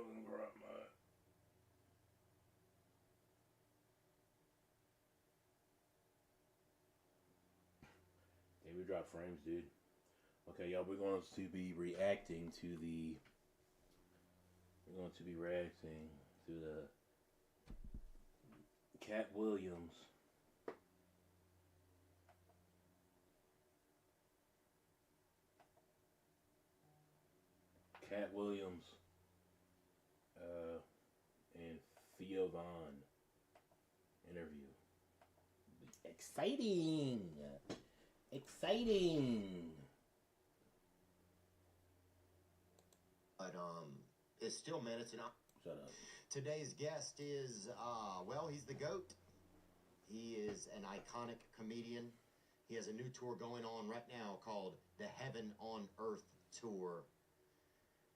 fucking grab my. Hey, we dropped frames, dude. Okay, y'all, we're going to be reacting to the. We're going to be reacting to the Cat Williams. Cat Williams and Theo Vaughn interview. Exciting! Exciting! But it's still minutes and Shut up. Today's guest is well, he's the GOAT. He is an iconic comedian. He has a new tour going on right now called the Heaven on Earth Tour.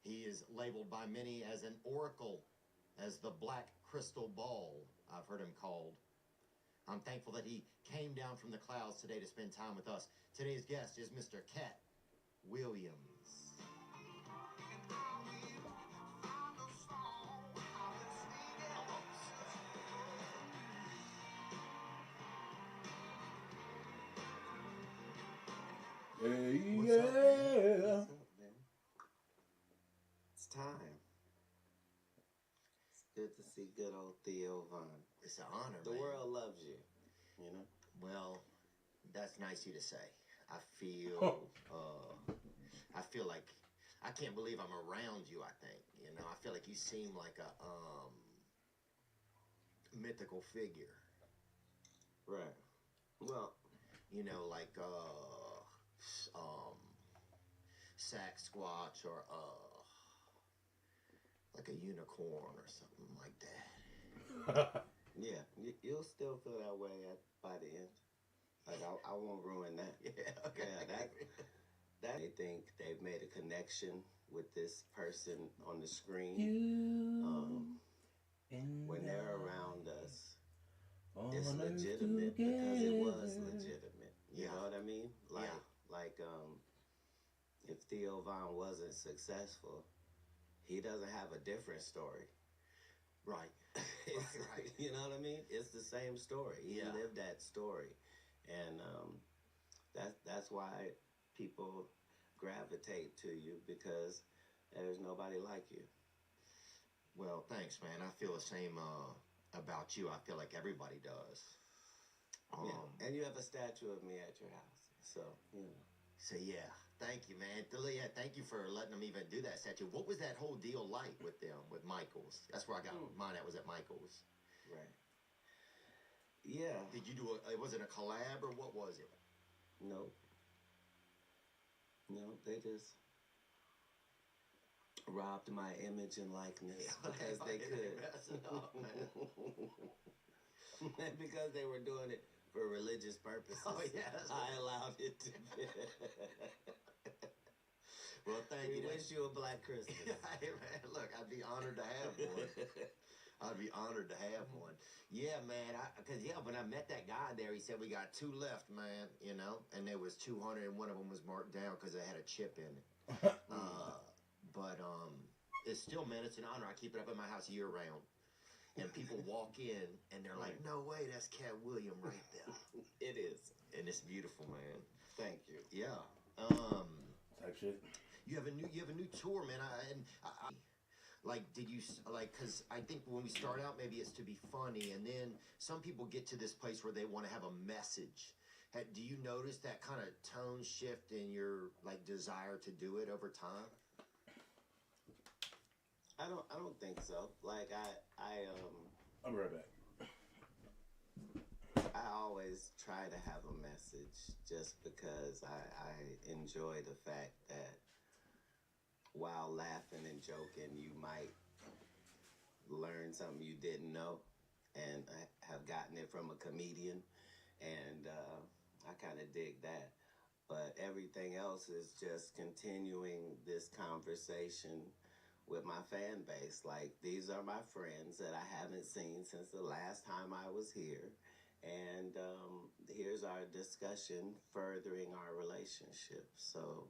He is labeled by many as an oracle, as the Black Crystal Ball, I've heard him called. I'm thankful that he came down from the clouds today to spend time with us. Today's guest is Mr. Cat Williams. Hey, What's yeah. up, man? What's up, man? It's time. It's good to see good old Theo Vaughn. It's an honor, The man. world loves you, you know? Well, that's nice of you to say. I feel like I can't believe I'm around you, I think. You know, I feel like you seem like a mythical figure. Right. Well, You know, like Sasquatch or like a unicorn or something like that. yeah, you'll still feel that way by the end. Like, I won't ruin that. Yeah, okay. Yeah, that they think they've made a connection with this person on the screen. When they're around us, it's legitimate because it was legitimate. You know what I mean? Like, if Theo Vaughn wasn't successful, he doesn't have a different story. Right. Right. You know what I mean? It's the same story. He Yeah. lived that story. And that's why people gravitate to you, because there's nobody like you. Well, thanks, man. I feel the same about you. I feel like everybody does. Yeah. And you have a statue of me at your house. So, you know. So, yeah. Thank you, man. Yeah, thank you for letting them even do that statue. What was that whole deal like with them, with Michael's? That's where I got mine at, was at Michael's. Right. Yeah. Did you do was it a collab or what was it? No. No, they just robbed my image and likeness because they could. Up, man. Because they were doing it for religious purposes. Oh, yeah. I allowed it to be. Well, thank you. We wish you a Black Christmas. Hey, man, look, I'd be honored to have one. I'd be honored to have one. Yeah, man, because, when I met that guy there, he said, we got 2 left, man, you know, and there was 200, and one of them was marked down because it had a chip in it. But it's still, man, it's an honor. I keep it up in my house year round. And people walk in, and they're like, no way, that's Cat William right there. It is. And it's beautiful, man. Thank you. Yeah. Type shit. You have a new tour, man. Did you because I think when we start out, maybe it's to be funny, and then some people get to this place where they want to have a message. Do you notice that kind of tone shift in your desire to do it over time? I don't think so. Like I'll be right back. I always try to have a message, just because I enjoy the fact that while laughing and joking, you might learn something you didn't know, and I have gotten it from a comedian, and I kind of dig that. But everything else is just continuing this conversation with my fan base. Like, these are my friends that I haven't seen since the last time I was here. And here's our discussion furthering our relationship. So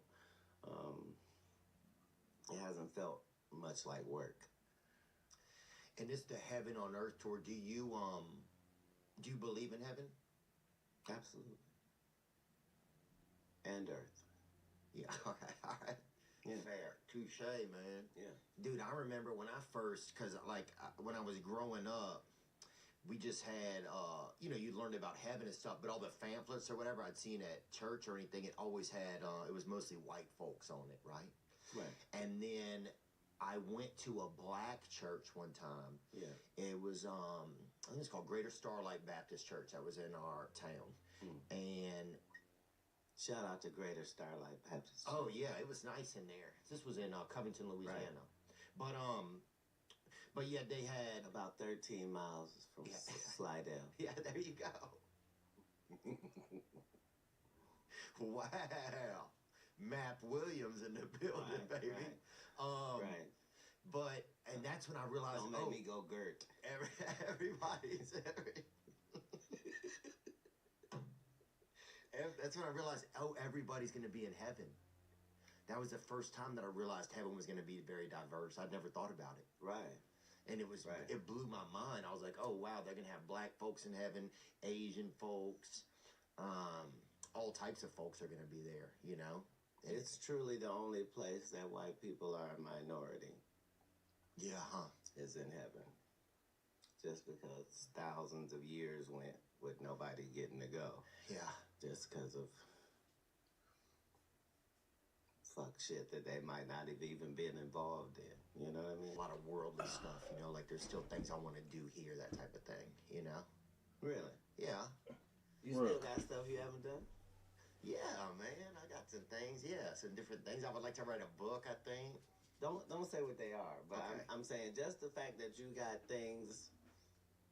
it hasn't felt much like work. And it's the Heaven on Earth tour. Do you believe in heaven? Absolutely. And earth. Yeah. All right. Yeah. Fair. Touche, man. Yeah. Dude, I remember when I first, because when I was growing up, we just had, you learned about heaven and stuff, but all the pamphlets or whatever I'd seen at church or anything, it always had, it was mostly white folks on it, right? Right. And then I went to a black church one time. Yeah. It was, I think it's called Greater Starlight Baptist Church. That was in our town. And shout out to Greater Starlight Baptist. Oh yeah, it was nice in there. This was in Covington, Louisiana. Right. But yeah, they had about 13 miles from Slidell. Yeah, there you go. Wow, Map Williams in the building, right, baby. Right. Right. But that's when I realized. Don't make me go Gert. Everybody's. That's when I realized, everybody's going to be in heaven. That was the first time that I realized heaven was going to be very diverse. I'd never thought about it. Right. And it blew my mind. I was like, oh, wow, they're going to have black folks in heaven, Asian folks, all types of folks are going to be there, you know? And it's truly the only place that white people are a minority. Yeah, huh? Is in heaven. Just because thousands of years went with nobody getting to go. Yeah. Just because of fuck shit that they might not have even been involved in. You know what I mean? A lot of worldly stuff, like there's still things I want to do here, that type of thing, you know? Really? Yeah. You still got stuff you haven't done? Yeah, man. I got some things, some different things. I would like to write a book, I think. Don't say what they are, but okay. I'm saying just the fact that you got things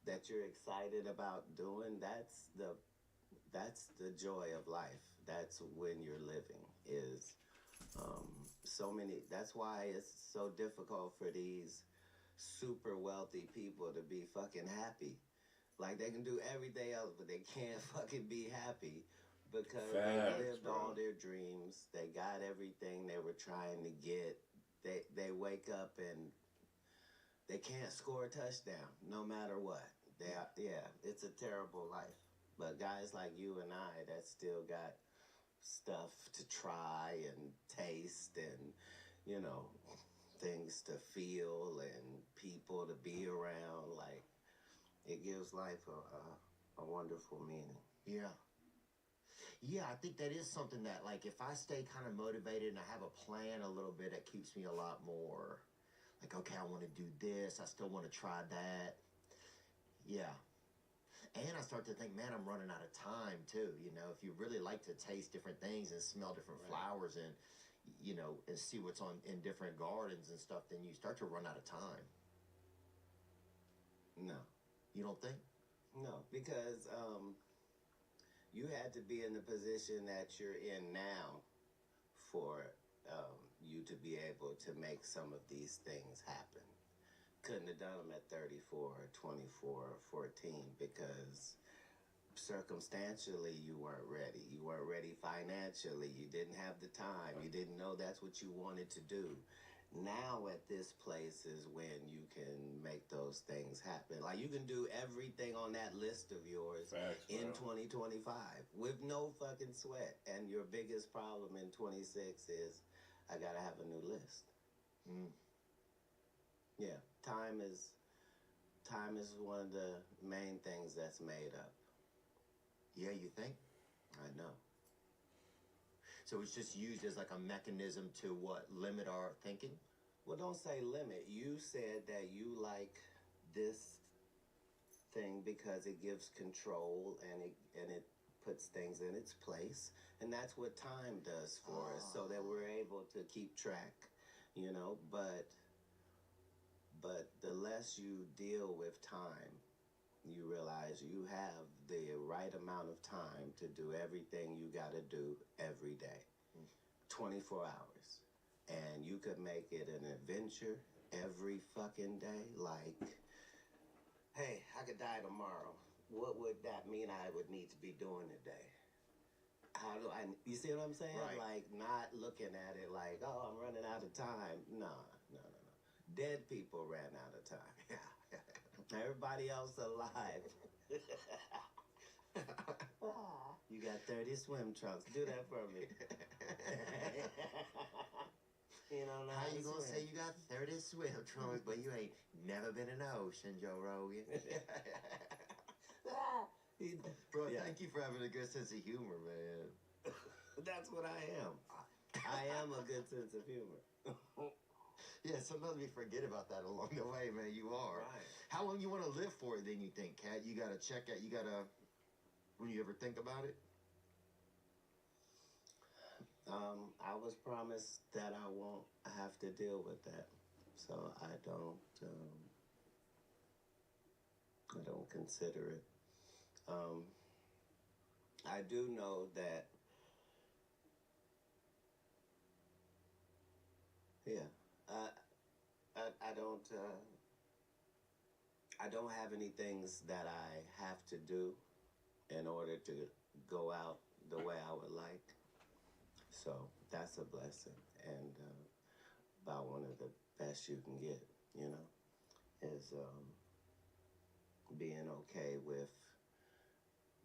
that you're excited about doing, that's the joy of life. That's when you're living is so many. That's why it's so difficult for these super wealthy people to be fucking happy. Like they can do everything else, but they can't fucking be happy because they lived all their dreams. They got everything they were trying to get. They wake up and they can't score a touchdown no matter what. It's a terrible life. But guys like you and I that still got stuff to try and taste and, things to feel and people to be around, like, it gives life a wonderful meaning. Yeah. Yeah, I think that is something that, like, if I stay kind of motivated and I have a plan a little bit, it keeps me a lot more, like, okay, I want to do this. I still want to try that. Yeah. And I start to think, man, I'm running out of time, too. If you really like to taste different things and smell different flowers and, and see what's in different gardens and stuff, then you start to run out of time. No. You don't think? No, because you had to be in the position that you're in now for you to be able to make some of these things happen. Couldn't have done them at 34 or 24 or 14 because circumstantially you weren't ready. You weren't ready financially. You didn't have the time. You didn't know that's what you wanted to do. Now at this place is when you can make those things happen. Like you can do everything on that list of yours in 2025 with no fucking sweat. And your biggest problem in 26 is I gotta have a new list. Yeah, time is one of the main things that's made up. Yeah, you think? I know. So it's just used as like a mechanism to limit our thinking? Well, don't say limit. You said that you like this thing because it gives control and it puts things in its place, and that's what time does for us, so that we're able to keep track, But the less you deal with time, you realize you have the right amount of time to do everything you got to do every day, 24 hours. And you could make it an adventure every fucking day. Like, hey, I could die tomorrow. What would that mean I would need to be doing today? You see what I'm saying? Right. Like, not looking at it like, oh, I'm running out of time. No. Dead people ran out of time. Yeah. Everybody else alive. You got 30 swim trunks. Do that for me. You don't know How you to gonna swim. say you got 30 swim trunks, but you ain't never been in the ocean, Joe Rogan? Bro, Yeah. thank you for having a good sense of humor, man. That's what I am. I am a good sense of humor. Yeah, sometimes we forget about that along the way, man. You are. Right. How long you want to live for then, you think, Kat? You got to check out, when you ever think about it? I was promised that I won't have to deal with that. So I don't consider it. I do know that, yeah, I don't have any things that I have to do in order to go out the way I would like. So that's a blessing, and about one of the best you can get, you know, is being okay with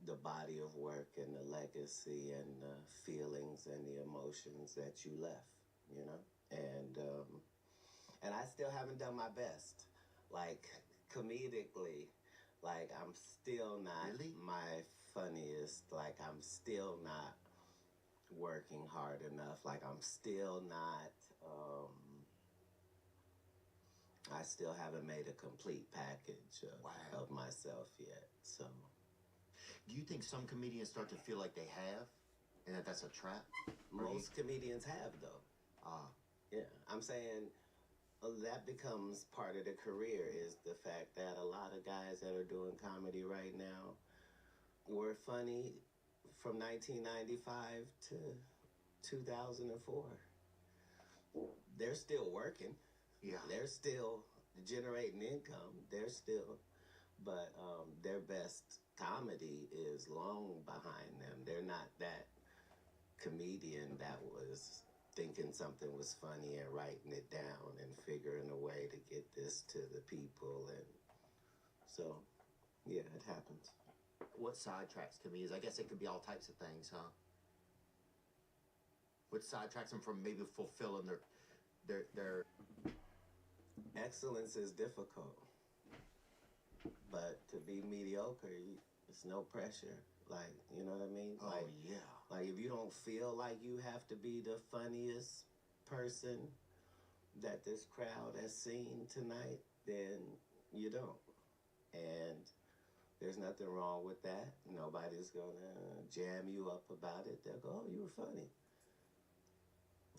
the body of work and the legacy and the feelings and the emotions that you left, you know, and I still haven't done my best, like comedically, like I'm still not Really? my funniest, like I'm still not working hard enough, like I'm still not, I still haven't made a complete package Wow. of myself yet, so. Do you think some comedians start to feel like they have, and that's a trap? Most comedians have, though. Yeah, I'm saying that becomes part of the career, is the fact that a lot of guys that are doing comedy right now were funny from 1995 to 2004. They're still working. Yeah. They're still generating income. They're still, but their best comedy is long behind them. They're not that comedian that was thinking something was funny and writing it down and figuring a way to get this to the people. And so, yeah, it happens. What sidetracks comedians? I guess it could be all types of things, huh? What sidetracks them from maybe fulfilling their Excellence is difficult, but to be mediocre, it's no pressure. Like, you know what I mean? Oh, Like, yeah. like if you don't feel like you have to be the funniest person that this crowd has seen tonight, then you don't. And there's nothing wrong with that. Nobody's gonna jam you up about it. They'll go, oh, you were funny.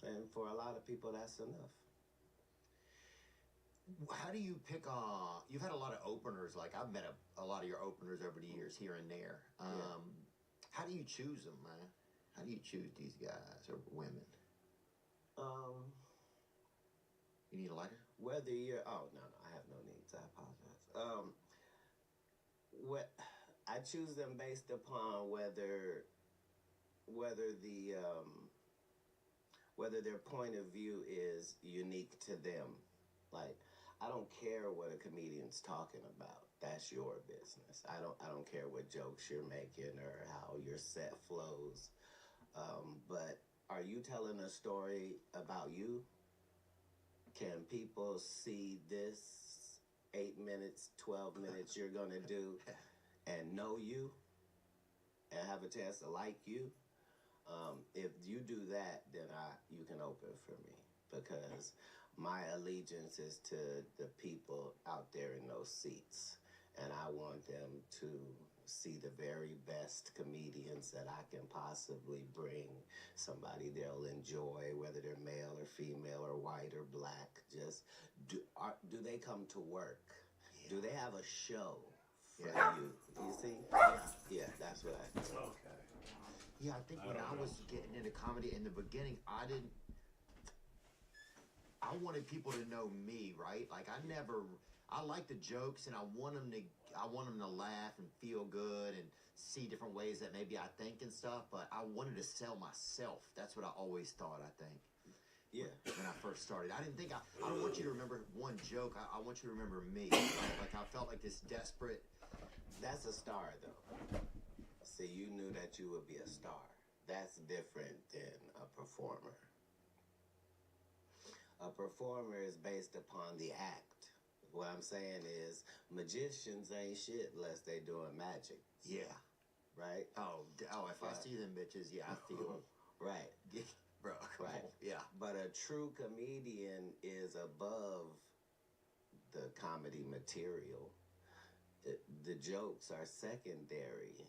And for a lot of people, that's enough. How do you pick? You've had a lot of openers. Like I've met a lot of your openers over the years, here and there. Yeah. How do you choose them, man? How do you choose these guys or women? You need a lighter? Whether you're, oh no, I have no needs. I apologize. What I choose them based upon whether their point of view is unique to them. Like, I don't care what a comedian's talking about. That's your business. I don't care what jokes you're making or how your set flows. But are you telling a story about you? Can people see this 8 minutes, 12 minutes you're gonna do and know you and have a chance to like you? If you do that, then you can open for me, because my allegiance is to the people out there in those seats, and I want them to see the very best comedians that I can possibly bring. Somebody they'll enjoy, whether they're male or female or white or black. Just do they come to work? Yeah. Do they have a show for Yeah. you? You see? Yeah, that's what I think. Okay. Yeah, I think when I was getting into comedy in the beginning, I wanted people to know me, right? Like I like the jokes, and I want them to laugh and feel good and see different ways that maybe I think and stuff. But I wanted to sell myself. That's what I always thought. I think, Yeah. When I first started, I didn't think I don't want you to remember one joke. I want you to remember me. Like I felt like this desperate. That's a star, though. See, you knew that you would be a star. That's different than a performer. A performer is based upon the act. What I'm saying is, magicians ain't shit unless they doing magic. Yeah. Right? If I see them bitches, yeah, I feel. Right. Bro, come Right. on. Yeah. But a true comedian is above the comedy material. The jokes are secondary.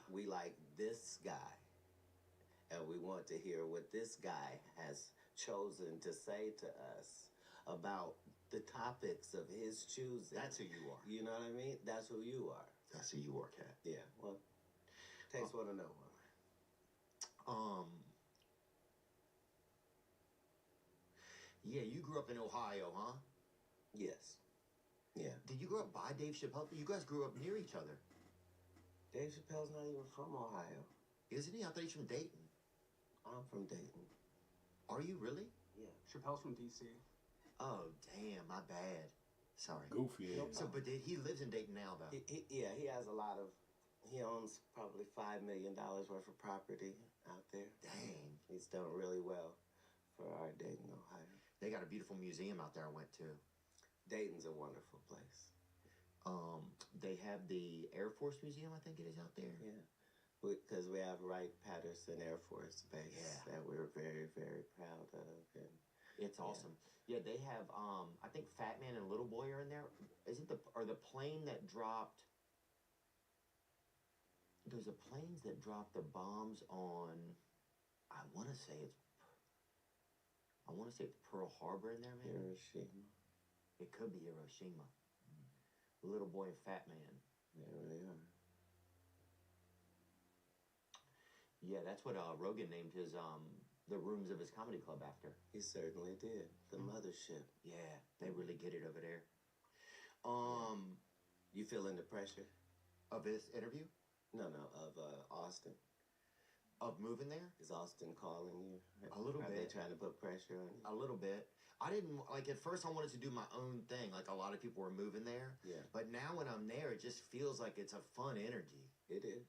We like this guy, and we want to hear what this guy has chosen to say to us about the topics of his choosing. That's who you are. You know what I mean? That's who you are. That's who you are, Cat. Yeah. Well, takes one to know one. Yeah, you grew up in Ohio, huh? Yes. Yeah. Did you grow up by Dave Chappelle? You guys grew up near each other. Dave Chappelle's not even from Ohio. Isn't he? I thought he's from Dayton. I'm from Dayton. Are you really? Yeah. Chappelle's from D.C. Oh, damn, my bad. Sorry. Goofy. So, but he lives in Dayton now, though. He has a lot of. He owns probably $5 million worth of property out there. Dang. He's done really well for our Dayton, Ohio. They got a beautiful museum out there I went to. Dayton's a wonderful place. They have the Air Force Museum, I think it is, out there. Yeah. Because we have Wright-Patterson Air Force Base that we're very, very proud of. And it's awesome. Yeah, they have, I think Fat Man and Little Boy are in there. Is it the plane that dropped, there's a planes that dropped the bombs on, I want to say it's Pearl Harbor in there, maybe? Hiroshima. It could be Hiroshima. Little Boy and Fat Man. There they are. Yeah, that's what Rogan named his the rooms of his comedy club after. He certainly did. The mothership. Yeah, they really get it over there. You feeling the pressure? Of this interview? No, of Austin. Of moving there? Is Austin calling you? A little Are bit. they trying to put pressure on you? A little bit. I didn't, like, at first I wanted to do my own thing, like a lot of people were moving there. Yeah. But now when I'm there, it just feels like it's a fun energy. It is.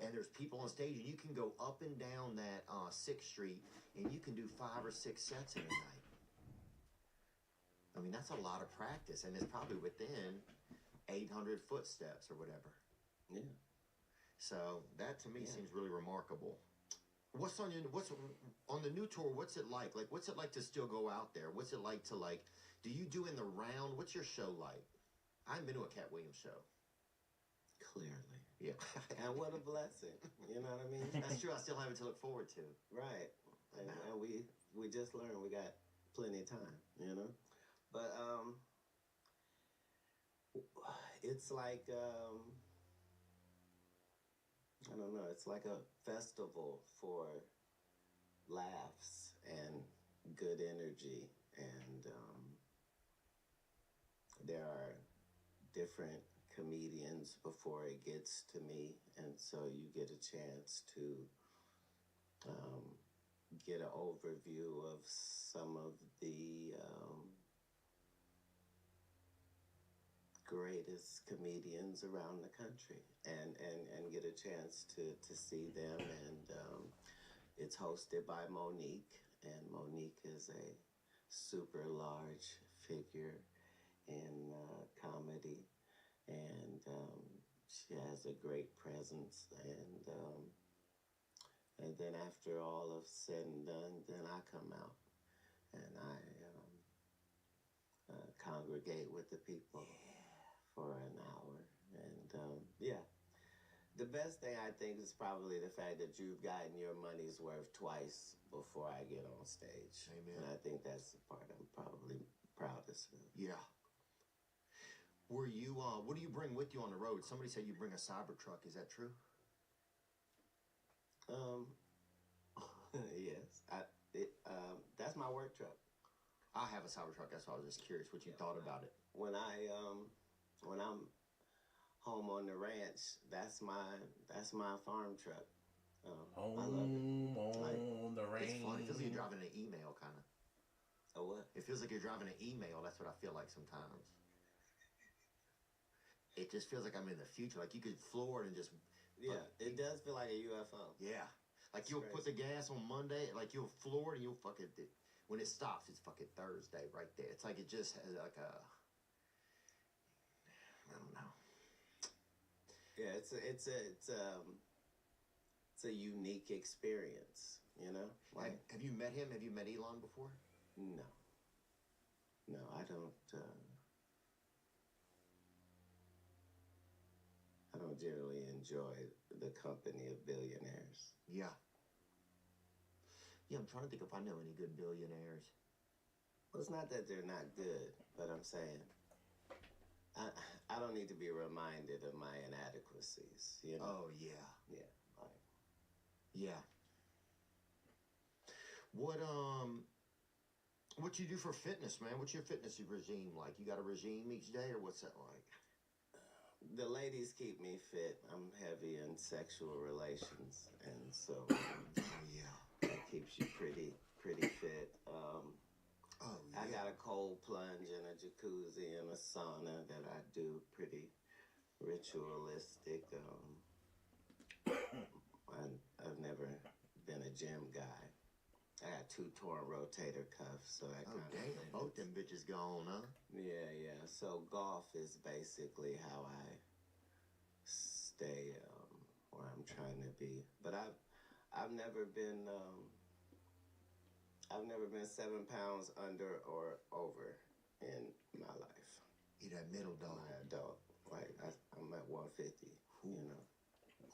And there's people on stage, and you can go up and down that 6th Street, and you can do 5 or 6 sets in a night. I mean, that's a lot of practice, and it's probably within 800 footsteps or whatever. Yeah. So that to me seems really remarkable. What's on the new tour? What's it like? Like, what's it like to still go out there? What's it like to do you do in the round? What's your show like? I haven't been to a Cat Williams show. Clearly. Yeah. And what a blessing. You know what I mean? That's true. I still have it to look forward to. Right. And we just learned we got plenty of time, you know? But it's like I don't know, it's like a festival for laughs and good energy, and there are different comedians before it gets to me, and so you get a chance to get an overview of some of the greatest comedians around the country, and get a chance to see them. And it's hosted by Monique, and Monique is a super large figure in comedy, and she has a great presence, and then after all of said and done, then I come out and I congregate with the people for an hour. And the best thing I think is probably the fact that you've gotten your money's worth twice before I get on stage. Amen. And I think that's the part I'm probably proudest of. Yeah. Were you, what do you bring with you on the road? Somebody said you bring a Cybertruck. Is that true? Yes. That's my work truck. I have a Cybertruck. That's why I was just curious what you thought about it. When I'm home on the ranch, that's my farm truck. I love it. On the rain. It's fun. It feels like you're driving an email, kind of. A what? It feels like you're driving an email. That's what I feel like sometimes. It just feels like I'm in the future. Like you could floor it and just. Yeah, it does feel like a UFO. Yeah. Like That's you'll crazy. put the gas on Monday, like you'll floor it and you'll fucking. When it stops, it's fucking Thursday right there. It's like it just has like a. I don't know. Yeah, it's a unique experience. You know, like Have you met him? Have you met Elon before? no, no, I don't. I don't generally enjoy the company of billionaires. Yeah. Yeah, I'm trying to think if I know any good billionaires. Well, it's not that they're not good, but I'm saying I don't need to be reminded of my inadequacies. You know? Oh yeah. Yeah. Like, Yeah. What you do for fitness, man? What's your fitness regime like? You got a regime each day, or what's that like? the ladies keep me fit. I'm heavy in sexual relations, and so Oh yeah. that keeps you pretty fit. Oh I yeah. got a cold plunge and a jacuzzi and a sauna that I do pretty ritualistic. I've never been a gym guy. I got 2 torn rotator cuffs, so that Oh kind damn. of Both them bitches gone, huh? Yeah. So golf is basically how I stay where I'm trying to be. But I've never been 7 pounds under or over in my life. You that middle dog. My adult, like I'm at 150. You know.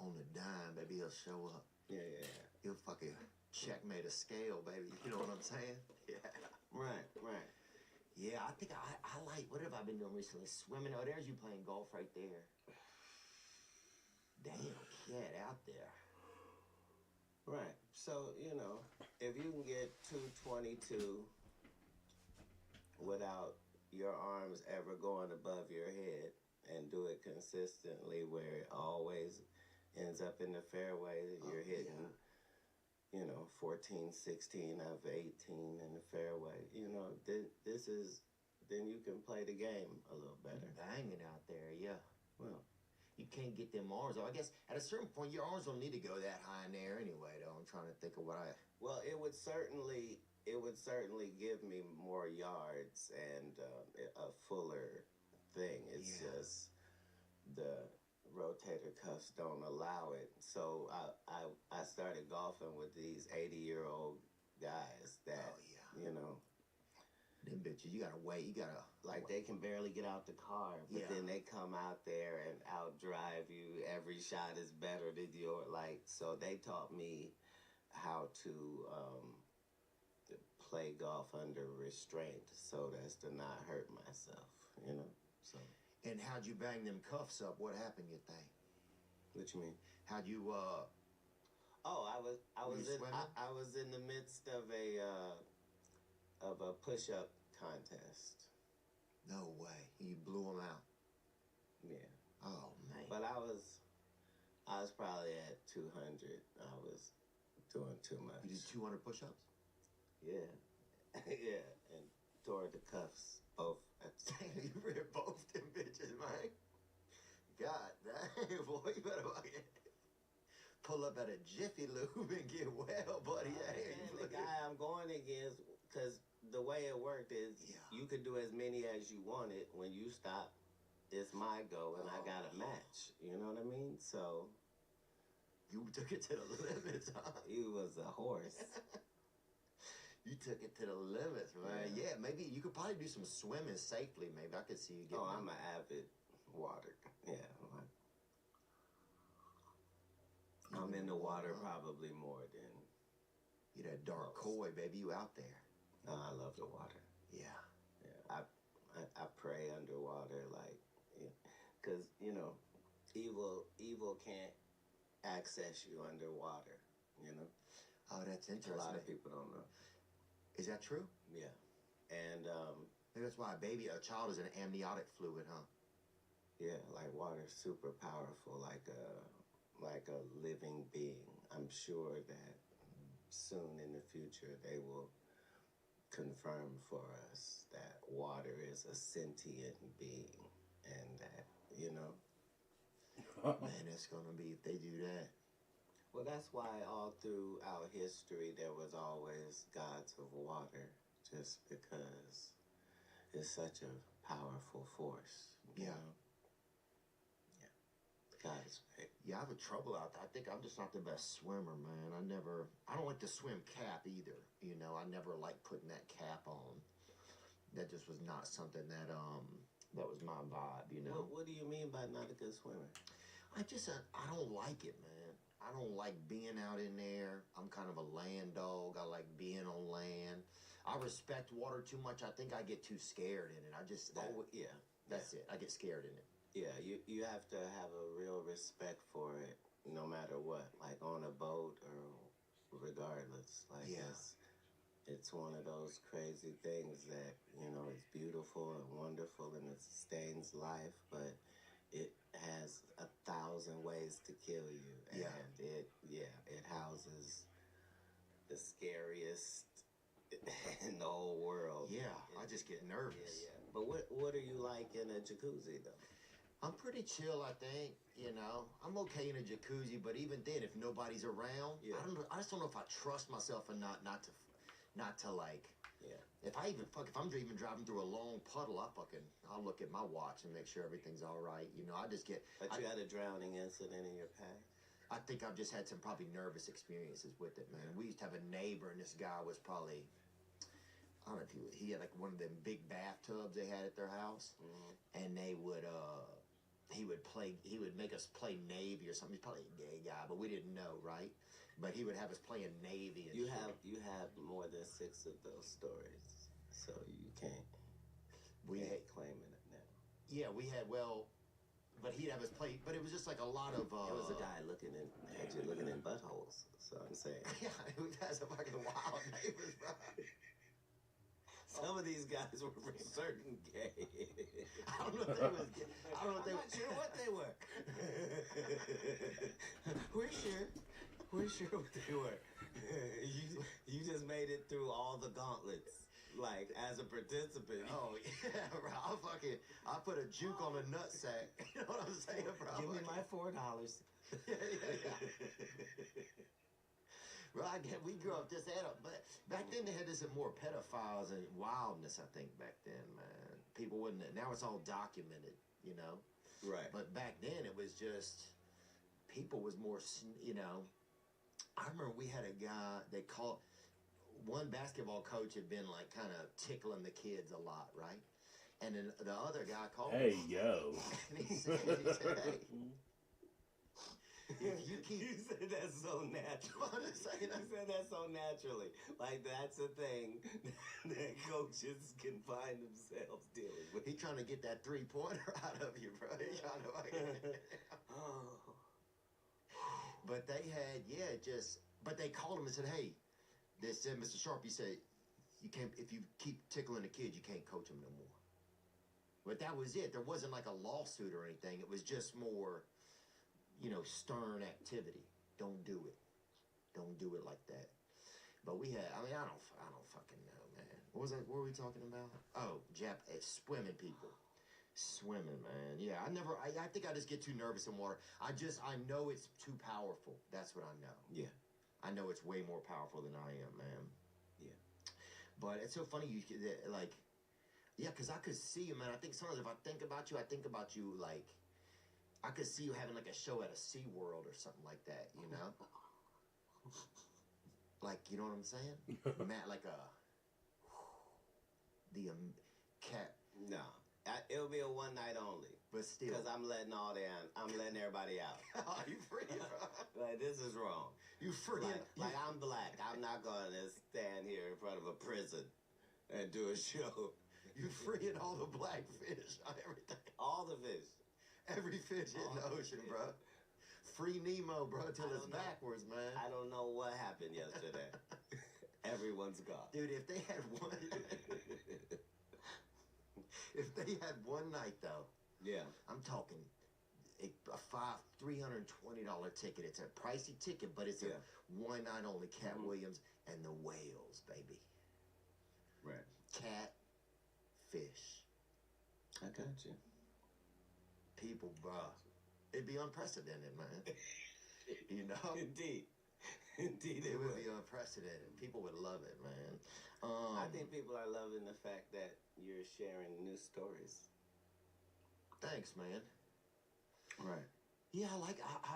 On the dime, baby, he'll show up. Yeah. He'll fucking checkmate a scale, baby. You know what I'm saying? Yeah. Right. Yeah, I think I like, what have I been doing recently? Swimming. Oh, there's you playing golf right there. Damn, kid out there. Right. So, you know, if you can get 222 without your arms ever going above your head and do it consistently where it always ends up in the fairway, you're hitting, you know, 14, 16 of 18 in the fairway. You know, this is, then you can play the game a little better. Banging out there, yeah. Well, You can't get them arms. I guess at a certain point, your arms don't need to go that high in the air anyway, though. I'm trying to think of what I... well, it would certainly give me more yards and a fuller thing. It's just the rotator cuffs don't allow it. So I started golfing with these 80-year-old guys that, you know, Them bitches, you gotta wait. You gotta... like they can barely get out the car, but Yeah. then they come out there and outdrive you. Every shot is better than your, like, so they taught me how to play golf under restraint so as to not hurt myself, you know. So And how'd you bang them cuffs up? What happened, you think? what you mean? How'd you, Oh, I Were was you in swimming? I was in the midst of a push-up contest. No way. You blew them out. Yeah. Oh, man. But I was probably at 200. I was doing too much. You did 200 push-ups? Yeah. Yeah. And tore the cuffs both at the same You ripped both them bitches, man. God damn, boy. You better fucking pull up at a Jiffy Lube and get well, buddy. And the guy I'm going against, because the way it worked is you could do as many as you wanted. When you stop, it's my go, and I got a match. You know what I mean? So You took it to the limits, huh? he was a horse. You took it to the limits, man. Yeah, maybe you could probably do some swimming safely. Maybe I could see you getting. Oh, I'm an avid water. Yeah. I'm in the water probably more than. You that dark koi, baby. You out there? No, I love the water. Yeah. Yeah, I pray underwater, like, because you know, evil can't access you underwater. You know. Oh, that's A interesting. lot of people don't know. Is that true? Yeah, and Maybe that's why a child is an amniotic fluid, huh? yeah, like water's super powerful, like a living being. I'm sure that soon in the future they will confirm for us that water is a sentient being and that, you know. Man, it's gonna be if they do that. Well, that's why all throughout history there was always gods of water, just because it's such a powerful force. You Yeah. know? Yeah. God is great. Yeah, I have a trouble out there. I think I'm just not the best swimmer, man. I don't like the swim cap either. You know, I never liked putting that cap on. That just was not something that was my vibe, you know. What do you mean by not a good swimmer? I don't like it, man. I don't like being out in there. I'm kind of a land dog. I like being on land. I respect water too much. I think I get too scared in it. Yeah. That's it. I get scared in it. Yeah, you have to have a real respect for it, no matter what. Like on a boat or regardless. Like Yeah. it's one of those crazy things that, you know, it's beautiful and wonderful and it sustains life, but it has 1,000 ways to kill you. Yeah. And it houses the scariest in the whole world. Yeah, I just get nervous. Yeah. But what are you like in a jacuzzi though? I'm pretty chill, I think. You know, I'm okay in a jacuzzi, but even then, if nobody's around, Yeah. I just don't know if I trust myself or not to like. Yeah. If I'm even driving through a long puddle, I'll look at my watch and make sure everything's all right. You know, I just get. But you had a drowning incident in your past? I think I've just had some probably nervous experiences with it, man. We used to have a neighbor, and this guy was probably, I don't know if he had like one of them big bathtubs they had at their house, and he would make us play Navy or something. He's probably a gay guy, but we didn't know, right? But he would have us playing Navy and You shit. have more than 6 of those stories, so you can't claiming it now. Yeah, we had, but he'd have us play, but it was just like a lot of, It was a guy looking in buttholes, so I'm saying. Yeah, we had some fucking wild neighbors, bro. Some of these guys were for certain gay. I don't know if they was gay. I'm not sure what they were. We're sure what they were. You just made it through all the gauntlets, like as a participant. Oh yeah, bro. I put a juke on a nutsack. You know what I'm saying, bro? Give me my $4. Yeah. Bro, we grew up just but back then they had this more pedophiles and wildness. I think back then, man, people wouldn't. Now it's all documented, you know. Right. But back then it was just people was more, you know. I remember we had a guy they called. One basketball coach had been like kind of tickling the kids a lot, right? And then the other guy called. Hey, yo. And he said, hey. You said that so naturally. You said that so naturally. Like that's a thing that coaches can find themselves dealing with. He trying to get that 3-pointer out of you, bro. He trying to But they had, but they called him and said, hey, they said, Mr. Sharp, you said, you can't, if you keep tickling the kid, you can't coach him no more. But that was it. There wasn't like a lawsuit or anything. It was just more, you know, stern activity. Don't do it. Don't do it like that. But we had, I don't fucking know, man. What were we talking about? Oh, swimming people. Swimming, man. Yeah, I think I just get too nervous in water. I know it's too powerful. That's what I know. Yeah. I know it's way more powerful than I am, man. Yeah. But it's so funny, because I could see you, man. I think sometimes if I think about you, like, I could see you having, like, a show at a SeaWorld or something like that, you know? Like, you know what I'm saying? Matt, like cat. No. It'll be a one night only. But still. Because I'm letting everybody out. Oh, you free, bro. Like, this is wrong. You free. Like, I'm black. I'm not going to stand here in front of a prison and do a show. You freeing all the black fish on everything. All the fish. Every fish in the ocean, bro. Free Nemo, bro, till it's backwards, man. I don't know what happened yesterday. Everyone's gone. Dude, if they had one night, though. Yeah. I'm talking $320 ticket. It's a pricey ticket, but it's a one night only. Cat Williams and the Whales, baby. Right. Cat, fish. I got you. People, bruh. It'd be unprecedented, man. You know? Indeed. Indeed, It would be unprecedented. People would love it, man. I think people are loving the fact that you're sharing new stories. Thanks, man. Right. Yeah,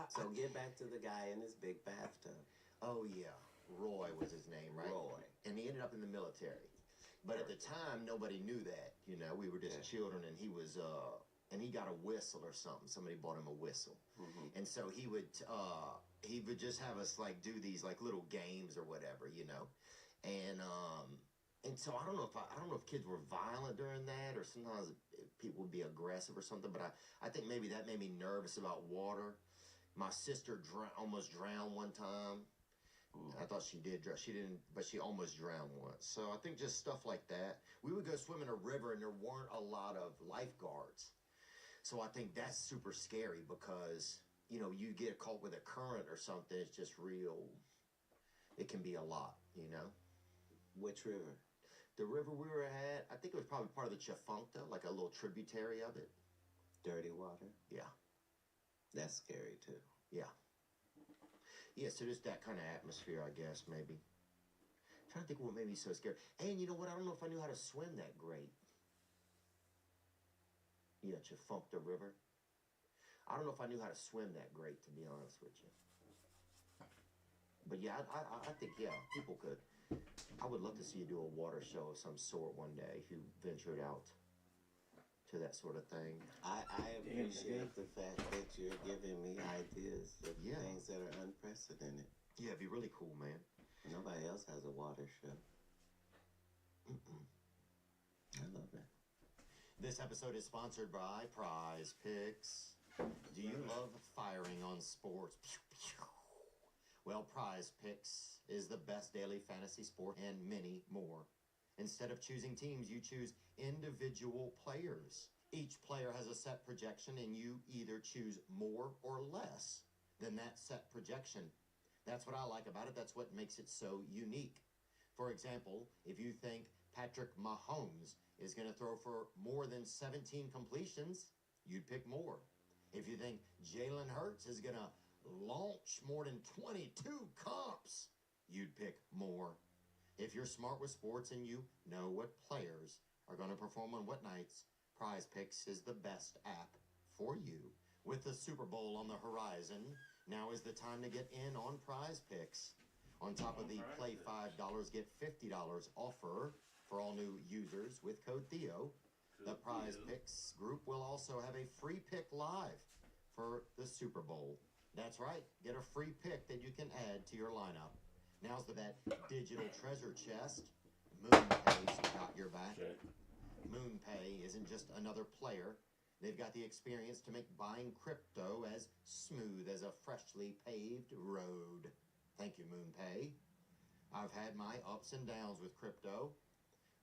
So get back to the guy in his big bathtub. Oh, yeah. Roy was his name, right? Roy. And he ended up in the military. But at the time, nobody knew that. You know, we were just children, and he was, and he got a whistle or something. Somebody bought him a whistle. And so he would just have us, like, do these, like, little games or whatever, you know. And so I don't know if kids were violent during that, or sometimes people would be aggressive or something, but I think maybe that made me nervous about water. My sister almost drowned one time. I thought she did. She didn't, but she almost drowned once. So I think just stuff like that. We would go swim in a river, and there weren't a lot of lifeguards. So I think that's super scary because, you know, you get caught with a current or something. It's just real. It can be a lot, you know. Which river? The river we were at, I think it was probably part of the Chafuncta, like a little tributary of it. Dirty water? Yeah. That's scary, too. Yeah. Yeah, so just that kind of atmosphere, I guess, maybe. I'm trying to think of what made me so scared. And you know what? I don't know if I knew how to swim that great. Yeah, Chafuncta River. I don't know if I knew how to swim that great, to be honest with you. But yeah, I think, yeah, people could. I would love to see you do a water show of some sort one day if you ventured out to that sort of thing. I appreciate the fact that you're giving me ideas of things that are unprecedented. Yeah, it'd be really cool, man. Nobody else has a water show. I love it. This episode is sponsored by Prize Picks. Do you love firing on sports? Well, Prize Picks is the best daily fantasy sport and many more. Instead of choosing teams, you choose individual players. Each player has a set projection, and you either choose more or less than that set projection. That's what I like about it. That's what makes it so unique. For example, if you think Patrick Mahomes is going to throw for more than 17 completions, you'd pick more. If you think Jalen Hurts is going to launch more than 22 comps, you'd pick more. If you're smart with sports and you know what players are going to perform on what nights, Prize Picks is the best app for you. With the Super Bowl on the horizon, now is the time to get in on Prize Picks. On top of the play $5, get $50 offer for all new users with code Theo, the Prize Picks group will also have a free pick live for the Super Bowl. That's right, get a free pick that you can add to your lineup. Now's that digital treasure chest. MoonPay's got your back. MoonPay isn't just another player. They've got the experience to make buying crypto as smooth as a freshly paved road. Thank you, MoonPay. I've had my ups and downs with crypto.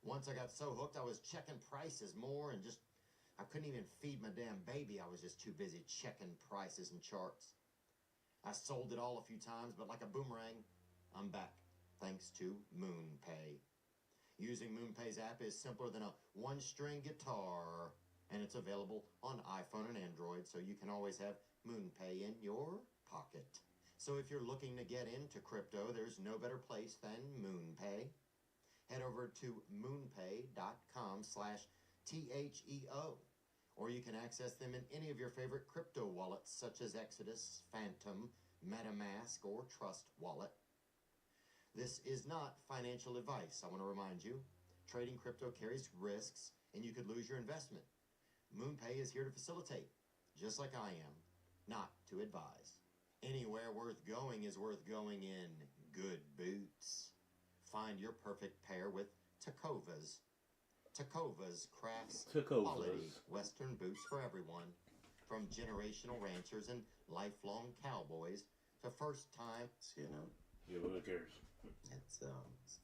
Once I got so hooked, I was checking prices more and I couldn't even feed my damn baby. I was just too busy checking prices and charts. I sold it all a few times, but like a boomerang, I'm back, thanks to MoonPay. Using MoonPay's app is simpler than a one-string guitar, and it's available on iPhone and Android, so you can always have MoonPay in your pocket. So if you're looking to get into crypto, there's no better place than MoonPay. Head over to moonpay.com/THEO, or you can access them in any of your favorite crypto wallets, such as Exodus, Phantom, MetaMask, or Trust Wallet. This is not financial advice, I want to remind you. Trading crypto carries risks, and you could lose your investment. MoonPay is here to facilitate, just like I am, not to advise. Anywhere worth going is worth going in good boots. Find your perfect pair with Tecovas. Tecovas crafts quality Western boots for everyone, from generational ranchers and lifelong cowboys to first-time, you know. Yeah, who cares? It's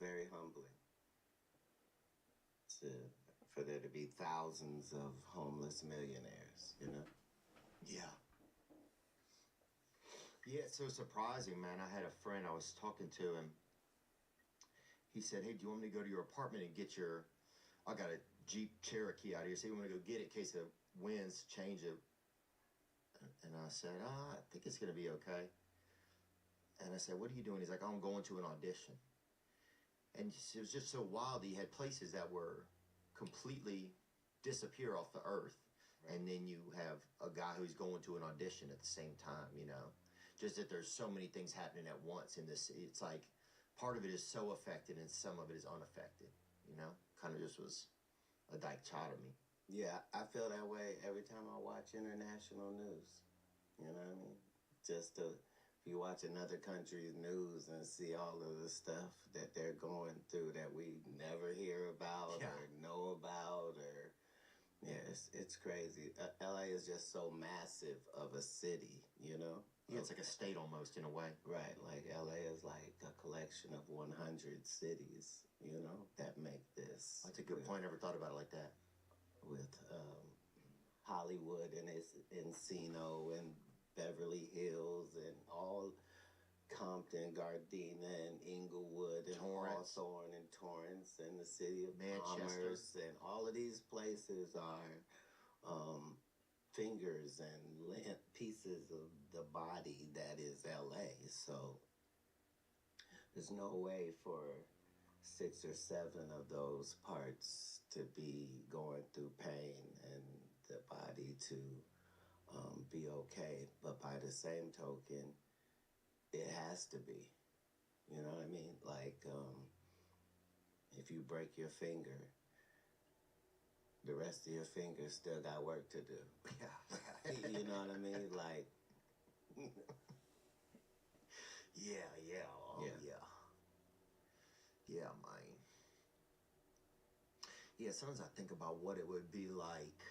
very humbling for there to be thousands of homeless millionaires, you know. Yeah. Yeah, it's so surprising, man. I had a friend, I was talking to him. He said, hey, do you want me to go to your apartment and get your, I got a Jeep Cherokee out here. So you want to go get it in case the winds change it. And I said, I think it's going to be okay. And I said, what are you doing? He's like, I'm going to an audition. And it was just so wild. He had places that were completely disappear off the earth. Right. And then you have a guy who's going to an audition at the same time, you know. Just that there's so many things happening at once in this. It's like part of it is so affected and some of it is unaffected, you know. Kind of just was a dichotomy. Yeah, I feel that way every time I watch international news. You know what I mean? Just if you watch another country's news and see all of the stuff that they're going through that we never hear about or know about, or yeah, it's crazy. LA is just so massive of a city, you know? Yeah, it's like a state almost in a way. Right, like LA is like a collection of 100 cities, you know, that make this. That's a good point. I never thought about it like that. With Hollywood and its Encino and Beverly Hills and all Compton, Gardena, and Inglewood, and Hawthorne, and Torrance, and the city of Manchester. Commerce, and all of these places are fingers and pieces of the body that is LA. So there's no way for 6 or 7 of those parts to be going through pain and the body to be okay. But by the same token, it has to be. You know what I mean? Like, if you break your finger, the rest of your fingers still got work to do. Yeah. You know what I mean? Like, yeah. Yeah, man. Yeah, sometimes I think about what it would be like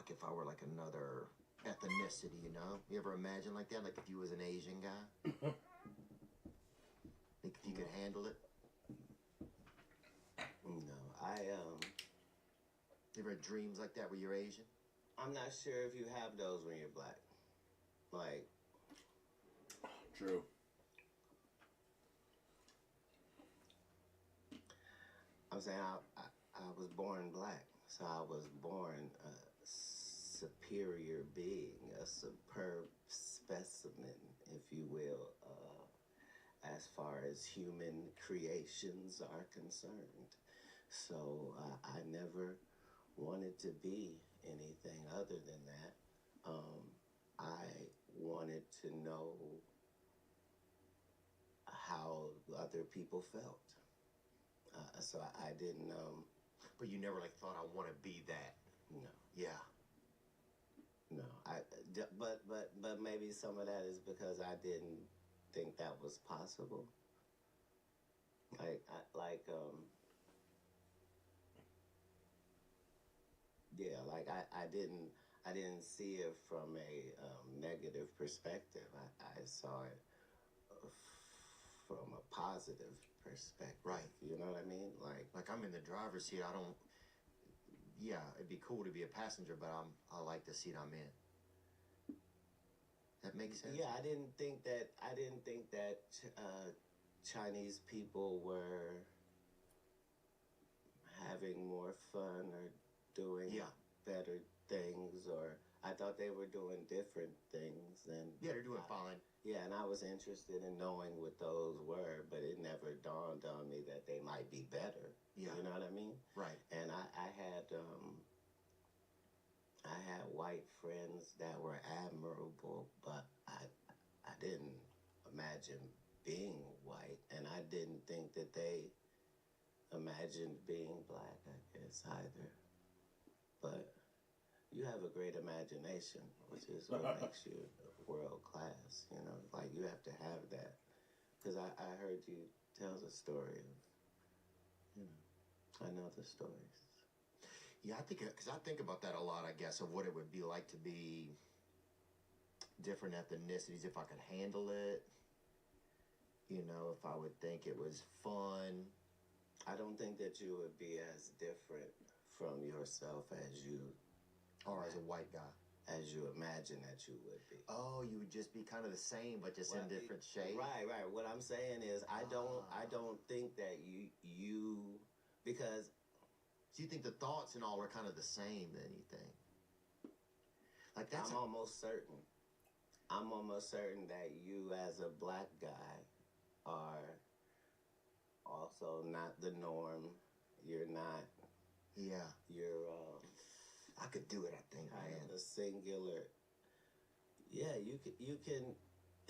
if I were like another ethnicity, you know? You ever imagine like that? Like if you was an Asian guy? Like if you could handle it? No, You ever had dreams like that where you're Asian? I'm not sure if you have those when you're black. Like, True. I'm saying I was born black, so I was born a superior being, a superb specimen, if you will, as far as human creations are concerned. So I never wanted to be anything other than that. I wanted to know how other people felt. So I didn't. But you never like thought I want to be that. No. Yeah. No. But maybe some of that is because I didn't think that was possible. I didn't see it from a negative perspective. I saw it from a positive perspective. Right. You know what I mean? Like I'm in the driver's seat. I don't. Yeah, it'd be cool to be a passenger, but I like the seat I'm in. That makes sense. Yeah, I didn't think that Chinese people were having more fun or doing better things, or I thought they were doing different things. And yeah, they're doing fine. Yeah, and I was interested in knowing what those were, but it never dawned on me that they might be better. Yeah. You know what I mean? Right. And I had white friends that were admirable, but I didn't imagine being white, and I didn't think that they imagined being black, I guess, either. But you have a great imagination, which is what makes you world class, you know? Like, you have to have that. Because I heard you tell the story of, you know, I know the stories. Yeah, because I think about that a lot, I guess, of what it would be like to be different ethnicities, if I could handle it, you know, if I would think it was fun. I don't think that you would be as different from yourself as you... Or as a white guy. as you imagine that you would be. Oh, you would just be kind of the same, but just in different shades. Right. What I'm saying is, I don't think that you because. So you think the thoughts and all are kind of the same? Then you think? Like that's. I'm almost certain that you, as a black guy, are also not the norm. You're not. Yeah. You're. I could do it. I think, kind man. of a singular. Yeah, you can.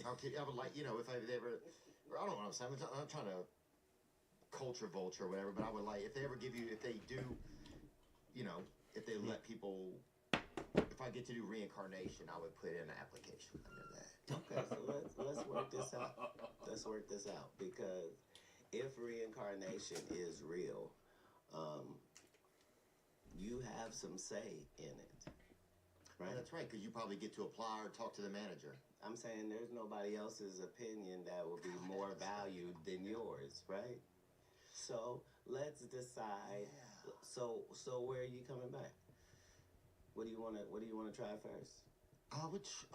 Okay, I would like, if they ever, I don't know what I'm saying. I'm trying to culture vulture or whatever, but I would like if they ever give you, if they do, if they let people, if I get to do reincarnation, I would put in an application under that. Okay, so let's work this out. Let's work this out, because if reincarnation is real, you have some say in it, right? That's right, because you probably get to apply or talk to the manager. I'm saying there's nobody else's opinion that will be more valued than yours, right? So let's decide. Yeah. So where are you coming back? What do you want to try first? Which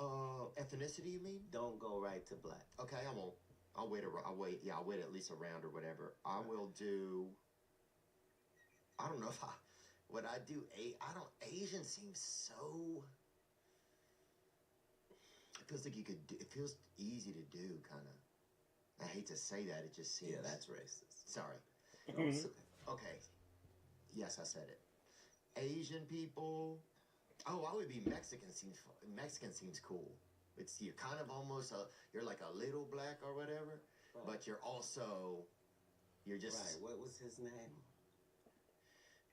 ethnicity you mean? Don't go right to black. Okay, I won't. I'll wait. I'll wait at least a round or whatever. I will do. I don't know if I. What I do, Asian seems so. It feels like you could. It feels easy to do, kind of. I hate to say that. It just seems. Yeah, that's racist. Sorry. Mhm. Okay. Yes, I said it. Asian people. Oh, I would be Mexican. Mexican seems cool. You're kind of almost you're like a little black or whatever, Right. but you're also. You're just. Right. What was his name?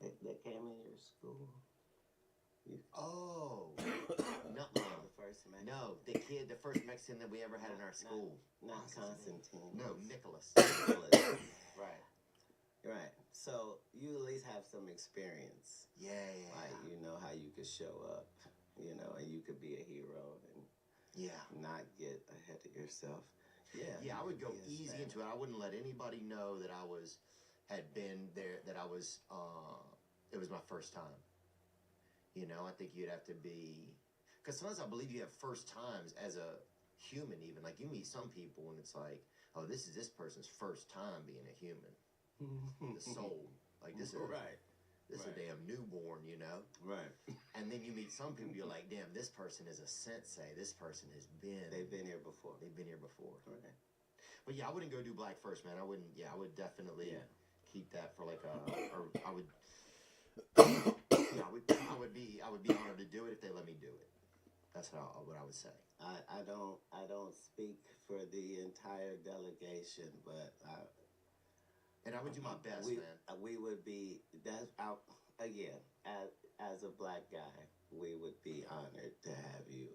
That came in your school. Oh. No. The first Mexican. No, the first Mexican that we ever had in our school. Not What's his name? Constantine. No, Nicholas. Right. Right. So you at least have some experience. Yeah. Like, you know how you could show up, and you could be a hero and not get ahead of yourself. Yeah. Yeah, I would go be a easy fan. into it. I wouldn't let anybody know that had been there, that I was, it was my first time. I think you'd have to be, because sometimes I believe you have first times as a human even. Like, you meet some people and it's like, oh, this is this person's first time being a human. The soul. Like, this is Right. This is a damn newborn, Right. And then you meet some people, you're like, damn, this person is a sensei. This person has been. They've been here before. Right. But yeah, I wouldn't go do black first, man. I wouldn't. Yeah, I would definitely keep that for like or I would. Yeah, I would be honored to do it if they let me do it. That's what I would say. I don't speak for the entire delegation, but And I would do my best, man. We would be again, as a black guy, we would be honored to have you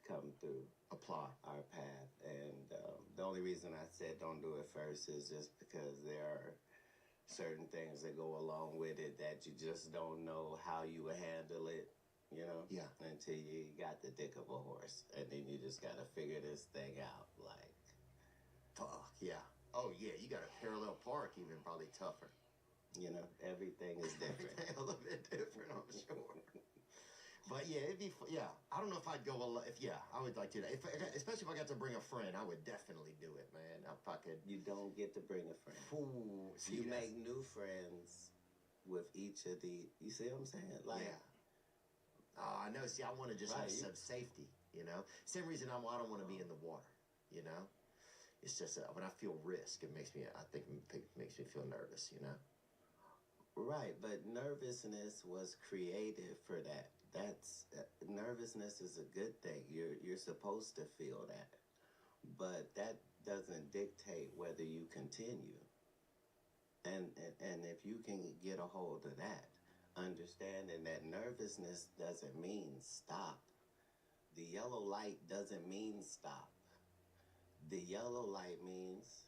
come through Apply our path. And the only reason I said don't do it first is just because there are certain things that go along with it that you just don't know how you would handle it, Yeah. until you got the dick of a horse, and then you just got to figure this thing out, like. Fuck, yeah. Oh, yeah, you got a parallel park, even probably tougher. Everything is different. Everything a little bit different, I'm sure. But yeah, it'd be, I don't know if I'd go, I would like to do that. Especially if I got to bring a friend, I would definitely do it, man. If I could. You don't get to bring a friend. Ooh, You make new friends with each of the, you see what I'm saying? Like, I know. See, I want to just Right, have some safety, Same reason I don't want to be in the water, It's just when I feel risk, it makes me, I think it makes me feel nervous, Right, but nervousness was created for that. That's nervousness is a good thing. You're supposed to feel that, but that doesn't dictate whether you continue. And if you can get a hold of that, understanding that nervousness doesn't mean stop. The yellow light doesn't mean stop. The yellow light means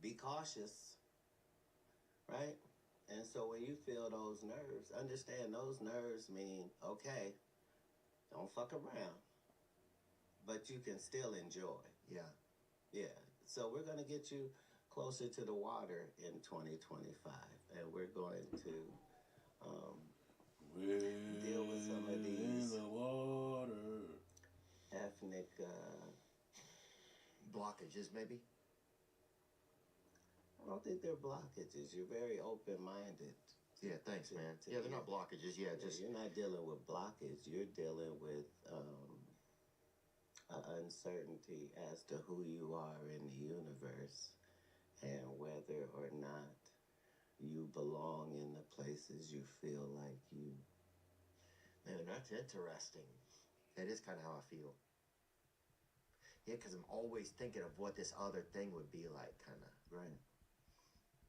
be cautious, right? And so when you feel those nerves, understand those nerves mean, okay, don't fuck around, but you can still enjoy. Yeah. Yeah. So we're going to get you closer to the water in 2025, and we're going to deal with some of these. In the water. blockages, maybe? I don't think they're blockages. You're very open-minded. Yeah, thanks, man. Yeah, they're not blockages. Yeah, just you're not dealing with blockage. You're dealing with an uncertainty as to who you are in the universe and whether or not you belong in the places you feel like you. Man, that's interesting. That is kind of how I feel. Yeah, because I'm always thinking of what this other thing would be like, kind of. Right.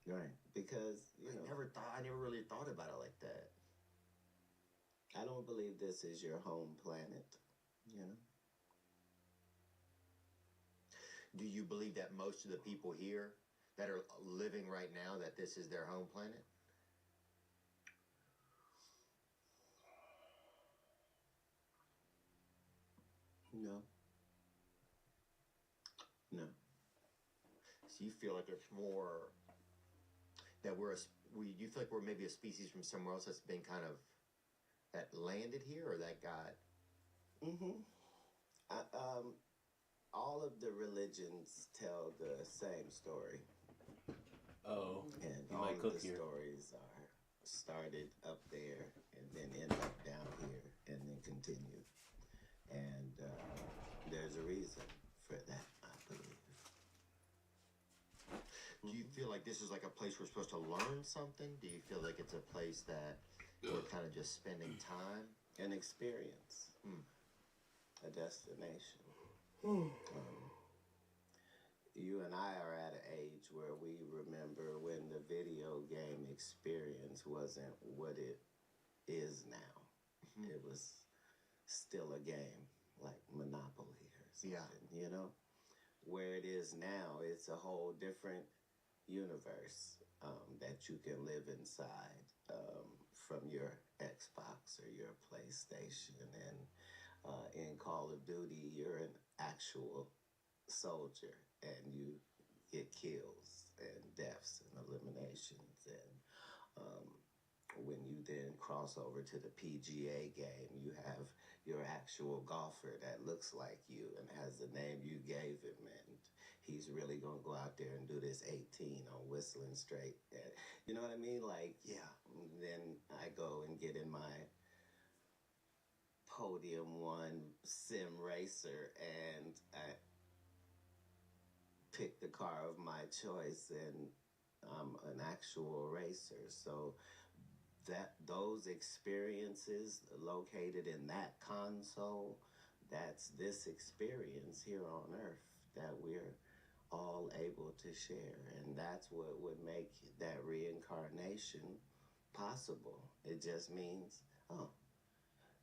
Right. Because, I never really thought about it like that. I don't believe this is your home planet, you know? Do you believe that most of the people here that are living right now, that this is their home planet? No. No. So you feel like it's more that you feel like we're maybe a species from somewhere else that's been kind of, that landed here, or that got... Mm-hmm. All of the religions tell the same story. Oh, and you all might of cook the here. stories are started up there and then end up down here and then continue. And there's a reason for that, I believe. Do you feel like this is like a place we're supposed to learn something? Do you feel like it's a place that we're kind of just spending time? An experience. A destination. You and I are at an age where we remember when the video game experience wasn't what it is now. It was still a game, like Monopoly or something, you know? Where it is now, it's a whole different universe that you can live inside from your Xbox or your PlayStation. And in Call of Duty, you're an actual soldier, and you get kills and deaths and eliminations. And when you then cross over to the PGA game, you have your actual golfer that looks like you and has the name you gave him, and he's really going to go out there and do this 18 on Whistling Straight. And, you know what I mean? Like, yeah. Then I go and get in my Podium 1 sim racer, and I pick the car of my choice, and I'm an actual racer. So those experiences located in that console, that's this experience here on Earth that we're all able to share. And that's what would make that reincarnation possible. It just means,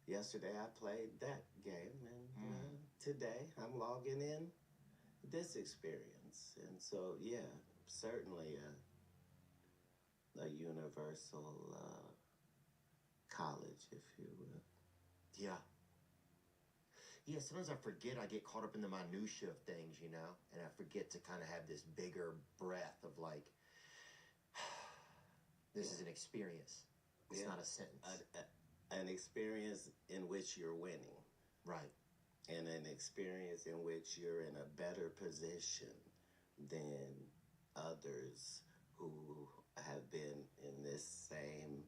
yesterday I played that game, and today I'm logging in this experience. And so, yeah, certainly a universal college, if you will. Yeah. Yeah, sometimes I forget, I get caught up in the minutia of things, you know, and I forget to kind of have this bigger breath of like, this is an experience. It's not a sentence. An experience in which you're winning. Right. And an experience in which you're in a better position than others who have been in this same.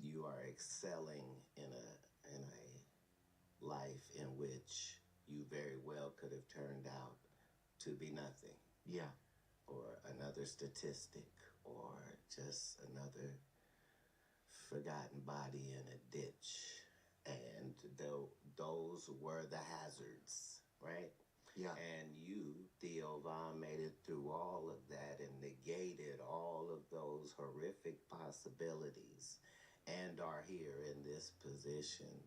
You are excelling in a life in which you very well could have turned out to be nothing. Yeah. Or another statistic, or just another forgotten body in a ditch. And those were the hazards, right? Yeah. And you, Theo Von, made it through all of that and negated all of those horrific possibilities and are here in this position,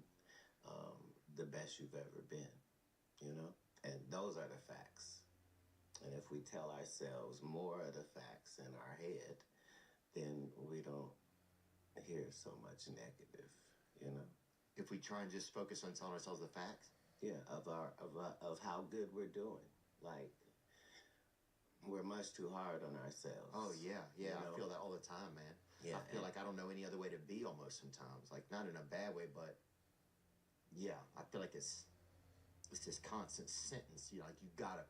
the best you've ever been, you know? And those are the facts. And if we tell ourselves more of the facts in our head, then we don't hear so much negative, you know? If we try and just focus on telling ourselves the facts? Yeah, of how good we're doing. Like, we're much too hard on ourselves. Oh, yeah. Yeah, You know? I feel that all the time, man. Yeah, I feel like I don't know any other way to be almost sometimes. Like, not in a bad way, but yeah, I feel like it's it's this constant sentence. You know, like you gotta.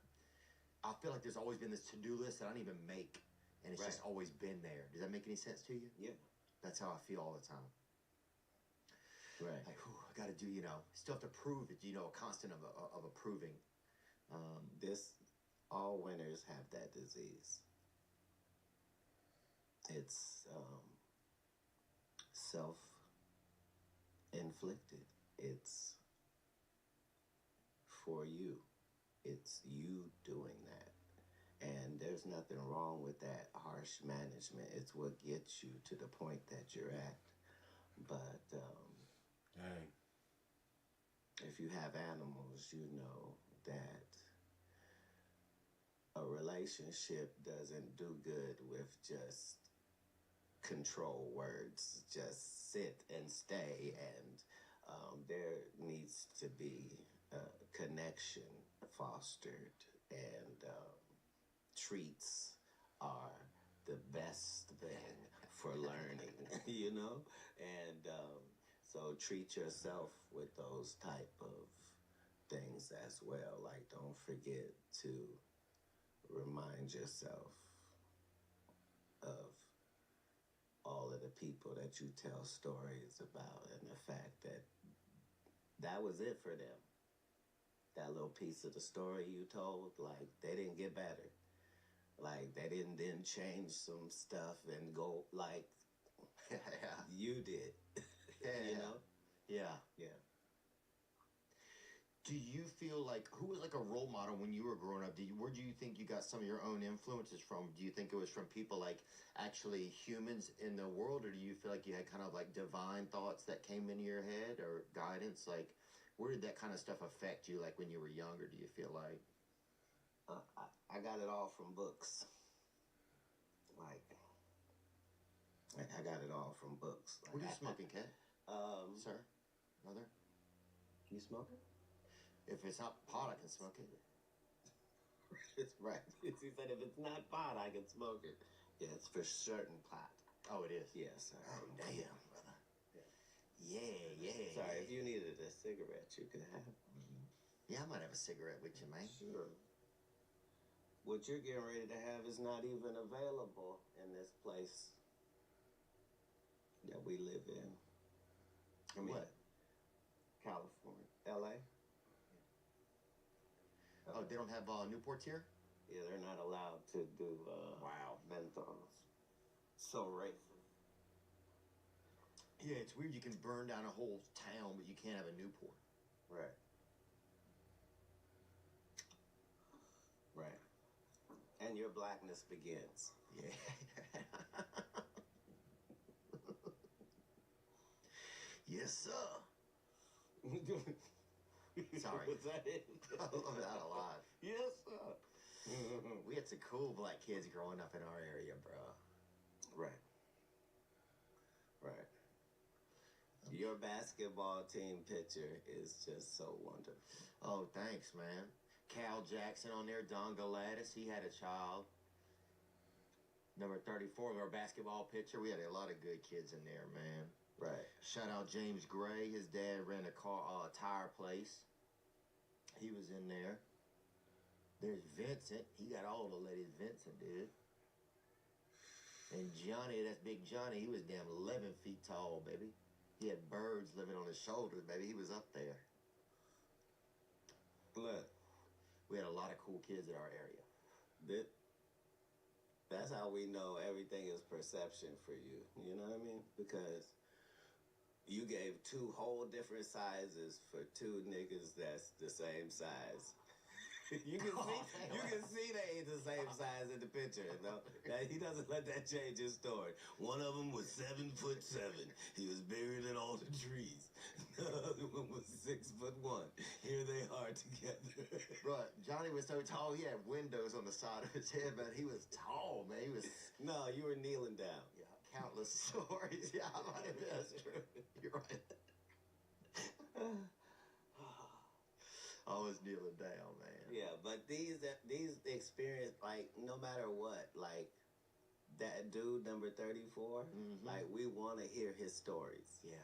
I feel like there's always been this to-do list that I don't even make, and it's Right. just always been there. Does that make any sense to you? Yeah. That's how I feel all the time. Right. Like, whew, I got to do, you know, still have to prove it, you know, a constant of approving. All winners have that disease. It's self-inflicted. It's for you. It's you doing that. And there's nothing wrong with that harsh management. It's what gets you to the point that you're at. But Dang. if you have animals, you know that a relationship doesn't do good with just control words. Just sit and stay, and there needs to be connection fostered, and treats are the best thing for learning, you know? And so treat yourself with those type of things as well. Like, don't forget to remind yourself of all of the people that you tell stories about, and the fact that that was it for them. That little piece of the story you told, like, they didn't get better. Like, they didn't then change some stuff and go, like, you did. You know? Yeah. Yeah. Do you feel like, who was like a role model when you were growing up? Where do you think you got some of your own influences from? Do you think it was from people like actually humans in the world, or do you feel like you had kind of like divine thoughts that came into your head, or guidance? Like, where did that kind of stuff affect you, like when you were younger, do you feel like? I got it all from books. Like, I got it all from books. Like, What are you smoking, Kat? Sir? Mother? You smoking? If it's not pot, I can smoke it. It's right. He said if it's not pot, I can smoke it. Yeah, it's for certain pot. Oh, it is? Yes, sir. Oh, damn, brother. Yeah. Sorry, if you needed a cigarette, you could have. Yeah, I might have a cigarette with you, man. Sure. What you're getting ready to have is not even available in this place that we live in. I mean, What? California. L.A.? Oh, they don't have Newports here? Yeah, they're not allowed to do Wow. menthols. So racist. Yeah, it's weird. You can burn down a whole town, but you can't have a Newport. Right. Right. And your blackness begins. Yeah. Yes, sir. Sorry. Was that it? I love that a lot. Yes, sir. We had some cool black kids growing up in our area, bro. Right. Right. Your basketball team picture is just so wonderful. Oh, thanks, man. Cal Jackson on there, Don Galadis, he had a child. Number 34, our basketball pitcher. We had a lot of good kids in there, man. Right. Shout out James Gray. His dad ran a tire place. He was in there. There's Vincent. He got all the ladies. Vincent did. And Johnny, that's Big Johnny. He was damn 11 feet tall, baby. He had birds living on his shoulders, baby. He was up there. Look, We had a lot of cool kids in our area. that's how we know everything is perception for you. You know what I mean? Because you gave two whole different sizes for two niggas that's the same size. You can see they ain't the same size in the picture. No, he doesn't let that change his story. One of them was 7'7". He was buried in all the trees. The other one was 6'1". Here they are together. Bro, Johnny was so tall, he had windows on the side of his head, but he was tall, man. He was, No, you were kneeling down. yeah, countless stories. Yeah, I might have been. That's true. You're right. I was kneeling down, man. Yeah, but these experience, like, no matter what, like, that dude number 34, like, we want to hear his stories. Yeah.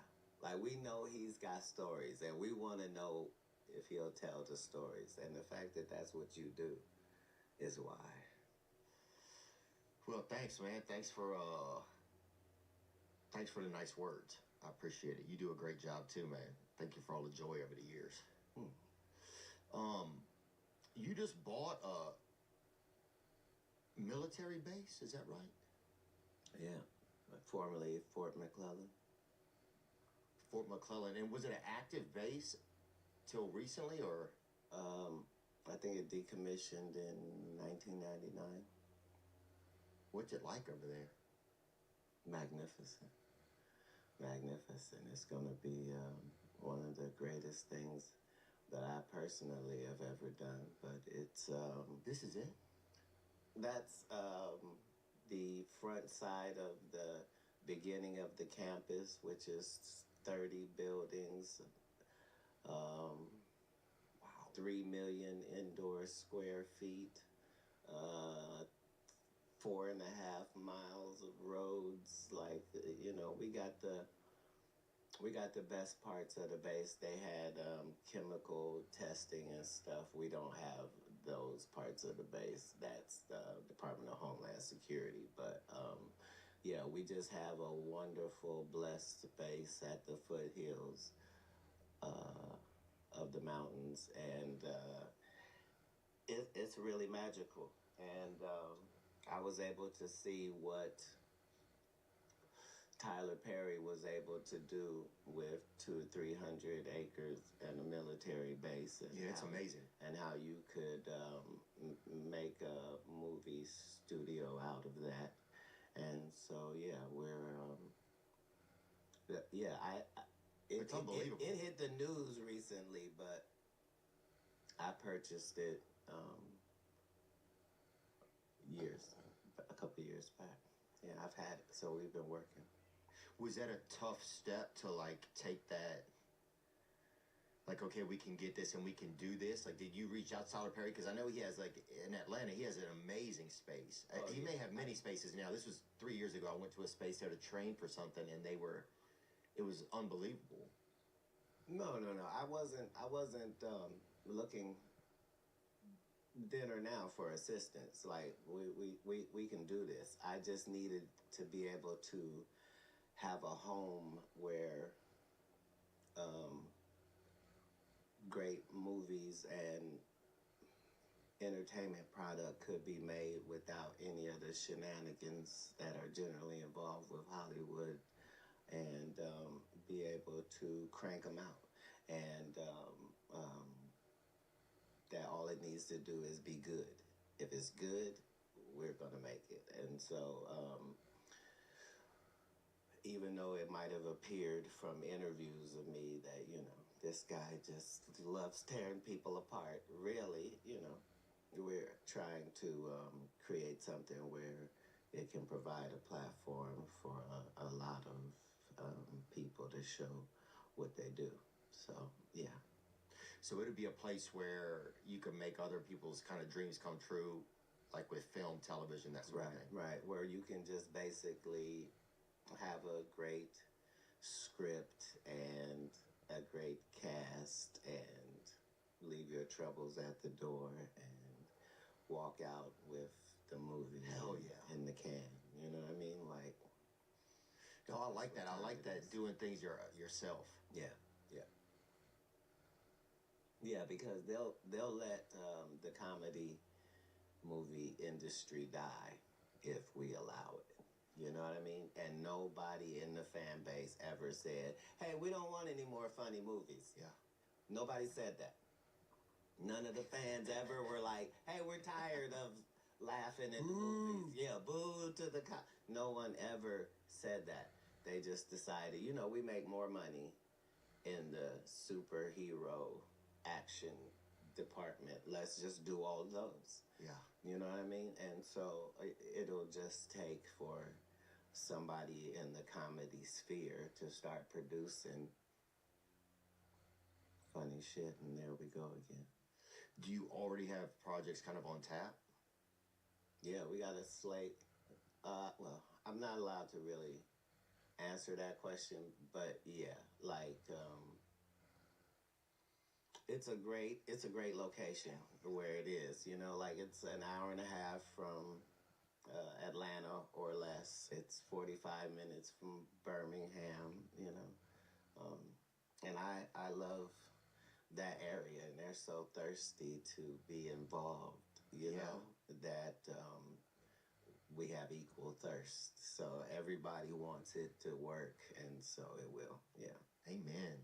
Like, we know he's got stories, and we want to know if he'll tell the stories. And the fact that that's what you do is why. Well, thanks, man. Thanks for the nice words. I appreciate it. You do a great job too, man. Thank you for all the joy over the years. You just bought a military base, is that right? Yeah, formerly Fort McClellan. Fort McClellan. And was it an active base till recently, or? I think it decommissioned in 1999. What's it like over there? Magnificent. Magnificent. It's going to be one of the greatest things that I personally have ever done. But it's... This is it? That's the front side of the beginning of the campus, which is 30 buildings, 3 million indoor square feet, 4.5 miles of roads. Like, you know, we got the best parts of the base. They had chemical testing and stuff. We don't have those parts of the base. That's the Department of Homeland Security. But yeah, we just have a wonderful, blessed base at the foothills of the mountains, and it's really magical. And I was able to see what Tyler Perry was able to do with 200-300 acres and a military base. And yeah, it's amazing. And how you could make a movie studio out of that. And so, yeah, It's unbelievable. It hit the news recently, but I purchased it a couple years back. Yeah, I've had it, so we've been working. Was that a tough step to, like, take that, like, okay, we can get this and we can do this? Like, did you reach out to Tyler Perry? Because I know he has, like, in Atlanta, he has an amazing space. He may have many spaces now. This was 3 years ago. I went to a space there to train for something, and it was unbelievable. No. I wasn't looking then or now for assistance. Like, we can do this. I just needed to be able to have a home where great movies and entertainment product could be made without any of the shenanigans that are generally involved with Hollywood, and be able to crank them out. And that all it needs to do is be good. If it's good, we're going to make it. And so even though it might have appeared from interviews of me that, you know, this guy just loves tearing people apart, really, you know, we're trying to create something where it can provide a platform for a lot of people to show what they do. So, yeah. So it'd be a place where you could make other people's kind of dreams come true, like with film, television, that sort of thing. Right, where you can just basically have a great script and a great cast and leave your troubles at the door and walk out with the movie in the can. You know what I mean? Like, no, I like that. I like that, doing things yourself. Yeah. Yeah, because they'll let the comedy movie industry die if we allow it. You know what I mean? And nobody in the fan base ever said, hey, we don't want any more funny movies. Yeah. Nobody said that. None of the fans ever were like, hey, we're tired of laughing at the movies. Yeah, boo to the no one ever said that. They just decided, you know, we make more money in the superhero action department. Let's just do all those. Yeah. You know what I mean? And so it'll just take for somebody in the comedy sphere to start producing funny shit, and there we go again. Do you already have projects kind of on tap? Yeah, we got a slate. Well, I'm not allowed to really answer that question, but yeah, like it's a great location where it is. You know, like it's an hour and a half from Atlanta or less. It's 45 minutes from Birmingham. You know, and I love that area, and they're so thirsty to be involved. You know that we have equal thirst, so everybody wants it to work, and so it will. Yeah. Amen.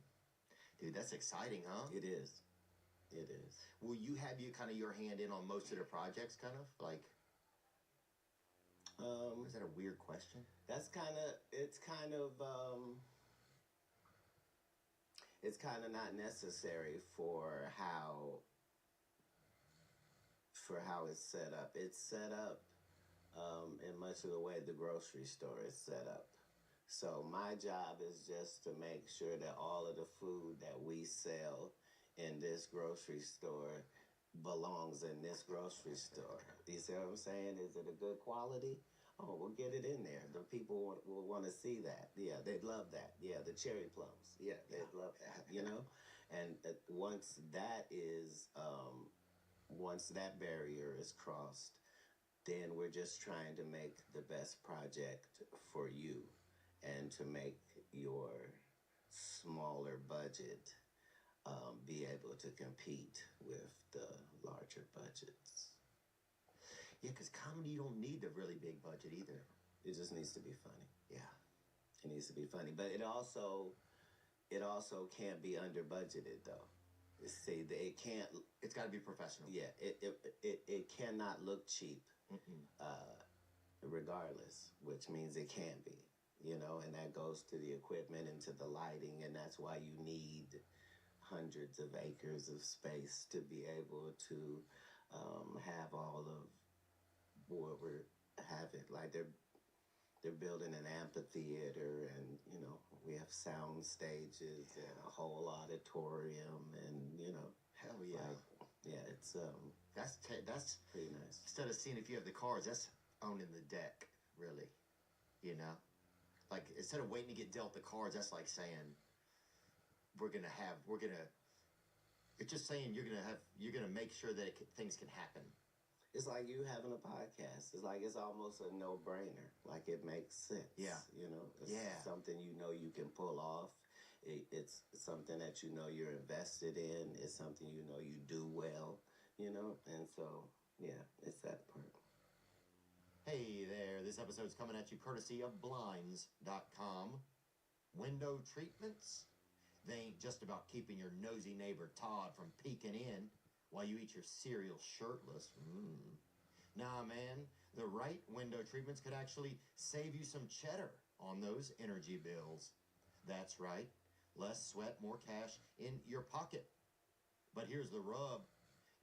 Dude, that's exciting, huh? It is. It is. Will you have kind of your hand in on most of the projects, kind of like? Is that a weird question? It's kind of not necessary for how it's set up. It's set up in much of the way the grocery store is set up. So my job is just to make sure that all of the food that we sell in this grocery store belongs in this grocery store. You see what I'm saying? Is it a good quality? Oh, we'll get it in there. The people will want to see that. Yeah, they'd love that. Yeah, the cherry plums. Yeah, they'd love that, you know? And once that barrier is crossed, then we're just trying to make the best project for you and to make your smaller budget be able to compete with the larger budgets. Yeah, because comedy, you don't need a really big budget either. It just needs to be funny. Yeah. It needs to be funny. But it also can't be under budgeted, though. See, it can't. It's got to be professional. Yeah, it cannot look cheap, regardless, which means it can be, you know, and that goes to the equipment and to the lighting, and that's why you need hundreds of acres of space to be able to have all of what we're having. Like they're building an amphitheater, and you know we have sound stages and a whole auditorium, and you know, hell yeah, yeah, it's that's pretty nice. Instead of seeing if you have the cars, that's owning the deck, really. You know, like instead of waiting to get dealt the cards, that's like saying It's just saying you're gonna make sure that things can happen. It's like you having a podcast. It's like it's almost a no-brainer. Like it makes sense. Yeah. You know, it's something you know you can pull off. It's something that you know you're invested in. It's something you know you do well, you know? And so, yeah, it's that part. Hey there, this episode's coming at you courtesy of Blinds.com. Window treatments? They ain't just about keeping your nosy neighbor Todd from peeking in while you eat your cereal shirtless. Nah, man, the right window treatments could actually save you some cheddar on those energy bills. That's right, less sweat, more cash in your pocket. But here's the rub.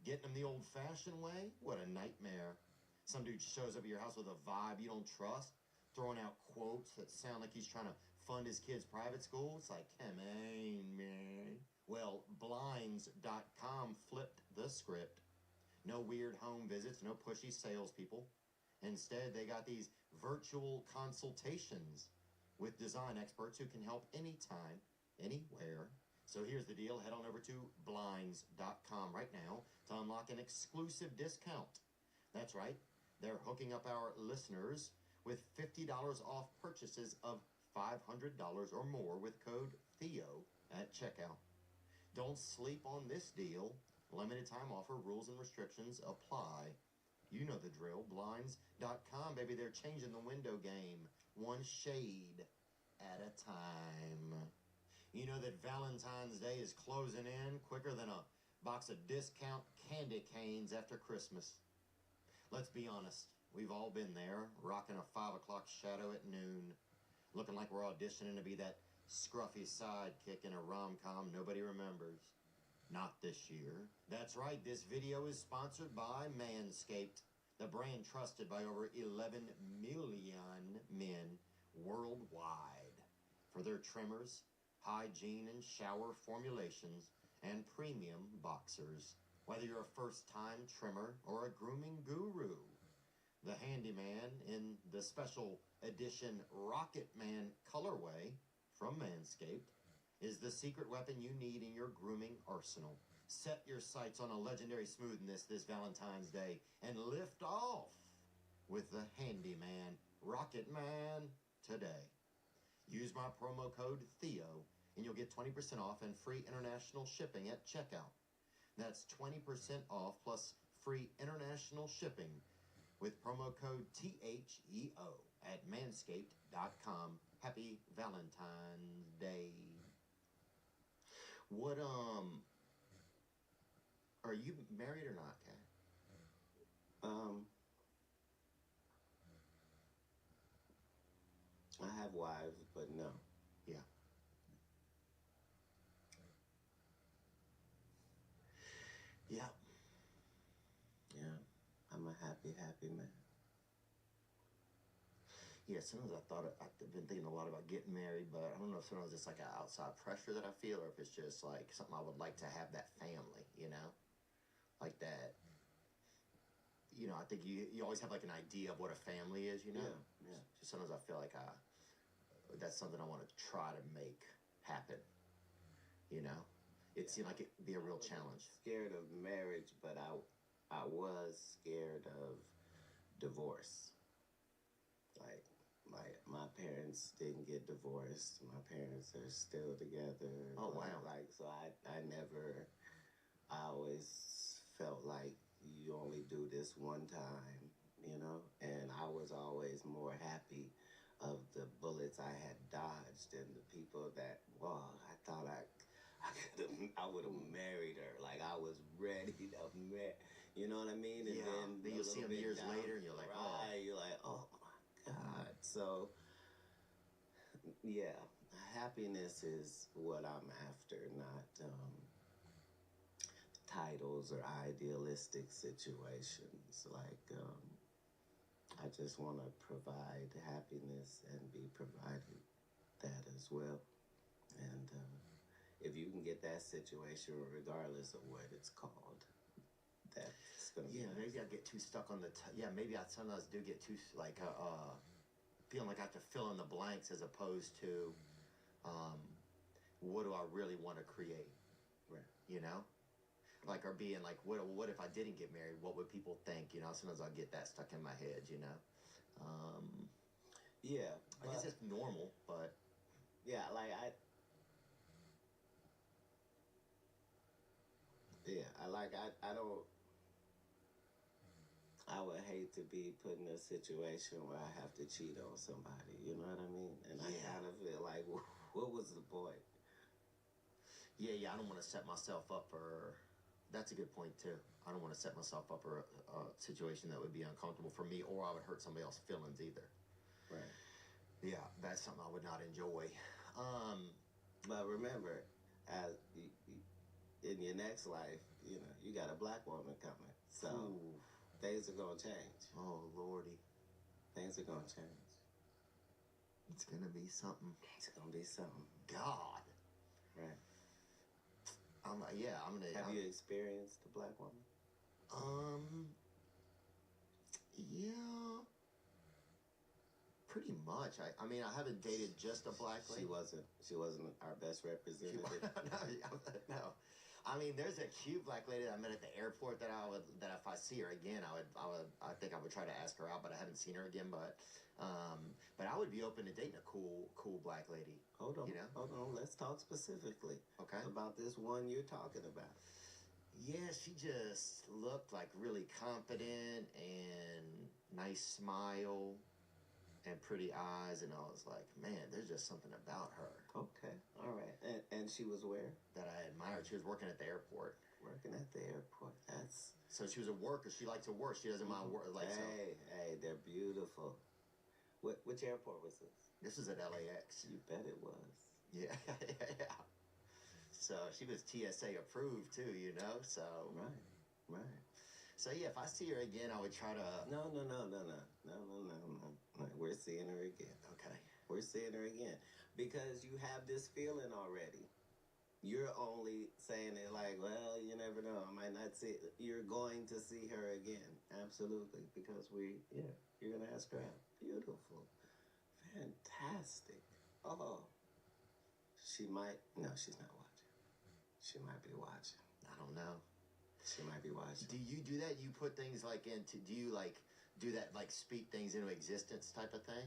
Getting them the old-fashioned way? What a nightmare. Some dude shows up at your house with a vibe you don't trust, throwing out quotes that sound like he's trying to fund his kid's private school. It's like, come on, man. Well, Blinds.com flipped the script. No weird home visits, no pushy salespeople. Instead, they got these virtual consultations with design experts who can help anytime, anywhere. So here's the deal. Head on over to Blinds.com right now to unlock an exclusive discount. That's right. They're hooking up our listeners with $50 off purchases of $500 or more with code THEO at checkout. Don't sleep on this deal. Limited time offer, rules and restrictions apply. You know the drill. Blinds.com, baby, they're changing the window game. One shade at a time. You know that Valentine's Day is closing in quicker than a box of discount candy canes after Christmas. Let's be honest. We've all been there, rocking a 5 o'clock shadow at noon, looking like we're auditioning to be that scruffy sidekick in a rom-com nobody remembers. Not this year. That's right, this video is sponsored by Manscaped, the brand trusted by over 11 million men worldwide for their trimmers, hygiene and shower formulations, and premium boxers. Whether you're a first-time trimmer or a grooming guru, the Handyman in the special edition Rocket Man colorway from Manscaped is the secret weapon you need in your grooming arsenal. Set your sights on a legendary smoothness this Valentine's Day and lift off with the handyman, Rocket Man, today. Use my promo code Theo and you'll get 20% off and free international shipping at checkout. That's 20% off plus free international shipping with promo code THEO at manscaped.com. Happy Valentine's Day. What, are you married or not, Kat? I have wives, but no. Yeah. Yeah. Yeah. I'm a happy man. Yeah, sometimes I've been thinking a lot about getting married, but I don't know if sometimes it's like an outside pressure that I feel, or if it's just like something I would like to have that family, you know? Like that. You know, I think you always have like an idea of what a family is, you know? Yeah, yeah. Just sometimes I feel like that's something I want to try to make happen, you know? It seemed like it'd be a real challenge. Scared of marriage, but I was scared of divorce. Like, my parents didn't get divorced. My parents are still together. Oh, wow. Like, so I always felt like you only do this one time, you know? And I was always more happy of the bullets I had dodged and the people that, well, I thought I would have married her. Like, I was ready to marry. You know what I mean? And Yeah. Then you'll see them years later and you're like, oh. You're like, oh my God. So, yeah, happiness is what I'm after, not titles or idealistic situations. Like, I just want to provide happiness and be provided that as well. And if you can get that situation, regardless of what it's called, that's going to be nice. Maybe I get too stuck on maybe I sometimes do get too, like, feeling like I have to fill in the blanks as opposed to, what do I really want to create? Right. You know? Like, or being like, what if I didn't get married? What would people think? You know, sometimes I'll get that stuck in my head, you know? Yeah. I guess it's normal, but... Yeah, like, I don't... I would hate to be put in a situation where I have to cheat on somebody, you know what I mean? And I kind of feel like, what was the point? Yeah, I don't want to set myself up for... That's a good point, too. I don't want to set myself up for a situation that would be uncomfortable for me, or I would hurt somebody else's feelings either. Right. Yeah, that's something I would not enjoy. But remember, in your next life, you know, you got a black woman coming. So things are going to change. Oh, Lordy. Things are going to change. It's going to be something. It's going to be something. God. Right. I'm going to... Have you experienced a black woman? Yeah. Pretty much. I mean, I haven't dated just a black lady. She wasn't our best representative. No. I mean, there's a cute black lady that I met at the airport that if I see her again, I think I would try to ask her out, but I haven't seen her again. But I would be open to dating a cool black lady. Hold on, you know? Hold on. Let's talk specifically. Okay. About this one you're talking about. Yeah, she just looked like really confident and nice smile and pretty eyes, and I was like, man, there's just something about her. Okay, all right. And she was where? That I admired. She was working at the airport. Working at the airport. That's... So she was a worker. She likes to work. She doesn't mind work. Like, hey, they're beautiful. Which airport was this? This was at LAX. You bet it was. Yeah. So she was TSA approved too, you know. So right. So yeah, if I see her again, I would try to. No. We're seeing her again. Okay. We're seeing her again because you have this feeling already. You're only saying it like, well, you never know. I might not see it. You're going to see her again. Absolutely. Because you're going to ask her out. Beautiful. Fantastic. Oh. No, she's not watching. She might be watching. I don't know. She might be watching. Do you do that? You put things like into, do you like do that, like speak things into existence type of thing?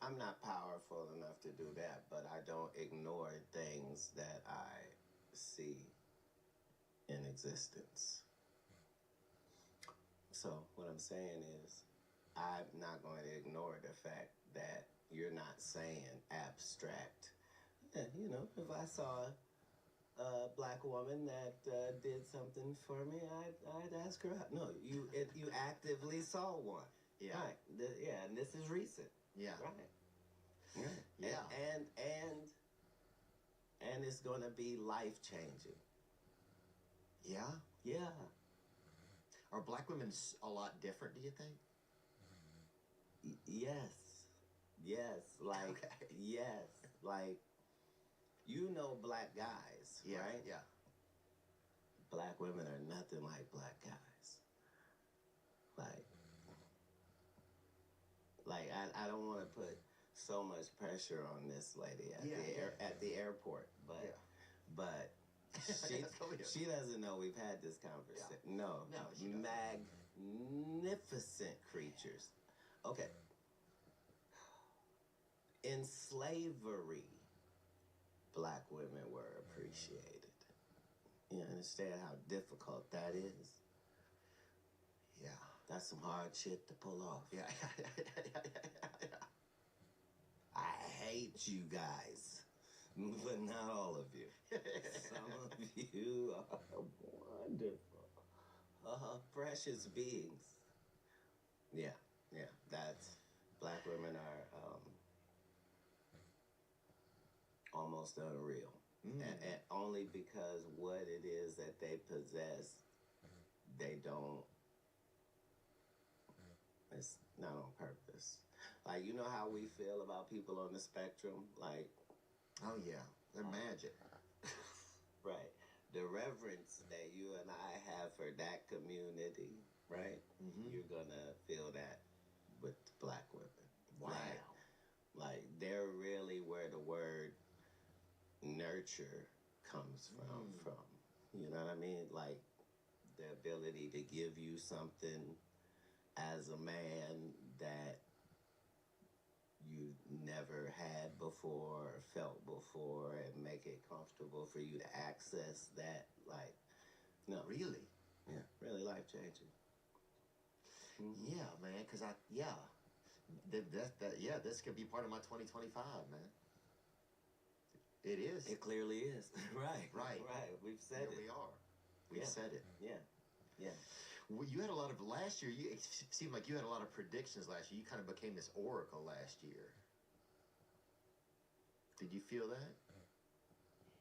I'm not powerful enough to do that, but I don't ignore things that I see in existence. So what I'm saying is, I'm not going to ignore the fact that you're not saying abstract. And, you know, if I saw a black woman that did something for me, I'd ask her out. No, you actively saw one. Yeah. Right. Yeah, and this is recent. Yeah. Right. Right. Yeah. And it's gonna be life changing. Yeah. Yeah. Are black women a lot different, do you think? Yes. Yes. Like, Okay. yes. Like, you know black guys, Yeah. right? Yeah. Black women are nothing like black guys. Like I don't want to put so much pressure on this lady at the airport, but she doesn't know we've had this conversation. Yeah. No, she doesn't. magnificent creatures. Okay. In slavery, black women were appreciated. You understand how difficult that is? Yeah. That's some hard shit to pull off. Yeah. I hate you guys, but not all of you. Some of you are wonderful, precious beings. Yeah, that's, black women are almost unreal. And only because what it is that they possess, they don't, it's not on purpose. Like, you know how we feel about people on the spectrum? Like, oh, yeah. They're magic. right. The reverence that you and I have for that community, right? Mm-hmm. You're going to feel that with black women. Wow. Like, they're really where the word nurture comes from. You know what I mean? Like, the ability to give you something as a man that you never had before or felt before, and make it comfortable for you to access that. Like, no. Really? Yeah, really life-changing. Mm-hmm. Yeah, man, because this could be part of my 2025, man. It is. It clearly is. Right. We've said Here it. we are. We've said it. Yeah. Well, you had a lot of, last year, it seemed like you had a lot of predictions last year. You kind of became this oracle last year. Did you feel that?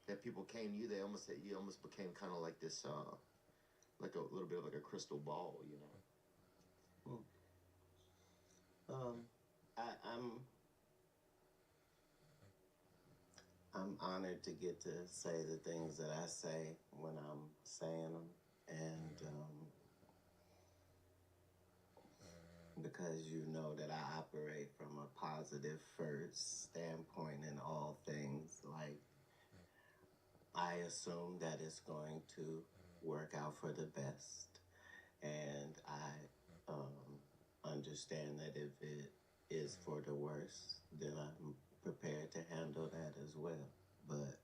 That people came to you, you almost became kind of like this, like a little bit of like a crystal ball, you know? I'm honored to get to say the things that I say when I'm saying them, and because you know that I operate from a positive first standpoint in all things. Like, I assume that it's going to work out for the best, and I understand that if it is for the worst, then I'm prepared to handle that as well. But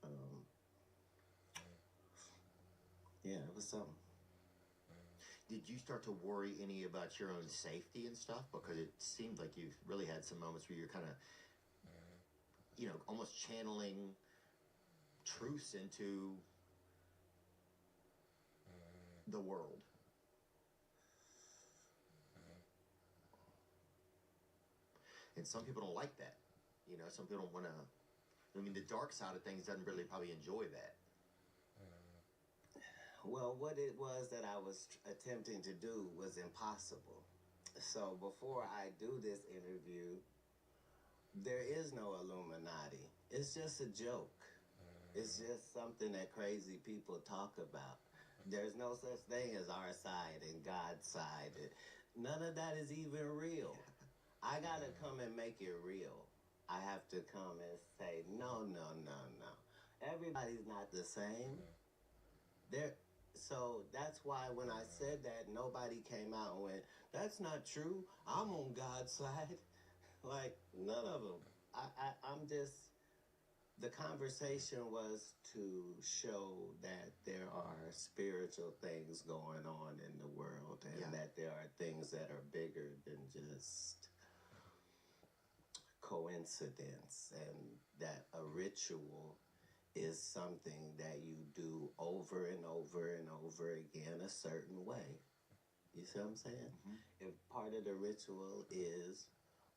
yeah, it was something. Did you start to worry any about your own safety and stuff? Because it seemed like you really had some moments where you're kind of, you know, almost channeling truths into the world. And some people don't like that. You know, some people don't want to, I mean, the dark side of things doesn't really probably enjoy that. Well, what it was that I was attempting to do was impossible. So before I do this interview, there is no Illuminati. It's just a joke. It's just something that crazy people talk about. There's no such thing as our side and God's side. None of that is even real. I gotta come and make it real. I have to come and say, no. everybody's not the same. There, so that's why when I said that, nobody came out and went, "That's not true. I'm on God's side." Like none of them. I'm just. The conversation was to show that there are spiritual things going on in the world, and that there are things that are bigger than just coincidence, and that a ritual is something that you do over and over and over again a certain way. You see what I'm saying? If part of the ritual is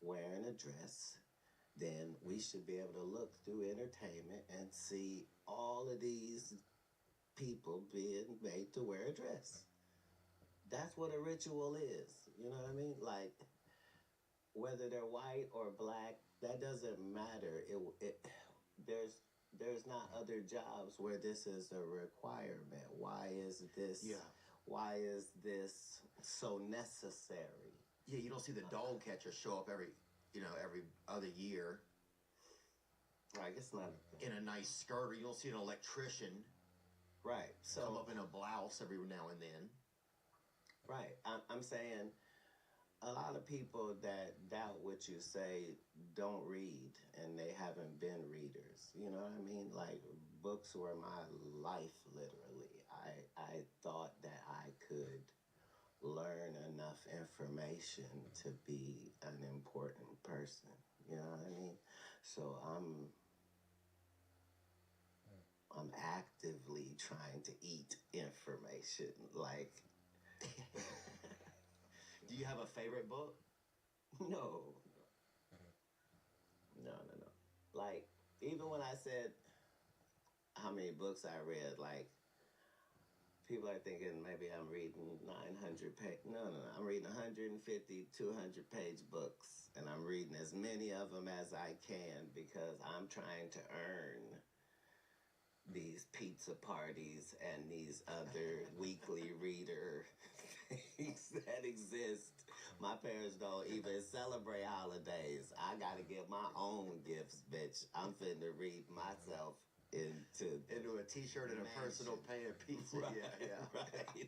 wearing a dress, then we should be able to look through entertainment and see all of these people being made to wear a dress. That's what a ritual is. You know what I mean? Like, whether they're white or black, that doesn't matter. There's not other jobs where this is a requirement. Why is this? Yeah. Why is this so necessary? Yeah, you don't see the dog catcher show up every other year. I guess not. In a nice skirt, or you don't see an electrician Right. come up in a blouse every now and then. Right. I'm saying a lot of people that doubt what you say don't read, and they haven't been readers. You know what I mean? Like, books were my life, literally. I thought that I could learn enough information to be an important person. You know what I mean? So I'm actively trying to eat information. Like, Do you have a favorite book? no. Like, even when I said how many books I read, like, people are thinking maybe I'm reading 900 page. No. I'm reading 150, 200-page books. And I'm reading as many of them as I can because I'm trying to earn these pizza parties and these other weekly reader things that exist. My parents don't even celebrate holidays. I gotta get my own gifts, bitch. I'm finna read myself into a T-shirt and a personal pan pizza. Right, Yeah. right.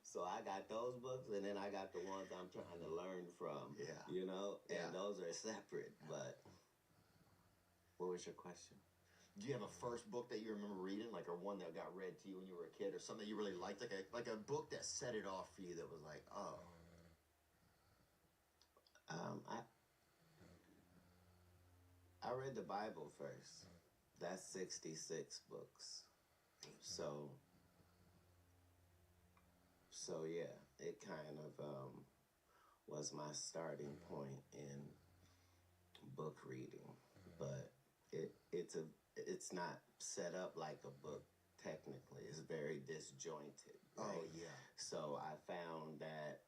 So I got those books, and then I got the ones I'm trying to learn from. Yeah. You know, and Yeah. those are separate. But what was your question? Do you have a first book that you remember reading, like, or one that got read to you when you were a kid, or something that you really liked, like a book that set it off for you that was like, oh. I read the Bible first. That's 66 books. So yeah, it kind of was my starting point in book reading, but it's not set up like a book technically. It's very disjointed. Right? Oh, yeah. So I found that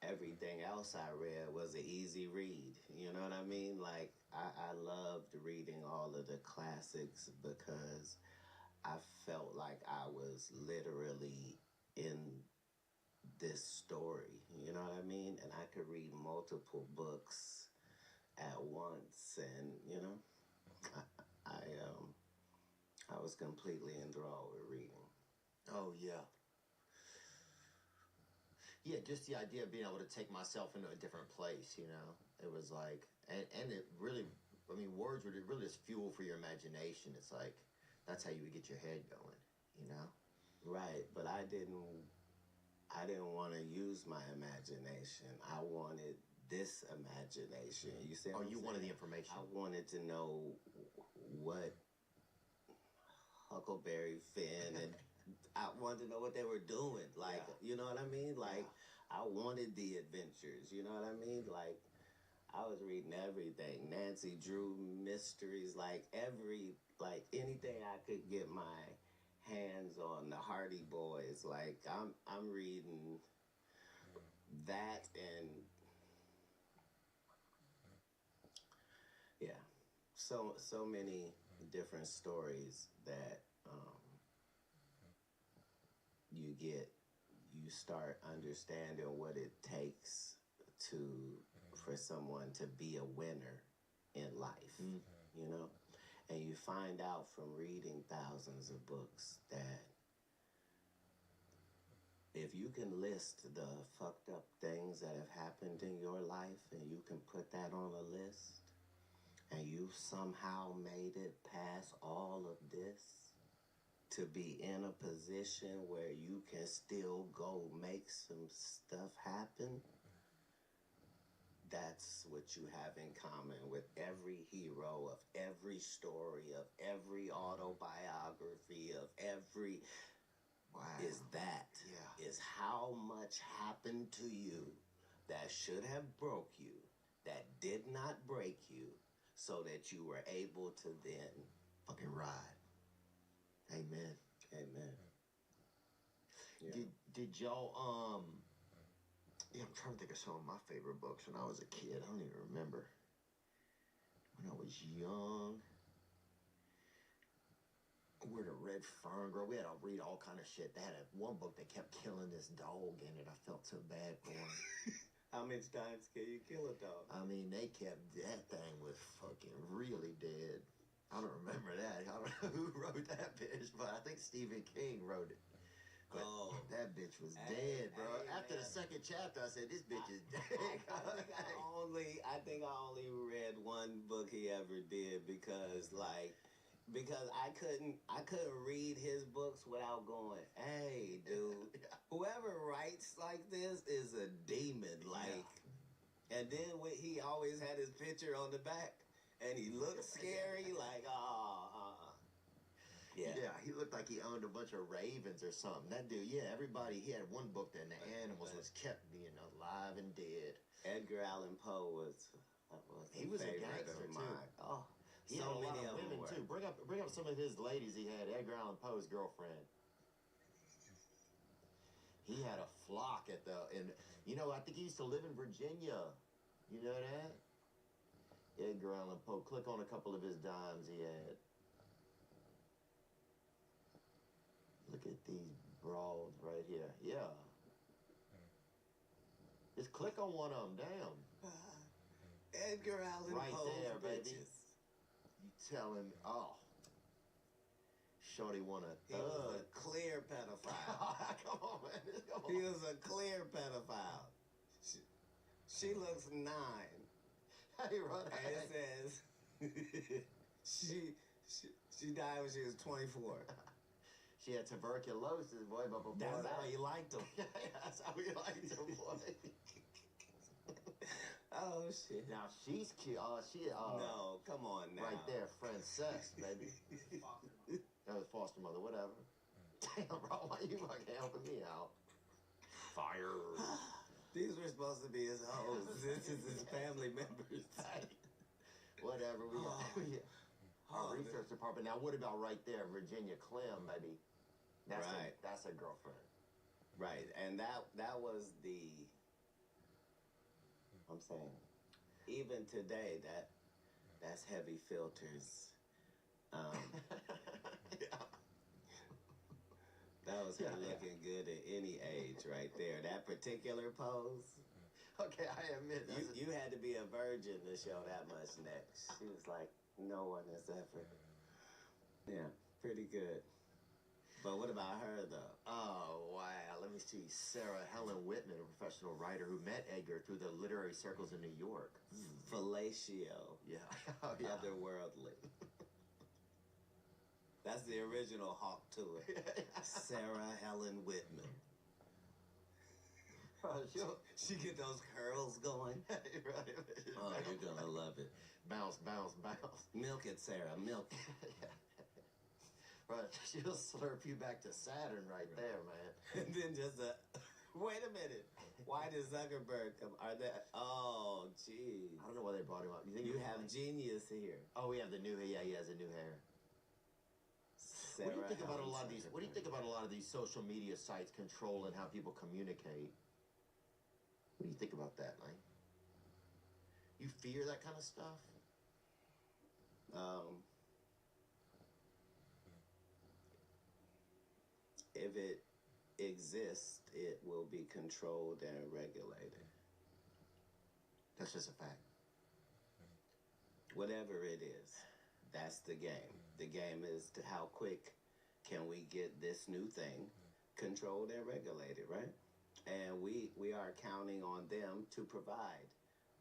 everything else I read was an easy read. You know what I mean? Like, I loved reading all of the classics because I felt like I was literally in this story. You know what I mean? And I could read multiple books at once, and I was completely enthralled with reading. Oh, yeah. Yeah, just the idea of being able to take myself into a different place, you know? It was like, and it really, I mean, words were really just fuel for your imagination. It's like, that's how you would get your head going, you know? Right, but I didn't want to use my imagination. I wanted this imagination. You see what I'm you wanted the saying? information. I wanted to know what Huckleberry Finn and I wanted to know what they were doing. Like, you know what I mean? Like, I wanted the adventures. You know what I mean? Like, I was reading everything. Nancy Drew mysteries, like anything I could get my hands on. The Hardy Boys, like I'm reading that, and yeah, so many different stories that you start understanding what it takes for someone to be a winner in life, you know? And you find out from reading thousands of books that if you can list the fucked up things that have happened in your life and you can put that on a list and you somehow made it past all of this to be in a position where you can still go make some stuff happen, that's what you have in common with every hero of every story, of every autobiography, of every... Wow. Is that. Yeah. Is how much happened to you that should have broke you, that did not break you, so that you were able to then fucking ride. Amen. Amen. Yeah. Did y'all yeah, I'm trying to think of some of my favorite books when I was a kid. I don't even remember. When I was young, we're the Red Fern Girl. We had to read all kind of shit. They had one book that kept killing this dog in it. I felt so bad for him. How many times can you kill a dog? I mean, they kept that thing was fucking really dead. I don't remember that. I don't know who wrote that bitch, but I think Stephen King wrote it. But that bitch was dead, bro. After the second chapter, I said, this bitch is dead. I think I only read one book he ever did because I couldn't read his books without going, hey, dude, whoever writes like this is a demon, and then he always had his picture on the back, and he looked scary, Yeah, he looked like he owned a bunch of ravens or something. That dude, he had one book that the animals was kept being alive and dead. Edgar Allan Poe was he was a gangster, too. Oh. He had a lot of women, too. Bring up some of his ladies he had. Edgar Allan Poe's girlfriend. He had a flock I think he used to live in Virginia. You know that? Edgar Allan Poe. Click on a couple of his dimes he had. Look at these broads right here. Yeah. Just click on one of them. Damn. Edgar Allan right Poe's there, baby. bitches. You tell him, shorty want a thug. He was a clear pedophile. Come on, man. Come on. He was a clear pedophile. She looks 9. Hey, run. And it says she died when she was 24. She had tuberculosis, boy, but before that's how you liked him. That's how we liked him, boy. Oh, shit. Now, she's cute. No, come on now. Right there, Princess, baby. That was foster mother, whatever. Damn, bro, why you fucking helping me out? Fire. These were supposed to be his hoes. This is his family members. Whatever, we got our research department. Now, what about right there, Virginia Clem, baby? That's a girlfriend. Right, and that was I'm saying, even today, that's heavy filters. That was her looking good at any age right there. That particular pose. Okay, I admit you had to be a virgin to show that much neck. She was like, no one has ever. Yeah, pretty good. But what about her, though? Oh, wow. Let me see. Sarah Helen Whitman, a professional writer who met Edgar through the literary circles in New York. Fellatio. Yeah. Oh, yeah. Otherworldly. That's the original Hawk to it. Sarah Helen Whitman. She get those curls going. Oh, you're gonna love it. Bounce, bounce, bounce. Milk it, Sarah. Milk it. Right, she'll slurp you back to Saturn right there, man. And then just wait a minute. Why does Zuckerberg come? Oh, jeez. I don't know why they brought him up. You have genius here. Oh, we have the new. Yeah, he has a new hair. What do you think about a lot of these? What do you think about a lot of these social media sites controlling how people communicate? What do you think about that, Lane? You fear that kind of stuff? If it exists, it will be controlled and regulated. That's just a fact. Whatever it is. That's the game. The game is to how quick can we get this new thing controlled and regulated, right? And we are counting on them to provide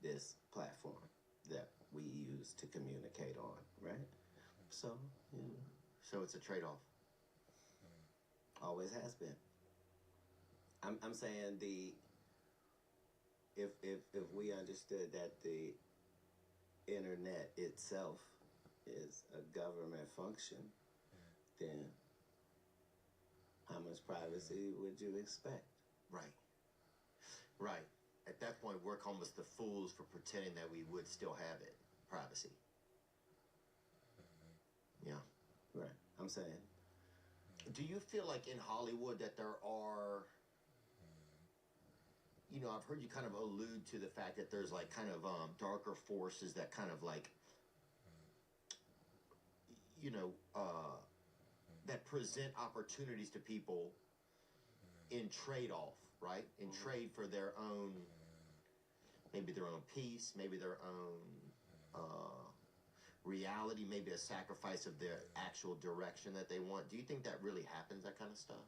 this platform that we use to communicate on, right? So, yeah, So it's a trade-off. always has been. I'm saying if we understood that the internet itself is a government function, then how much privacy would you expect? Right. Right. At that point, we're almost the fools for pretending that we would still have it. Privacy. Yeah. Right. I'm saying. Do you feel like in Hollywood that there are, you know, I've heard you kind of allude to the fact that there's like kind of darker forces that kind of like, you know, that present opportunities to people in trade-off, right? In trade for their own, maybe their own peace, maybe their own reality, maybe a sacrifice of their actual direction that they want. Do you think that really happens, that kind of stuff?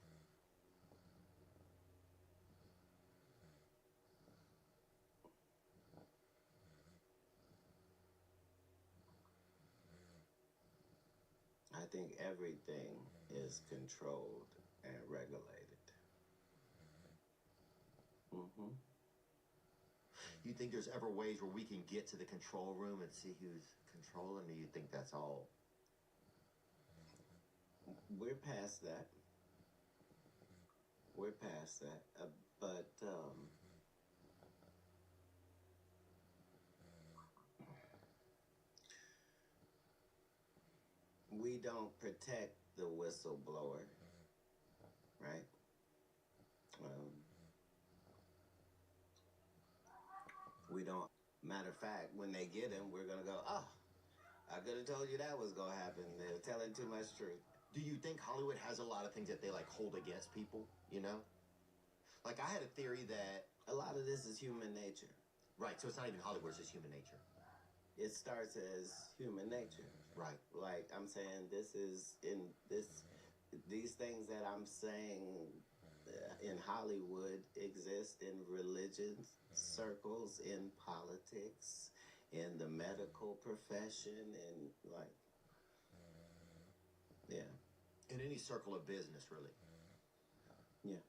I think everything is controlled and regulated. Mm-hmm. You think there's ever ways where we can get to the control room and see who's controlling, or you think that's all? We're past that. We're past that. But we don't protect the whistleblower, right? We don't. Matter of fact, when they get him, we're gonna go, oh, I could have told you that was gonna happen. They're telling too much truth. Do you think Hollywood has a lot of things that they like hold against people, you know? Like I had a theory that, A lot of this is human nature. right, so it's not even Hollywood, it's just human nature. It starts as human nature. Right. Like I'm saying, these things that I'm saying in Hollywood exist in religious circles, in politics, in the medical profession, and like, yeah, In any circle of business, really. yeah.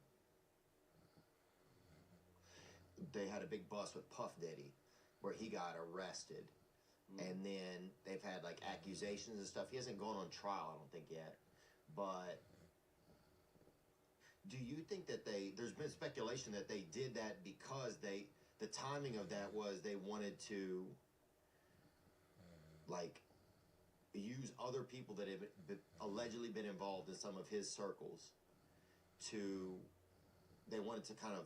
They had a big bust with Puff Daddy where he got arrested. And then they've had like accusations and stuff. He hasn't gone on trial, I don't think yet. But do you think that there's been speculation that they did that because the timing of that was they wanted to like use other people that have allegedly been involved in some of his circles they wanted to kind of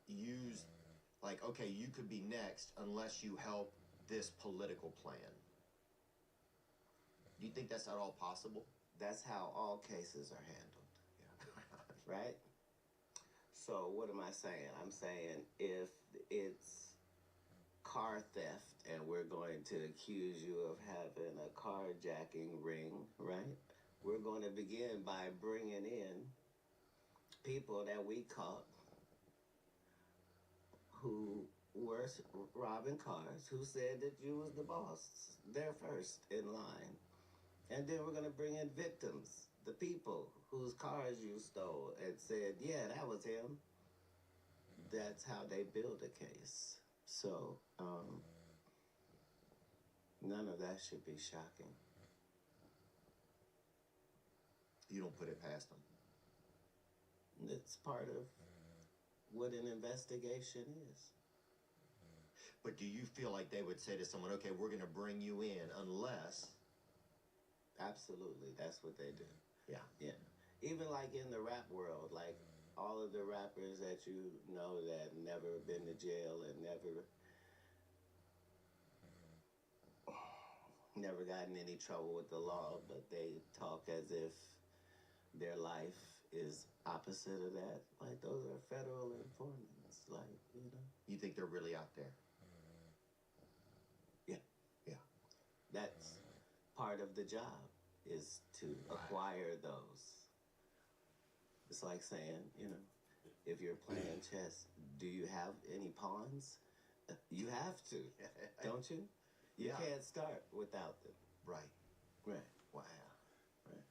use like, okay, you could be next unless you help this political plan. Do you think that's at all possible? That's how all cases are handled, right? So what am I saying? I'm saying if it's car theft and we're going to accuse you of having a carjacking ring, right? We're going to begin by bringing in people that we caught who were robbing cars, who said that you was the boss, there first in line. And then we're going to bring in victims, the people whose cars you stole, and said, yeah, that was him. That's how they build a case. So, none of that should be shocking. You don't put it past them. It's part of what an investigation is. But do you feel like they would say to someone, okay, we're going to bring you in unless... Absolutely, that's what they do. Yeah. Yeah. Even like in the rap world, like all of the rappers that you know that never been to jail and never gotten any trouble with the law, but they talk as if their life is opposite of that. Like those are federal informants. Like, you know. You think they're really out there? Yeah. Yeah. That's part part of the job is to acquire those. It's like saying, you know, if you're playing chess, do you have any pawns? You have to, don't you? You can't start without them. Right. Right. Wow. Right.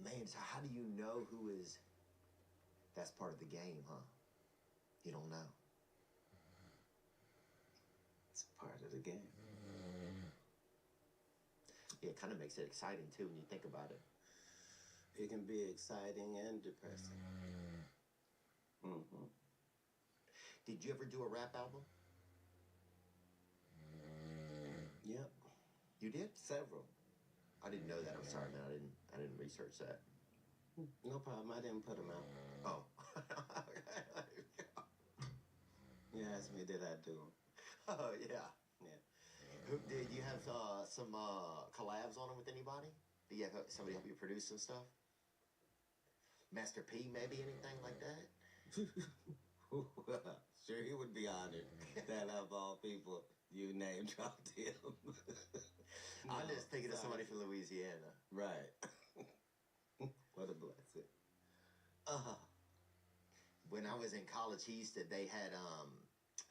Man, so how do you know who is... That's part of the game, huh? You don't know. It's part of the game. Yeah, it kind of makes it exciting, too, when you think about it. It can be exciting and depressing. Mm-hmm. Did you ever do a rap album? Yep. You did? Several. I didn't know that. I'm sorry, man. I didn't research that. No problem. I didn't put them out. Oh. You asked me, did I do them? Oh, yeah. Yeah. Did you have some collabs on them with anybody? Did you have somebody help you produce some stuff? Master P, maybe, anything like that? Sure, he would be honored that of all people, you name dropped him. I'm just thinking of somebody from Louisiana. Right. What a blessing. When I was in college, they had,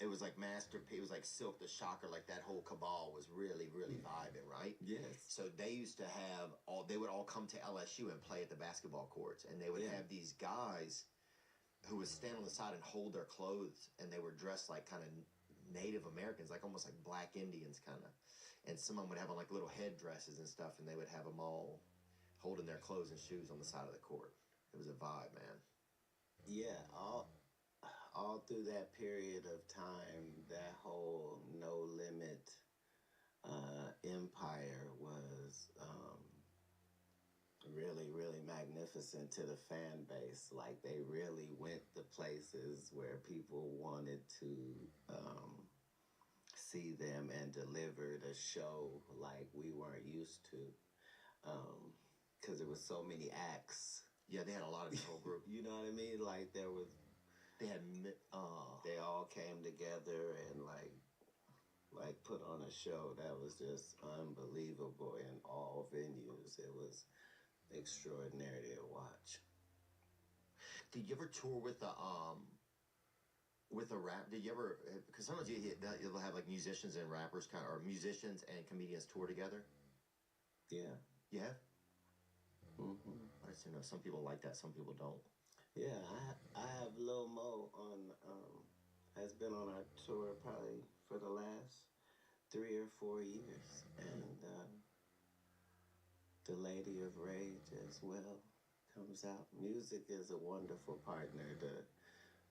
it was like Master P, it was like Silk the Shocker, like that whole cabal was really, really vibing, right? Yes. So they used to have, they would all come to LSU and play at the basketball courts, and they would have these guys who would stand on the side and hold their clothes, and they were dressed like kind of Native Americans, like almost like Black Indians kind of. And some of them would have on like little headdresses and stuff, and they would have them all holding their clothes and shoes on the side of the court. It was a vibe, man. Yeah, all through that period of time, that whole No Limit empire was really, really magnificent to the fan base. Like, they really went the places where people wanted to see them and delivered a show like we weren't used to. Because there was so many acts. Yeah, they had a lot of the whole group. You know what I mean? Like, they all came together and like put on a show that was just unbelievable in all venues. It was extraordinary to watch. Did you ever tour with a rap? Did you ever? Because sometimes you'll have like musicians and rappers or musicians and comedians tour together. Yeah. You have? Mm-hmm. I just know some people like that, some people don't. Yeah, I have Lil Mo has been on our tour probably for the last 3 or 4 years, and the Lady of Rage as well comes out. Music is a wonderful partner to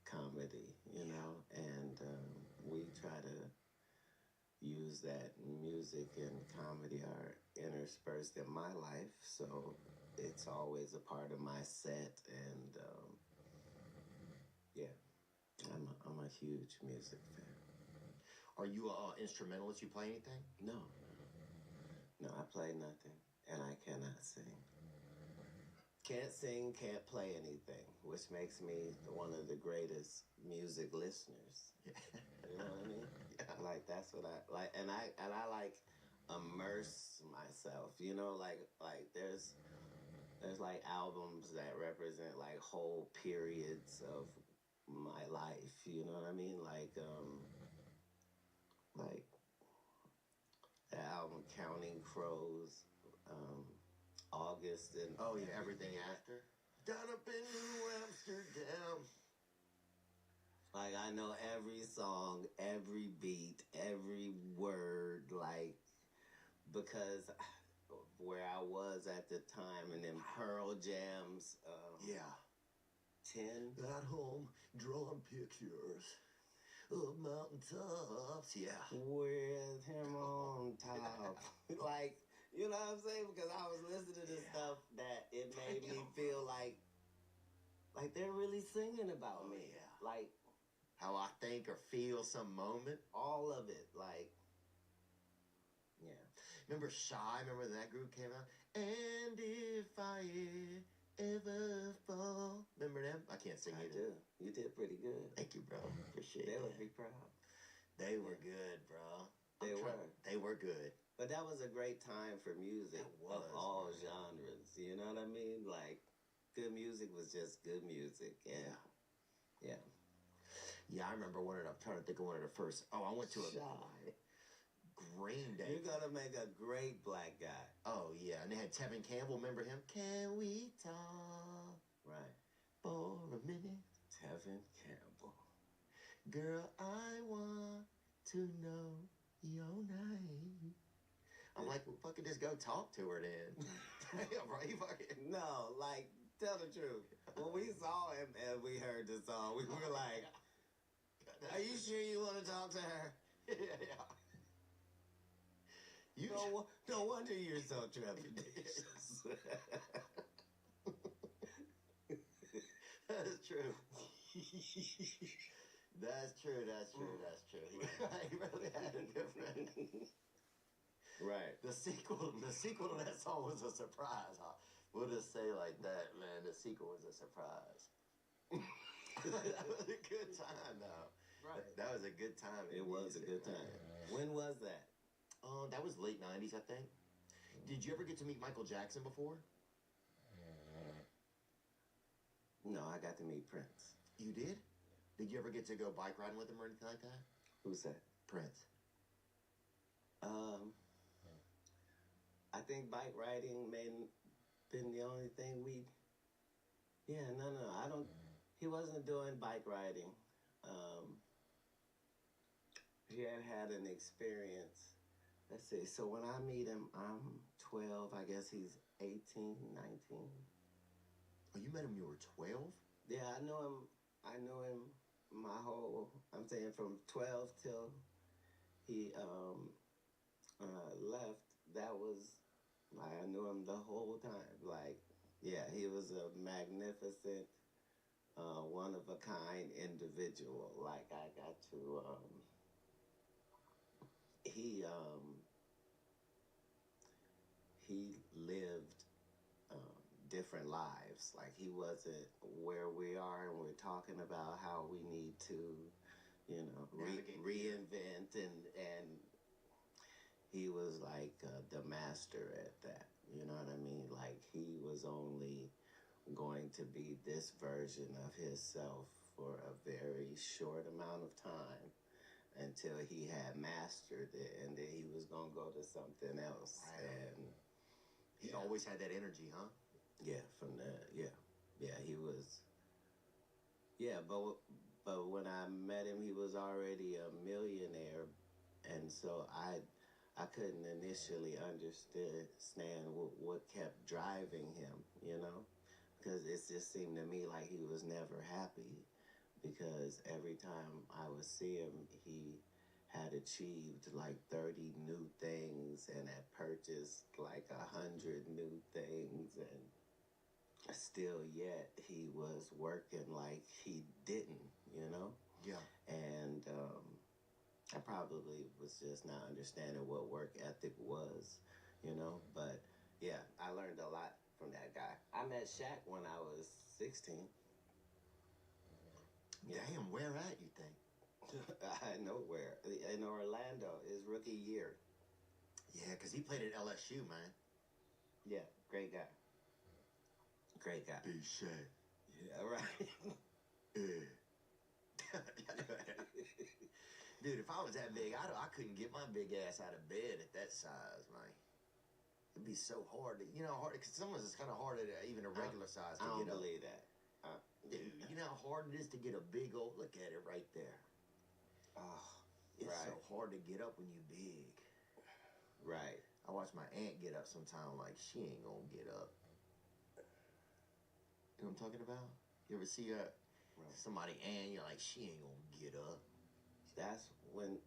comedy, you know, and we try to use that music and comedy are interspersed in my life, so it's always a part of my set, and yeah, I'm a huge music fan. Are you an instrumentalist? You play anything? No, I play nothing, and I cannot sing. Can't sing, can't play anything, which makes me one of the greatest music listeners. You know what I mean? Yeah. Like, that's what I like, and I like immerse myself. You know, like there's like albums that represent like whole periods of my life. You know what I mean? Like the album Counting Crows. August and oh yeah, everything after. Down up in New Amsterdam. Like, I know every song, every beat, every word, like, because where I was at the time, and then Pearl Jam's 10. At home, drawing pictures of mountaintops. Yeah. With him on top. Like, you know what I'm saying? Because I was listening to stuff that it made me feel like they're really singing about me. Yeah. Like, how I think or feel some moment. all of it. Like, yeah. Remember Shy? Remember when that group came out? And if I ever fall. Remember them? I can't sing I either. do. You did pretty good. Thank you, bro. Appreciate They that. would be proud. They were good, bro. They were. They were good. But that was a great time for music It was, of all man. genres. You know what I mean? Like, good music was just good music. And, yeah. Yeah, I remember I'm trying to think of one of the first. Oh, I went to a Green Day. You're going to make a great black guy. Oh, yeah. And they had Tevin Campbell. Remember him? Can we talk Right. for a minute? Tevin Campbell. Girl, I want to know your name. I'm like, well, fucking just go talk to her then. Damn, bro, you fucking... No, like, tell the truth. When we saw him and we heard the song, we were like, are you sure you want to talk to her? Yeah. You No wonder you're so trepidatious. That's true. That's true. He really had a different... Right. The sequel to that song was a surprise, huh? We'll just say like that, man. The sequel was a surprise. That was a good time, though. Right. That was a good time. It was a good time. When was that? That was late 90s, I think. Did you ever get to meet Michael Jackson before? No, I got to meet Prince. You did? Did you ever get to go bike riding with him or anything like that? Who's that? Prince. I think bike riding been the only thing we... Yeah, no, I don't... He wasn't doing bike riding. He had an experience. Let's see. So when I meet him, I'm 12. I guess he's 18, 19. Oh, you met him when you were 12? Yeah, I knew him my whole... I'm saying from 12 till he left. That was... I knew him the whole time. Like, yeah, he was a magnificent, one-of-a-kind individual. Like, I got to... He lived different lives. Like, he wasn't where we are, and we're talking about how we need to, reinvent, and he was like the master at that. You know what I mean? Like, he was only going to be this version of himself for a very short amount of time until he had mastered it, and then he was going to go to something else. And he always had that energy, huh? Yeah, he was. Yeah, but when I met him, he was already a millionaire, and so I couldn't initially understand what kept driving him, because it just seemed to me like he was never happy, because every time I would see him, he had achieved like 30 new things and had purchased like 100 new things, and still yet he was working like he didn't, Yeah. And I probably was just not understanding what work ethic was, but yeah, I learned a lot from that guy. I met Shaq when I was 16. Damn, where at, you think? Nowhere. In Orlando, his rookie year. Yeah, because he played at LSU, man. Yeah, great guy. Great guy. Big Shaq. Yeah, right. Dude, if I was that big, I couldn't get my big ass out of bed at that size, man. It'd be so hard to, because someone's it's kind of hard at even a regular size to I don't get up. believe that. Dude, you know how hard it is to get a big old, look at it right there. Oh, It's right. so hard to get up when you big. Right. I watch my aunt get up sometime, like, she ain't gonna get up. You know what I'm talking about? You ever see somebody aunt, you're like, she ain't gonna get up. That's when...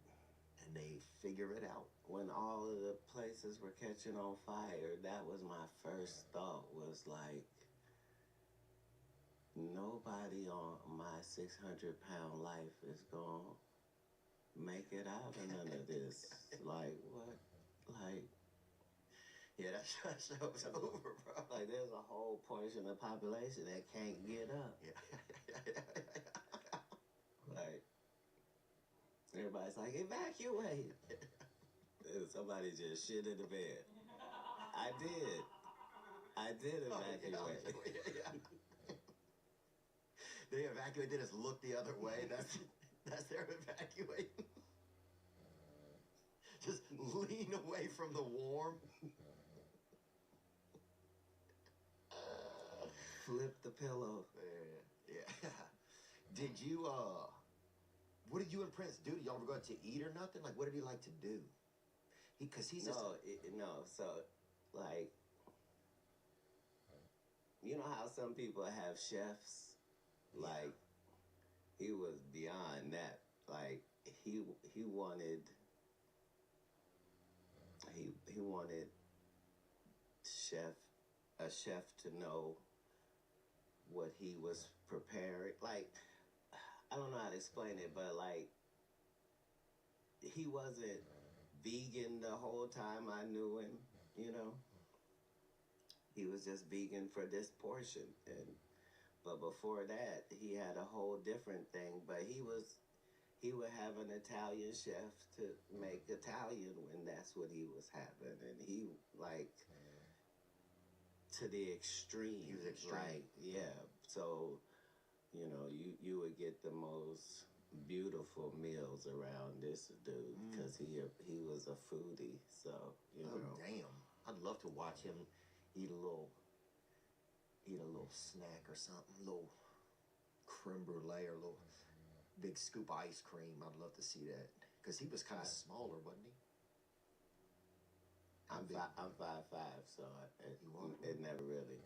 And they figure it out. When all of the places were catching on fire, that was my first thought, was like, nobody on my 600-pound life is gonna make it out of none of this. Like, what? Like... Yeah, that show's over, bro. Like, there's a whole portion of the population that can't get up. Yeah. Like, everybody's like, evacuate. Somebody just shit in the bed. I did evacuate. Yeah. They evacuate, they just look the other way. That's their evacuating. Just lean away from the warm. Flip the pillow. Yeah. Did you what did you and Prince do? Did y'all ever go out to eat or nothing? Like, what did he like to do? Because he's just... No. So, like, you know how some people have chefs? Yeah. Like, he was beyond that. Like, he wanted a chef to know what he was preparing. Like, I don't know how to explain it, but like, he wasn't vegan the whole time I knew him, you know? He was just vegan for this portion. But before that, he had a whole different thing. But he would have an Italian chef to make Italian when that's what he was having. And he, like, to the extreme. He was extreme. Like, yeah. So, you know, you would get the most beautiful meals around this dude because he was a foodie. So, you know. Damn. I'd love to watch him eat a little snack or something, a little creme brulee or a little big scoop of ice cream. I'd love to see that because he was kind of smaller, wasn't he? I'm 5'5", so it never really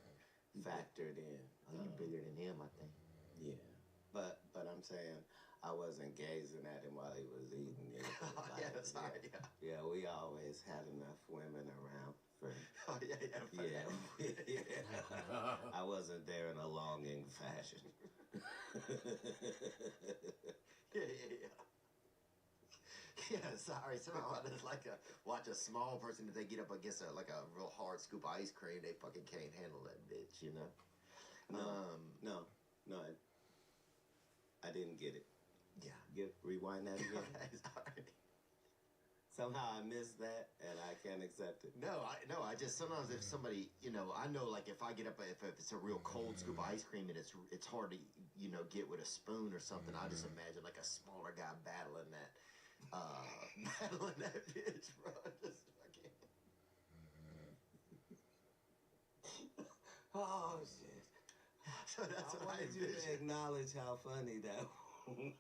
factored in. Oh, you're bigger than him, I think. Yeah, but I'm saying I wasn't gazing at him while he was eating. You know, Yeah, that's right. Yeah, we always had enough women around. Oh yeah. I wasn't there in a longing fashion. Yeah, sorry. Somehow I just like to watch a small person if they get up against a real hard scoop of ice cream, they fucking can't handle that bitch, you know? No, I didn't get it. Yeah. Rewind that again. Okay, sorry. Somehow I missed that, and I can't accept it. No, I just sometimes if somebody, you know, I know like if I get up, if it's a real cold scoop of ice cream and it's hard to, you know, get with a spoon or something, I just imagine like a smaller guy battling that bitch, bro. Just fucking. Oh shit! So that's what I wanted you to acknowledge how funny that was.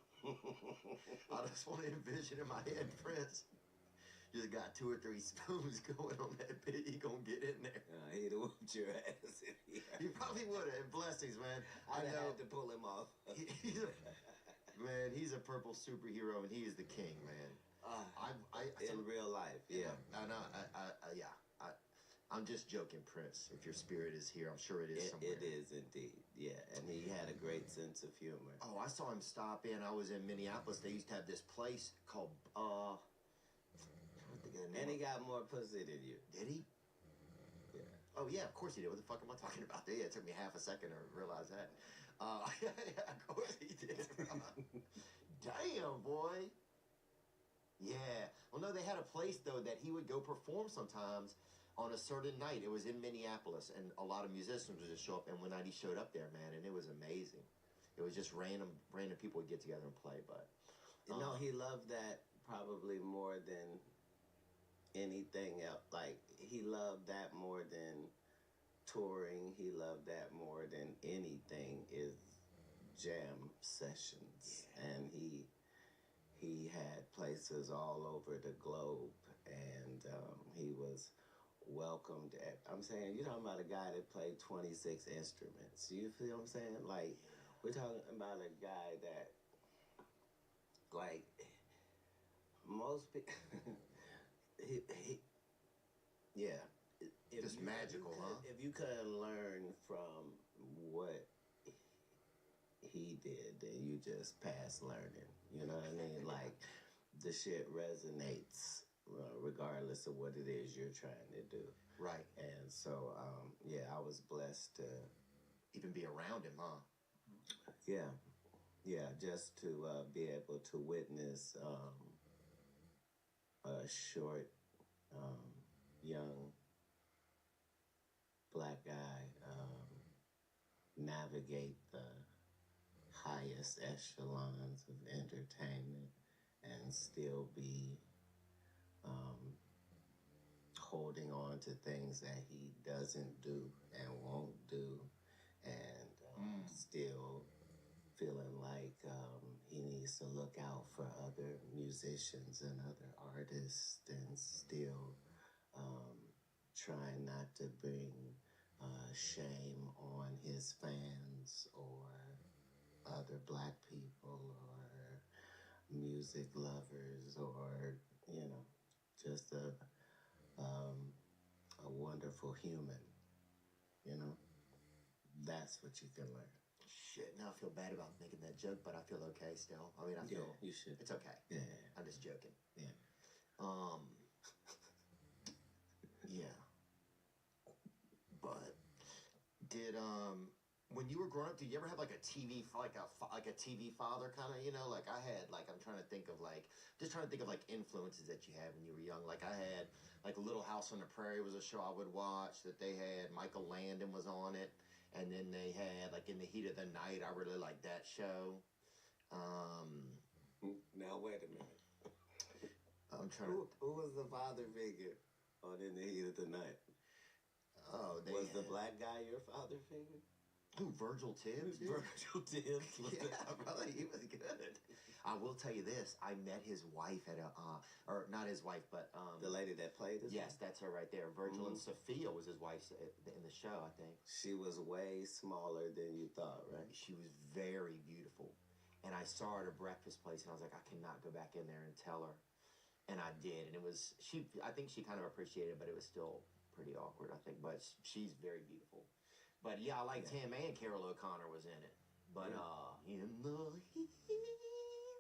I just want to envision in my head, Prince. Just got 2 or 3 spoons going on that pit. He gonna get in there. He'd have whooped your ass. He probably would have. Blessings, man. I had to pull him off. He's a purple superhero, and he is the king, man. In real life, yeah. I know. I'm just joking, Prince. If your spirit is here, I'm sure it is somewhere. It is indeed, yeah. And he had a great sense of humor. Oh, I saw him stop in. I was in Minneapolis. They used to have this place called And he got more pussy than you. Did he? Yeah. Oh yeah, of course he did. What the fuck am I talking about? Yeah, it took me half a second to realize that. Yeah, of course he did. Damn, boy. Yeah. Well, no, they had a place though that he would go perform sometimes on a certain night. It was in Minneapolis, and a lot of musicians would just show up. And one night he showed up there, man, and it was amazing. It was just random people would get together and play. But no, he loved that probably more than anything else. Like, he loved that more than touring. He loved that more than anything is jam sessions. Yeah. And he had places all over the globe, and he was welcomed at, I'm saying, you're talking about a guy that played 26 instruments. You feel what I'm saying? Like, we're talking about a guy that, like, most people yeah. Just magical, huh? If you could learn from what he did, then you just pass learning. You know what I mean? Like, the shit resonates regardless of what it is you're trying to do. Right. And so, yeah, I was blessed to even be around him, huh? Yeah. Yeah, just to be able to witness a short navigate the highest echelons of entertainment and still be holding on to things that he doesn't do and won't do, and still feeling like he needs to look out for other musicians and other artists, and still trying not to bring shame on his fans or other black people or music lovers, or just a wonderful human. That's what you can learn. Shit, now I feel bad about making that joke, but I feel okay still. I mean, I feel you should. it's okay. Yeah. I'm just joking. Yeah. Yeah. But did when you were growing up, did you ever have like a TV like a TV father kind of, like I had, like I'm trying to think of like influences that you had when you were young. Like I had like Little House on the Prairie was a show I would watch that they had. Michael Landon was on it. And then they had, like, In the Heat of the Night. I really liked that show. Now, wait a minute. I'm trying Who was the father figure on In the Heat of the Night? Oh, was the black guy your father figure? Who, Virgil Tibbs? Virgil Tibbs. Yeah, brother, he was good. I will tell you this. I met his wife at or not his wife, but... the lady that played his Yes, that's her right there. Virgil and Sophia was his wife in the show, I think. She was way smaller than you thought, right? She was very beautiful. And I saw her at a breakfast place, and I was like, I cannot go back in there and tell her. And I did, and it was... I think she kind of appreciated it, but it was still pretty awkward, I think. But she's very beautiful. But yeah, I liked him, and Carol O'Connor was in it. But in the heat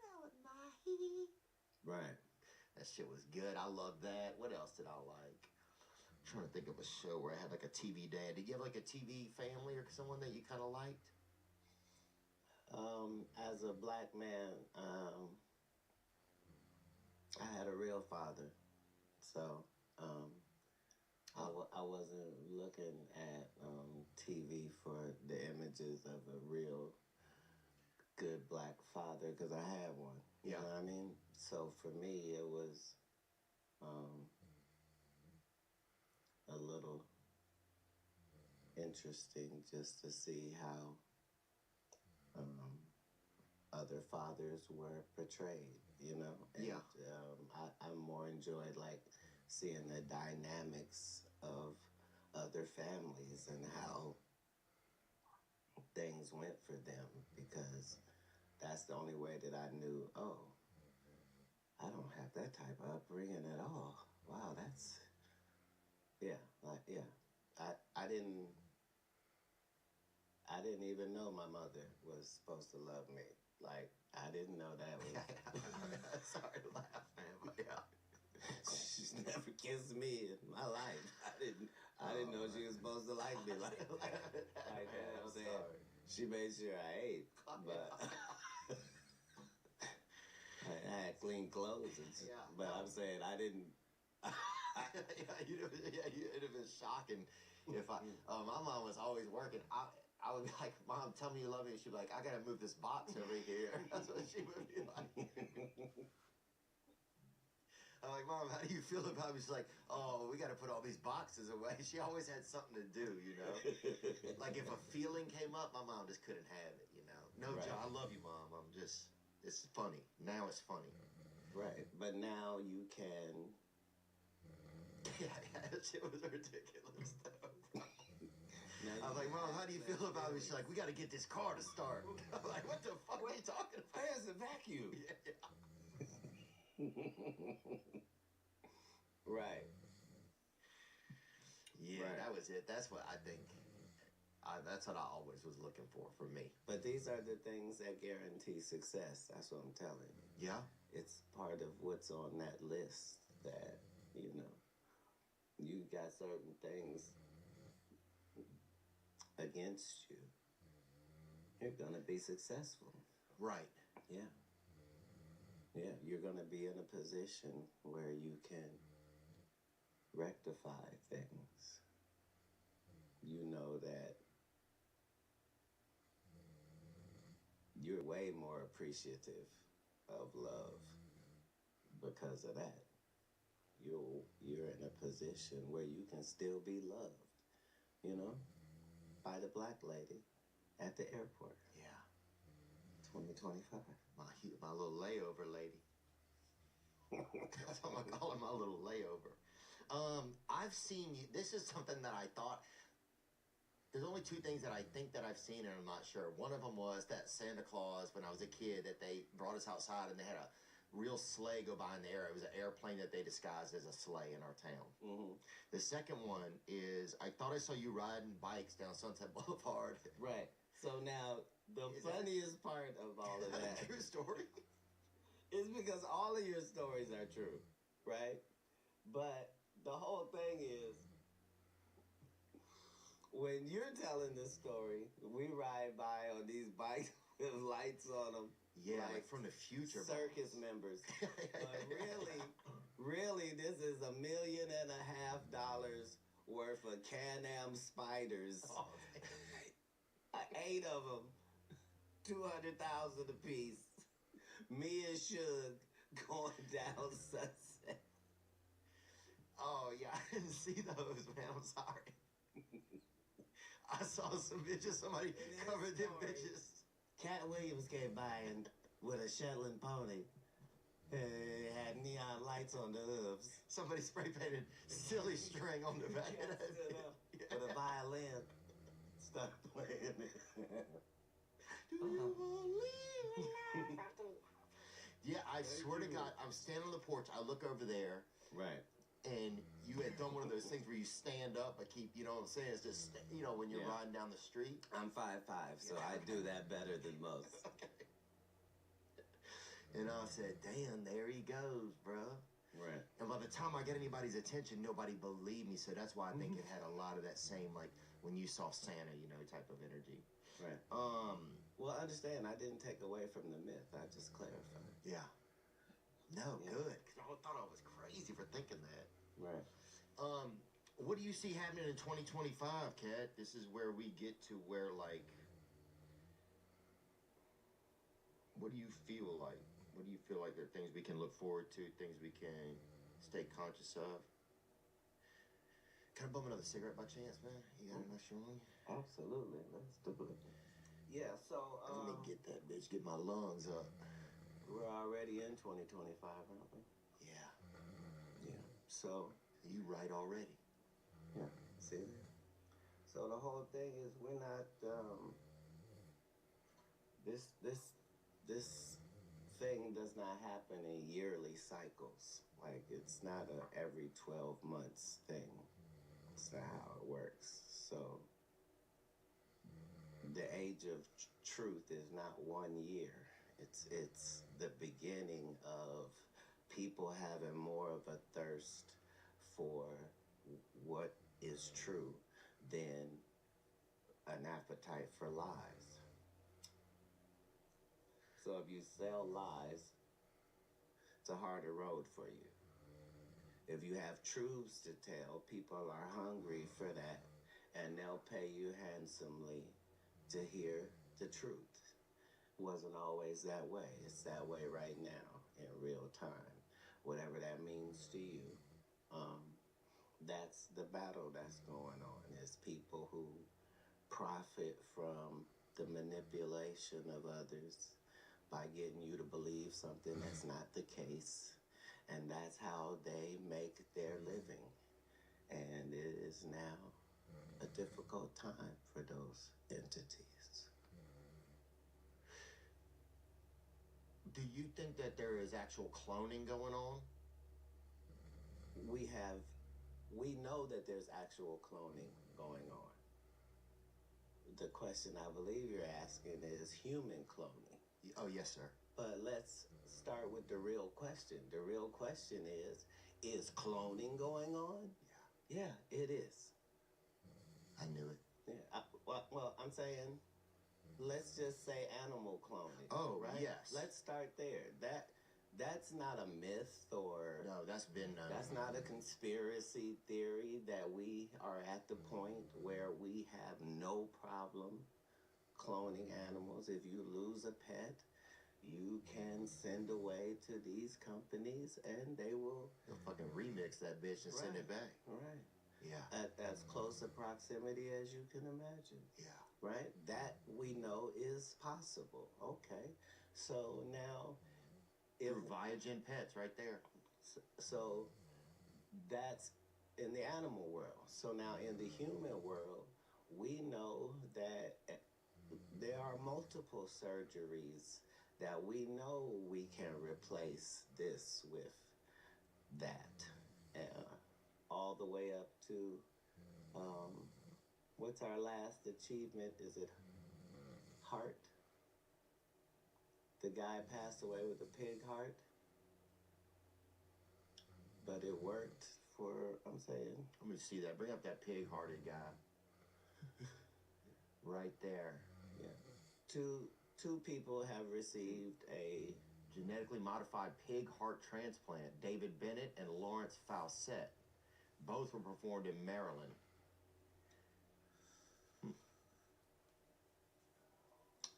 of the night. Right. That shit was good. I loved that. What else did I like? I'm trying to think of a show where I had like a TV dad. Did you have like a TV family or someone that you kind of liked? As a black man, I had a real father. So, I wasn't looking at TV for the images of a real good black father, because I had one. You know what I mean? So for me, it was a little interesting just to see how other fathers were portrayed, And, I more enjoyed like seeing the dynamics of other families and how things went for them, because that's the only way that I knew, I don't have that type of upbringing at all. Wow, that's... I didn't even know my mother was supposed to love me. Like, I didn't know that was... Sorry to laugh, man, but yeah. She's never kissed me in my life. I didn't know she was supposed to like me like that. I'm saying, she made sure I ate, but I had clean clothes and shit. Yeah, but I'm saying I didn't. It'd have been shocking if my mom was always working. I would be like, Mom, tell me you love me. And she'd be like, I gotta move this box over here. That's what she would be like. I'm like, Mom, how do you feel about me? She's like, oh, we gotta put all these boxes away. She always had something to do, Like if a feeling came up, my mom just couldn't have it, No, right. John, I love you, Mom. It's funny. Now it's funny. Right. But now you can... Yeah, that shit was ridiculous, though. I was like, Mom, how do you feel about me? She's like, we got to get this car to start. I'm like, what the fuck are you talking about? Where's the vacuum? Right. Yeah, right. That was it. That's what I think. That's what I always was looking for me. But these are the things that guarantee success. That's what I'm telling you. Yeah. It's part of what's on that list that, you got certain things against you. You're going to be successful. Right. Yeah. Yeah, you're going to be in a position where you can rectify things. You know that way more appreciative of love because of that. You're in a position where you can still be loved, you know, by the black lady at the airport. Yeah. 2025. My little layover lady. That's what I call her, my little layover. I've seen you. This is something that I thought. There's only two things that I think that I've seen, and I'm not sure. One of them was that Santa Claus, when I was a kid, that they brought us outside and they had a real sleigh go by in the air. It was an airplane that they disguised as a sleigh in our town. Mm-hmm. The second one is I thought I saw you riding bikes down Sunset Boulevard. Right. So now, the funniest part of all of that. True story. Is because all of your stories are true, right? But the whole thing is, when you're telling this story, we ride by on these bikes with lights on them. Yeah, like from the future. Circus members. But really, this is $1.5 million worth of Can-Am spiders. Oh, 8 of them, 200,000 apiece. Me and Suge going down Sunset. Oh, yeah, I didn't see those, man. I'm sorry. I saw some bitches. Somebody covered them bitches. Cat Williams came by and with a Shetland pony. Had neon lights on the hooves. Somebody spray painted silly string on the back of that. With a violin. Started playing it. Do you believe in love? Yeah, I swear to God, I'm standing on the porch. I look over there. Right. And you had done one of those things where you stand up but keep, you know what I'm saying? It's just, you know, when you're riding down the street. I'm 5'5", so I do that better than most. Okay. And I said, damn, there he goes, bro. Right. And by the time I get anybody's attention, nobody believed me. So that's why I think it had a lot of that same, like, when you saw Santa, you know, type of energy. Right. Well, understand, I didn't take away from the myth. I just clarified. Yeah. No, good. Because I thought I was crazy for thinking that. Right. What do you see happening in 2025, Kat? This is where we get to where, like, what do you feel like? What do you feel like are things we can look forward to, things we can stay conscious of? Can I bum another cigarette by chance, man? You got enough strong? Absolutely. Let's do it. Yeah, so, Let me get that bitch, get my lungs up. We're already in 2025, aren't we? Yeah. Yeah. So, you right already. Yeah. See? So the whole thing is we're not, this thing does not happen in yearly cycles. Like, it's not a every 12 months thing. That's not how it works. So, the age of truth is not 1 year. It's the beginning of people having more of a thirst for what is true than an appetite for lies. So if you sell lies, it's a harder road for you. If you have truths to tell, people are hungry for that, and they'll pay you handsomely to hear the truth. Wasn't always that way. It's that way right now in real time. Whatever that means to you. That's the battle that's going on. Is people who profit from the manipulation of others by getting you to believe something that's not the case. And that's how they make their living. And it is now a difficult time for those entities. Do you think that there is actual cloning going on? We know that there's actual cloning going on. The question I believe you're asking is human cloning. Oh, yes, sir. But let's start with the real question. The real question is cloning going on? Yeah, it is. I knew it. Yeah. Well, I'm saying, let's just say animal cloning. Oh, right? yes. Let's start there. That's not a myth or... No, that's been... That's not a conspiracy theory that we are at the point where we have no problem cloning animals. If you lose a pet, you can send away to these companies and they will They'll fucking remix that bitch and send it back. Right. Yeah. At as close a proximity as you can imagine. Yeah. Right? That we know is possible. Okay. So now, if Through Viagen Pets right there. so that's in the animal world. So now in the human world, we know that there are multiple surgeries that we know we can replace this with that. All the way up to what's our last achievement? Is it heart? The guy passed away with a pig heart, but it worked for, I'm saying. Let me see that. Bring up that pig-hearted guy. Right there. Yeah. Two people have received a Genetically modified pig heart transplant. David Bennett and Lawrence Fawcett. Both were performed in Maryland.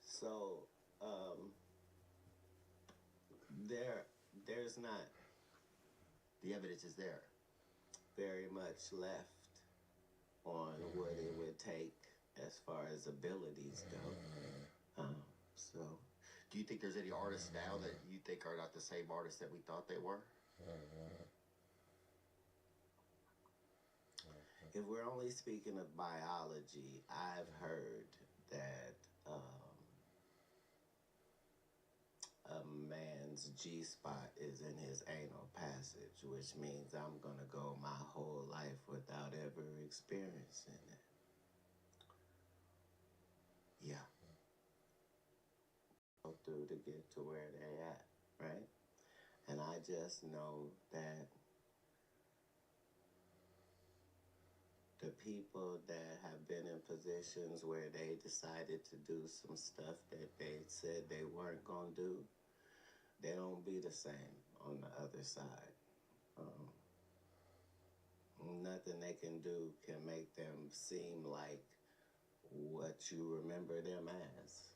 So there's not The evidence is there. very much left on what it would take as far as abilities go. So Do you think there's any artists now that you think are not the same artists that we thought they were? if we're only speaking of biology, I've heard that a man's G-spot is in his anal passage, which means I'm going to go my whole life without ever experiencing it. Yeah. Go through to get to where they're at, right? And I just know that the people that have been in positions where they decided to do some stuff that they said they weren't going to do, they don't be the same on the other side. Nothing they can do can make them seem like what you remember them as.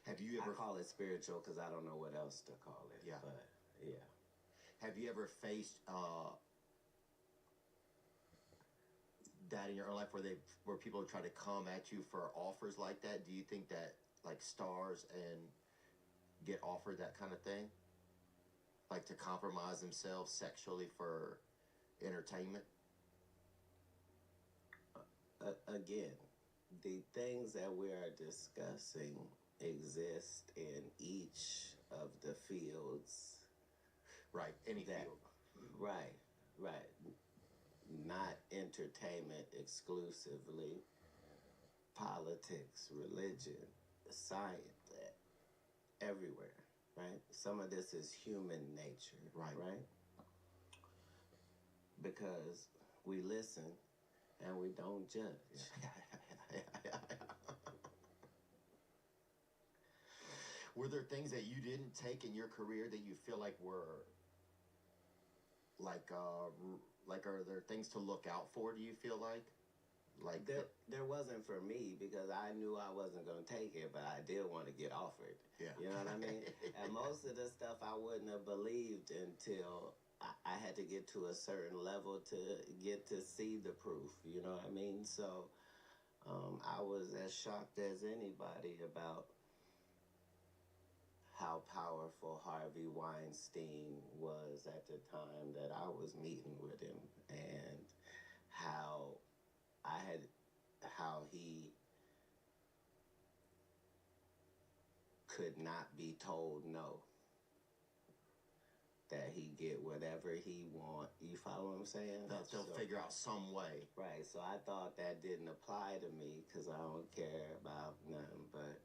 Have you ever I call it spiritual because I don't know what else to call it. Yeah. But yeah. Have you ever faced that in your own life where people try to come at you for offers like that? Do you think that like stars and get offered that kind of thing? Like to compromise themselves sexually for entertainment? Again, the things that we are discussing exist in each of the fields. Right, any that, field. Right. Not entertainment exclusively, politics, religion, science, everywhere, right? Some of this is human nature, right? Because we listen and we don't judge. Were there things that you didn't take in your career that you feel like were like are there things to look out for, do you feel like there wasn't for me because I knew I wasn't going to take it, but I did want to get offered. Yeah. You know what I mean? And most of the stuff I wouldn't have believed until I had to get to a certain level to get to see the proof. You know what I mean? So I was as shocked as anybody about how powerful Harvey Weinstein was at the time that I was meeting with him, and how he could not be told no. That he get whatever he want. You follow what I'm saying? they'll figure out some way. Right. So I thought that didn't apply to me because I don't care about nothing but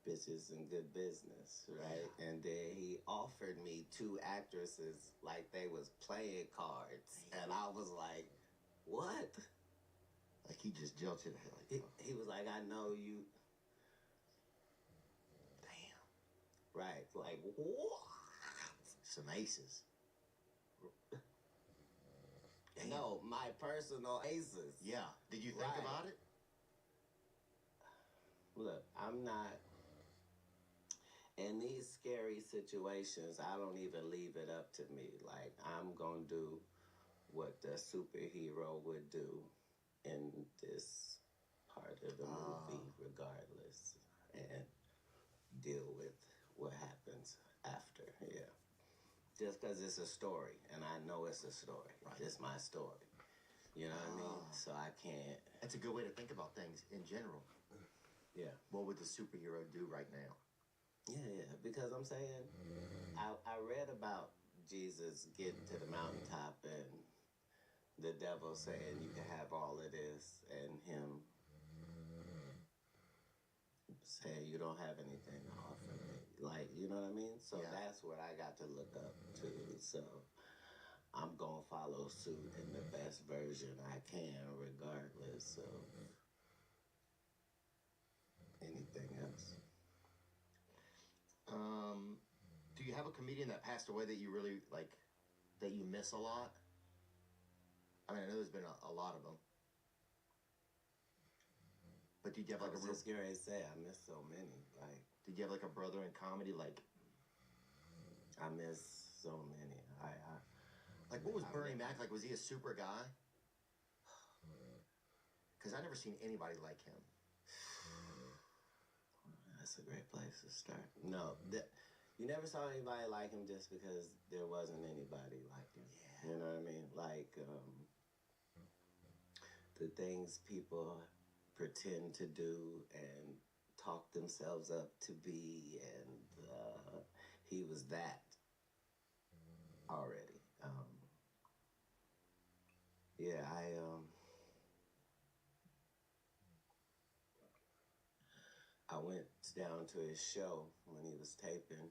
bitches and good business, right? Yeah. And then he offered me 2 actresses like they was playing cards, and I was like, "What?" Like he just jumped in the head. Like, he was like, "I know you." Damn. Right. Like what? Some aces. Damn. No, my personal aces. Yeah. Did you think about it? Look, I'm not in these scary situations. I don't even leave it up to me. Like, I'm gonna do what the superhero would do in this part of the movie, regardless, and deal with what happens after. Yeah, just because it's a story, and I know it's a story. Right. It's my story. You know what I mean? So I can't. That's a good way to think about things in general. Yeah. What would the superhero do right now? Yeah, because I'm saying, I read about Jesus getting to the mountaintop and the devil saying you can have all of this, and him saying you don't have anything to offer me. Like, you know what I mean? So Yeah. that's what I got to look up to. So I'm going to follow suit in the best version I can, regardless of anything else. Do you have a comedian that passed away that you really like, that you miss a lot? I mean, I know there's been a lot of them. But did you have I like was just going to say, I miss so many. Like, did you have like a brother in comedy? Like I miss so many. Like, what was Bernie Mac like? Was he a super guy? Because I never seen anybody like him. That's a great place to start. No, you never saw anybody like him just because there wasn't anybody like him. Yeah. You know what I mean? Like, the things people pretend to do and talk themselves up to be, and he was that already. Yeah, I went down to his show when he was taping,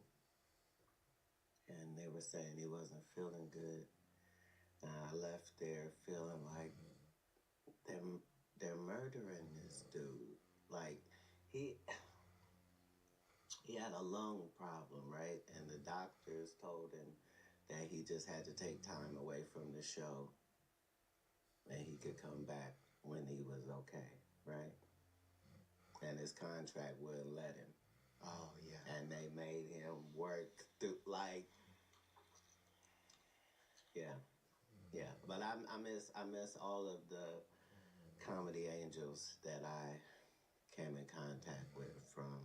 and they were saying he wasn't feeling good. And I left there feeling like they're murdering this dude. Like, he had a lung problem, right? And the doctors told him that he just had to take time away from the show and he could come back when he was okay, right? And his contract wouldn't let him. Oh, yeah. And they made him work through, like, yeah. But I miss all of the comedy angels that I came in contact with, from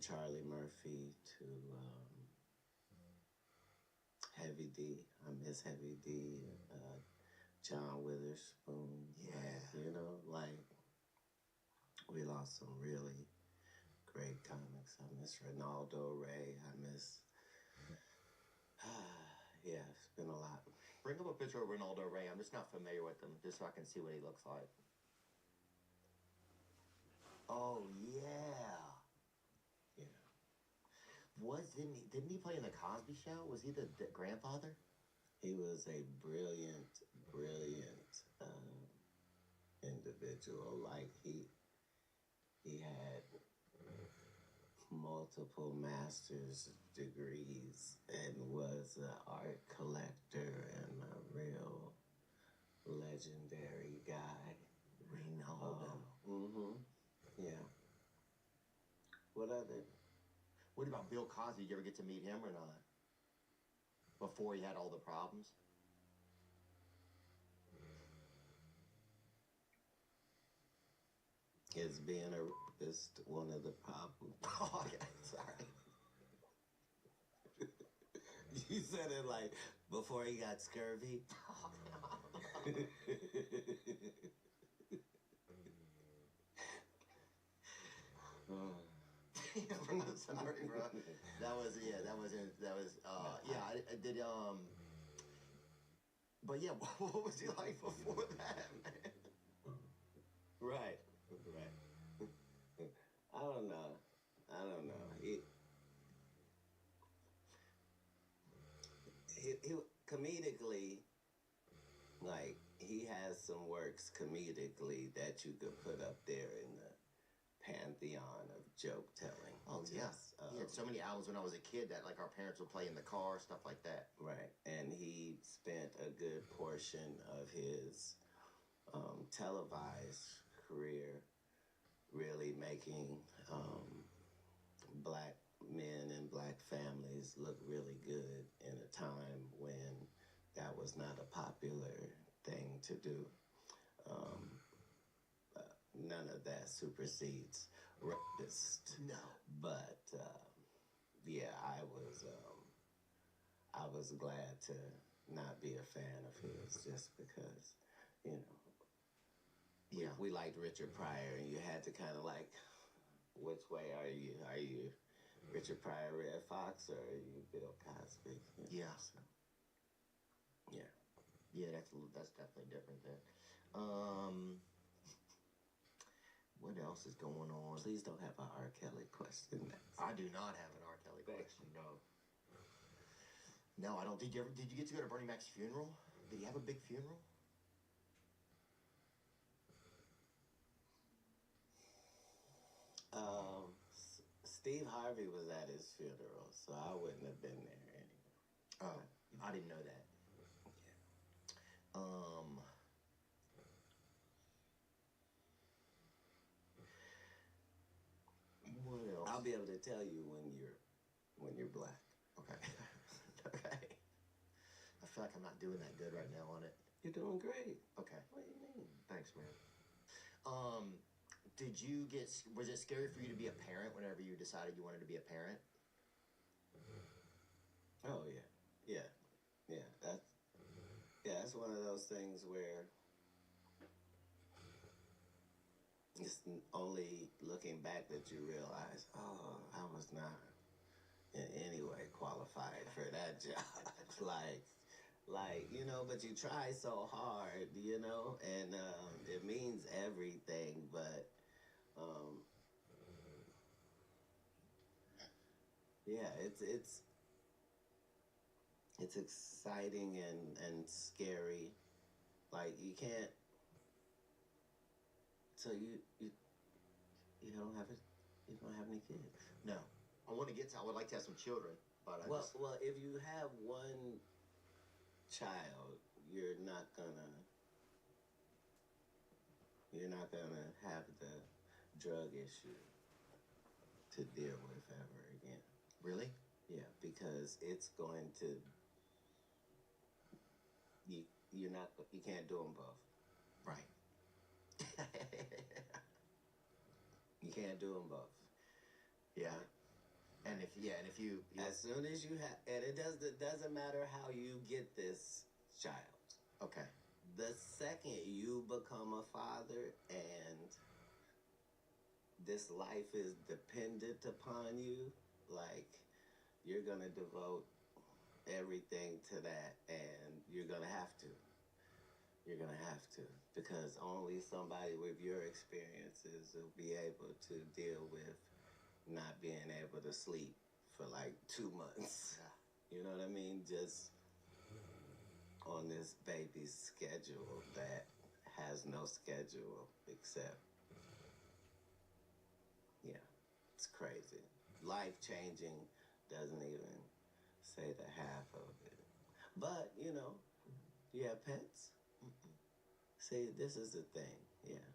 Charlie Murphy to Heavy D. I miss Heavy D. John Witherspoon. Yeah. Like, you know, like, we lost some really great comics. I miss Ronaldo Ray. I miss, yeah, it's been a lot. Bring up a picture of Ronaldo Ray. I'm just not familiar with him, just so I can see what he looks like. Oh, yeah. Yeah. Didn't he play in the Cosby Show? Was he the grandfather? He was a brilliant individual. Like, he had multiple master's degrees and was an art collector and a real legendary guy. Ronaldo. Yeah. What about Bill Cosby? Did you ever get to meet him or not? Before he had all the problems? Is being a rapist one of the problems? Oh, yeah, sorry. You said it like before he got scurvy. Bro, sorry, bro. I did, but yeah, what was he like before that, man? Right. I don't know. He comedically, like, he has some works comedically that you could put up there in the pantheon of joke telling. Oh, yeah. He had so many albums when I was a kid that, like, our parents would play in the car, stuff like that. Right. And he spent a good portion of his televised career really making black men and black families look really good in a time when that was not a popular thing to do. Um, None of that supersedes rapist. No. But yeah, I was glad to not be a fan of his just because, you know, Yeah. we liked Richard Pryor, and you had to kind of like, which way are you? Are you Richard Pryor, Red Fox, or are you Bill Cosby? You know, Yeah. so, yeah. Yeah, that's definitely different then. What else is going on? Please don't have a R. Kelly question next. I do not have an R. Kelly question. No. No, I don't. Did you get to go to Bernie Mac's funeral? Did he have a big funeral? Steve Harvey was at his funeral, so I wouldn't have been there anyway. Oh, I didn't know that. What else? I'll be able to tell you when you're black. Okay. Okay. I feel like I'm not doing that good right now on it. You're doing great. Okay. What do you mean? Thanks, man. Was it scary for you to be a parent whenever you decided you wanted to be a parent? Oh yeah. That's one of those things where it's only looking back that you realize, oh, I was not in any way qualified for that job. like, you know, but you try so hard, you know, and it means everything, but yeah, it's exciting and scary. Like you can't. So you don't have it. You don't have any kids. No. I would like to have some children, but Well, if you have one child, you're not gonna have the drug issue to deal with ever again. Really? Yeah, because it's going to you can't do them both. Right. You can't do them both. Yeah. And if you As soon as you have, and it doesn't matter how you get this child. okay. The second you become a father and this life is dependent upon you, like you're gonna devote everything to that, and you're gonna have to. You're gonna have to, because only somebody with your experiences will be able to deal with not being able to sleep for like 2 months. You know what I mean? Just on this baby's schedule that has no schedule except, yeah, it's crazy. Life-changing doesn't even say the half of it. But, you know, you have pets? Mm-mm. See, this is the thing. Yeah.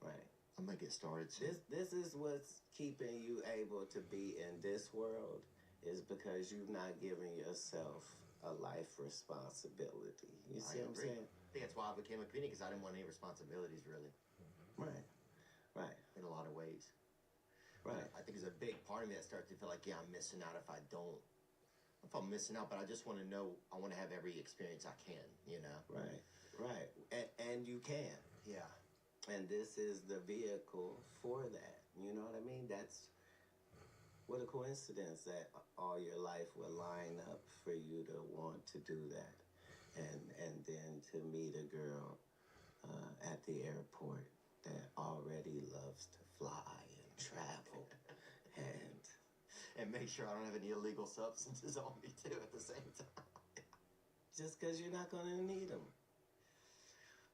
Right. I'm gonna get started soon. This is what's keeping you able to be in this world, is because you've not given yourself a life responsibility. You see what I'm saying? I think that's why I became a comedian, because I didn't want any responsibilities, really. Right. Right. In a lot of ways. Right. I think there's a big part of me that starts to feel like, yeah, I'm missing out if I don't. If I'm missing out, but I just want to know, I want to have every experience I can, you know? Right. Right. And you can. Yeah. And this is the vehicle for that. You know what I mean? That's what a coincidence that all your life will line up for you to want to do that. And then to meet a girl at the airport that already loves to fly and travel and make sure I don't have any illegal substances on me too at the same time. Just because you're not going to need them.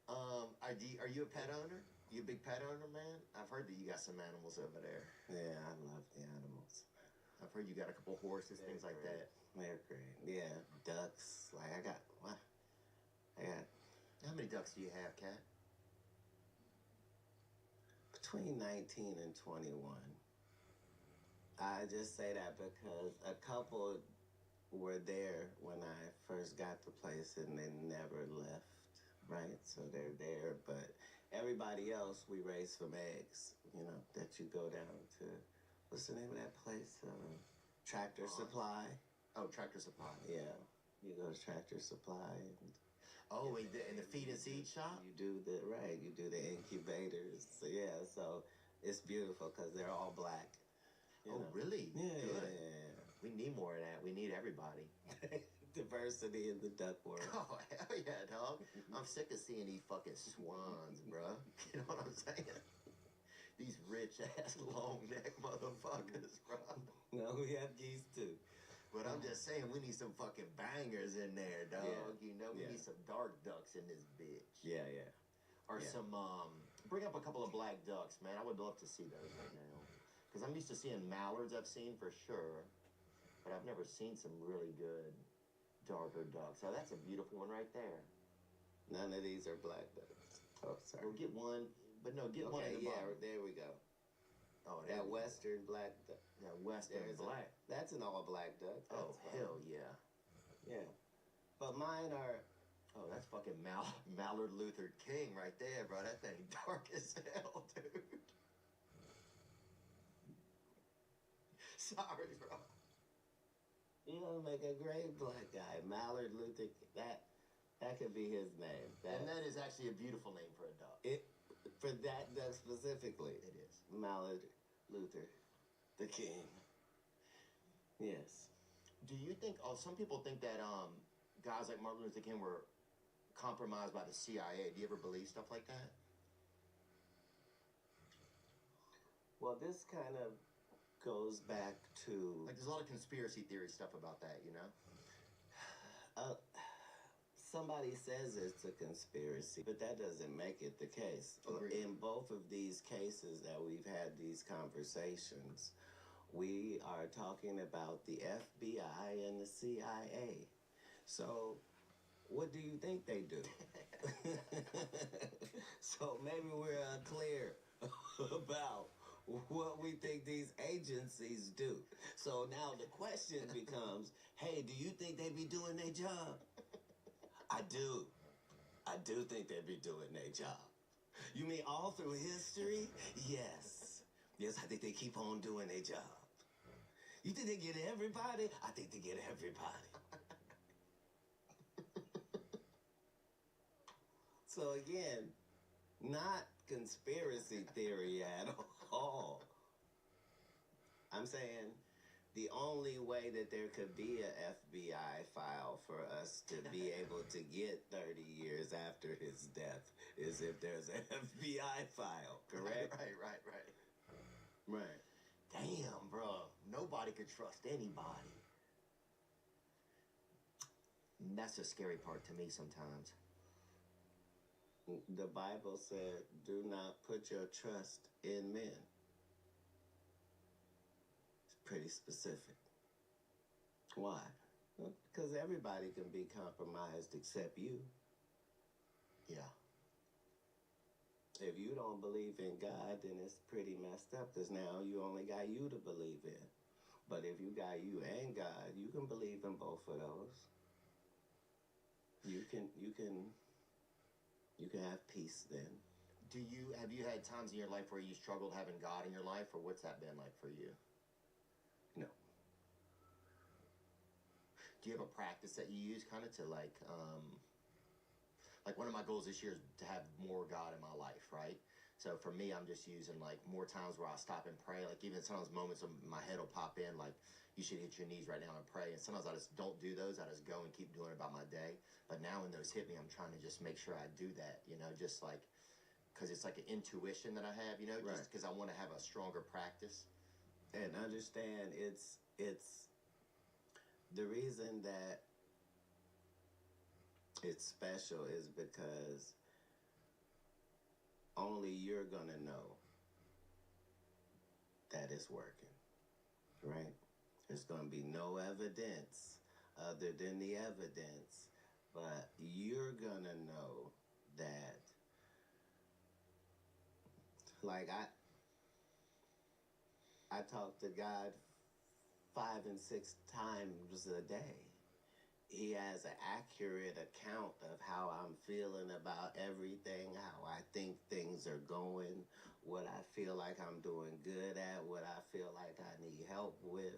Are you a pet owner? You a big pet owner, man? I've heard that you got some animals over there. Yeah, I love the animals. I've heard you got a couple horses, things like that. They're great. Yeah, ducks. Like I got. How many ducks do you have, Cat? between 19 and 21. I just say that because a couple were there when I first got the place and they never left, right? So they're there, but everybody else we raise from eggs, you know, that you go down to, what's the name of that place? Tractor Supply. Oh, Tractor Supply. Yeah, you go to Tractor Supply and Oh, in the feed and seed shop? you do the incubators. So yeah, so it's beautiful because they're all black. You Oh, know? really? Yeah, Good. yeah. We need more of that. We need everybody. Diversity in the duck world. Oh, hell yeah, dog. I'm sick of seeing these fucking swans, bruh. You know what I'm saying? These rich-ass, long-neck motherfuckers, bro. No, we have geese too. But I'm just saying, we need some fucking bangers in there, dog. Yeah. You know, we Yeah. need some dark ducks in this bitch. Yeah, yeah. Or Yeah. some, bring up a couple of black ducks, man. I would love to see those right now. Because I'm used to seeing mallards, I've seen for sure. But I've never seen some really good darker ducks. Oh, that's a beautiful one right there. None of these are black ducks. Oh, sorry. We'll get one, but no, get one in the yeah, bottom. there we go. Oh, there That we go. western black duck. That western There's black. That's an all black duck. Oh, That's fine. hell yeah. Yeah. But mine are. Oh, that's fucking Mallard Luther King right there, bro. That thing dark as hell, dude. Sorry, bro. You gonna make a great black guy. Mallard Luther. That could be his name. And that is actually a beautiful name for a dog. For that duck specifically. It is. Mallard Luther, the King. Yes. Do you think? Oh, some people think that guys like Martin Luther King were compromised by the CIA. Do you ever believe stuff like that? Well, this kind of goes back to Like, there's a lot of conspiracy theory stuff about that, you know? somebody says it's a conspiracy, but that doesn't make it the case. Agreed. In both of these cases that we've had these conversations, we are talking about the FBI and the CIA. So, what do you think they do? So maybe we're unclear about what we think these agencies do. So now the question becomes, hey, do you think they be doing their job? I do. I do think they be doing their job. You mean all through history? Yes. Yes, I think they keep on doing their job. You think they get everybody? I think they get everybody. So again, not conspiracy theory at all. I'm saying the only way that there could be a FBI file for us to be able to get 30 years after his death is if there's an FBI file, correct? Right. Right. Damn, bro. Nobody could trust anybody. And that's the scary part to me sometimes. The Bible said, do not put your trust in men. It's pretty specific. Why? Well, because everybody can be compromised except you. Yeah. If you don't believe in God, then it's pretty messed up because now you only got you to believe in. But if you got you and God, you can believe in both of those. You can have peace then. Have you had times in your life where you struggled having God in your life, or what's that been like for you? No. Do you have a practice that you use kind of to like one of my goals this year is to have more God in my life, right? So for me, I'm just using like more times where I stop and pray. Like even sometimes moments of my head will pop in like, you should hit your knees right now and pray. And sometimes I just don't do those. I just go and keep doing it about my day. But now when those hit me, I'm trying to just make sure I do that, you know, just like, because it's like an intuition that I have, you know, just because I want to have a stronger practice. And understand it's the reason that it's special is because only you're gonna know that it's working, right? There's gonna be no evidence other than the evidence, but you're gonna know that. Like I talk to God 5 and 6 times a day. He has an accurate account of how I'm feeling about everything, how I think things are going, what I feel like I'm doing good at, what I feel like I need help with.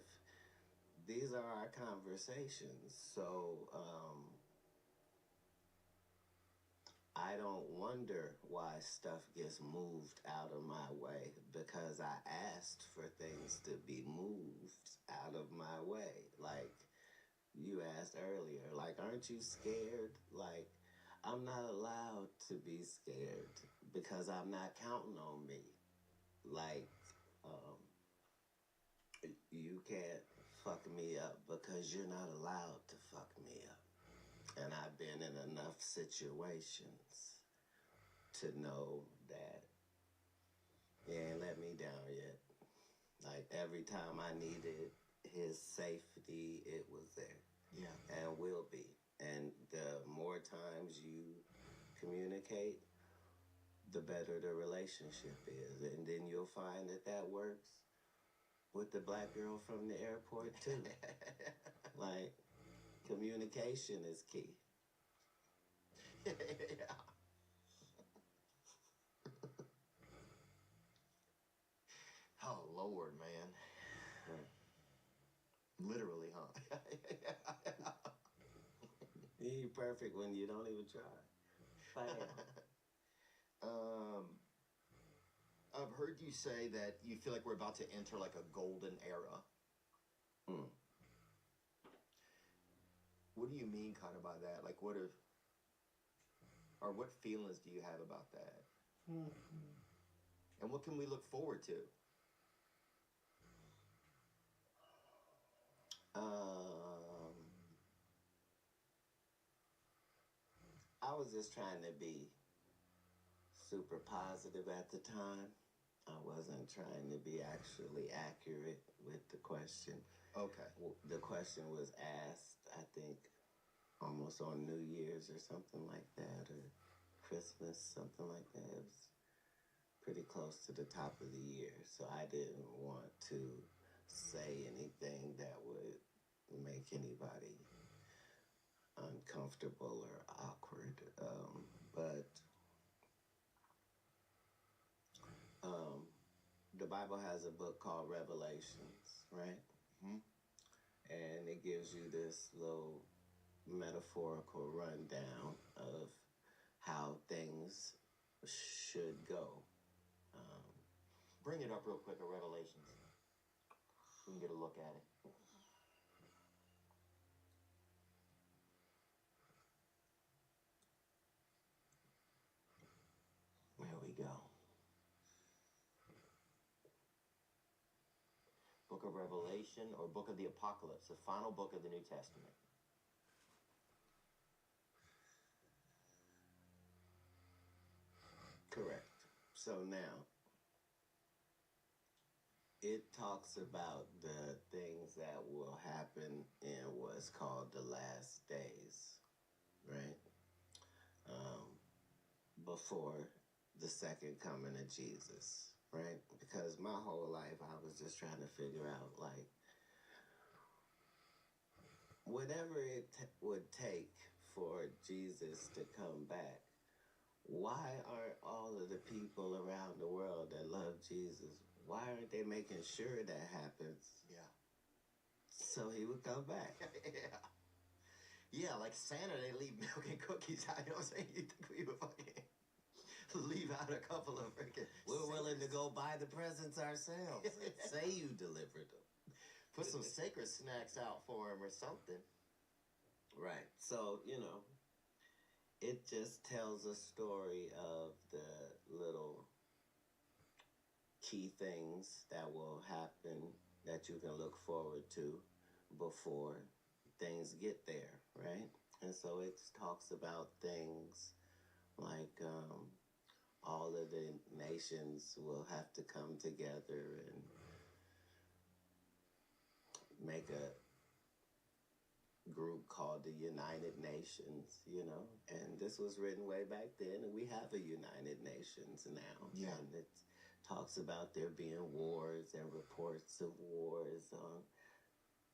These are our conversations. So I don't wonder why stuff gets moved out of my way, because I asked for things to be moved out of my way. Like you asked earlier, like, aren't you scared? Like, I'm not allowed to be scared because I'm not counting on me. Like, you can't fuck me up because you're not allowed to fuck me up. And I've been in enough situations to know that he ain't let me down yet. Like, every time I needed his safety, it was there. Yeah. And will be. And the more times you communicate, the better the relationship is. And then you'll find that that works with the black girl from the airport, too. Like, communication is key. Yeah. Oh, Lord, man. Right. Literally, huh? You're perfect when you don't even try. Bam. I've heard you say that you feel like we're about to enter like a golden era. Mm. What do you mean kind of by that? Like what feelings do you have about that? And what can we look forward to? I was just trying to be super positive at the time. I wasn't trying to be actually accurate with the question. Okay. The question was asked, I think, almost on New Year's or something like that, or Christmas, something like that. It was pretty close to the top of the year, so I didn't want to say anything that would make anybody uncomfortable or awkward. But the Bible has a book called Revelations, right? Mm-hmm. And it gives you this little metaphorical rundown of how things should go. Bring it up real quick at Revelations. We can get a look at it. There we go. Book of Revelation or Book of the Apocalypse, the final book of the New Testament. Correct. So now, it talks about the things that will happen in what's called the last days, right? Before the second coming of Jesus, right? Because my whole life I was just trying to figure out, like, whatever it would take for Jesus to come back, why aren't all of the people around the world that love Jesus, why aren't they making sure that happens? Yeah. So he would come back. Yeah. Yeah, like Santa, they leave milk and cookies out. You know what I'm saying? You think we would fucking leave out a couple of freaking... We're willing to go buy the presents ourselves. Say you delivered them. Put some sacred snacks out for him or something. Right. So, you know, it just tells a story of the little key things that will happen that you can look forward to before things get there, right? And so it talks about things like all of the nations will have to come together and make a group called the United Nations, you know, and this was written way back then, and we have a United Nations now. Yeah. And it's talks about there being wars and reports of wars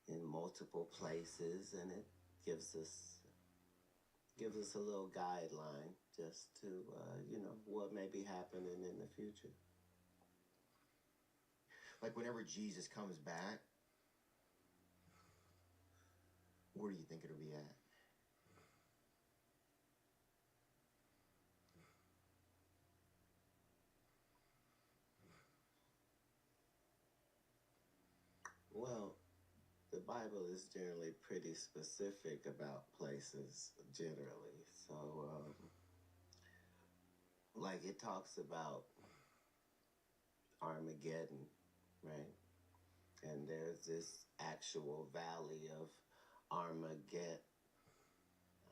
in multiple places, and it gives us a little guideline just to what may be happening in the future. Like whenever Jesus comes back, where do you think it'll be at? Well, the Bible is generally pretty specific about places, generally. So, like it talks about Armageddon, right? And there's this actual valley of Armageddon.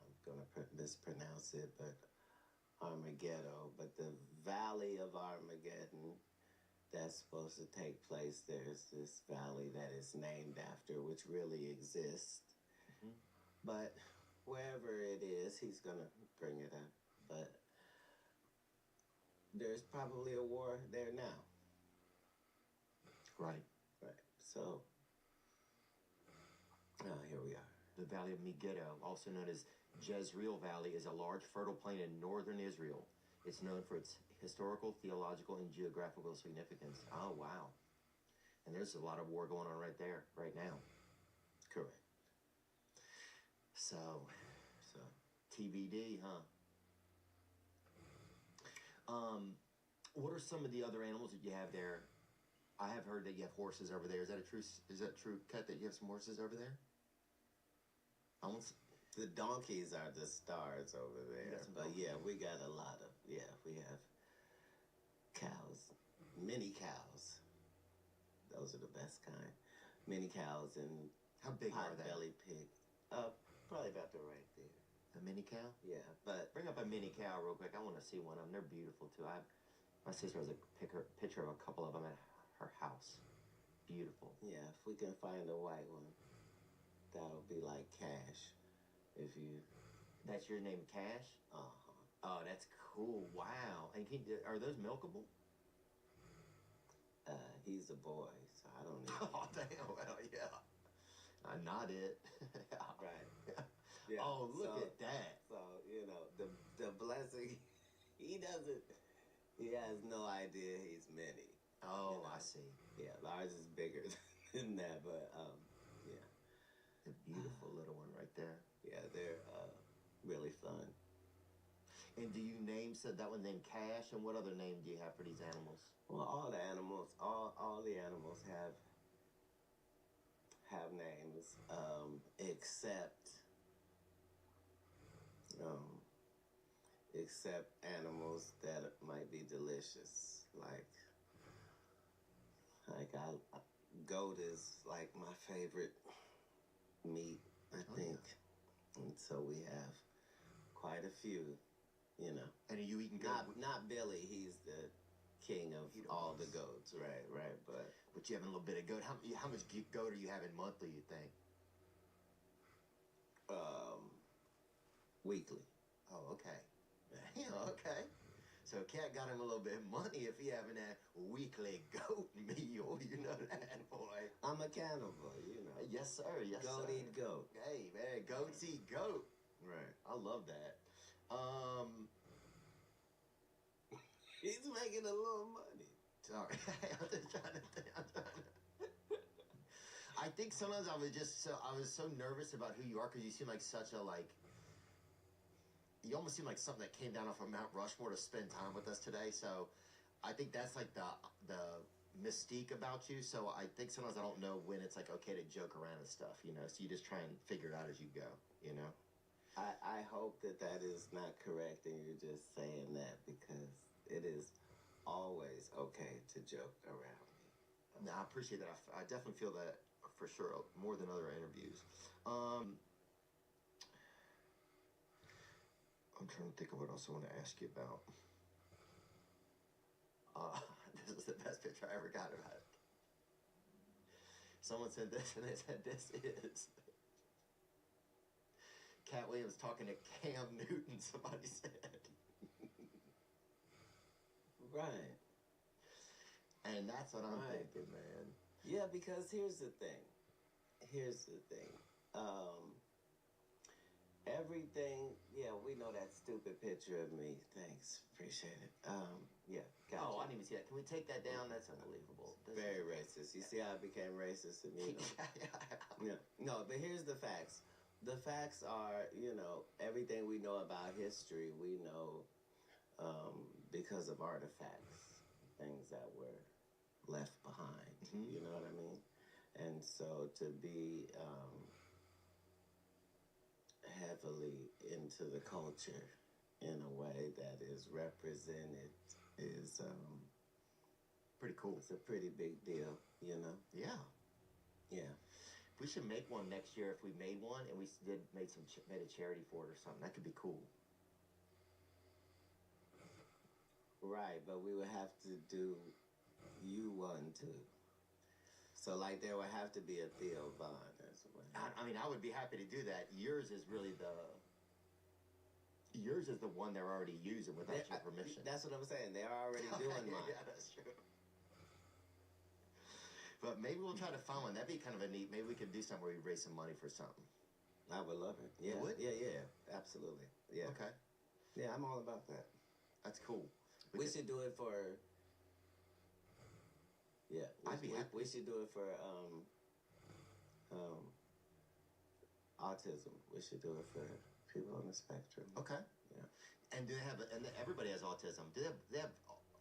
I'm going to mispronounce it, but Armageddon. But the valley of Armageddon that's supposed to take place, there's this valley that is named after, which really exists. Mm-hmm. But wherever it is, he's going to bring it up. But there's probably a war there now. Right. Right. So, here we are. The Valley of Megiddo, also known as Jezreel Valley, is a large fertile plain in northern Israel. It's known for its historical, theological, and geographical significance. Oh, wow. And there's a lot of war going on right there, right now. Correct. So TBD, huh? What are some of the other animals that you have there? I have heard that you have horses over there. Is that true, Kat, that you have some horses over there? The donkeys are the stars over there. But yeah, we got a lot of, we have cows, mini cows. Those are the best kind. Mini cows and how big are they? Pot-bellied pig. Probably about right there. A mini cow? Yeah, but bring up a mini cow real quick. I want to see one of them. They're beautiful too. My sister has a picture of a couple of them at her house. Beautiful. Yeah, if we can find a white one, that'll be like Cash. If you... That's your name, Cash? Uh-huh. Oh, that's cool. Wow. And are those milkable? He's a boy, so I don't know. Oh, damn. Well, yeah. Not it. Right. Yeah. Oh, look at that. So, the blessing, he has no idea he's many. Oh, I see. Yeah, ours is bigger than that, but, yeah. A beautiful little one right there. Yeah, they're really fun. And do you that one named Cash, and what other name do you have for these animals? Well, all the animals have names, except animals that might be delicious, like goat is like my favorite meat, I think. Yeah. And so we have quite a few, And are you eating goat? Not Billy, he's the king of all the goats, right, but you have a little bit of goat. How much goat are you having monthly, you think? Weekly. Oh, okay. Yeah, okay. So Cat got him a little bit of money if he having that weekly goat meal, you know that, boy. I'm a cannibal, Yes, sir. Yes, goat sir. Eat goat. Hey, man, goats eat goat. Right. I love that. He's making a little money. Sorry. I'm just trying to think. I think sometimes I was so nervous about who you are because you seem like you almost seem like something that came down off of Mount Rushmore to spend time with us today. So I think that's like the mystique about you. So I think sometimes I don't know when it's like okay to joke around and stuff, So you just try and figure it out as you go, I hope that is not correct and you're just saying that because it is always okay to joke around me. No, I appreciate that. I definitely feel that for sure, more than other interviews. I'm trying to think of what else I want to ask you about. This is the best picture I ever got about it. Someone said this, and they said this is Cat Williams talking to Cam Newton, somebody said. Right. And that's what I'm Right. thinking, man. Yeah, because here's the thing. Here's the thing. Everything, yeah, we know that stupid picture of me. Thanks, appreciate it. Yeah, gotcha. Oh, I didn't even see that. Can we take that down? That's unbelievable. Very racist. You see how it became racist immediately? Yeah. No, but here's the facts. The facts are, you know, everything we know about history, we know because of artifacts, things that were left behind. Mhm. You know what I mean? And so to be heavily into the culture in a way that is represented is Pretty cool. it's a pretty big deal, you know? Yeah. Yeah. We should make one next year if we made one and we made a charity for it or something. That could be cool. Right, but we would have to do you one too. So like there would have to be a Theo Vaughn as well. I mean, I would be happy to do that. Yours is really yours is the one they're already using without your permission. That's what I'm saying. They're already doing mine. Yeah, that's true. But maybe we'll try to find one. That'd be kind of a neat. Maybe we could do something where we raise some money for something. I would love it. Yeah. You would? Yeah, absolutely. Yeah. Okay. Yeah, I'm all about that. That's cool. We should do it for. Yeah, I'd be happy. We should do it for autism. We should do it for people on the spectrum. Okay. Yeah. And do they have? And everybody has autism. Do they have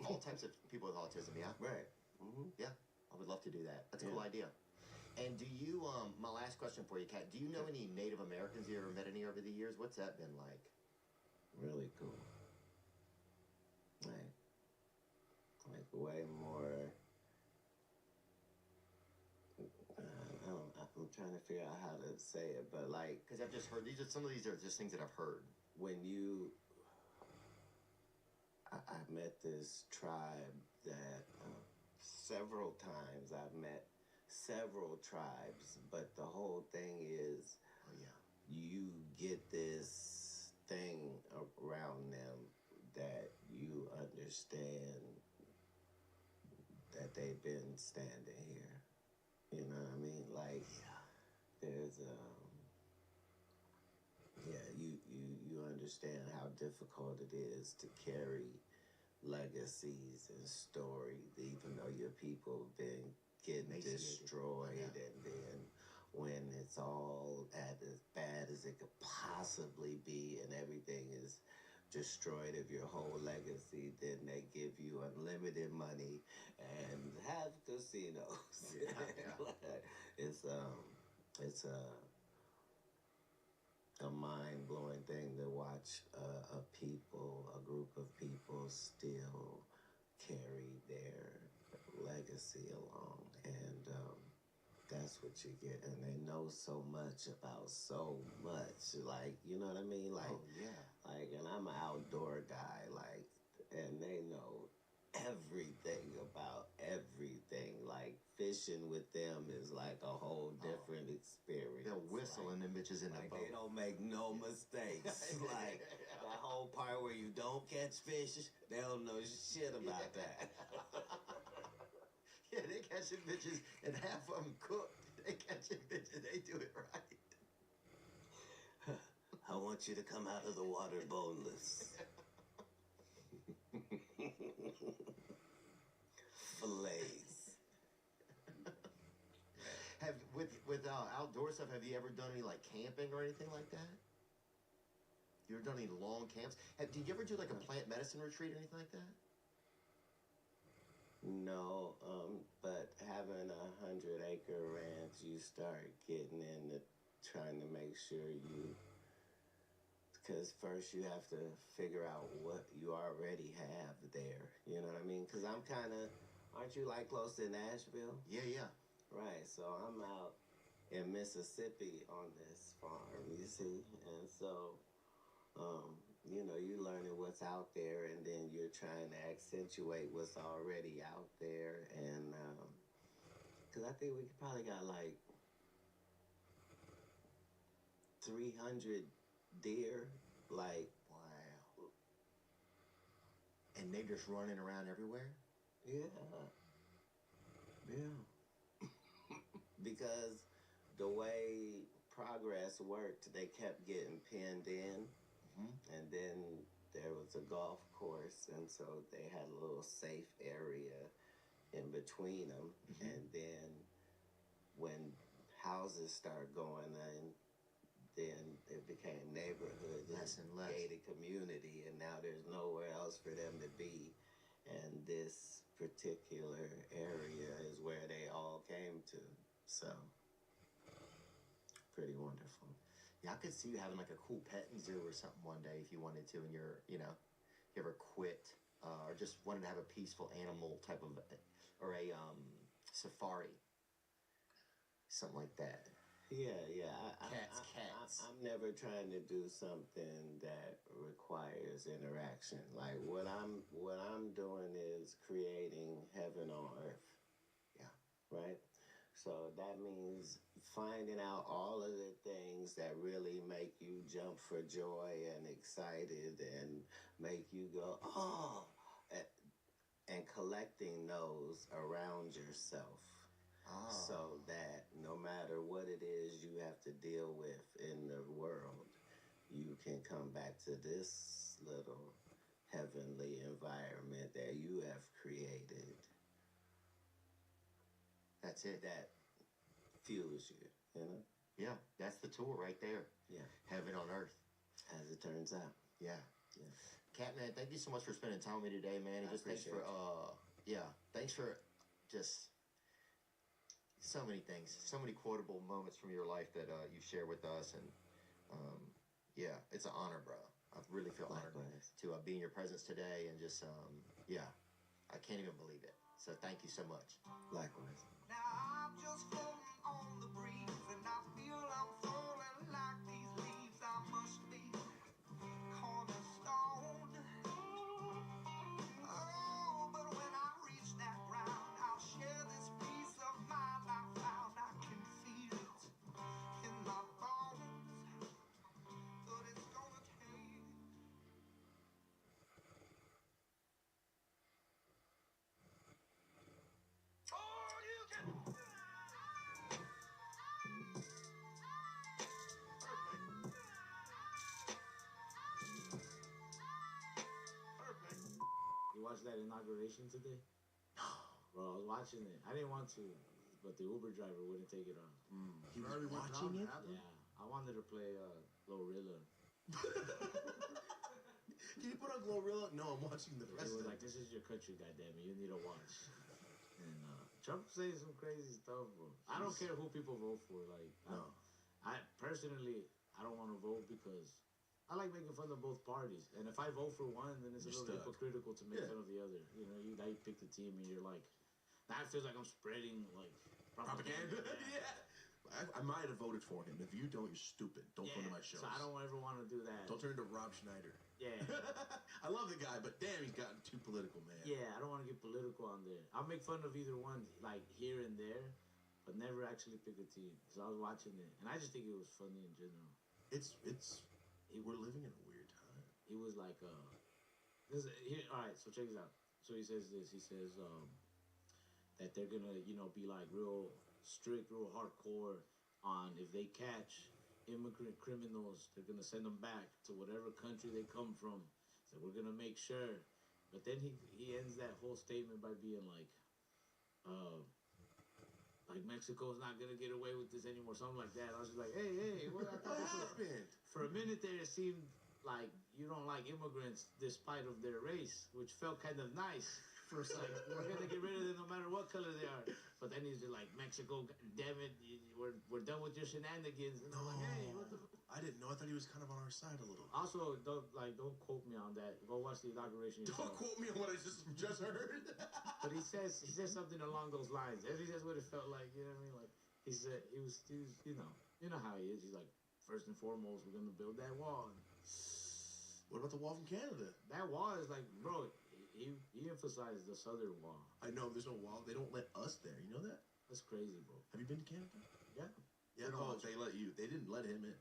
all types of people with autism? Yeah. Right. Mm-hmm. Yeah. I would love to do that. That's a Yeah. cool idea. And do you? My last question for you, Kat. Do you know any Native Americans you ever met any over the years? What's that been like? Really cool. Like way more. I'm trying to figure out how to say it, but like Because I've just heard some of these are just things that I've heard. when I met this tribe that several times I've met several tribes, but the whole thing is Oh yeah. you get this thing around them that you understand that they've been standing here. You know what I mean? Like there's you understand how difficult it is to carry legacies and stories, even though your people have been getting Emaciated. destroyed, Yeah. and then when it's all as bad as it could possibly be and everything is destroyed of your whole legacy, then they give you unlimited money and have casinos. Yeah. It's a mind-blowing thing to watch a group of people still carry their legacy along, and that's what you get. And they know so much about so much, like, you know what I mean? Like, Oh yeah. like, and I'm an outdoor guy, like, and they know everything about everything. Like, fishing with them is like a whole different experience. They'll whistle like, and them bitches in the like boat. they don't make no mistakes. Like that whole part where you don't catch fish, they don't know shit about that. Yeah, they catching bitches and half of them cooked. They catching bitches. They do it right. I want you to come out of the water boneless. Fillets. Have with outdoor stuff? Have you ever done any like camping or anything like that? You ever done any long camps? Did you ever do like a plant medicine retreat or anything like that? No, but having 100-acre ranch, you start getting into trying to make sure because first you have to figure out what you already have there. You know what I mean? Because I'm kind of, aren't you like close to Nashville? Yeah, yeah. Right, so I'm out in Mississippi on this farm, you see, and so, you know, you're learning what's out there, and then you're trying to accentuate what's already out there, and, because I think we probably got like 300 deer, like, Wow. And they just running around everywhere? yeah. Yeah. Because the way progress worked, they kept getting pinned in, and then there was a golf course, and so they had a little safe area in between them, and then when houses started going in, then it became neighborhood, Less and less. gated community, and now there's nowhere else for them to be. And this particular area is where they all came to. So, pretty wonderful. Yeah, I could see you having like a cool petting zoo or something one day if you wanted to, and you're, you know, you ever quit or just wanted to have a peaceful animal type of, or a safari, something like that. Yeah. Cats. I'm never trying to do something that requires interaction. Like what I'm doing is creating heaven on earth. Yeah. Right? So that means finding out all of the things that really make you jump for joy and excited and make you go, oh, and collecting those around yourself. So that no matter what it is you have to deal with in the world, you can come back to this little heavenly environment that you have created. That's it. That fuels you, you know? Yeah, that's the tour right there. Yeah. Heaven on earth. As it turns out. Yeah. Yeah. Cat, man, thank you so much for spending time with me today, man. And I just thanks for thanks for just so many things, so many quotable moments from your life that you share with us, and yeah, it's an honor, bro. I really feel honored to be in your presence today, and just I can't even believe it. So thank you so much. Likewise. Now I'm just floating on the breeze, and I feel I'm falling like these leaves. I must be cornerstone. Oh, but when I reach that ground, I'll share this peace of mind I found. I can feel it in my bones, but it's gonna take. All you can. You watched that inauguration today? Bro, I was watching it. I didn't want to, but the Uber driver wouldn't take it off. He was watching it? Yeah, I wanted to play Glorilla. Can you put on Glorilla? No, I'm watching the He president. was like, "This is your country, goddammit. You need to watch." And Trump saying some crazy stuff, bro. I don't care who people vote for. Like, No. I personally, I don't want to vote because I like making fun of both parties. And if I vote for one, then it's a You're little stuck. hypocritical to make Yeah. fun of the other. You know, you pick the team and you're like, that feels like I'm spreading like Propaganda? Yeah. I might have voted for him. If you don't, you're stupid. Don't come to my shows. So I don't ever want to do that. Don't turn into Rob Schneider. Yeah. I love the guy, but damn, he's gotten too political, man. Yeah, I don't want to get political on there. I'll make fun of either one, like here and there, but never actually pick a team. So I was watching it, and I just think it was funny in general. We're living in a weird time. It was like, here. All right, so check this out. So he says this. He says that they're gonna, be like real strict, real hardcore on if they catch immigrant criminals, they're gonna send them back to whatever country they come from. So we're gonna make sure. But then he ends that whole statement by being like Mexico's not gonna get away with this anymore, something like that. I was just like, hey, what happened? For a minute there, it seemed like you don't like immigrants despite of their race, which felt kind of nice. For a second, we're gonna get rid of them no matter what color they are. But then he's just like, Mexico, damn it, we're done with your shenanigans. And I'm like, hey, what the? I didn't know. I thought he was kind of on our side a little. Also, don't quote me on that. Go watch the inauguration. Don't quote me on what I just heard. But he says something along those lines. And he says what it felt like. You know what I mean? Like he said, he was you know how he is. He's like, first and foremost, we're gonna build that wall. What about the wall from Canada? That wall is like, bro. He emphasized the southern wall. I know there's no wall. They don't let us there. You know that? That's crazy, bro. Have you been to Canada? Yeah. Yeah. They don't Oh, watch they let you. They didn't let him in.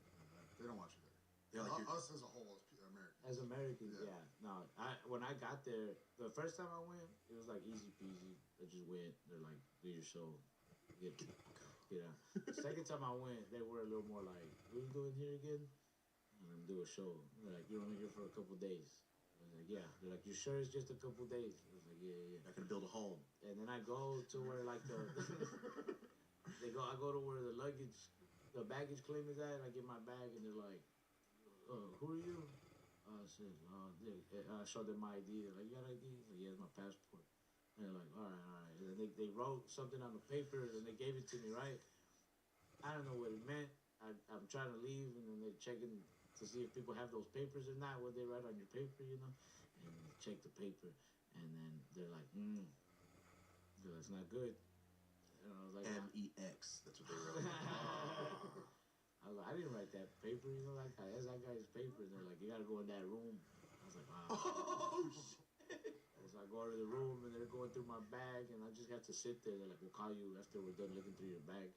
They don't watch it there. They're like, Us as a whole, as Americans. As Americans, Yeah. yeah. No, when I got there, the first time I went, it was like easy peasy. I just went. They're like, do your show. Get out. The second time I went, they were a little more like, what are you doing here again? And do a show. They're like, you're only here for a couple days. I was like, yeah. They're like, you sure it's just a couple days? I was like, yeah. not gonna build a home. And then I go to where like I go to where the baggage claim is at. And I get my bag, and they're like, who are you? I said, I showed them my ID. They're like, you got ID? I was like, yeah, it's my passport. And they're like, all right. And then they wrote something on the paper, and they gave it to me, right? I don't know what it meant. I'm trying to leave, and then they're checking to see if people have those papers or not, what they write on your paper, you know? And they check the paper, and then they're like, that's not good. And I was like, MEX. That's what they wrote. I was like, I didn't write that paper, you know, that guy. That's that guy's paper. And they're like, you gotta go in that room. I was like, wow. Oh shit! So I go to the room, and they're going through my bag, and I just got to sit there. They're like, we'll call you after we're done looking through your bag.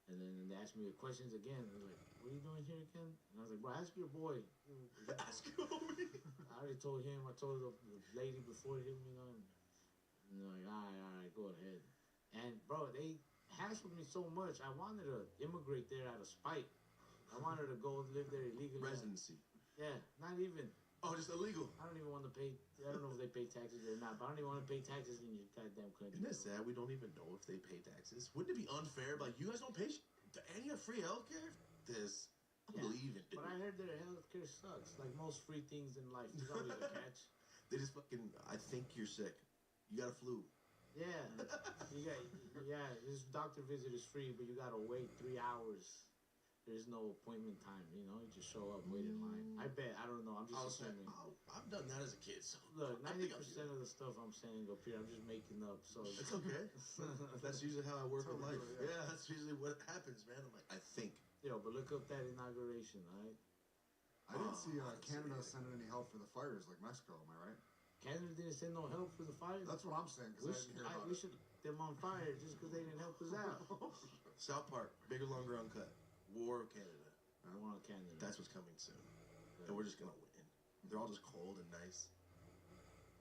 And then they asked me the questions again. They're like, what are you doing here again? And I was like, bro, ask your boy. Ask your homie. I already told him. I told the lady before him, you know. And they're like, all right, go ahead. And, bro, they hassled me so much. I wanted to immigrate there out of spite. I wanted to go live there illegally. Residency. Yeah, not even. Oh, just illegal. I don't even want to pay. I don't know if they pay taxes or not, but I don't even want to pay taxes in your goddamn country. Isn't that sad? We don't even know if they pay taxes. Wouldn't it be unfair? Like, you guys don't pay and you have free healthcare? This, I Yeah, believe it. But I heard their healthcare sucks. Like most free things in life, there's always a catch. They just fucking, I think you're sick. You got a flu. Yeah, this doctor visit is free, but you gotta wait 3 hours. There's no appointment time, you know. You just show up, wait in line. I bet. I don't know. I'm just assuming. I've done that as a kid. So Look, I think 90% of the stuff I'm saying up here, I'm just making up. So it's okay. That's usually how I work in life. Yeah. Yeah, that's usually what happens, man. I'm like, I think. Yo, but look up that inauguration, all right? I didn't see Canada see. sending any help for the fires like Mexico. Am I right? Canada didn't send no help for the fire. That's what I'm saying. We Because I didn't hear about we it. should them on fire just because they didn't help us out. South Park, bigger, longer, uncut. War of Canada. War on Canada. That's what's coming soon. And we're just gonna win. They're all just cold and nice.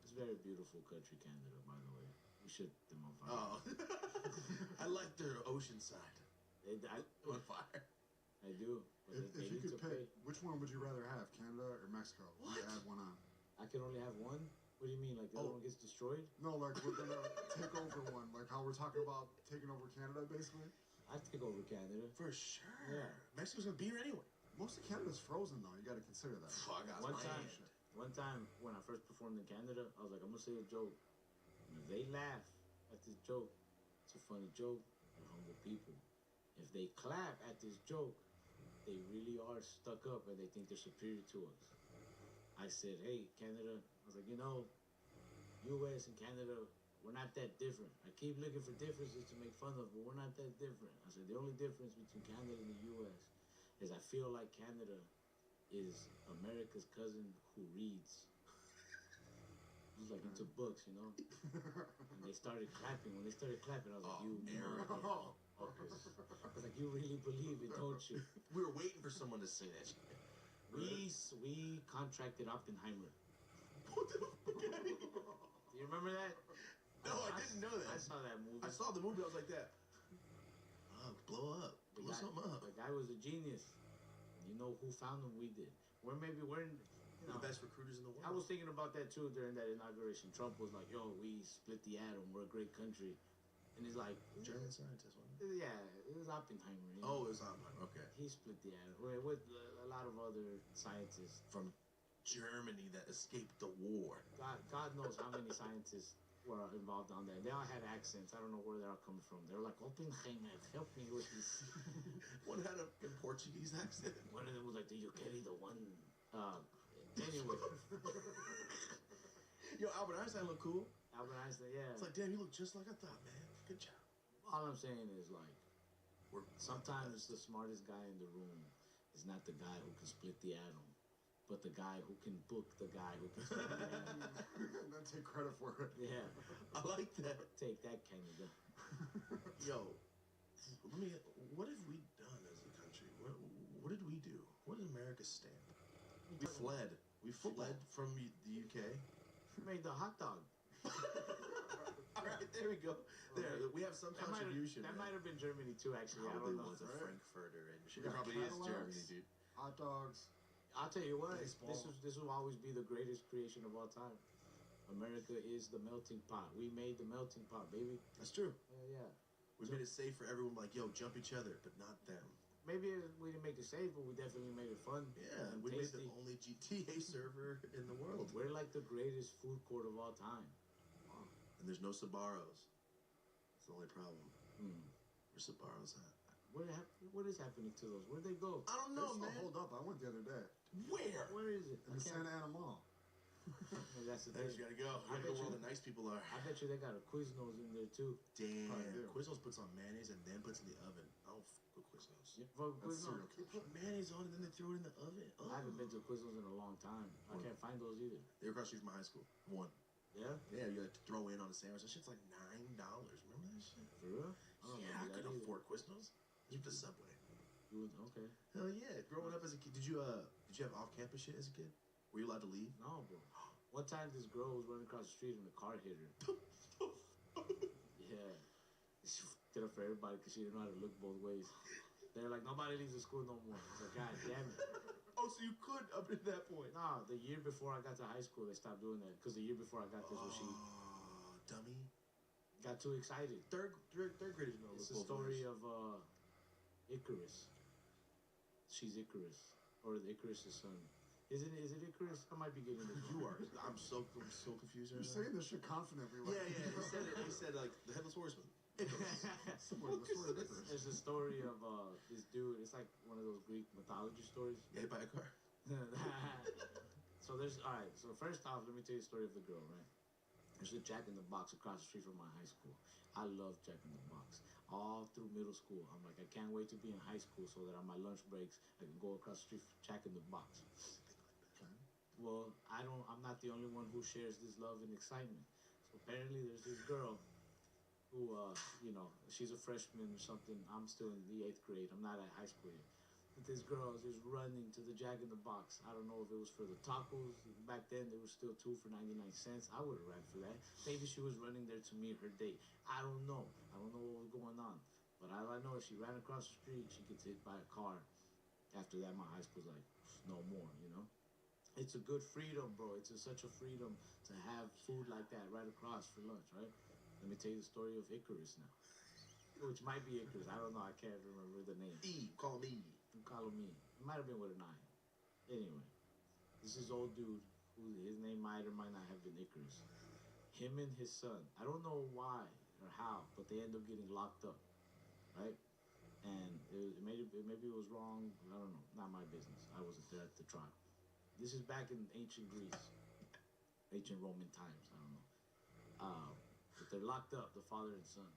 It's a very beautiful country, Canada, by the way. We should them on fire. Oh, I like their ocean side I on fire. do. But If they you need could to pay. pick, which one would you rather have, Canada or Mexico? What? You add one on. I can only have one? What do you mean? Like the other one gets destroyed? No, like we're gonna take over one. Like how we're talking about taking over Canada, basically. I'd take over Canada. For sure. Yeah. Mexico's gonna be here anyway. Most of Canada's frozen, though. You got to consider that. Fuck, I One was time, land. one time when I first performed in Canada, I was like, I'm gonna say a joke. And if they laugh at this joke, it's a funny joke. They're humble people. If they clap at this joke, they really are stuck up and they think they're superior to us. I said, hey, Canada. I was like, you know, U.S. and Canada, we're not that different. I keep looking for differences to make fun of, but we're not that different. I said, the only difference between Canada and the U.S. is I feel like Canada is America's cousin who reads. He's like into books, you know? And they started clapping. When they started clapping, I was like, you motherfuckers. I was like, you really believe it, don't you? We were waiting for someone to say that shit. We contracted Oppenheimer. What the fuck? Do you remember that? No, I didn't know that. I saw that movie. I saw the movie. I was like that. Oh, blow up. Blow something up. The guy was a genius. You know who found him? We did. We're in, you know. The best recruiters in the world. I was thinking about that too during that inauguration. Trump was like, "Yo, we split the atom. We're a great country," and he's like, German scientist, wasn't it? "Yeah, it was Oppenheimer." You know? Oh, it was Oppenheimer. Okay. He split the atom with a lot of other scientists. From Germany that escaped the war. God knows how many scientists were involved on that. They all had accents. I don't know where they're all coming from. They were like, Oppenheimer, help me with this. One had a Portuguese accent. One of them was like, do you carry the one? Anyway. Yo, Albert Einstein looked cool. Albert Einstein, yeah. It's like, damn, you look just like I thought, man. Good job. All I'm saying is, like, sometimes the smartest guy in the room is not the guy who can split the atom, but the guy who can book the guy who can split the atom. And then take credit for it. Yeah. I like that. Take that, Canada. Yo, what have we done as a country? What did we do? What did America stand? We fled. We fled from the UK. We made the hot dog. All right, there we go. There, we have some contribution. That man. might have been Germany too, actually. Probably I don't know. was a Right? Frankfurter, and We it got probably is Cadillacs. Germany, dude. Hot dogs. I'll tell you what, Baseball. this will always be the greatest creation of all time. America is the melting pot. We made the melting pot, baby. That's true. Yeah. We made it safe for everyone. Like, yo, jump each other, but not them. Maybe we didn't make it safe, but we definitely made it fun. Yeah, and we made tasty. the only GTA server in the world. We're like the greatest food court of all time. And there's no Sabaros. That's the only problem. Hmm. Where's Sabaros at? What is happening to those? Where'd they go? I don't They know, still man. hold up. I went the other day Where? Where is it? in the Santa Ana Mall. That's the There's thing. you gotta go. I You gotta bet go where you- all the nice people are. I bet you they got a Quiznos in there too. Damn. Probably do. Quiznos puts on mayonnaise and then puts in the oven. I don't fuck with Quiznos. For That's Quiznos. serial They killer. put mayonnaise on it and then they throw it in the oven. Oh. I haven't been to Quiznos in a long time. I can't find those either. They were across the street from my high school. One. Yeah? Yeah, you had to throw in on a sandwich. That shit's like $9. Remember that shit? For real? I don't Yeah, I remember that couldn't either. afford Quiznos. Keep the Subway. You was, okay. Hell yeah. Growing up as a kid, did you have off-campus shit as a kid? Were you allowed to leave? No, bro. One time this girl was running across the street and the car hit her. Yeah. She did it for everybody because she didn't know how to look both ways. They're like, nobody leaves the school no more. It's like, God damn it. Oh, so you could up to that point. Nah, the year before I got to high school, they stopped doing that. Because the year before I got this, was she Oh, dummy. got too excited. Third graders know. It's look the both story ways. of Icarus. She's Icarus. Or the Icarus' son. Is it Icarus? I might be getting this. You are. I'm so confused You're right saying this shit confidently. now. Yeah, he said it. He said like the headless horseman. Similar to the story of Icarus. There's a story of this dude. It's like one of those Greek mythology stories. Yeah, hit by a car. So there's all right. So first off, let me tell you the story of the girl. Right, there's a Jack in the Box across the street from my high school. I love Jack in the Box. All through middle school, I'm like, I can't wait to be in high school so that on my lunch breaks I can go across the street for Jack in the Box. Well, I'm not the only one who shares this love and excitement. So apparently, there's this girl who, she's a freshman or something. I'm still in the 8th grade. I'm not at high school yet. But this girl is just running to the Jack in the Box. I don't know if it was for the tacos. Back then, they were still 2 for 99 cents. I would have ran for that. Maybe she was running there to meet her date. I don't know. I don't know what was going on. But all I know is she ran across the street. She gets hit by a car. After that, my high school's like, no more, you know? It's a good freedom, bro. It's such a freedom to have food like that right across for lunch, right? Let me tell you the story of Icarus now. Which might be Icarus. I don't know. I can't remember the name. Call me. You call him me. It might have been with an I. Anyway, this is old dude who his name might or might not have been Icarus. Him and his son. I don't know why or how, but they end up getting locked up, right? And maybe it was wrong. I don't know. Not my business. I wasn't there at the trial. This is back in ancient Greece, ancient Roman times. I don't know. But they're locked up, the father and son.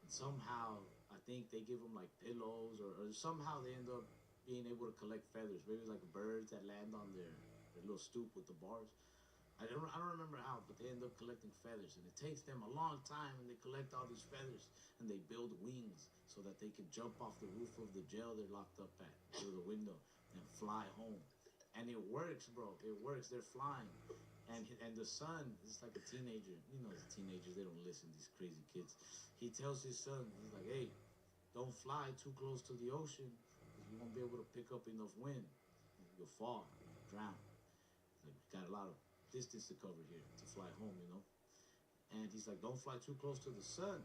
And somehow, I think they give them like pillows, or somehow they end up being able to collect feathers. Maybe like birds that land on their little stoop with the bars. I don't remember how, but they end up collecting feathers. And it takes them a long time, and they collect all these feathers. And they build wings so that they can jump off the roof of the jail they're locked up at, through the window, and fly home. And it works, bro. It works. They're flying. And the son is like a teenager. You know, the teenagers, they don't listen, these crazy kids. He tells his son, he's like, hey, don't fly too close to the ocean because you won't be able to pick up enough wind. You'll fall, you'll drown. Like, we got a lot of distance to cover here to fly home, you know? And he's like, don't fly too close to the sun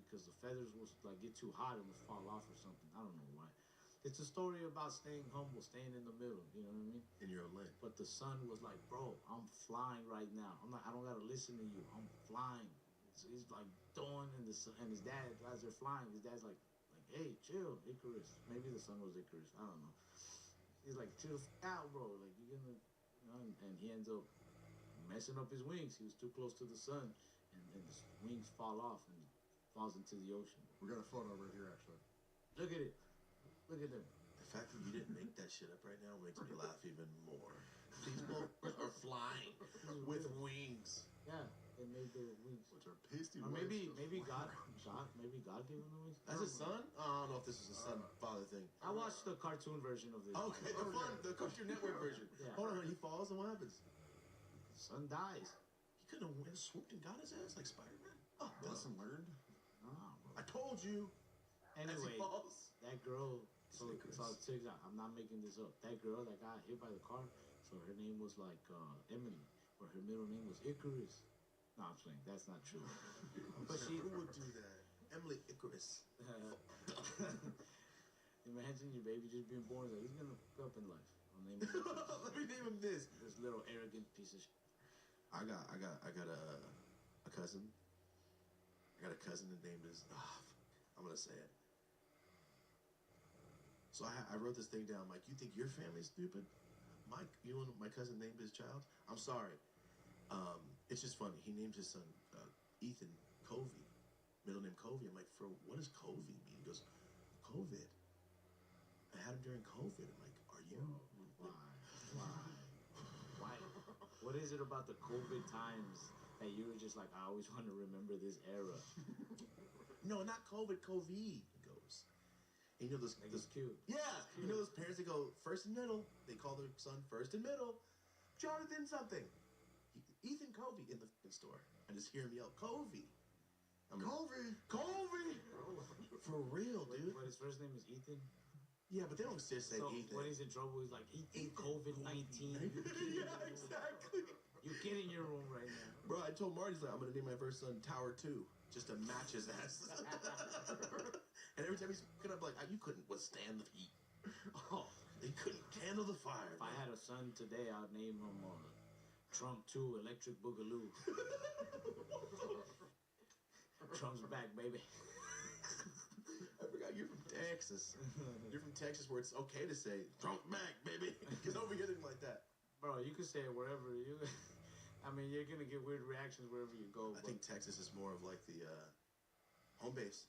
because the feathers will like get too hot and will fall off or something. I don't know why. It's a story about staying humble, staying in the middle. You know what I mean? In your own lane. But the son was like, bro, I'm flying right now. I don't gotta listen to you. I'm flying. So he's like doing, and his dad, as they're flying, his dad's like, hey, chill, Icarus. Maybe the son was Icarus. I don't know. He's like, chill the out, bro. Like you're gonna, and he ends up messing up his wings. He was too close to the sun, and his wings fall off and falls into the ocean. We got a photo right here, actually. Look at it. Look at them. The fact that you didn't make that shit up right now makes me laugh even more. People are flying with wings. Yeah, they made the wings. Which are pasty Or white. maybe God gave him the wings. As a son? I don't know if this is a son-father thing. I watched the cartoon version of this. Okay, the Cartoon Network version. Yeah. Hold on, he falls, and what happens? Son dies. He could have went, swooped, and got his ass like Spider-Man. Oh, Lesson learned. I told you. As Anyway, he falls. that girl. So Icarus. check it out. I'm not making this up. That girl that got hit by the car. So her name was like Emily, but her middle name was Icarus. No, I'm saying that's not true. But she. Who would do that? Emily Icarus. Imagine your baby just being born. Like, he's gonna fuck up in life. I'll name him Let me name him this. this little arrogant piece of shit. I got a cousin. I got a cousin that named his. I'm gonna say it. So I wrote this thing down. Like, you think your family's stupid? You know what my cousin named his child? I'm sorry. It's just funny. He named his son Ethan Covey, middle name Covey. I'm like, what does Covey mean? He goes, COVID. I had him during COVID. I'm like, are you? Why? What is it about the COVID times that you were just like, I always want to remember this era? No, not COVID. Covey. He goes. And you know those. Like, it's cute. Yeah, you know those parents that go first and middle. They call their son first and middle. Jonathan something. Ethan Covey in the store. I just hear him yell, Covey. I'm like, Covey. For real, dude. But his first name is Ethan. Yeah, but they don't just say So Ethan. when he's in trouble, he's like, Ethan COVID-19. Yeah, exactly. You get in your room right now. Bro, I told Marty, he's like, I'm gonna name my first son Tower 2 just to match his ass. And every time he's looking up, like, you couldn't withstand the heat. Oh, he couldn't handle the fire. If I had a son today, I'd name him Trump 2 Electric Boogaloo. Trump's back, baby. I forgot you're from Texas. You're from Texas where it's okay to say, Trump's back, baby. Because over here, they didn't like that. Bro, you can say it wherever you... I mean, you're going to get weird reactions wherever you go. I think Texas is more of like the home base.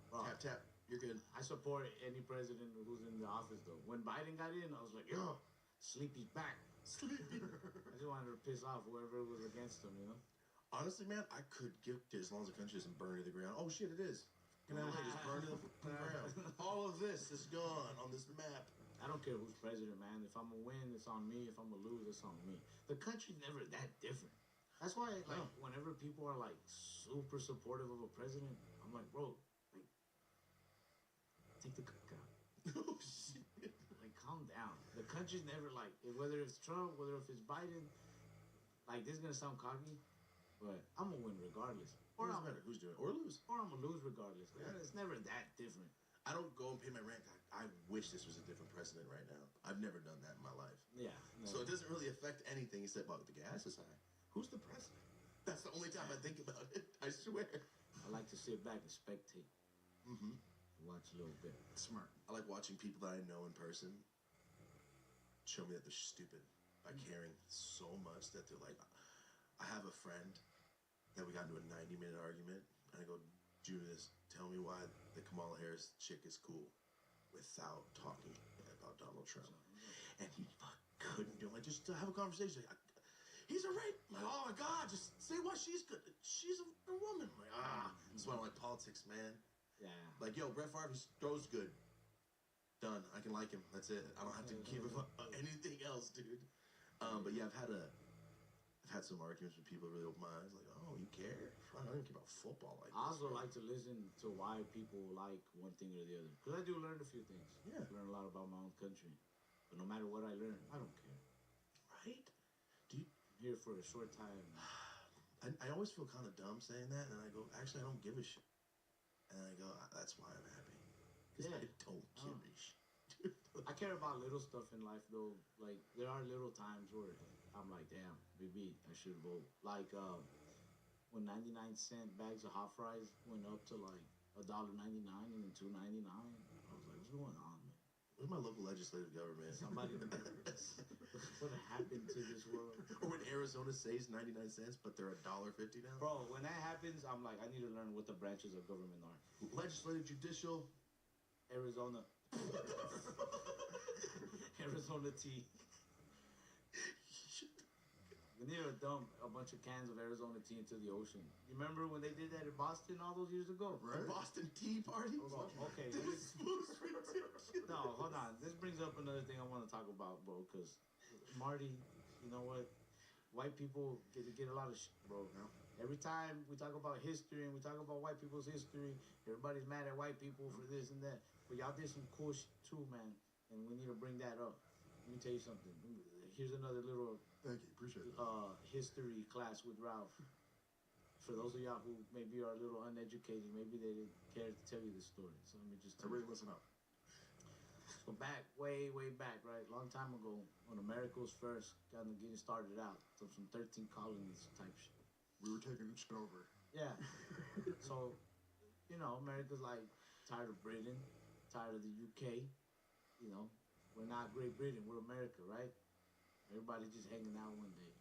Bro, Tap, tap. You're good. I support any president who's in the office, though. When Biden got in, I was like, yo, Sleepy's back. Sleepy. I just wanted to piss off whoever was against him, you know? Honestly, man, I could give as long as the country doesn't burn to the ground. Oh, shit, it is. Can I just burn to the ground? All of this is gone on this map. I don't care who's president, man. If I'm going to win, it's on me. If I'm going to lose, it's on me. The country's never that different. That's why, like, whenever people are, like, super supportive of a president, I'm like, bro, like, take the cook out. Oh, shit. Like, calm down. The country's never, like, whether it's Trump, whether if it's Biden, like, this is going to sound cocky, but I'm going to win regardless. Or doesn't matter who's doing it. Or lose. Or I'm going to lose regardless. Yeah. It's never that different. I don't go and pay my rent. I wish this was a different president right now. I've never done that in my life. Yeah. No. So it doesn't really affect anything except, well, the gas is high. Who's the president? That's the only time I think about it. I swear. I like to sit back and spectate. Mm-hmm. Watch a little bit. Smart. I like watching people that I know in person show me that they're stupid by caring so much that they're like, I have a friend that we got into a 90-minute argument, and I go, Judas, tell me why the Kamala Harris chick is cool without talking about Donald Trump. And he couldn't do it. Like, just to have a conversation. Like, he's a rape. I'm like, oh my God, just say why she's good. She's a woman. I'm like, that's why I don't like politics, man. Yeah. Like, yo, Brett Favre, he throws good. Done. I can like him. That's it. I don't have to give him anything else, dude. But yeah, I've had some arguments with people that really open my eyes. Like, oh, you care? I don't even care about football like I this. also like to listen to why people like one thing or the other. Because I do learn a few things. Yeah. I learn a lot about my own country. But no matter what I learn, I don't care. Right? I'm here for a short time. I always feel kind of dumb saying that, and I go, actually, I don't give a shit. And I go, that's why I'm happy. Because Yeah. I don't give a shit. I care about little stuff in life, though. Like, there are little times where I'm like, damn, BB, I should vote. Like, when 99-cent bags of hot fries went up to, like, $1.99 and then $2.99, I was like, what's going on, man? Where's my local legislative government? Somebody, what happened to this world? Or when Arizona saves 99 cents, but they're $1.50 now? Bro, when that happens, I'm like, I need to learn what the branches of government are. Legislative, judicial. Arizona. Arizona tea. We need to dump a bunch of cans of Arizona tea into the ocean. You remember when they did that in Boston all those years ago? The Boston Tea Party? Okay. This was ridiculous. No, hold on. This brings up another thing I want to talk about, bro, because Marty, you know what? White people get a lot of shit, bro. Yeah. Every time we talk about history and we talk about white people's history, everybody's mad at white people for this and that. But y'all did some cool shit too, man. And we need to bring that up. Let me tell you something. Here's another little Thank you. Appreciate that. history class with Ralph. For those of y'all who maybe are a little uneducated, maybe they didn't care to tell you this story. So let me just tell Everybody you. listen up. So back, way back, right? Long time ago, when America was first kind of getting started out, so some 13 colonies type shit. We were taking shit over. Yeah. So, you know, America's like tired of Britain, tired of the UK. You know, we're not Great Britain, we're America, right? Everybody's just hanging out one day.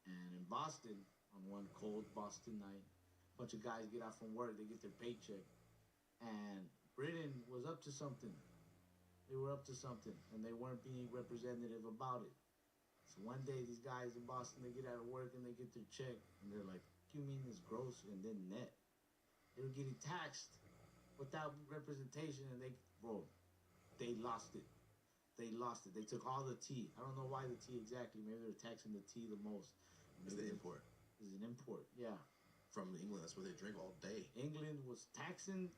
And in Boston, on one cold Boston night, a bunch of guys get out from work, they get their paycheck. And Britain was up to something. They were up to something, and they weren't being representative about it. So one day, these guys in Boston, they get out of work and they get their check, and they're like, "What do you mean it's gross and then net?" They were getting taxed without representation, and they lost it. They lost it. They took all the tea. I don't know why the tea exactly. Maybe they were taxing the tea the most. It's the import It's an import, yeah. from England. That's where they drink all day. England was taxing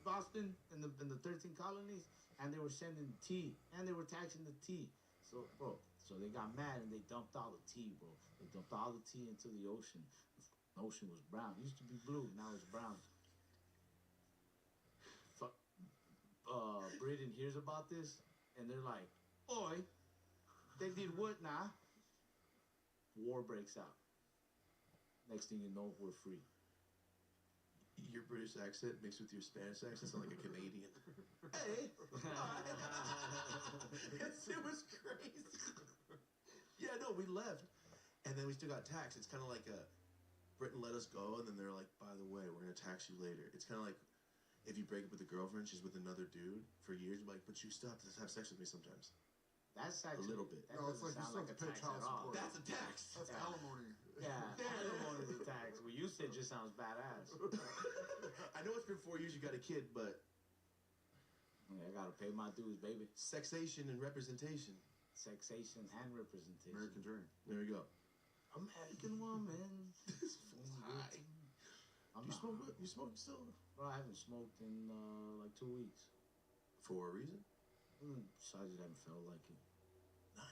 Boston and the 13 colonies, and they were sending tea, and they were taxing the tea. So, so they got mad and they dumped all the tea, bro. They dumped all the tea into the ocean. The ocean was brown. It used to be blue, now it's brown. Britain hears about this, and they're like, "Oi, they did what now?" War breaks out. Next thing you know, we're free. Your British accent mixed with your Spanish accent sound like a Canadian. Hey, it was crazy. Yeah, no, we left, and then we still got taxed. It's kind of like Britain let us go, and then they're like, "By the way, we're gonna tax you later." It's kind of like if you break up with a girlfriend, she's with another dude for years. You're like, "But you still have to have sex with me sometimes." That's actually A little bit. That No, it's doesn't like you sound still like have to a pay tax child at all. support. That's a tax. That's Yeah. alimony. Yeah, alimony is a tax. What you said just sounds badass. I know it's been 4 years you got a kid, but Yeah, I gotta pay my dues, baby. sexation and representation. Sexation and representation. American dream. There you go. American woman. This fool's high. I'm You not, smoke what? You smoke still? bro, I haven't smoked in like 2 weeks. For a reason? So I just haven't felt like it.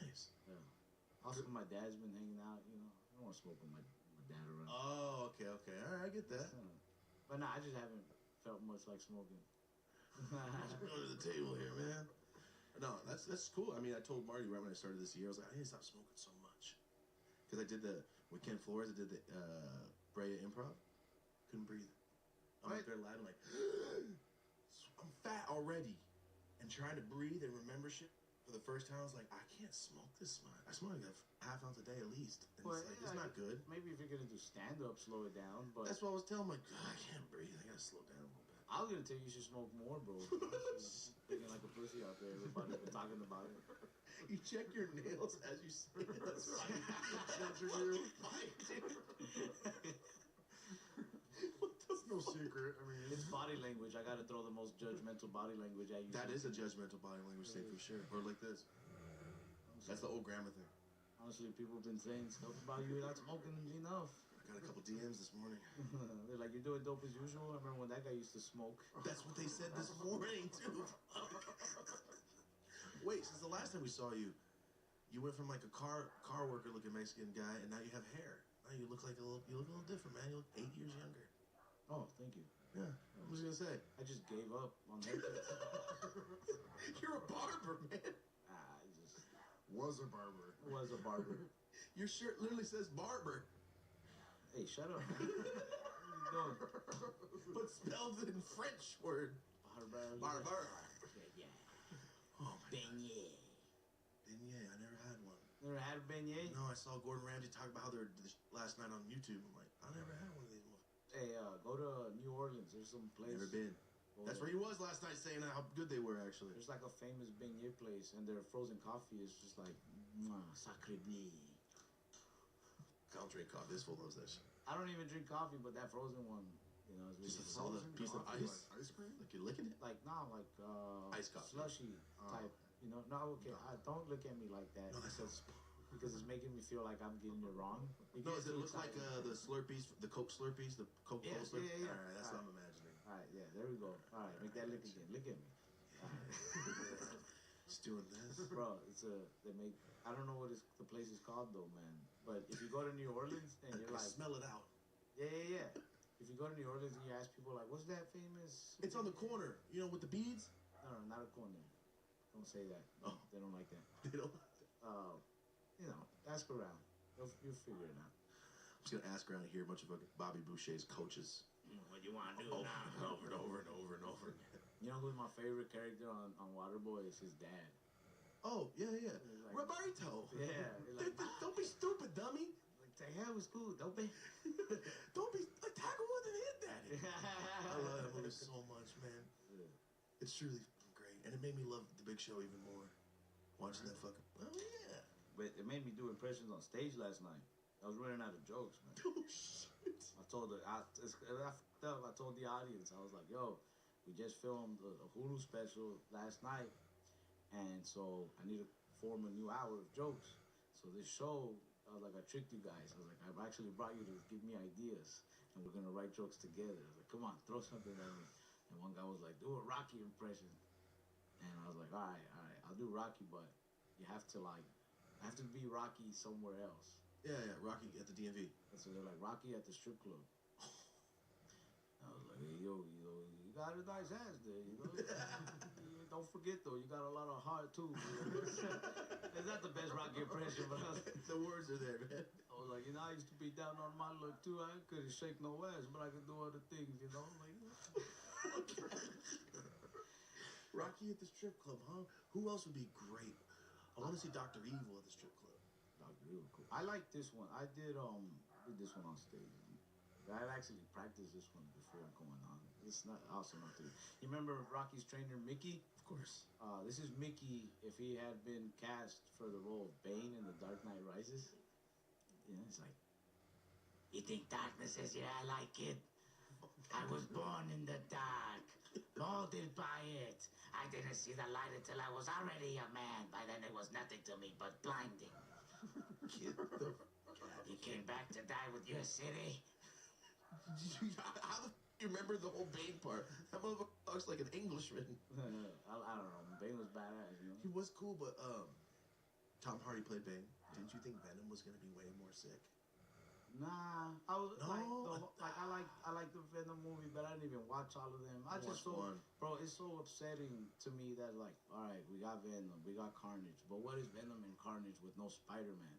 Nice. Yeah. Also, my dad's been hanging out. You know, I don't want to smoke with my dad around. Oh, okay. All right, I get that. But no, I just haven't felt much like smoking. Go to the table here, man. No, that's cool. I mean, I told Marty right when I started this year, I was like, I need to stop smoking so much. Because I did with Ken Flores, I did the Brea Improv. Couldn't breathe. I'm What? up there loud, like, I'm fat already. And trying to breathe and remember shit for the first time, I was like, I can't smoke this much. I smoke like a half ounce a day at least. And Well, it's like, yeah, it's not good. Maybe if you're gonna do stand up, slow it down. But That's what I was telling him, like, I can't breathe. I gotta slow down a little bit. I was gonna tell you should smoke more, bro. Looking like a pussy out there. Everybody's been talking about it. You check your nails as you say it. That's right. That's no secret. I mean, It's body language. I gotta throw the most judgmental body language at you. That is a judgmental body language thing for sure. Or like this. That's the old grandma thing. Honestly, people have been saying stuff about you not smoking enough. I got a couple DMs this morning. They're like, "You're doing dope as usual." I remember when that guy used to smoke. That's what they said this morning too. Wait, since the last time we saw you, you went from like a car worker looking Mexican guy, and now you have hair. Now you look a little different, man. You look 8 years younger. Oh, thank you. Yeah. What was I gonna say? I just gave up on haircuts. You're a barber, man. I just was a barber. was a barber. Your shirt literally says barber, Hey, shut up, man. What are you doing? but spelled in French word. Barber. Barber. Yeah. Oh my god. Beignet. Beignet, I never had one. Never had a beignet? No, I saw Gordon Ramsay talk about how they're last night on YouTube. I'm like, I never had one of these. Hey, go to New Orleans. There's some place. Never been. Go That's there. where he was last night, saying how good they were. Actually, There's like a famous beignet place, and their frozen coffee is just like, mwah, sacre bleu. I don't drink coffee. This fool loves that shit. I don't even drink coffee, but that frozen one, you know, is really Just a good. solid Frozen piece of coffee, ice. Like ice cream? Like you're licking it. Like Iced coffee. slushy Oh, type. You know, no, okay. No. Don't look at me like that. No, that because sounds. because it's making me feel like I'm getting it wrong. No, does it look like the Slurpees, the Coke Slurpees, the Coca-Cola Yeah, Slurpees? yeah, yeah. All right, that's All what I'm imagining. All right, yeah, there we go. All right, make that lick again. Lick at me. All right. Just doing this. Bro, they make, I don't know what the place is called though, man. But if you go to New Orleans and you're I like, smell it out. yeah. If you go to New Orleans and you ask people like, what's that famous? It's on the corner, with the beads. No, not a corner. Don't say that. Oh. They don't like that. They don't. Ask around. You'll figure it out. I'm just gonna ask around here a bunch of fucking Bobby Boucher's coaches. What do you want to do Over now? and over and over and over and over again. You know who's my favorite character on Waterboy? Is his dad. Oh, yeah. He's like, Roberto. Yeah. He's like, Don't be stupid, dummy. like, the hell was cool. Don't be. Don't be like tackle one and hit daddy. I love that movie so much, man. Yeah. It's truly great, and it made me love The Big Show even more. Watching that fucking. Oh yeah. But it made me do impressions on stage last night. I was running out of jokes, man. Oh shit. I told I told the audience, I was like, yo, we just filmed a Hulu special last night, and so I need to form a new hour of jokes. So this show, I was like, I tricked you guys. I was like, I've actually brought you to give me ideas, and we're gonna write jokes together. I was like, come on, throw something at me. And one guy was like, do a Rocky impression. And I was like, all right, I'll do Rocky, but you have to be Rocky somewhere else. Yeah, Rocky at the DMV. And so they're like, Rocky at the strip club. I was like, hey, yo, you got a nice ass there, Don't forget, though, you got a lot of heart, too. It's not the best Rocky impression, but The words are there, man. I was like, I used to be down on my luck, too. I couldn't shake no ass, but I could do other things, Rocky at the strip club, huh? Who else would be great? I want to see Dr. Evil at the strip club. Dr. Evil, cool. I like this one. I did this one on stage. I've actually practiced this one before going on. It's not awesome up there. You remember Rocky's trainer, Mickey? Of course. This is Mickey if he had been cast for the role of Bane in The Dark Knight Rises. It's like, you think darkness is your ally, kid? I was born in the dark, molded by it. I didn't see the light until I was already a man. By then it was nothing to me but blinding. Kid, You came back to die with your city? How the you remember the whole Bane part? That motherfucker talks like an Englishman. I don't know. Bane was badass, He was cool, but Tom Hardy played Bane. Didn't you think Venom was gonna be way more sick? Nah, I was No, I like the Venom movie, but I didn't even watch all of them. I just watched one. Bro, it's so upsetting to me that like, all right, we got Venom, we got Carnage, but what is Venom and Carnage with no Spider-Man?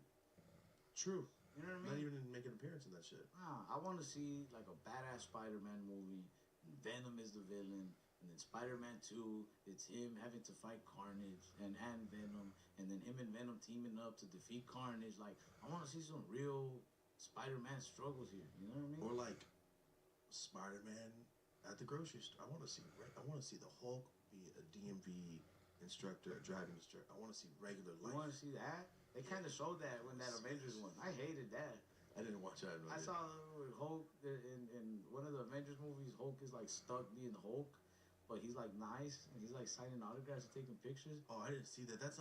True. You know what I Not mean? even make an appearance in that shit. Nah, I want to see like a badass Spider-Man movie. Venom is the villain, and then Spider-Man 2, it's him having to fight Carnage and Venom, and then him and Venom teaming up to defeat Carnage. Like, I want to see some real Spider-Man struggles here. You know what I mean? Or like Spider-Man at the grocery store. I want to see the Hulk be a DMV instructor, a driving instructor. I want to see regular You life. want to see that? They kind of showed that when that Avengers one. I hated that. I didn't watch it. I saw with Hulk in one of the Avengers movies. Hulk is like stuck being Hulk, but he's like nice and he's like signing autographs and taking pictures. Oh, I didn't see that. That's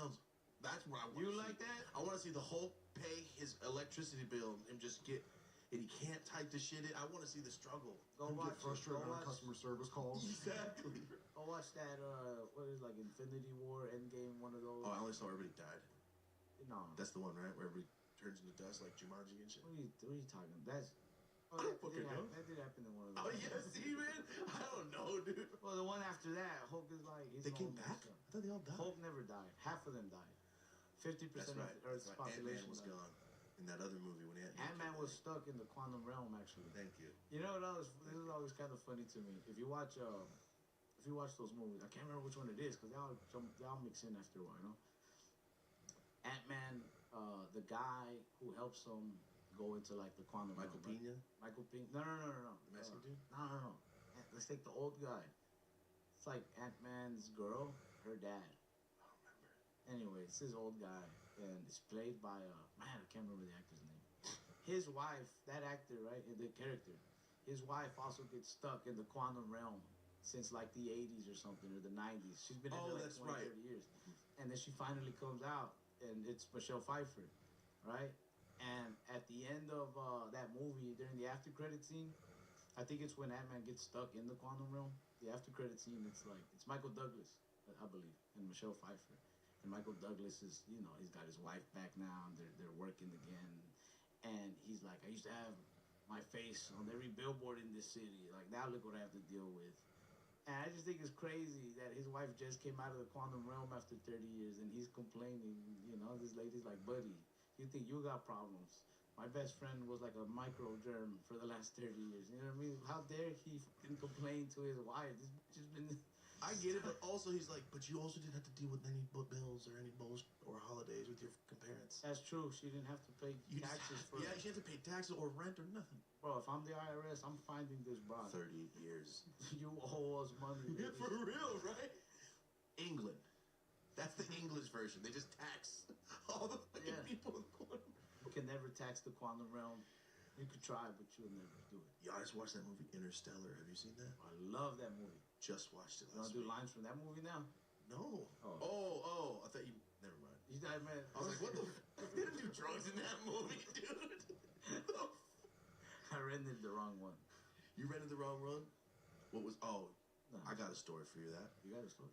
what I want. You like that? I want to see the Hulk pay his electricity bill and just get, and he can't type the shit in. I want to see the struggle. Go You watch get frustrated Go on watch, customer service calls. Exactly. go watch that. What is like Infinity War, Endgame, one of those. Oh, I only saw everybody died. No. That's the one, right? Where everybody turns into dust like Jumanji and shit. What are you talking? That's. I don't fucking know. That did happen in one of those. Oh yeah, see, man. I don't know, dude. Well, the one after that, Hulk is like he's They came all back. messed up. I thought they all died. Hulk never died. Half of them died. 50% That's of right. the Earth's That's right. population Ant-Man was died. gone in that other movie when Ant-Man was stuck in the quantum realm, actually. Thank you. You know what? This is always kind of funny to me. If you watch those movies, I can't remember which one it is because they all mix in after a while. You know, Ant-Man, the guy who helps him go into like the quantum Michael realm. Pena, Right? Michael Pena. No. the Mexican dude. No. Let's take the old guy. It's like Ant-Man's girl, her dad. I don't remember. Anyway, it's his old guy, and it's played by man, I can't remember the actor's name. His wife, that actor, right, the character, his wife also gets stuck in the quantum realm since like the 80s or something, or the 90s. She's been in Oh, there like that's 20, right. 30 years. And then she finally comes out, and it's Michelle Pfeiffer. right? And at the end of that movie, during the after credit scene, I think it's when Ant-Man gets stuck in the quantum realm. The after credit scene, it's Michael Douglas, I believe, and Michelle Pfeiffer. And Michael Douglas is, he's got his wife back now, and they're working again. And he's like, I used to have my face on every billboard in this city. Like, now look what I have to deal with. And I just think it's crazy that his wife just came out of the quantum realm after 30 years, and he's complaining. This lady's like, buddy, you think you got problems? My best friend was like a micro germ for the last 30 years. You know what I mean? How dare he fucking complain to his wife? This bitch has been... I get it, but also he's like, but you also didn't have to deal with any bills or any bullshit or holidays with your fucking parents. That's true. She didn't have to pay taxes for... Yeah, she had to pay taxes or rent or nothing. Bro, if I'm the IRS, I'm finding this broad. 30 years. You owe us money. Yeah, for real, right? England. That's the English version. They just tax all the fucking people in the quantum. You can never tax the quantum realm. You could try, but you'll never do it. Yeah, I just watched that movie Interstellar. Have you seen that? I love that movie. Just watched it You want last to do week. lines from that movie now? No. Oh. Oh, I thought you... Never mind. You died, man. I was like, what the f***? They didn't do drugs in that movie, dude. I rented the wrong one. You rented the wrong one? What was... Oh, No. I got a story for you that. You got a story.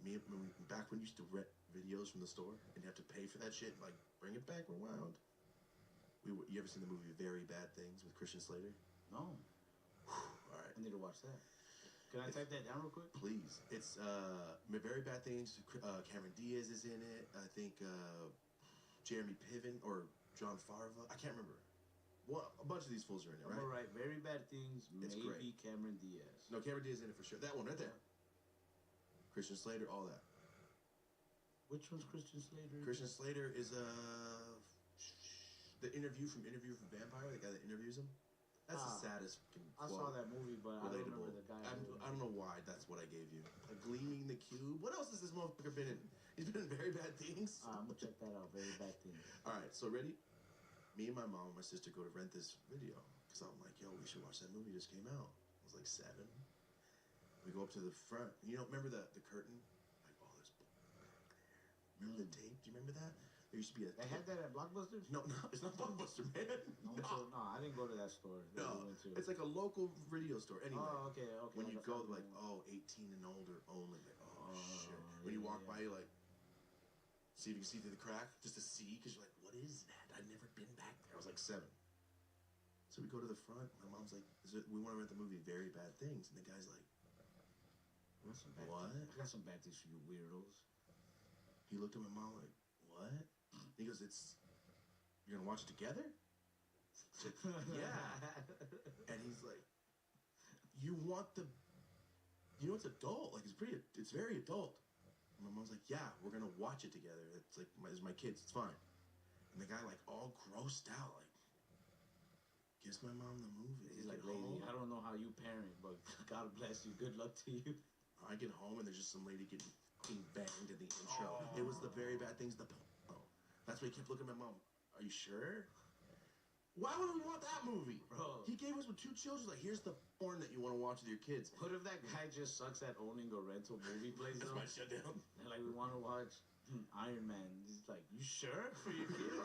Back when you used to rent videos from the store and you have to pay for that shit, like, bring it back rewound. You ever seen the movie Very Bad Things with Christian Slater? No. All right. I need to watch that. Can I type that down real quick? Please. It's Very Bad Things. Cameron Diaz is in it. I think Jeremy Piven or John Farva. I can't remember. Well, a bunch of these fools are in it, right? All right. Very Bad Things. It's Maybe great. Cameron Diaz. No, Cameron Diaz is in it for sure. That one right there. Christian Slater, all that. Which one's Christian Slater? Christian Slater is the interview from Vampire, the guy that interviews him. That's the saddest fucking I saw that movie, but I don't relatable. remember the guy. I don't know why that's what I gave you. Gleaming the Cube. What else has this motherfucker been in? He's been in Very Bad Things. I'm gonna check that out. Very Bad Things. All right, so ready? Me and my mom and my sister go to rent this video because I'm like, yo, we should watch that movie. Just came out. I was like 7. We go up to the front. Remember the curtain? Like, oh, there's back there. Remember the tape? Do you remember that? There used to be a... They had that at Blockbuster? No, it's not Blockbuster, man. No, I didn't go to that store. That No, we went to. it's like a local video store. Anyway, Oh, okay. when you like go, a like, family one. 18 and older only. Like, oh, Oh, shit. When you yeah, walk yeah. by, you're like, see if you can see through the crack, just to see, because you're like, what is that? I've never been back there. I was like 7. So we go to the front. My mom's like, we want to rent the movie Very Bad Things. And the guy's like, I got some bad What? things. I got some bad things for you weirdos. he looked at my mom like, what? He goes, you're going to watch it together? I said, yeah. And he's like, it's adult. Like, it's very adult. And my mom's like, yeah, we're going to watch it together. It's like, it's my kids, it's fine. And the guy, like, all grossed out, like, gives my mom the movie. He's like, Get lady, home. I don't know how you parent, but God bless you. Good luck to you. I get home and there's just some lady getting fucking banged in the intro. It was the Very Bad Things, the That's why he kept looking at my mom. Are you sure? Why would we want that movie? Bro. He gave us with 2 children. Like, here's the porn that you want to watch with your kids. What if that guy just sucks at owning a rental movie place? That's though? my shutdown. And like, we want to watch Iron Man. He's like, you sure for your kid?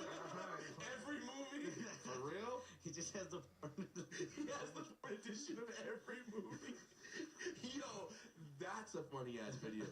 Every movie? For real? He just has the He has the porn edition of every movie. Yo, that's a funny ass video.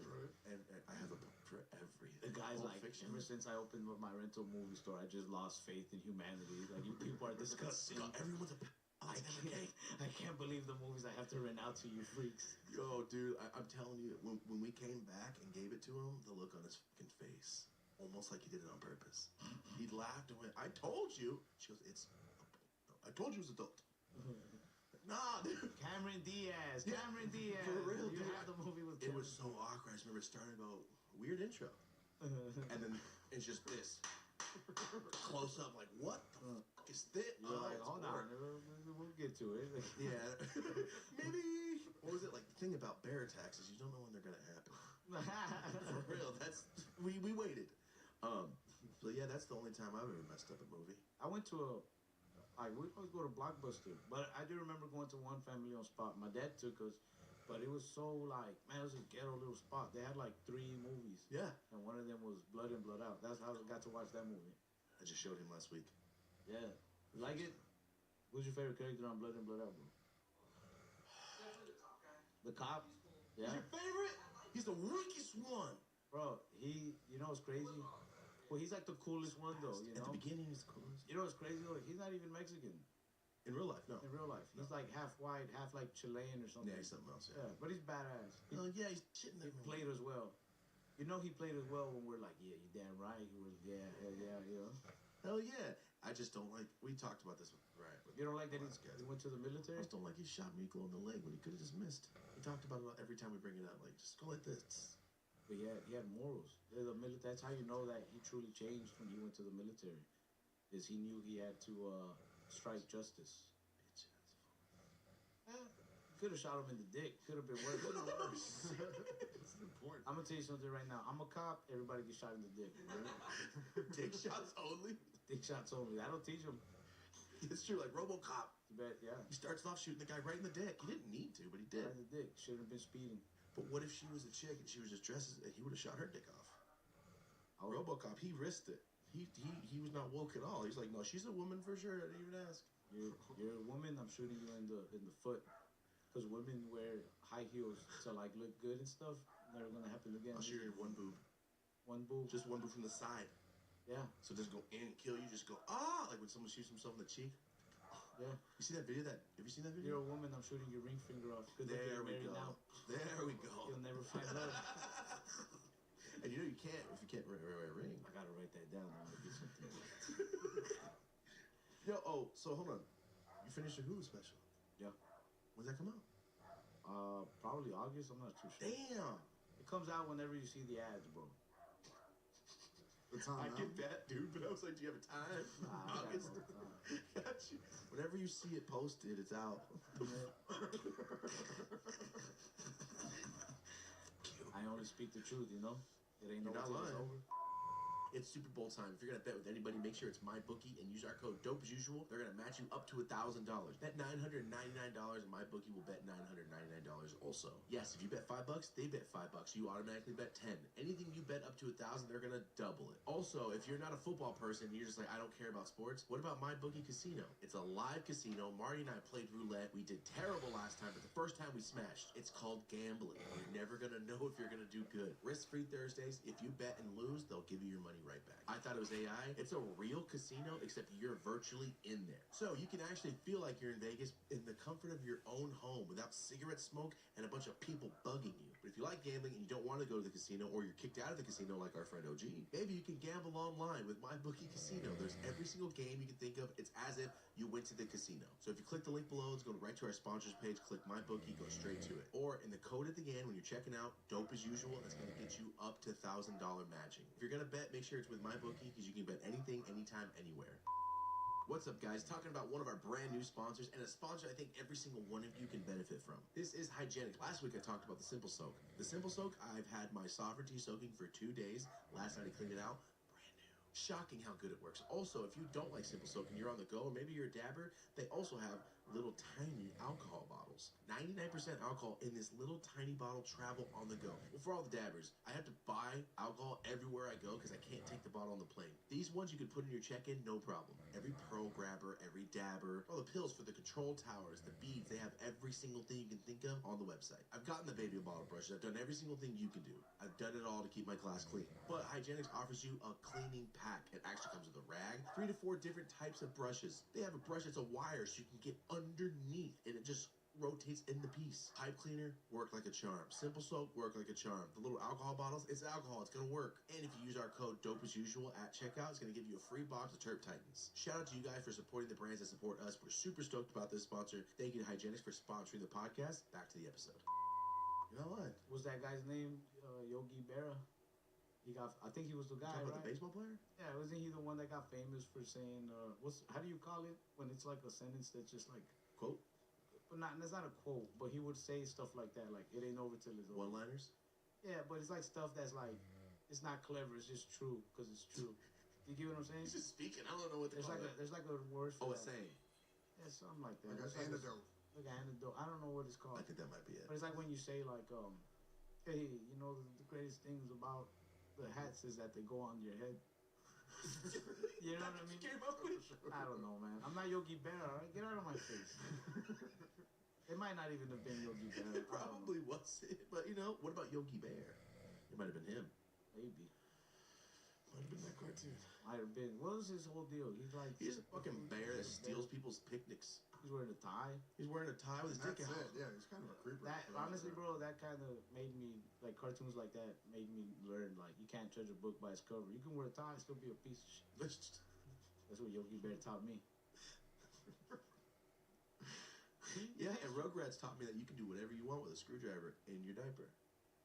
And I have a porn for everything. The guy's Pulp like, Fiction. ever since I opened up my rental movie store, I just lost faith in humanity. Like, you people are disgusting. Everyone's a I can't believe the movies I have to rent out to you freaks. Yo, dude, I'm telling you, when we came back and gave it to him, the look on his fucking face, almost like he did it on purpose. He laughed and went, I told you. She goes, I told you it was adult. Nah, dude. Cameron Diaz. Yeah, Cameron Diaz. for real, You dude. have the movie with It Cameron. was so awkward. I just remember starting about weird intro. And then it's just this. Close up, like, what the fuck is this? You're like, it's hold boring. on, we'll get to it. Yeah. Maybe, what was it? Like, the thing about bear attacks is you don't know when they're going to happen. For real, we waited. So yeah, that's the only time I've ever messed up a movie. I went to we always go to Blockbuster, but I do remember going to one family on spot. My dad took us, but it was so like, man, it was a ghetto little spot. They had like 3 movies. Yeah. And one of them was Blood In, Blood Out. That's how I got to watch that movie. I just showed him last week. Yeah. You like it? Who's your favorite character on Blood In, Blood Out, bro? The cop? He's Yeah. your favorite? He's the weakest one. Bro, you know what's crazy? Well, he's like the coolest one, though, you At know? the beginning, he's the coolest. You know what's crazy, though? He's not even Mexican In real life, no. in real life. He's like half white, half like Chilean or something. Yeah, he's something else. Yeah, but he's badass. He, Yeah, he's shitting he everyone. played as well. You know he played as well when we're like, yeah, you damn right. He was, yeah, hell yeah, you know? Hell yeah. I just don't like. We talked about this with You don't like that last guy. he went to the I military? just don't like he shot Miklo in the leg when he could have just missed. We talked about it every time we bring it up. Like, just go like this. But he had morals. That's how you know that he truly changed when he went to the military. Is he knew he had to strike justice. Bitch ass. Could have shot him in the dick. Could have been worse. It's important. I'm gonna tell you something right now. I'm a cop. Everybody gets shot in the dick. Right? Dick shots only. Dick shots only. I don't teach them. It's true, like RoboCop. You bet. Yeah. He starts off shooting the guy right in the dick. He didn't need to, but he did. Right in the dick. Should have been speeding. But what if she was a chick and she was just dressed as, and he would have shot her dick off? Oh. RoboCop, he risked it. He was not woke at all. He's like, no, she's a woman for sure. I didn't even ask. You're a woman. I'm shooting you in the foot. Because women wear high heels to like look good and stuff. Never gonna happen again. I'll shoot her in one boob. One boob. Just one boob from the side. Yeah. So it doesn't go in and kill you. Just go, ah! Like when someone shoots himself in the cheek. Yeah. You see that video? Have you seen that You're video? a woman. I'm shooting your ring finger off. Good luck There getting we married go. now. There we go. You'll never find love. And you know you can't if you can't wear a ring. I gotta write that down. I wanna get something. Yo, so hold on. You finished your Hulu special. Yeah. When's that come out? Probably August. I'm not too sure. Damn. It comes out whenever you see the ads, bro. It's on I now. get that, dude, but I was like, do you have a time? Nah, I got August. no time. Got you. Whenever you see it posted, it's out. I only speak the truth, you know? It ain't no You're not till it's lying. over. It's Super Bowl time. If you're gonna bet with anybody, make sure it's MyBookie and use our code DOPE as usual. They're gonna match you up to $1,000. Bet $999 and MyBookie will bet $999 also. Yes, if you bet $5, they bet $5. You automatically bet 10. Anything you bet up to 1,000, they're gonna double it. Also, if you're not a football person, you're just like, I don't care about sports. What about MyBookie Casino? It's a live casino. Marty and I played roulette. We did terrible last time, but the first time we smashed. It's called gambling. You're never gonna know if you're gonna do good. Risk-free Thursdays. If you bet and lose, they'll give you your money right back. I thought it was AI. It's a real casino, except you're virtually in there. So you can actually feel like you're in Vegas in the comfort of your own home without cigarette smoke and a bunch of people bugging you. But if you like gambling and you don't want to go to the casino, or you're kicked out of the casino like our friend OG, maybe you can gamble online with MyBookie Casino. There's every single game you can think of. It's as if you went to the casino. So if you click the link below, it's going right to our sponsors page. Click MyBookie, go straight to it. Or in the code at the end when you're checking out, dope as usual, it's going to get you up to $1,000 matching. If you're going to bet, make sure it's with MyBookie, because you can bet anything, anytime, anywhere. What's up, guys? Talking about one of our brand new sponsors, and a sponsor I think every single one of you can benefit from. This is Hygienic. Last week I talked about the Simple Soak. The Simple Soak, I've had my sovereignty soaking for 2 days. Last night I cleaned it out. Brand new. Shocking how good it works. Also, if you don't like Simple Soak and you're on the go, or maybe you're a dabber, they also have little tiny alcohol bottles. 99% alcohol in this little tiny bottle, travel on the go. Well, for all the dabbers, I have to buy alcohol everywhere I go because I can't take the bottle on the plane. These ones you can put in your check-in, no problem. Every pearl grabber, every dabber, all the pills for the control towers, the beads, they have every single thing you can think of on the website. I've gotten the baby bottle brushes. I've done every single thing you can do. I've done it all to keep my glass clean. But Hygienics offers you a cleaning pack. It actually comes with a rag, 3 to 4 different types of brushes. They have a brush that's a wire so you can get underneath, and it just rotates in the piece. Pipe cleaner, work like a charm. Simple Soap, work like a charm. The little alcohol bottles, it's alcohol, it's gonna work. And if you use our code DOPE as usual at checkout, it's gonna give you a free box of Terp Titans. Shout out to you guys for supporting the brands that support us. We're super stoked about this sponsor. Thank you to Hygienics for sponsoring the podcast. Back to the episode. You know what? What's that guy's name? Yogi Berra. I think he was the guy, Talking about right? the baseball player? Yeah, wasn't he the one that got famous for saying, how do you call it when it's like a sentence that's just like, Quote? but that's not a quote, but he would say stuff like that, like, it ain't over till it's over. One-liners? Yeah, but it's like stuff that's like, it's not clever, it's just true, because it's true. You get what I'm saying? He's just speaking. I don't know what to There's call like it. there's like a word for Oh, a that. saying. Yeah, something like that. Like It's an antidote. Like an antidote. I don't know what it's called. I think that might be it. But it's like when you say like, hey, you know, the greatest things about the hats is that they go on your head. You know what I mean? Came up with. I don't know, man. I'm not Yogi Bear, all right? Get out of my face. It might not even have been Yogi Bear. It probably was it, but you know, what about Yogi Bear? It might have been him. Maybe. Might have been that cartoon. Might have been. What was his whole deal? He's like. He's a fucking bear that steals people's picnics. He's wearing a tie. He's wearing a tie with his dick That's out. it. Yeah, he's kind of a creeper. That honestly, bro, that kind of made me like cartoons like that made me learn like you can't judge a book by its cover. You can wear a tie and still be a piece of shit. That's what Yogi Bear taught me. Yeah, and Rugrats taught me that you can do whatever you want with a screwdriver in your diaper.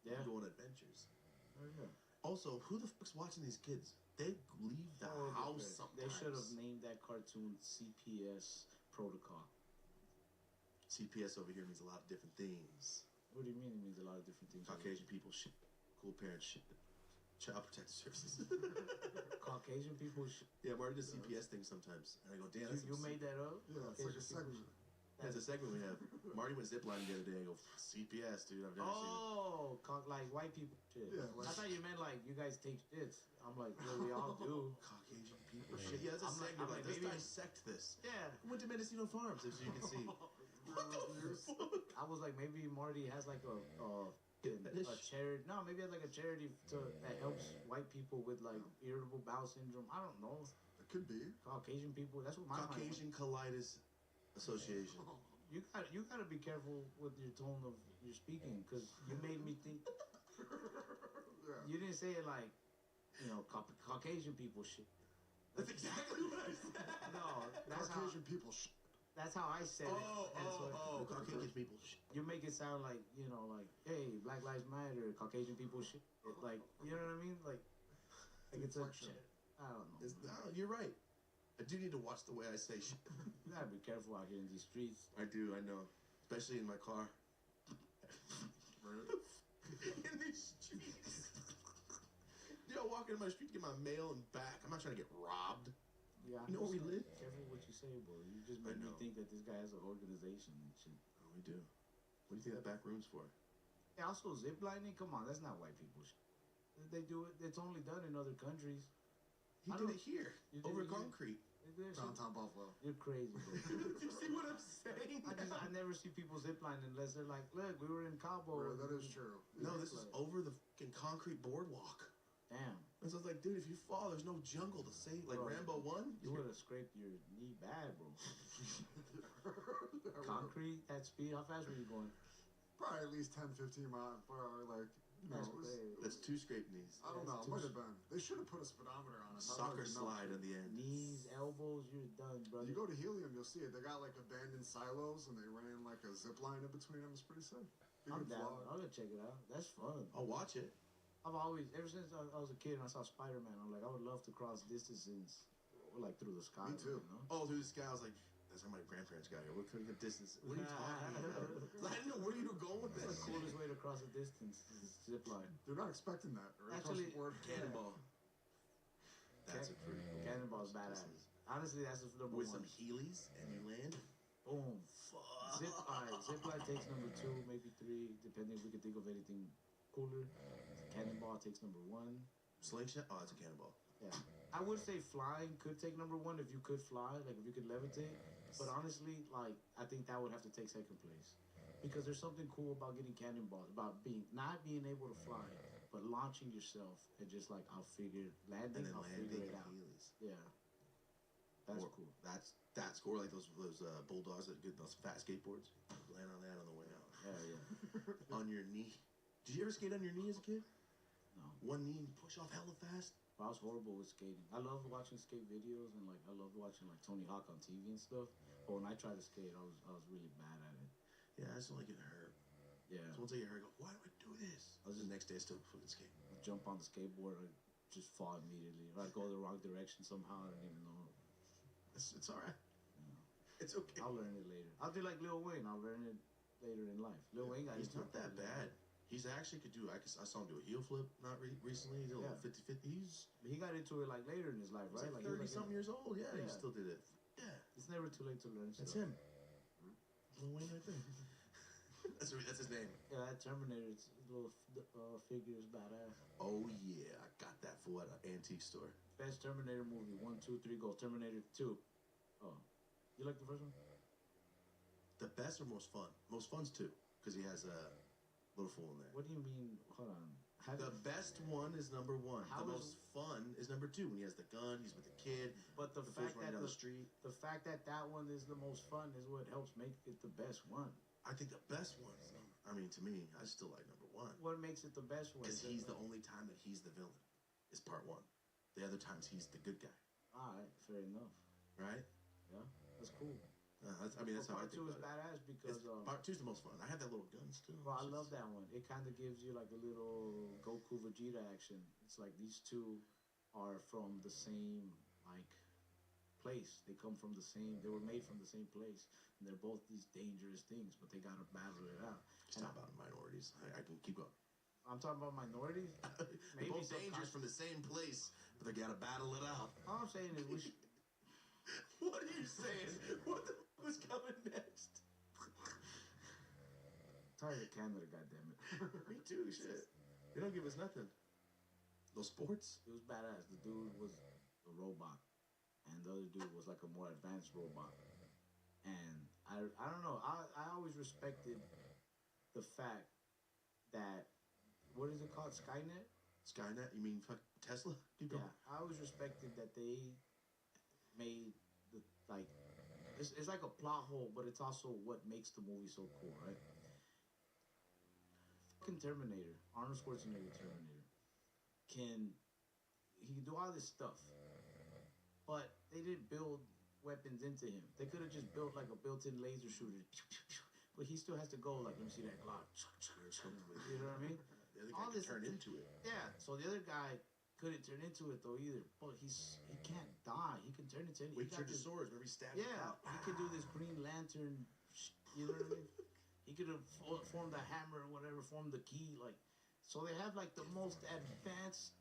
Yeah. You go on adventures. Oh, yeah. Also, who the fuck's watching these kids? They leave the house sometimes. They should have named that cartoon CPS Protocol. CPS over here means a lot of different things. What do you mean? It means a lot of different things. Caucasian people shit. Cool parents shit. Child Protective Services. Caucasian people. Yeah, Marty does CPS things sometimes, and I go, damn. You made that up? Yeah, it's like a segment. That's a segment we have. Marty went ziplining the other day and go, CPS, dude. I've never seen it. Like white people shit. Yeah, like- I thought you meant like you guys take shits. I'm like, yeah, we all do. Caucasian people shit. Yeah, that's a I'm like- segment. I'm Like, like, let's maybe- dissect this. Yeah. Went to Mendocino Farms, as you can see. I was like, maybe Marty has like a charity. No, maybe has like a charity that helps white people with like irritable bowel syndrome. I don't know. It could be. Caucasian people. That's what my mind was. Caucasian Colitis Association. You gotta be careful with your tone of your speaking because you made me think. Yeah. You didn't say it like, you know, Caucasian people shit. That's exactly what I said. No, that's how Caucasian people. that's how I said it. And so Caucasian people shit. you make it sound like, you know, like, hey, Black Lives Matter, Caucasian people shit. Like, you know what I mean? Like it's a Inflection. I don't know. No, you're right. I do need to watch the way I say shit. You gotta be careful out here in these streets. I do, I know. Especially in my car. In these streets. Dude, I walk into my street to get my mail and back. I'm not trying to get robbed. Yeah, You know where we live? Careful what you say, bro. You just I made me know. think that this guy has an organization and shit. Oh, we do. What do you think that back room's for? Yeah, also ziplining. Come on, that's not white people shit. They do it. It's only done in other countries. He I did don't- it here. You did Over it here? concrete. They do that shit. Downtown Buffalo. You're crazy, bro. You see what I'm saying? I never see people zipline unless they're like, look, we were in Cabo. Bro, that is true. No, this is over the fucking concrete boardwalk. Damn. And so I was like, dude, if you fall, there's no jungle to save. Like Bro, Rambo 1? You would have scraped your knee bad, bro. Concrete, that speed. How fast were you going? Probably at least 10, 15 miles per hour. Like, you know, it was, That's 2 scraped knees. I don't know. It might have been. They should have put a speedometer on it. I Soccer don't even know. slide on the end. Knees, elbows, you're done, brother. You go to Helium, you'll see it. They got like abandoned silos, and they ran like a zip line in between them. It's pretty sick. You I'm can down. fly. I'll go check it out. That's fun. I'll watch it. I've always, ever since I was a kid and I saw Spider-Man, I'm like, I would love to cross distances, like through the sky. Me too. You know? Oh, through the sky, I was like, that's how my grandparents got here. We're cutting the distance. What are you talking about? I didn't know where you were going with That's this. the coolest way to cross a distance is zip line. They're not expecting that. Right? Actually, Across the board. Cannonball. That's a pretty cool. Cannonball's badass. Honestly, that's the number With one. some Heelys and you land. Boom. Fuck. Zip line takes number 2, maybe 3, depending if we can think of anything cooler. Cannonball takes number 1. Slingshot? Oh, that's a cannonball. Yeah. I would say flying could take number 1 if you could fly, like if you could levitate. But honestly, like I think that would have to take second place. Because there's something cool about getting cannonballs, about not being able to fly, but launching yourself and just like I'll figure landing, And then I'll landing figure it and out. Heelys. Yeah. That's Or- cool. That's cool. Like those bulldogs that get those fat skateboards. Land on that on the way out. Yeah, yeah. On your knee. Did you ever skate on your knee as a kid? No. One knee and you push off hella fast? I was horrible with skating. I love watching skate videos and like I love watching like Tony Hawk on TV and stuff. But when I tried to skate, I was really bad at it. Yeah, I just don't like getting hurt. Yeah. So once I get hurt, I go, why do I do this? The next day I still fucking skate. I jump on the skateboard, I just fall immediately. Or I go the wrong direction somehow, I don't even know. It's alright. Yeah. It's okay. I'll learn it later. I'll do like Lil Wayne. I'll learn it later in life. Lil Wayne got He's into not it that pretty bad. late. He's actually could do. I saw him do a heel flip not recently. He did a little Yeah. 50-50. He got into it like later in his life, He's right? like he 30 was, something years old. Yeah, he Yeah. still did it. Yeah, It's never too late to learn that's stuff. him. Lil Wayne right there. that's his name. Yeah, that Terminator, it's little figure is badass. Oh yeah, I got that for at an antique store. Best Terminator movie. 1, 2, 3, go. Terminator 2. Oh, you like the first one? The best or most fun? Most fun's 2, because he has a little fool in there. What do you mean? Hold on. The best one is number 1. How The is- most fun is number 2, when he has the gun, he's with the kid. But the fool's fact running that down the street. the fact that that one is the most fun is what helps make it the best one. I think the best one is I mean, to me, I still like number 1. What makes it the best one? Because he's the only time that he's the villain. Is part 1. The other times he's the good guy. All right, fair enough. Right? Yeah, that's cool. That's how I Part think two is about it. badass because Part 2's the most fun. I have that little gun still. bro, I love that one. It kind of gives you like a little Goku Vegeta action. It's like these two are from the same like place. They come from the same. They were made from the same place, and they're both these dangerous things, but they gotta battle it out. Just talk about minorities. I can keep going. I'm talking about minorities. They're both some dangerous from the same place, but they gotta battle it out. All I'm saying is we should. What are you saying? What the fuck was coming next? Tired of Canada, goddammit. Me too, shit. They don't give us nothing. No sports? It was badass. The dude was a robot, and the other dude was like a more advanced robot. And I don't know. I always respected the fact that what is it called, Skynet? Skynet? You mean fuck Tesla? Keep going. Yeah, I always respected that they made the like. It's like a plot hole, but it's also what makes the movie so cool, right? Fucking Terminator, Arnold Schwarzenegger Terminator, he can do all this stuff, but they didn't build weapons into him. They could have just built like a built-in laser shooter, but he still has to go like, let me see that Glock. You know what I mean? The other guy All can this turn into it. Yeah. So the other guy couldn't turn into it though either. But he can't die. He can turn into anything. We turned to swords. Remember he stabbed Yeah, him out? he could do this Green Lantern. You know what I mean? He could have formed the hammer or whatever, formed the key. Like, so they have like the most advanced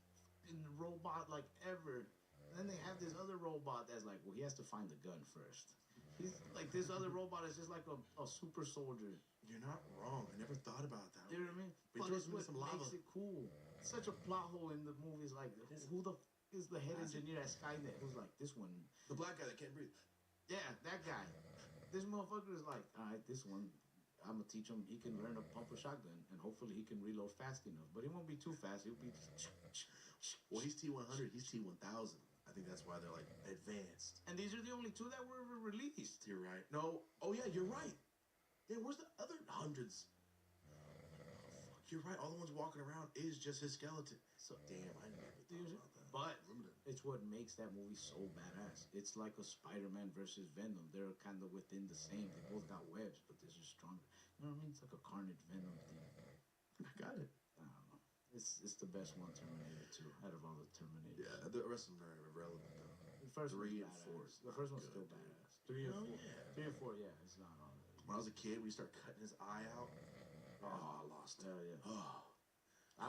in robot like ever. And then they have this other robot that's like, well, he has to find the gun first. He's like, this other robot is just like a super soldier. You're not wrong. I never thought about that. You know what I mean? But But he it's throws him what into some lava. makes it cool. It's such a plot hole in the movies. Like, who the is the head engineer at Skynet? Who's like, this one? The black guy that can't breathe. Yeah, that guy. This motherfucker is like, all right, this one, I'm gonna teach him. He can learn to pump a shotgun, and hopefully he can reload fast enough. But he won't be too fast. He'll be. Well, he's T100. He's T1000. I think that's why they're like advanced. And these are the only two that were ever released. You're right. No. Oh yeah, you're right. Yeah, where's the other hundreds? You're right. All the ones walking around is just his skeleton. So Damn, I never thought about that. But Limited. it's what makes that movie so badass. It's like a Spider-Man versus Venom. They're kind of within the same. They both got webs, but this is stronger. You know what I mean? It's like a Carnage Venom thing. I got it. I don't know. It's the best one, Terminator 2, out of all the Terminators. Yeah, the rest of them are irrelevant though. The first 3 one's and badass. 4 The first are one's still good, dude. badass. 3 and Oh, 4. yeah. 3 and 4, yeah, it's not all. When I was a kid, we start cutting his eye out. Oh, I lost it. Yeah, yeah. Oh, I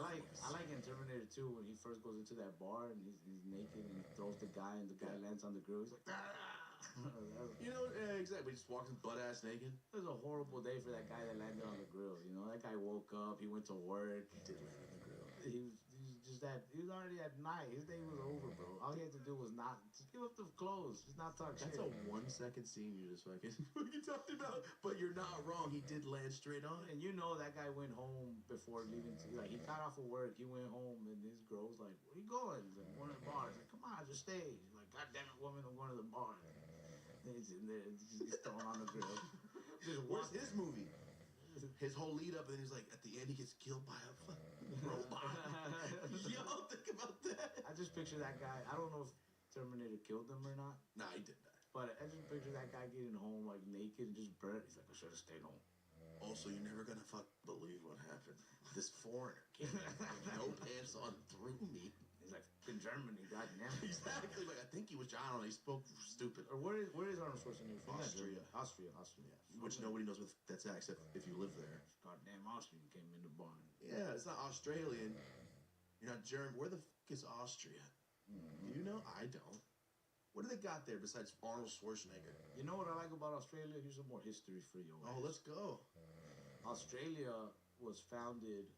like in Terminator 2 when he first goes into that bar and he's naked and he throws the guy and the guy lands on the grill. He's like, you know, yeah, exactly. He just walks butt ass naked. It was a horrible day for that guy that landed on the grill. You know, that guy woke up, he went to work. He did land on the grill. He was already at night. His day was over, bro. All he had to do was just give up the clothes, just not talk That's shit. a 1 second scene you just fucking talked about. But you're not wrong. He did land straight on it. And you know that guy went home before leaving. Like, he got off of work, he went home, and his girl was like, where you going? He's like, going to the bar. He's like, come on, just stay. He's like, God damn it, woman, I'm going to the bar. And he's in there, he just gets thrown on the grill. Just Where's walk- his movie? His whole lead up, and then he's like, at the end, he gets killed by a fucking robot. Yo, think about that. I just picture that guy. I don't know if Terminator killed him or not, Nah, he did die. but I just picture that guy getting home like naked and just burnt. He's like, I should have stayed home. Also, you're never gonna believe what happened. This foreigner came with no pants on through me. He's like, in Germany, goddamn. Exactly. Like I think he was. I don't know. He spoke stupid. Or where is Arnold Schwarzenegger from? Austria. Austria. Which nobody knows what that's at except if you live there. Goddamn Austrian came in the barn. Yeah, it's not Australian. You're not German. Where the fuck is Austria? Do you know? I don't. What do they got there besides Arnold Schwarzenegger? You know what I like about Australia? Here's some more history for you. Oh, let's go. Australia was founded.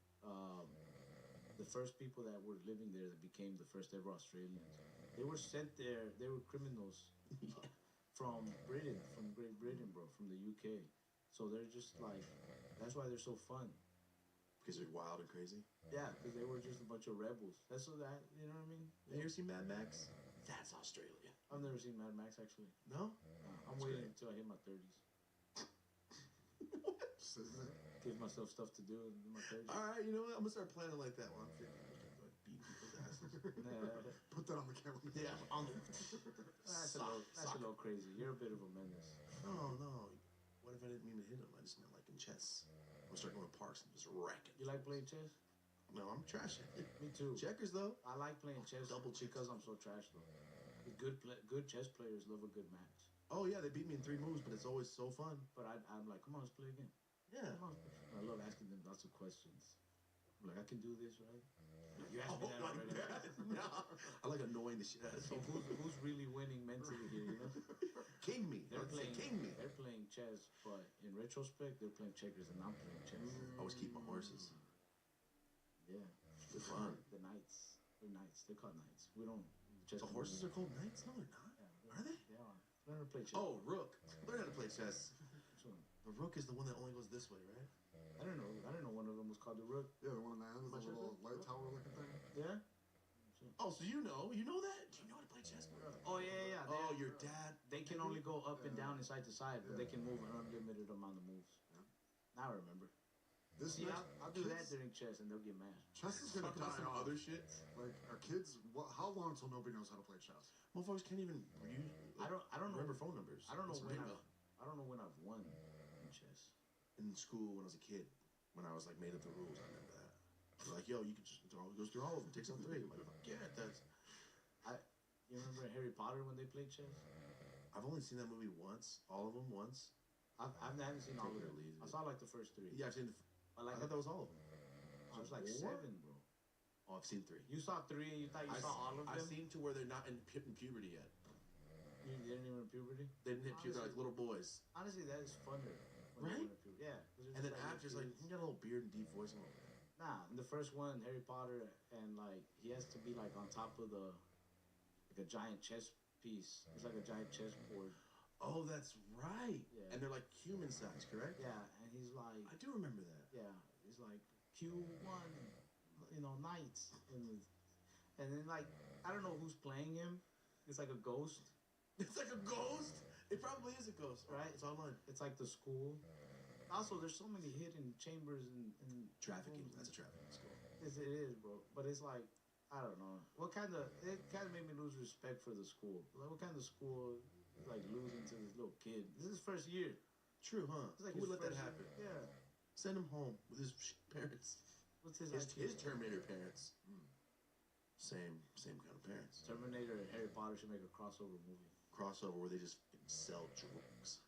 The first people that were living there that became the first ever Australians. They were sent there. They were criminals from Britain, from Great Britain, bro, from the UK. So they're just like, that's why they're so fun. Because they're wild and crazy. Yeah, because they were just a bunch of rebels. That's what that, you know what I mean? Have you ever seen Mad Max? That's Australia. I've never seen Mad Max actually. No? I'm That's waiting great. until I hit my 30s. What? Just isn't it? Give myself stuff to do in my 30s. All right, you know what? I'm gonna start planning like that while I'm 50. Like beat people's asses. Put that on the calendar. Yeah, on the. That's a little crazy. You're a bit of a menace. No, no. What if I didn't mean to hit him? I just meant like in chess. I'm gonna start going to parks and just wrecking. You like playing chess? No, I'm trash at it. Me too. Checkers though. I like playing chess Double checkers. because I'm so trash though. The good chess players love a good match. Oh yeah, they beat me in 3 moves, but it's always so fun. But I'm like, come on, let's play again. Yeah. Come on. I love asking them lots of questions. I'm like, I can do this, right? Like, you asked me that like already. that? No. I like annoying the shit out of So people. who's really winning mentally here, you know? King me. They're Let's say playing king me. They're playing chess, but in retrospect, they're playing checkers and I'm playing chess. I always keep my horses. Yeah. They're fun. The knights. They're knights. They're called knights. We don't. Chess The horses are called knights? No, they're not. Yeah, Are they? They are. Learn to play chess. Oh, rook. Learn how to play chess. Which one? The rook is the one that only goes this way, right? I don't know. I didn't know one of them was called the rook. Yeah, the one on the end is Am I the little tripping? light tower looking thing. Yeah. Oh, so you know that? Do you know how to play chess, bro? Oh yeah. Oh, your dad. They can only go up and Yeah. down and side to side, but they Yeah. can move an unlimited amount of moves. Yeah. Now I remember. This See, next, I'll do that kids- during chess, and they'll get mad. Chess is gonna Talk about die some off. other shit. Like, are kids? How long till nobody knows how to play chess? Motherfuckers can't even use. I don't know. Remember phone numbers. I don't know It's when ridiculous. I don't know when I've won in chess. In school when I was a kid, when I was like made up the rules, I remember that. They're like, yo, you can just goes through all of them, takes out 3. I'm like, fuck yeah, that's. You remember Harry Potter when they played chess? I've only seen that movie once, all of them once. I haven't seen all of Take it or them. leave I it. saw like the first 3. Yeah, I've seen. But I like thought that was all of them. I was like 4? 7, bro. Oh, I've seen 3. You saw 3 and you thought you saw all of them? I've seen to where they're not in puberty yet. You didn't even puberty. They didn't hit puberty, they're like little boys. Honestly, that is funner. When Right? they went to puberty. Yeah. 'cause they're And then just after, it's little like, kids. he got a little beard and deep voice. And all that. Nah, in the first one, Harry Potter, and like he has to be like on top of like a giant chess piece. It's like a giant chessboard. Oh, that's right. Yeah. And they're like human size, correct? Yeah, and he's like, I do remember that. yeah, he's like Q1, knights, and then like I don't know who's playing him. It's like a ghost, It's like a ghost. It probably is a ghost, Right? It's online. It's like the school. Also, there's so many hidden chambers and Trafficking. rooms. That's a trafficking school. It is, bro. But it's like, I don't know. It kind of made me lose respect for the school. Like, what kind of school, like, losing to this little kid? This is his first year. True, huh? It's like Who would his let that first happen? year. Yeah. Send him home with his parents. What's his His IQ? Terminator parents. Same kind of parents. Terminator and Harry Potter should make a crossover movie. Crossover where they just sell drugs.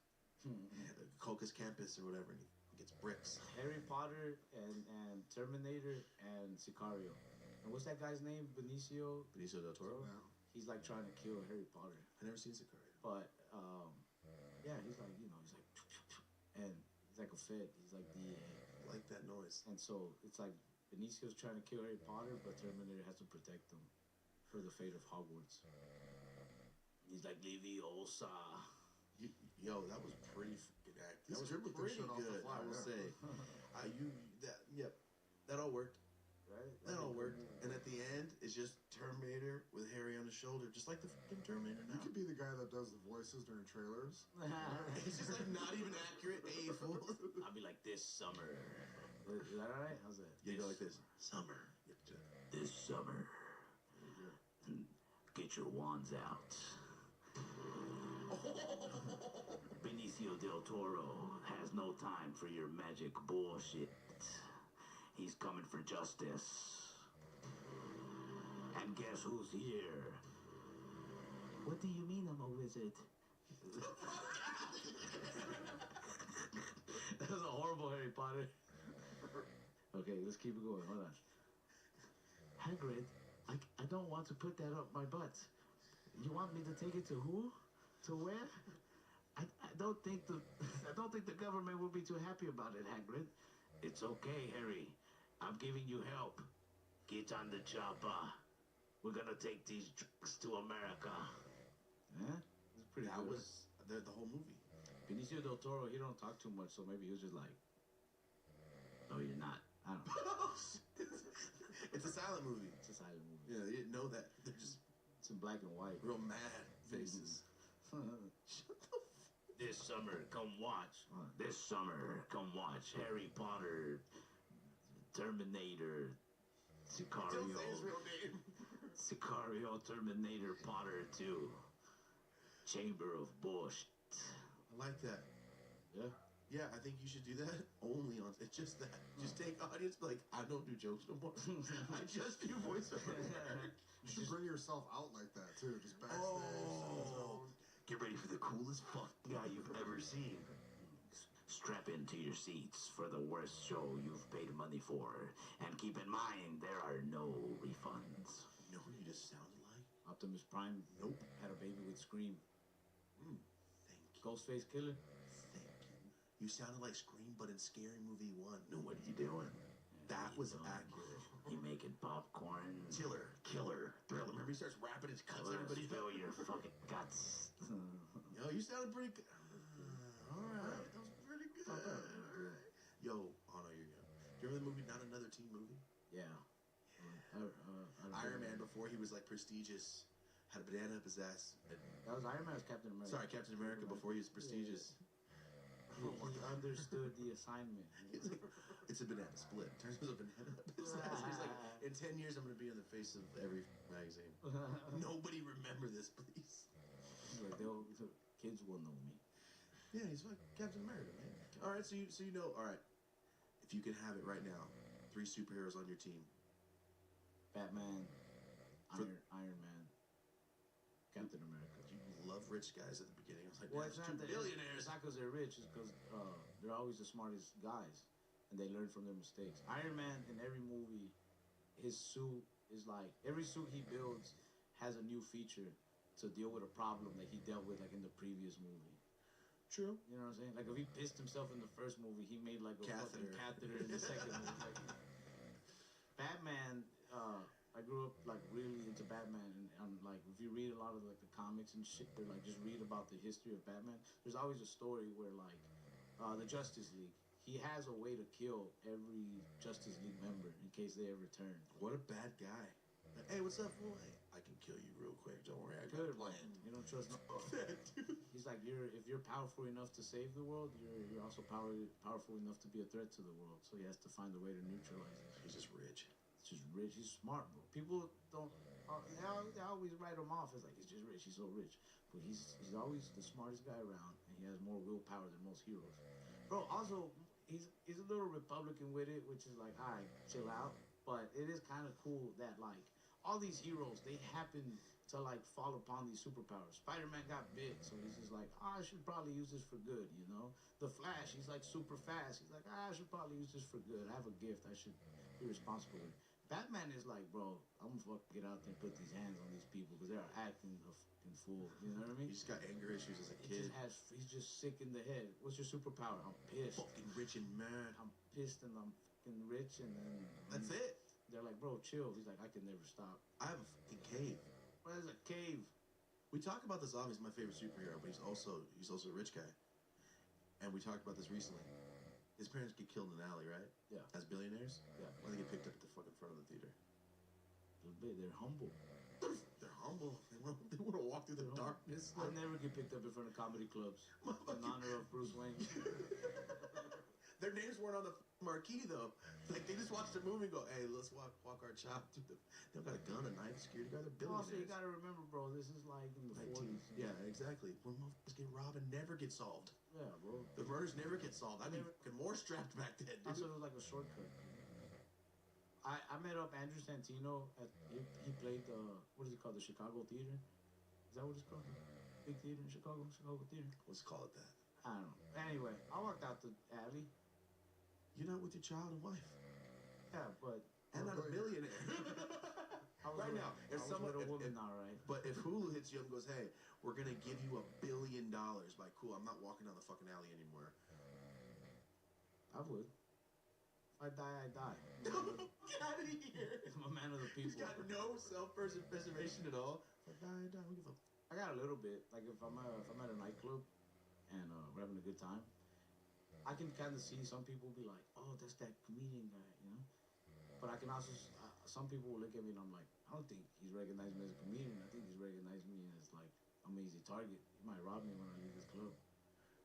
Yeah, the Cocos campus or whatever, and he gets bricks. Harry Potter and Terminator and Sicario. And what's that guy's name? Benicio? Benicio del Toro. Yeah. He's like trying to kill Harry Potter. I never seen Sicario. But yeah, he's like, he's like, and he's like a Fed. He's like DEA. I like that noise. And so it's like Benicio's trying to kill Harry Potter, but Terminator has to protect him for the fate of Hogwarts. He's like Leviosa. Yo, that was pretty fucking acting. He's That was good with this pretty shit off the good, fly, I will yeah. say. Yep, that all worked. Right? That all worked. And at the end, it's just Terminator with Harry on his shoulder, just like the fucking Terminator You now. could be the guy that does the voices during trailers. It's just like not even accurate. A fool. I'll be like, this summer. Is that alright? How's that? You go like this. Summer. You have to- This summer. Get your wands out. Benicio del Toro has no time for your magic bullshit. He's coming for justice. And guess who's here? What do you mean I'm a wizard? That was a horrible Harry Potter. Okay, let's keep it going. Hold on. Hagrid, I don't want to put that up my butt. You want me to take it to who? To where? I don't think the government will be too happy about it, Hagrid. It's okay, Harry. I'm giving you help. Get on the chopper. We're gonna take these drugs to America. Huh? It's pretty That good. was the whole movie. Benicio del Toro, he don't talk too much, so maybe he was just like, "No, you're not." I don't know. It's a silent movie. It's a silent movie. Yeah, they didn't know that. They're just It's in black and white. real mad faces. This summer, come watch. This summer, come watch Harry Potter, Terminator, Don't say his real name. Sicario, Terminator, Potter 2, Chamber of Bullshit. I like that. Yeah. Yeah, I think you should do that only on. It's just that. Just take audience, be like, I don't do jokes no more. I just do voiceover. You should bring yourself out like that too, just backstage. Oh. Get ready for the coolest fuck guy you've ever seen. Strap into your seats for the worst show you've paid money for. And keep in mind, there are no refunds. You know who you just sounded like? Optimus Prime Nope. had a baby with Scream. Thank you. Ghostface Killer. Thank you. You sounded like Scream, but in Scary Movie 1. No, what are you doing? That was accurate. He making popcorn. Killer. Thriller. Remember he starts rapping and cuts everybody's Spill your fucking guts. Yo, you sounded pretty good. Alright, that was pretty good. Alright. Yo, oh no, you're young. Do you remember the movie Not Another Teen Movie? Yeah. Iron Man, before he was like prestigious, had a banana up his ass. That was Iron Man as Captain America. Sorry, Captain America, before he was prestigious. He understood the assignment. He's like, it's a banana split. Turns out a banana up his ass. He's like, in 10 years, I'm going to be on the face of every magazine. Nobody remember this, please. He's like, the kids will know me. Yeah, he's like Captain America, man. All right, so you know, all right. If you could have it right now, 3 superheroes on your team. Batman, Iron Man, Captain America. You love rich guys at the beginning. I was like, Well, that's it's 2 not billionaires. It's not because they're rich. It's because they're always the smartest guys, and they learn from their mistakes. Iron Man in every movie, his suit is like every suit he builds has a new feature to deal with a problem that he dealt with like in the previous movie. True. You know what I'm saying? Like if he pissed himself in the first movie, he made like a fucking catheter in the second movie. Like, Batman. I grew up like really into Batman, and like if you read a lot of like the comics and shit, they're like just read about the history of Batman. There's always a story where like the Justice League, he has a way to kill every Justice League member in case they ever turn. What a bad guy. Like, hey, what's up, fool? Hey, I can kill you real quick. Don't worry, I got a plan. You don't trust no. He's like if you're powerful enough to save the world, you're also powerful enough to be a threat to the world. So he has to find a way to neutralize it. He's just rich. He's just rich. He's smart, bro. People don't. They always write him off as like he's just rich. He's so rich, but he's always the smartest guy around, and he has more willpower than most heroes. Bro, also he's a little Republican with it, which is like, all right, chill out. But it is kind of cool that like all these heroes, they happen to like fall upon these superpowers. Spider-Man got big, so he's just like, I should probably use this for good, you know? The Flash, he's like super fast. He's like, I should probably use this for good. I have a gift. I should be responsible with it. Batman is like, bro, I'm gonna fucking get out there and put these hands on these people because they're acting a fucking fool. You know what I mean? He just got anger issues as a kid. He's just sick in the head. What's your superpower? I'm pissed. Fucking rich and mad. I'm pissed and I'm fucking rich and then That's it. they're like, bro, chill. He's like, I can never stop. I have a fucking cave. What is a cave? We talk about this often. He's my favorite superhero, but he's also a rich guy. And we talked about this recently. His parents get killed in an alley, right? Yeah. As billionaires? Yeah. Why they get picked up at the fucking front of the theater? They're humble. They're humble. They want to walk through the darkness. I never get picked up in front of comedy clubs in honor of Bruce Wayne. Their names weren't on the marquee though. Like they just watched the movie and go, "Hey, let's walk our chop through the." They don't got a gun, a knife, security guard. They're billionaires. Also, you gotta remember, bro, this is like in the 40s. Yeah, exactly. When motherfuckers get robbed and never get solved. Yeah, bro. The murders never get solved. I mean, fucking more strapped back then, dude. Also, it was like a shortcut. I met up Andrew Santino at he played what is it called, the Chicago Theater? Is that what it's called? Big theater in Chicago Theater. Let's call it that. I don't know. Anyway, I walked out the alley. You're not with your child and wife. Yeah, but And not a billionaire. Right now, if someone, with a woman, all right. But if Hulu hits you up and goes, "Hey, we're gonna give you $1 billion," like, cool, I'm not walking down the fucking alley anymore. I would. If I die, I die. Get out of here. I'm a man of the people. He's got no self-preservation at all. If I die, I die. We give a I got a little bit. Like if I'm at a nightclub and we're having a good time, I can kind of see some people be like, "Oh, that's that comedian guy," you know. But I can also some people will look at me and I'm like, I don't think he's recognizing me as a comedian. I think he's recognizing me as like I'm an easy target. He might rob me when I leave this club.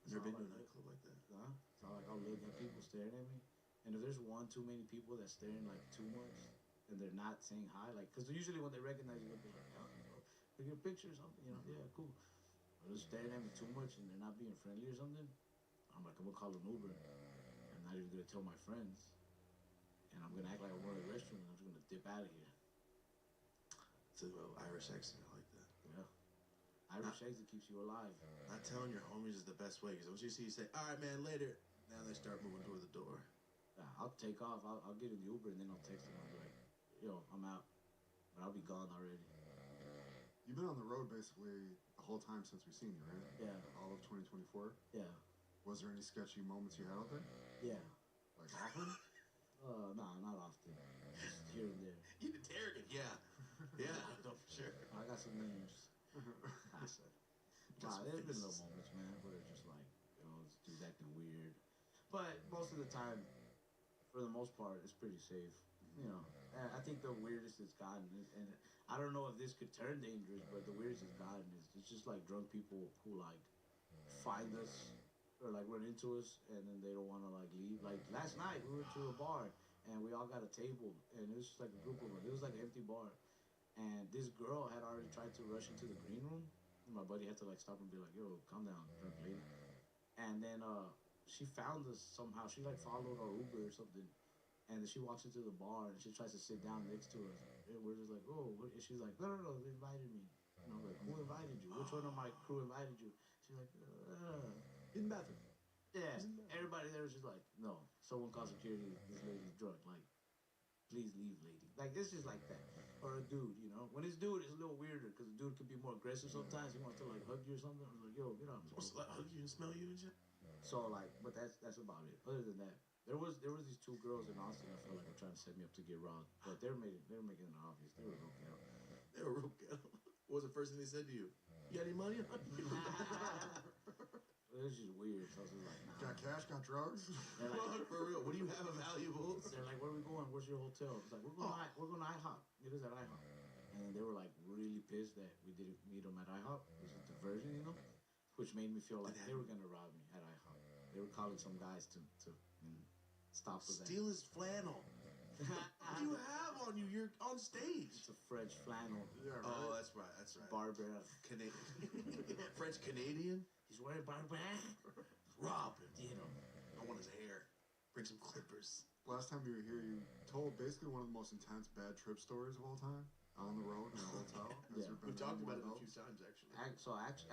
I've never been to a Like, nightclub like that. huh? So like I'll look at people staring at me, and if there's one too many people that's staring like too much, and they're not saying hi, like because usually when they recognize you, they'll be like, "Oh, look at a picture or something," you know? Yeah, cool. But they're staring at me too much and they're not being friendly or something. I'm like, I'm gonna call an Uber. I'm not even gonna tell my friends, and I'm gonna act like I'm going to the restroom, and I'm just gonna dip out of here. It's a Irish accent. I like that. Yeah. Irish exit keeps you alive. Not telling your homies is the best way because once you see you say, "All right, man, later," now they start moving toward the door. Yeah, I'll take off. I'll get in the Uber and then I'll text them. I'll be like, "Yo, I'm out," but I'll be gone already. You've been on the road basically the whole time since we've seen you, right? Yeah, All of 2024. yeah, Was there any sketchy moments you had out there? yeah. Like often? Nah, not often. Just here and there. You interrogate, yeah, yeah, no, for sure. I got some names. I said, nah, there's been little moments, man, where it's just like, this dude's acting weird. But most of the time, for the most part, it's pretty safe. You know, and I think the weirdest it's gotten, and I don't know if this could turn dangerous, but the weirdest it's gotten is it's just like drunk people who like find us or like run into us, and then they don't want to like leave. Like last night, we went to a bar and we all got a table, and it was just like a group of us. It was like an empty bar, and this girl had already tried to rush into the green room. And my buddy had to like stop and be like, "Yo, calm down, drunk lady." And then she found us somehow. She like followed our Uber or something. And then she walks into the bar and she tries to sit down next to us. And we're just like, "Oh," and she's like, no, they invited me. And I'm like, "Who invited you? Which one of my crew invited you?" She's like, In the bathroom. yeah. Everybody there was just like, "No, someone called security. This lady's drunk. Like, please leave, lady." Like, it's just like that. Or a dude, you know. When it's dude, it's a little weirder because the dude could be more aggressive sometimes. He wants to like hug you or something. I'm like, "Yo, get out." Wants to like hug you and smell you and shit. So like, but that's about it. Other than that, there was these two girls in Austin. I felt like were trying to set me up to get robbed, but they were making it obvious. They were okay. They were real ghetto. What was the first thing they said to you? "You got any money on you?" It was just weird. So I was just like, nah. Got cash? Got drugs? They're like, Fuck, for real. What do you have of valuables? they're like, "Where are we going? Where's your hotel?" It's like, we're going to IHOP. It is at IHOP. And they were like really pissed that we didn't meet them at IHOP. It was a diversion, you know, which made me feel like they were gonna rob me at IHOP. They were calling some guys to stop us. Steal his flannel. What do you have on you? You're on stage. It's a French flannel. Yeah, right. Oh, that's right. That's right. Barbara. Canadian. French Canadian. He's wearing Barbara. Rob him. You know. I want his hair. Bring some clippers. Last time you were here, you told basically one of the most intense bad trip stories of all time. On the road in a hotel. Has Yeah. there We been talked about it anyone a few else? times, actually. So after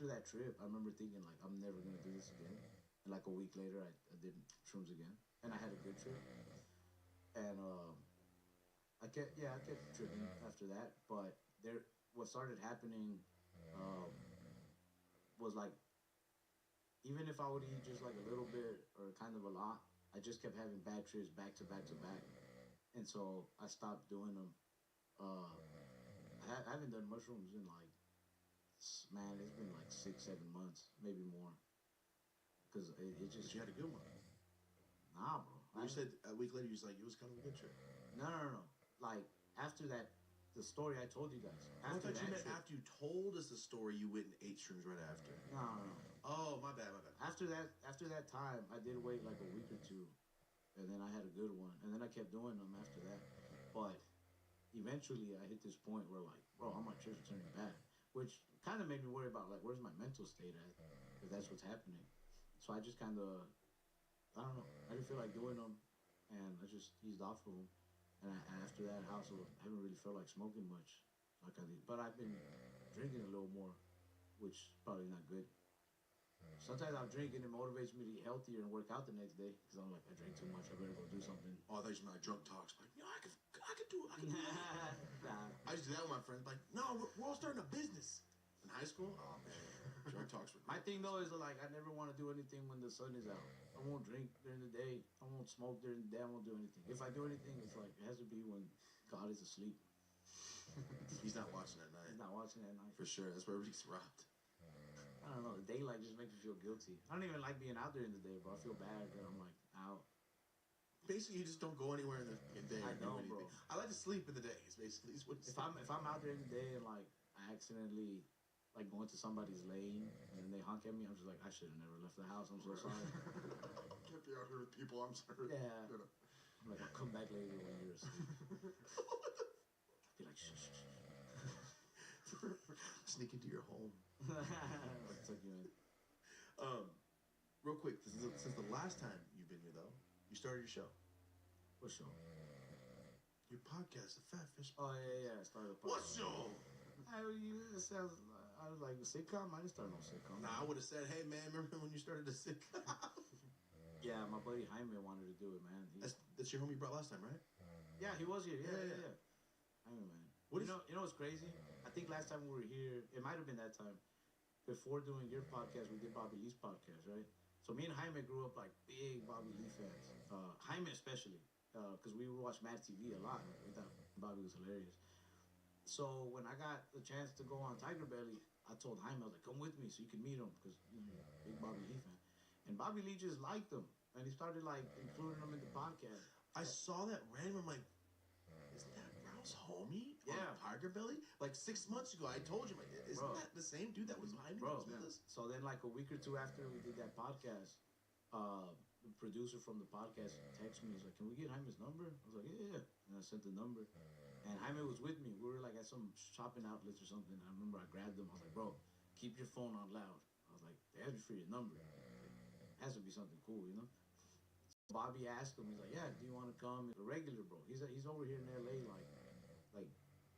that trip, I remember thinking like, I'm never gonna do this again. And like a week later, I did shrooms again, and I had a good trip. And I kept tripping after that. But what started happening was like, even if I would eat just like a little bit or kind of a lot, I just kept having bad trips back to back to back. And so I stopped doing them. I haven't done mushrooms in like, man, it's been like 6-7 months, maybe more. Because it just, But you had a good one. nah, bro. You said a week later, you was like, it was kind of a good trip. No. Like after that, the story I told you guys. I After thought you that meant trip, after you told us the story, you went and ate shrooms right after. no. Oh, my bad. After that time, I did wait like a week or two, and then I had a good one, and then I kept doing them after that. But eventually, I hit this point where like, bro, all my trips are turning bad, which kind of made me worry about like, where's my mental state at, if that's what's happening. So I just kind of, I don't know, I didn't feel like doing them, and I just eased off of them. And after that, I also haven't really felt like smoking much, like I did. But I've been drinking a little more, which is probably not good. Sometimes I'm drinking, it motivates me to eat healthier and work out the next day. Because I'm like, I drank too much, I better go do something. Oh, I thought you meant like drunk talks. Like, I could do it. Nah. I used to do that with my friends. Like, no, we're all starting a business. In high school? Oh, man. Drunk talks were My thing though is like, I never want to do anything when the sun is out. I won't drink during the day. I won't smoke during the day. I won't do anything. If I do anything, it's like, it has to be when God is asleep. He's not watching at night. He's not watching at night. For sure. That's where everybody gets robbed. I don't know. The daylight just makes me feel guilty. I don't even like being out there in the day, bro. I feel bad that I'm like out. Basically, you just don't go anywhere in the day. I or do know, anything. bro. I like to sleep in the day. Is basically is what it's If I'm out there in the day and like I accidentally like go into somebody's lane and then they honk at me, I'm just like, I should have never left the house. I'm so sorry. Can't be out here with people. I'm sorry. Yeah. You know. I'm like, I'll come back later when you're asleep. I'll be like, shh, shh, shh. Sneak into your home. I'll tuck you in. Real quick, since the last time you've been here though, you started your show, What show? your podcast, The Fat Fish. Oh yeah. I started a What podcast. show? It sounds. I was like a sitcom. I didn't start no sitcom. Nah, I would have said, hey man, remember when you started the sitcom? Yeah, my buddy Jaime wanted to do it, man. That's your homie you brought last time, right? Yeah, he was here. Yeah. Yeah. Jaime, man. What You know what's crazy? I think last time we were here, it might have been that time. Before doing your podcast, we did Bobby Lee's podcast, right? So me and Jaime grew up like big Bobby Lee fans. Jaime especially, because we would watch Mad TV a lot. We thought Bobby was hilarious. So when I got the chance to go on Tiger Belly, I told Jaime, I was like, come with me so you can meet him, because big Bobby Lee fan. And Bobby Lee just liked him, and he started like including him in the podcast. I saw that random. I'm like, isn't that Ralph's homie? Yeah. On Tiger Belly. Like 6 months ago, I told you, like, isn't Bro. that the same dude that was behind me? Bro, That was with us? so then like a week or two after we did that podcast, the producer from the podcast texted me. He's like, can we get Jaime's number? I was like, yeah. And I sent the number. And Jaime was with me. We were like at some shopping outlets or something. I remember I grabbed him. I was like, bro, keep your phone on loud. I was like, they asked me for your number. It has to be something cool, you know? So Bobby asked him, he's like, yeah, do you want to come? A regular, bro. He's over here in LA like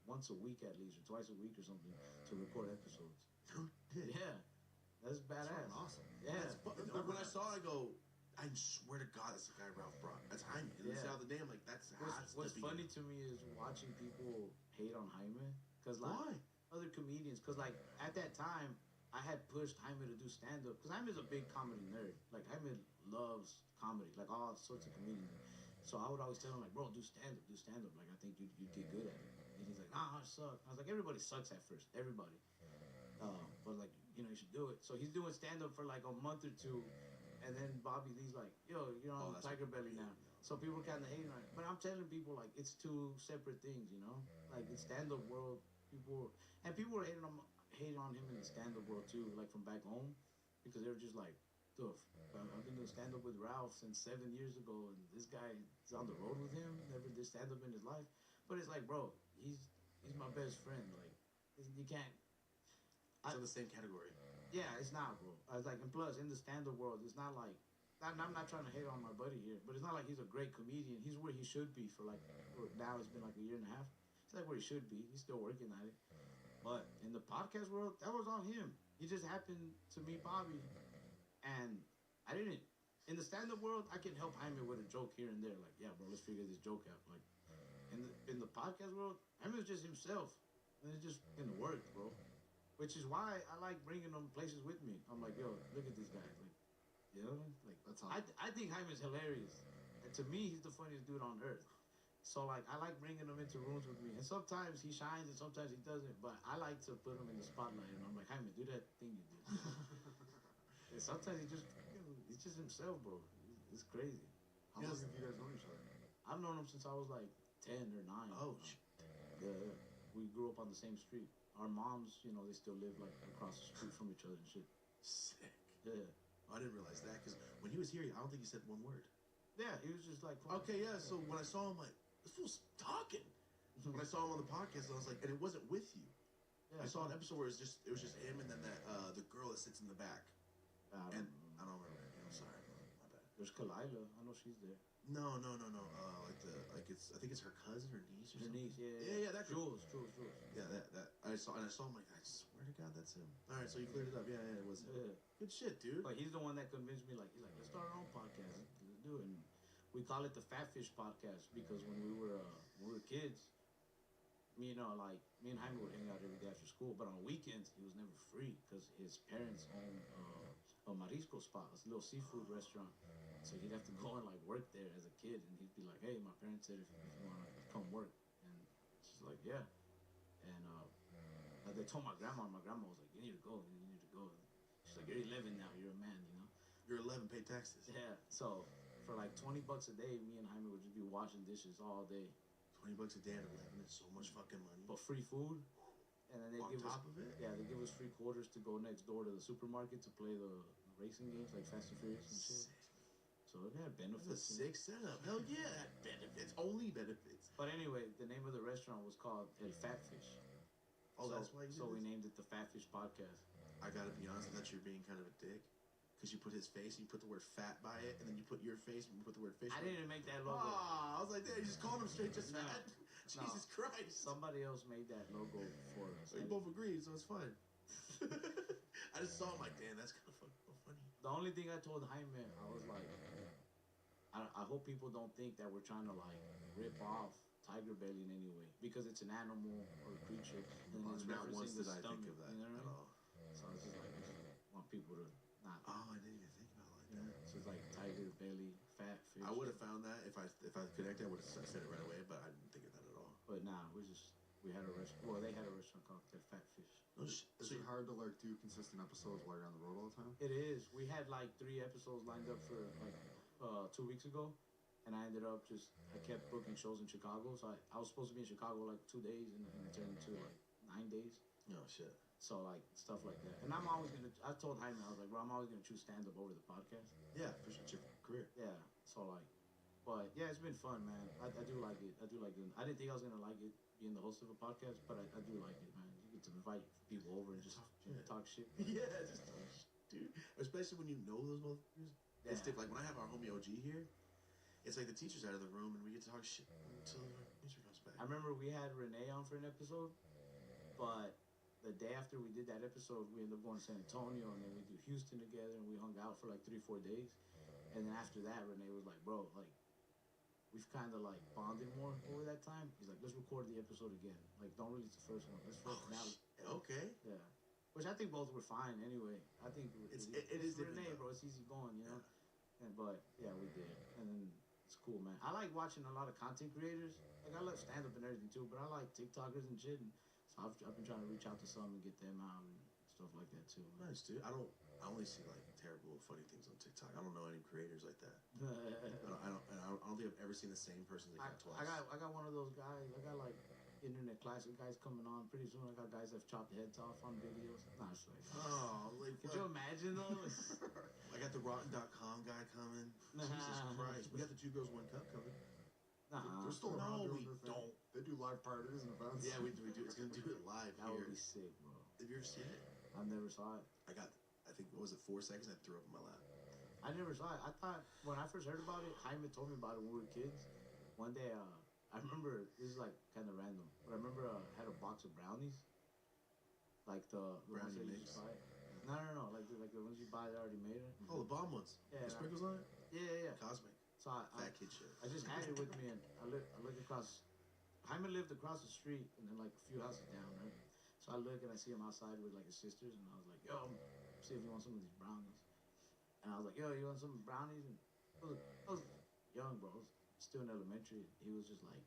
once a week at least, or twice a week or something, to record episodes. Yeah. That's badass. Awesome. Yeah. When I saw it, I go, I swear to God, that's the guy Ralph brought. That's Jaime. And Yeah. yeah. Out the name, like, that's What's funny to me is watching people hate on Jaime. Because, like, Why? other comedians, because, like, at that time, I had pushed Jaime to do stand-up. Because Jaime's a big comedy nerd. Like, Jaime loves comedy, like, all sorts of comedians. So I would always tell him, like, bro, do stand-up. Like, I think you'd get good at it. And he's like, nah, I suck. I was like, everybody sucks at first. Everybody. But, like, you know, you should do it. So he's doing stand-up for, like, a month or two. And then Bobby Lee's like, yo, you're on that's Tiger Belly now. So people are kind of hating on it. But I'm telling people, like, it's two separate things, you know? Like, the stand-up world, people were hating on him in the stand-up world, too, like, from back home. Because they were just like, dude, I've been doing stand-up with Ralph since 7 years ago, and this guy is on the road with him, never did stand-up in his life. But it's like, bro, he's my best friend. Like, you can't... It's in the same category. Yeah, it's not, bro. I was like, and plus, in the stand-up world, it's not like... I'm not trying to hate on my buddy here, but it's not like he's a great comedian. He's where he should be for, like... now it's been, like, a year and a half. He's, like, where he should be. He's still working at it. But in the podcast world, that was on him. He just happened to meet Bobby, and I didn't... In the stand-up world, I can help Jaime with a joke here and there. Like, yeah, bro, let's figure this joke out. Like, in the podcast world, Jaime's just himself. And it's just gonna work, bro. Which is why I like bringing them places with me. I'm like, yo, look at this guy. Like, you know, like That's awesome. I think Jaime's hilarious. And to me, he's the funniest dude on earth. So like, I like bringing him into rooms with me. And sometimes he shines and sometimes he doesn't. But I like to put him in the spotlight. And I'm like, Jaime, do that thing you did. And sometimes he's just himself, bro. It's crazy. How long have you guys known each other? I've known him since I was like 10 or 9. Oh, Yeah. We grew up on the same street. Our moms, you know, they still live like across the street from each other and shit. sick. Yeah. I didn't realize that because when he was here, I don't think he said one word. Yeah, he was just like... Okay, yeah. So when I saw him, like, this fool's talking. When I saw him on the podcast, I was like, and it wasn't with you. Yeah, I saw an episode where it was just him and then the girl that sits in the back. And I don't remember. I'm sorry, my bad. There's Kalila. I know she's there. No. I think it's her cousin or niece or Her something. niece, yeah. Yeah, that girl. Jules. Yeah, that I saw him. Like, I swear to God, that's him. All right, so you cleared it up. Yeah, it was him. Yeah. Good shit, dude. But he's the one that convinced me, like, he's like, let's start our own podcast. Let's do it. And we call it the Fat Fish Podcast because when we were kids, me and Jaime would hang out every day after school, but on weekends, he was never free because his parents owned a marisco spot, a little seafood restaurant. So he'd have to go and, like, work there as a kid, and he'd be like, hey, my parents said if you want to come work. And she's like, yeah. And they told my grandma, and my grandma was like, "You need to go. You need to go." She's like, "You're 11 now. You're a man, you know." You're 11, pay taxes. Yeah. So for like $20 a day, me and Jaime would just be washing dishes all day. $20 a day at 11 is so much fucking money. But free food. And then they On give top us, of it? yeah, they give us free quarters to go next door to the supermarket to play the racing games like Fast and Furious and shit. So it had That's a benefits. sick setup. Hell yeah, that benefits. Only benefits. But anyway, the name of the restaurant was called El Fat Fish. Oh, so, that's why you did So we this? named it the Fat Fish Podcast. I gotta be honest, I thought you were being kind of a dick. Because you put his face, and you put the word fat by it, and then you put your face, and you put the word fish. I didn't even make that logo. Ah, I was like, damn, you just called him straight just No. fat. No. Jesus Christ. Somebody else made that logo for us. We both agreed, so it's fine. I just saw him like, damn, that's kind of funny. The only thing I told Jaime, I was like, I hope people don't think that we're trying to like rip off Tiger Belly in any way because it's an animal or a creature. And Well, it's not once referencing the did I think stomach, of that you know at what I all. mean? So it's just like I just want people to not. Oh, I didn't even think about it like You know? that. So it's like Tiger Belly, Fat Fish. I would have found that if I connected, I would have said it right away, but I didn't think of that at all. But nah, we had a restaurant. Well, they had a restaurant called the Fat Fish. No, Is it hard to like do consistent episodes while you're on the road all the time? It is. We had like 3 episodes lined up for like 2 weeks ago, and I ended up I kept booking shows in Chicago. So I was supposed to be in Chicago like 2 days, and it turned into like 9 days. No shit. So like stuff like that. And I told Jaime, I was like, bro, I'm always gonna choose stand up over the podcast. Yeah, for sure. It's your career. Yeah. So like, but yeah, it's been fun, man. I do like it. I do like doing. I didn't think I was gonna like it being the host of a podcast, but I do like it, man. You get to invite people over and just talk shit. Yeah, just dude. Especially when you know those motherfuckers. Yeah. It's different. Like when I have our homie OG here, it's like the teacher's out of the room and we get to talk shit until the teacher comes back. I remember we had Renee on for an episode, but the day after we did that episode, we ended up going to San Antonio, and then we do Houston together, and we hung out for like 3-4 days. And then after that, Renee was like, bro, like, we've kind of like bonded more over that time. He's like, let's record the episode again. Like, don't release the first one. Let's first now. Okay. Yeah. Which I think both were fine anyway. I think It is different, Renee, though. bro. It's easy going, you know. But yeah, we did, and then it's cool, man. I like watching a lot of content creators. Like I love stand up and everything too, but I like TikTokers and shit. And so I've been trying to reach out to some and get them out and stuff like that too. Man. Nice, dude. I only see like terrible, funny things on TikTok. I don't know any creators like that. I don't think I've ever seen the same person like that twice. I got one of those guys. I got like internet classic guys coming on pretty soon. I got guys that've chopped heads off on videos. Nah, it's like, Oh, like could you imagine though? I got the Rotten.com guy coming. Jesus Christ. We got the 2 Girls 1 Cup coming. Nah, They're still No, around we doing their thing. don't. They do live parties and events. Yeah, we do. It's gonna do it live that would here. be sick, bro. Have you ever seen it? I never saw it. I think, what was it, 4 seconds? I threw up in my lap. I never saw it. I thought when I first heard about it, Jaime told me about it when we were kids. One day, I remember this is like kind of random, but I remember I had a box of brownies, like the ones Brownie that you mix? just buy. No, like the ones you buy that already made it. Oh, the bomb ones. Yeah, The sprinkles on it? Yeah. Cosmic. So Fat kid shit. I just had it with me, and I look across. Jaime lived across the street, and then like a few houses down, right? So I look and I see him outside with like his sisters, and I was like, "Yo, see if you want some of these brownies." And I was like, "Yo, you want some brownies?" And I was young, bro. I was still in elementary. He was just like,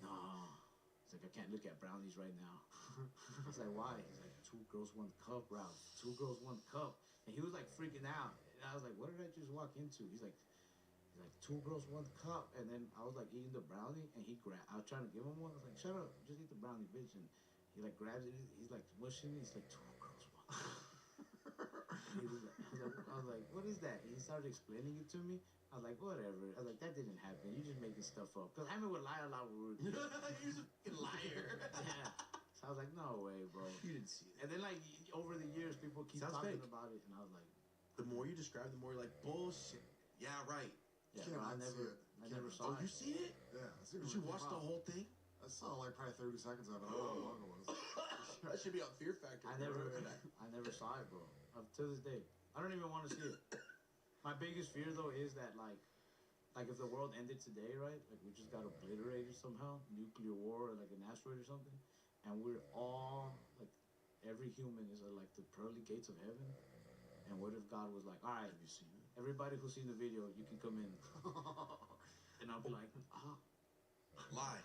"Nah." He's like, "I can't look at brownies right now." I was like, "Why?" He's like, 2 girls, 1 cup, Ralph. 2 girls, 1 cup. And he was like freaking out. And I was like, "What did I just walk into?" He's like, 2 girls, 1 cup. And then I was like eating the brownie, and I was trying to give him one. I was like, "Shut up, just eat the brownie, bitch." And he like grabs it. He's like mushing it. He's like, 2 girls, 1 cup. I was like, "What is that?" He started explaining it to me. I was like, "Whatever." I was like, "That didn't happen. You're just making stuff up." Because Jaime would lie a lot when we were kids. You're a fucking liar. Yeah. So I was like, "No way, bro." You didn't see it. And then like over the years, people keep Sounds talking fake. about it, and I was like, The more you describe, the more you're like, bullshit. Yeah, right. "Yeah, Can't bro, I unsee never, it. I never Can't saw Oh, it." you see it? Yeah. I seen it Did when you it watch came the out. whole thing? I saw like probably 30 seconds of it. I don't know how long it was. That should be on Fear Factor. I never saw it, bro. To this day, I don't even want to see it. My biggest fear though is that like if the world ended today, right? Like we just got obliterated somehow, nuclear war, or like an asteroid or something, and we're all like every human is at like the pearly gates of heaven. And what if God was like, "All right, Have you seen it? everybody who's seen the video, you can come in," and I'll be like, "Ah." Lie.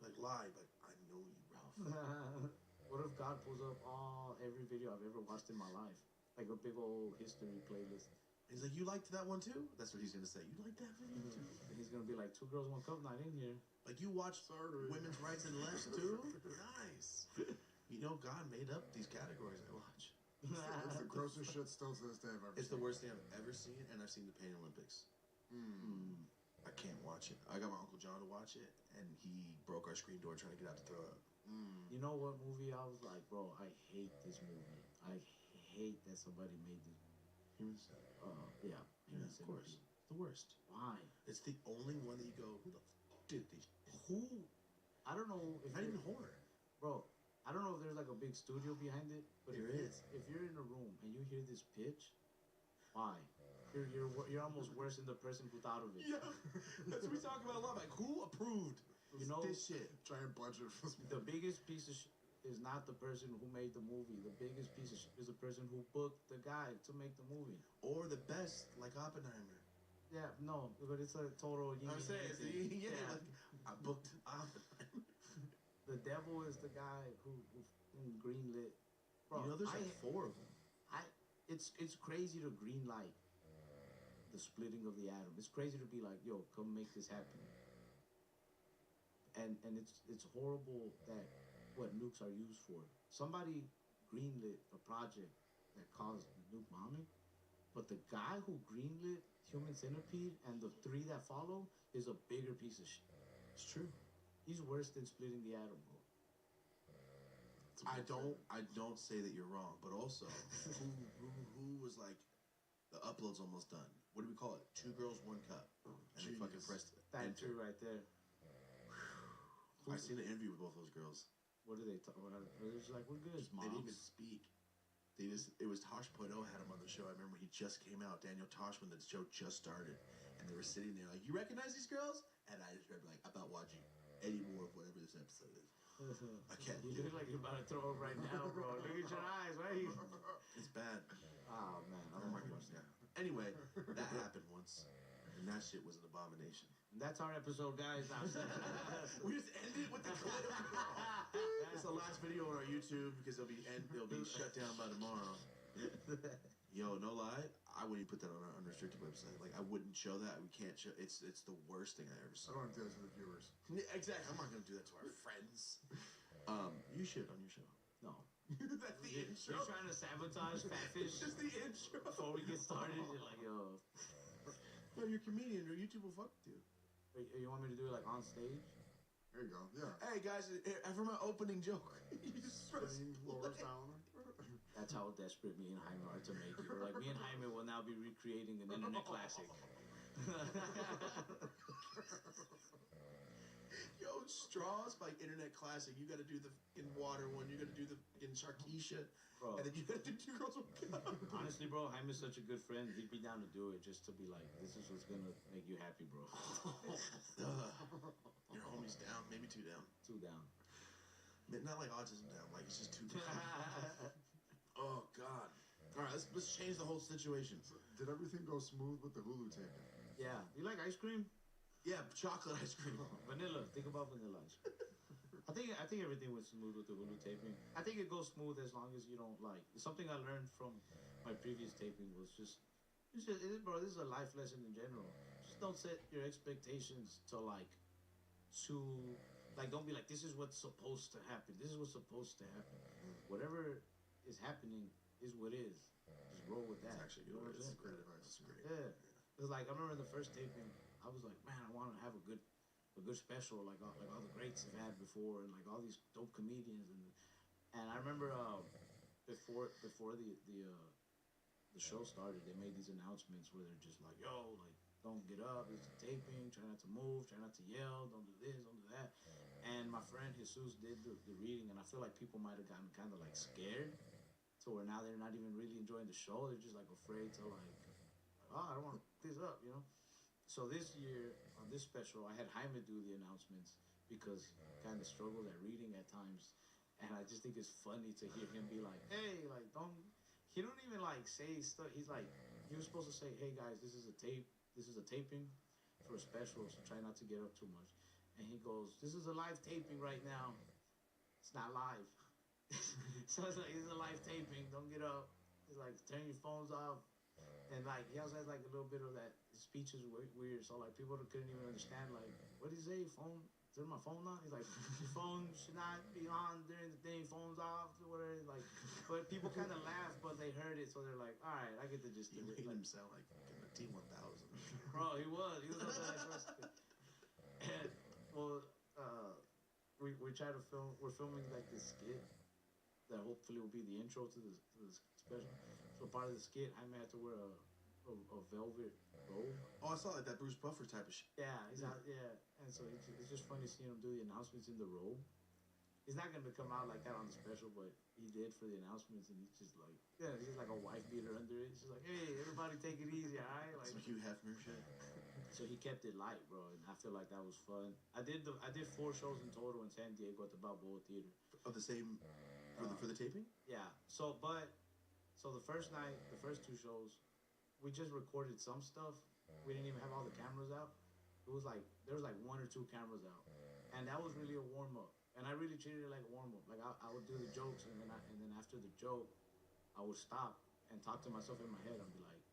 Like, lie. Like, I know you, Ralph. What if God pulls up every video I've ever watched in my life, like a big old history playlist? He's like, you liked that one too? That's what he's gonna say. You liked that video too? And he's gonna be like, 2 girls, 1 cup night in here. Like, you watched women's rights and left too? Nice. You know, God made up these categories I watch. It's the grossest shit still to this day I've ever It's seen. the worst thing I've ever seen, and I've seen the Pain Olympics. I can't watch it. I got my Uncle John to watch it, and he broke our screen door trying to get out to throw up. You know what movie I was like, bro, I hate this movie. I hate that somebody made this. Human Yeah, Yeah, of course. It's the worst. Why? It's the only one that you go, who the did these? Who? I don't know if Not you're- even horror. Bro, I don't know if there's like a big studio behind it, but There if is. If you're in a room and you hear this pitch, why? You're almost worse than the person who thought of it. Yeah, that's what we talk about a lot. Like, who approved You know, this shit? Giant budget for this the movie. biggest piece of is not the person who made the movie. The biggest piece of is the person who booked the guy to make the movie. Or the best, like Oppenheimer. Yeah, no, but it's a total. I'm saying, thing. see, yeah, like, I booked Oppenheimer. The devil is the guy who greenlit. Bro, You know, there's I, like 4 of them. it's crazy to greenlight the splitting of the atom. It's crazy to be like, yo, come make this happen. And it's horrible that what nukes are used for. Somebody greenlit a project that caused nuke bombing, but the guy who greenlit Human Centipede and the 3 that follow is a bigger piece of shit. It's true. He's worse than splitting the atom, bro. I don't say that you're wrong, but also, who was like, the upload's almost done. What do we call it? 2 girls, 1 cup, and they fucking Genius. pressed That enter. two right there. I seen an interview with both those girls. What do they talk about? They're just like, we're good. They didn't even speak. It was Tosh Point O had him on the show. I remember he just came out, Daniel Tosh, when the show just started, and they were sitting there like, you recognize these girls? And I just remember like, I'm not watching any more of whatever this episode is. I can't. You look like you're about to throw up right now, bro. Look at your eyes, right? It's bad. Oh man, I Oh don't my want to gosh, watch that. yeah. Anyway, that happened once, and that shit was an abomination. That's our episode, guys. We just ended with the clip. It's the last video on our YouTube because it'll be shut down by tomorrow. Yo, no lie, I wouldn't even put that on our unrestricted website. Like, I wouldn't show that. We can't show. It's the worst thing I ever I saw. don't want to do that to the viewers. Exactly. I'm not gonna do that to our friends. You should on your show. No. That's the intro. You're trying to sabotage Fatfish It's just the intro. before we get started. You're like, yo, No, you're a comedian. Your YouTube will fuck with you. you want me to do it like on stage? There you go. Yeah. Hey guys, for my opening joke, you just press Screen lowers down. That's how desperate me and Jaime are to make it. We're like, me and Jaime will now be recreating an internet classic. Yo, straws by Internet Classic. You got to do the fucking water one. You got to do the fucking Sharkeisha, Bro, and then you got to do 2 girls 1 cup. honestly, bro, Jaime's such a good friend. He'd be down to do it just to be like, this is what's gonna make you happy, bro. Your homie's down, maybe 2 down. 2 down. Not like autism down, like it's just 2 down. Oh God! All right, let's change the whole situation. So, did everything go smooth with the Hulu taping? Yeah. You like ice cream? Yeah, chocolate ice cream. Vanilla. Think about vanilla ice cream. I think everything went smooth with the Hulu taping. I think it goes smooth as long as you don't like. Something I learned from my previous taping was bro, this is a life lesson in general. Just don't set your expectations to don't be like, this is what's supposed to happen. This is what's supposed to happen. Whatever is happening is what is. Just roll with that. That's actually You know good. what I'm That's saying? Great advice. That's great. Yeah. It's like, I remember the first taping, I was like, man, I want to have a good special, like all the greats have had before, and like all these dope comedians, and I remember before the show started, they made these announcements where they're just like, yo, like, don't get up, it's a taping, try not to move, try not to yell, don't do this, don't do that. And my friend Jesus did the reading, and I feel like people might have gotten kind of like scared to where now they're not even really enjoying the show. They're just like afraid to like, oh, I don't want to this up, you know. So this year on this special, I had Jaime do the announcements because he kind of struggled at reading at times, and I just think it's funny to hear him be like, hey, like he don't even like say stuff. He's like, he was supposed to say, hey guys, this is a taping for a special, so try not to get up too much. And he goes, this is a live taping right now. it's not live. So it's like, it's a live taping. Don't get up. It's like, turn your phones off. And like, he also has like a little bit of that. His speech is weird. So like, people couldn't even understand. Like, what did he say? Phone? Turn my phone on? He's like, your phone should not be on during the thing. Phone's off. Whatever. Like, but people kind of laughed, but they heard it, so they're like, all right, I get the gist He of it. made Like, him sound like fucking a T-1000. bro, he was up there like first. And well, we try to film. We're filming like this skit that hopefully will be the intro to the special. So part of the skit, I had to wear a velvet robe. Oh, I saw like that Bruce Buffer type of shit. Yeah, he's out. Yeah, and so it's just funny seeing him do the announcements in the robe. He's not gonna come out like that on the special, but he did for the announcements, and he's just like, yeah, he's like a wife beater under it. She's like, hey, everybody, take it easy, all right? Like, Some Hugh Hefner shit. so he kept it light, bro, and I feel like that was fun. I did 4 shows in total in San Diego at the Balboa Theater. Of the same for the taping? Yeah. So the first night, the first 2 shows, we just recorded some stuff. We didn't even have all the cameras out. It was like there was like 1 or 2 cameras out, and that was really a warm up. And I really treated it like a warm up. Like I would do the jokes, and then after the joke, I would stop and talk to myself in my head. I'd be like,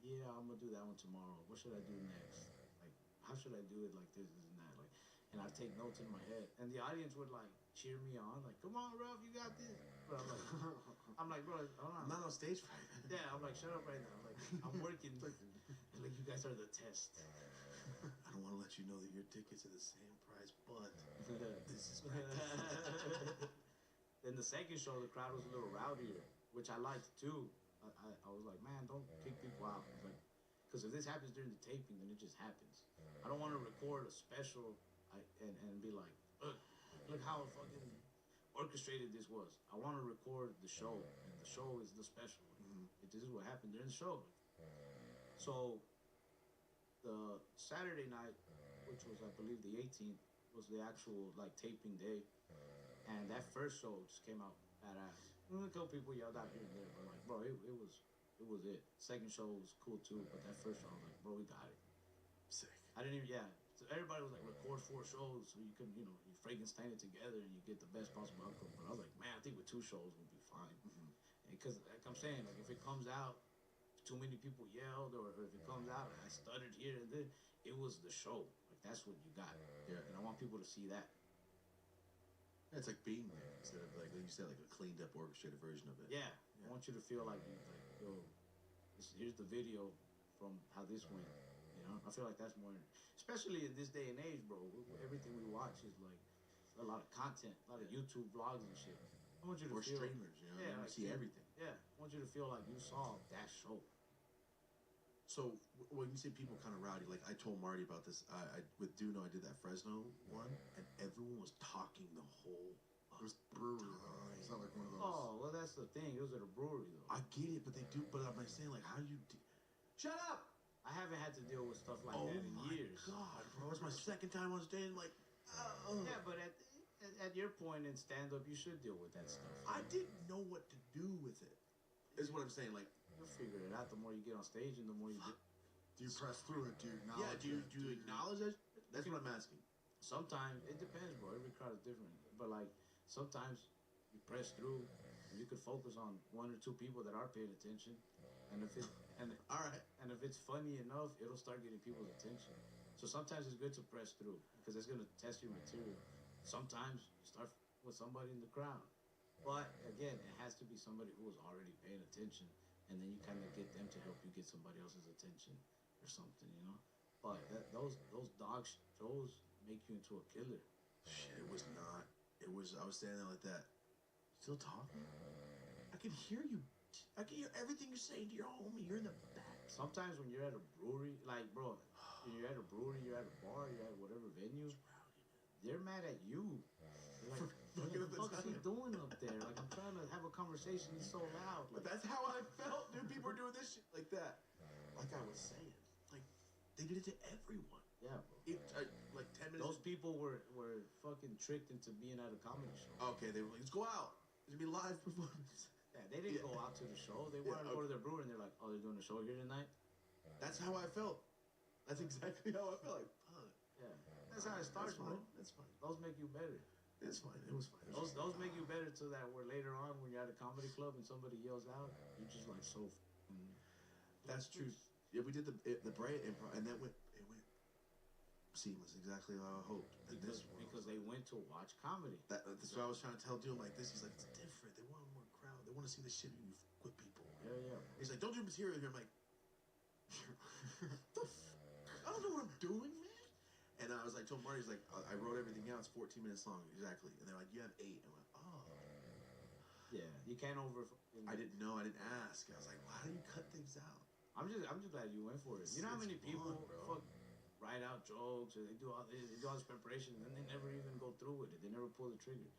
yeah, I'm gonna do that one tomorrow. What should I do next? Like, how should I do it? Like this and that. Like, and I'd take notes in my head, and the audience would like cheer me on, like, come on, Ralph, you got this. But I'm like, bro, hold on. I'm not on stage fright. Yeah, I'm like, shut up right now. Like, I'm working. Like, you guys are the test. I don't want to let you know that your tickets are the same price, but this is Then the second show, the crowd was a little rowdier, which I liked too. I was like, man, don't kick people out. Like, because if this happens during the taping, then it just happens. I don't want to record a special and be like, look how fucking orchestrated this was. I want to record the show, and the show is the special. This is what happened during the show. So the Saturday night, which was I believe the 18th, was the actual like taping day, and that first show just came out badass. A couple people yelled out here and there, but like, bro, it was it. Second show was cool too, but that first show, I was like, bro, we got it. sick. I didn't even, yeah. So everybody was like, record 4 shows so you can, you Frankenstein it together and you get the best possible outcome. But I was like, man, I think with 2 shows we'll be fine. Because like I'm saying, like if it comes out, too many people yelled, or if it comes out and I stuttered here and there, it was the show. Like that's what you got. Yeah. And I want people to see that. Yeah, it's like being there instead of like you said, like a cleaned up orchestrated version of it. Yeah. I want you to feel like yo, here's the video from how this went. I feel like that's more, especially in this day and age, bro. Everything we watch is like a lot of content, a lot of YouTube vlogs and shit. I want you to feel streamers, yeah, you like, see everything. Yeah, I want you to feel like you saw that show. So when you say people kind of rowdy, like I told Marty about this. I with Duno, I did that Fresno one, and everyone was talking the whole. It was brewery though. It's not like one of those. Oh well, that's the thing. It was at a brewery though. I get it, but they do. But I'm like saying, like, how do you? Shut up! I haven't had to deal with stuff like that in years. God, bro, it's my second time on stage. Like, yeah, but at your point in stand up, you should deal with that stuff. I didn't know what to do with it. Is what I'm saying. Like, You'll figure it out the more you get on stage and the more you get. Do you press through it? Do you acknowledge it? do you acknowledge it? That's what I'm asking. Sometimes it depends, bro. Every crowd is different. But like sometimes you press through and you could focus on 1 or 2 people that are paying attention, and if it All right. and if it's funny enough, it'll start getting people's attention. So sometimes it's good to press through because it's gonna test your material. Sometimes you start with somebody in the crowd, but again, it has to be somebody who is already paying attention, and then you kind of get them to help you get somebody else's attention or something, But those dog shows make you into a killer. Shit, it was not. It was. I was standing there like that. Still talking. I can hear you. I can hear everything you're saying to your homie. You're in the back. Sometimes when you're at a brewery, like bro, when you're at a brewery, you're at a bar, you're at whatever venue, they're mad at you. They're like, what the fuck is he doing up there? Like I'm trying to have a conversation. He's so loud. But Like, that's how I felt, dude. People were doing this shit like that. Like I was saying. Like, they did it to everyone. yeah, bro. Like 10 minutes. Those people were fucking tricked into being at a comedy show. Okay, they were like, let's go out. There's gonna be live performance. Yeah, they didn't go out to the show. They wanted to go to their brewery, and they're like, "Oh, they're doing a show here tonight." That's how I felt. That's exactly how I felt. Like, fuck. Yeah, that's how it starts, That's bro. fine. That's fine. Those make you better. It's fine. It was fine. Those make you better so that where later on when you're at a comedy club and somebody yells out, you're just like so. That's true. Yeah, we did the Brea improv, and it went seamless, exactly how I hoped. And because they went to watch comedy. That's what I was trying to tell Doom. Like this, he's like, it's different. They want more crowd. They want to see the shit you with people. Yeah. He's like, don't do material here. I'm like, I don't know what I'm doing, man. And I was like, told Marty, he's like, I wrote everything out. It's 14 minutes long, exactly. And they're like, you have 8. I went, oh. Yeah, you can't over. I didn't know. I didn't ask. I was like, why do you cut things out? I'm just glad you went for it. You know how many people write out jokes or they do all this preparation and then they never even go through with it. They never pull the trigger.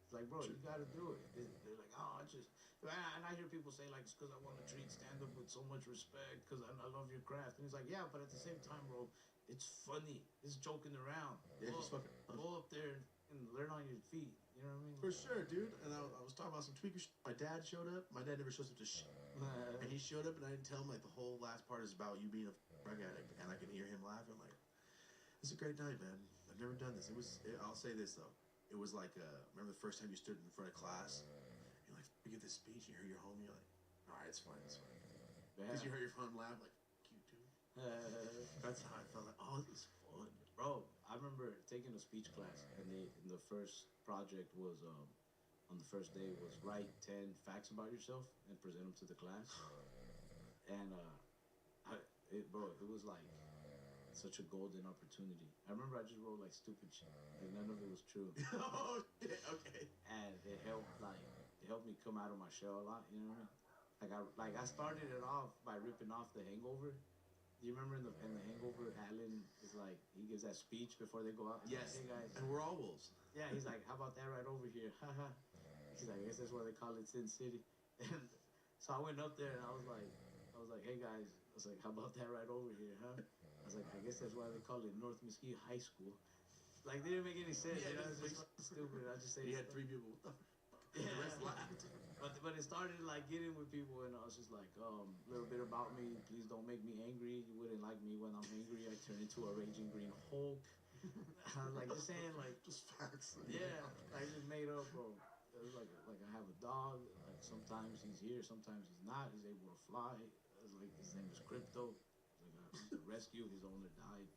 It's like, bro, you got to do it. They're like, oh, and I hear people say like, it's because I want to treat stand-up with so much respect because I love your craft. And it's like, yeah, but at the same time, bro, it's funny. It's joking around. Yeah, go up there and learn on your feet. You know what I mean? For sure, dude. And I was talking about some tweaker shit. My dad showed up. My dad never shows up to shit. And he showed up, and I didn't tell him, like, the whole last part is about you being a drug addict. And I can hear him laughing. I'm like, it's a great night, man. I've never done this. I'll say this, though. It was like, remember the first time you stood in front of class? You're like, you give this speech, and you hear your homie, you're like, all right, it's fine. Because you heard your phone laugh, like, you too. That's how I felt like, oh, this is fun. Bro, I remember taking a speech class, and the first project was, on the first day, was write 10 facts about yourself and present them to the class. And, it was like such a golden opportunity. I remember I just wrote like stupid shit. Like none of it was true. Oh, shit, okay. And it helped me come out of my shell a lot, you know what I mean? Like I started it off by ripping off The Hangover. Do you remember in the Hangover, Alan is like, he gives that speech before they go out? Yes, like, hey guys. And we're all wolves. Yeah, he's like, how about that right over here? Haha. He's like, I guess that's why they call it Sin City. And so I went up there and I was like, hey guys. I was like, how about that right over here, huh? I was like, I guess that's why they call it North Mesquite High School. Like, they didn't make any sense. Yeah, you know, it was just stupid. I just say he had 3 people. What the yeah. The rest laughed. But it started like getting with people, and I was just like, a little bit about me. Please don't make me angry. You wouldn't like me when I'm angry. I turn into a raging green Hulk. I was like, just saying, like, just facts. Yeah, I just made up, bro. It was like I have a dog. Like sometimes he's here, sometimes he's not. He's able to fly. I was like, his name is Crypto. Like I went to rescue. His owner died.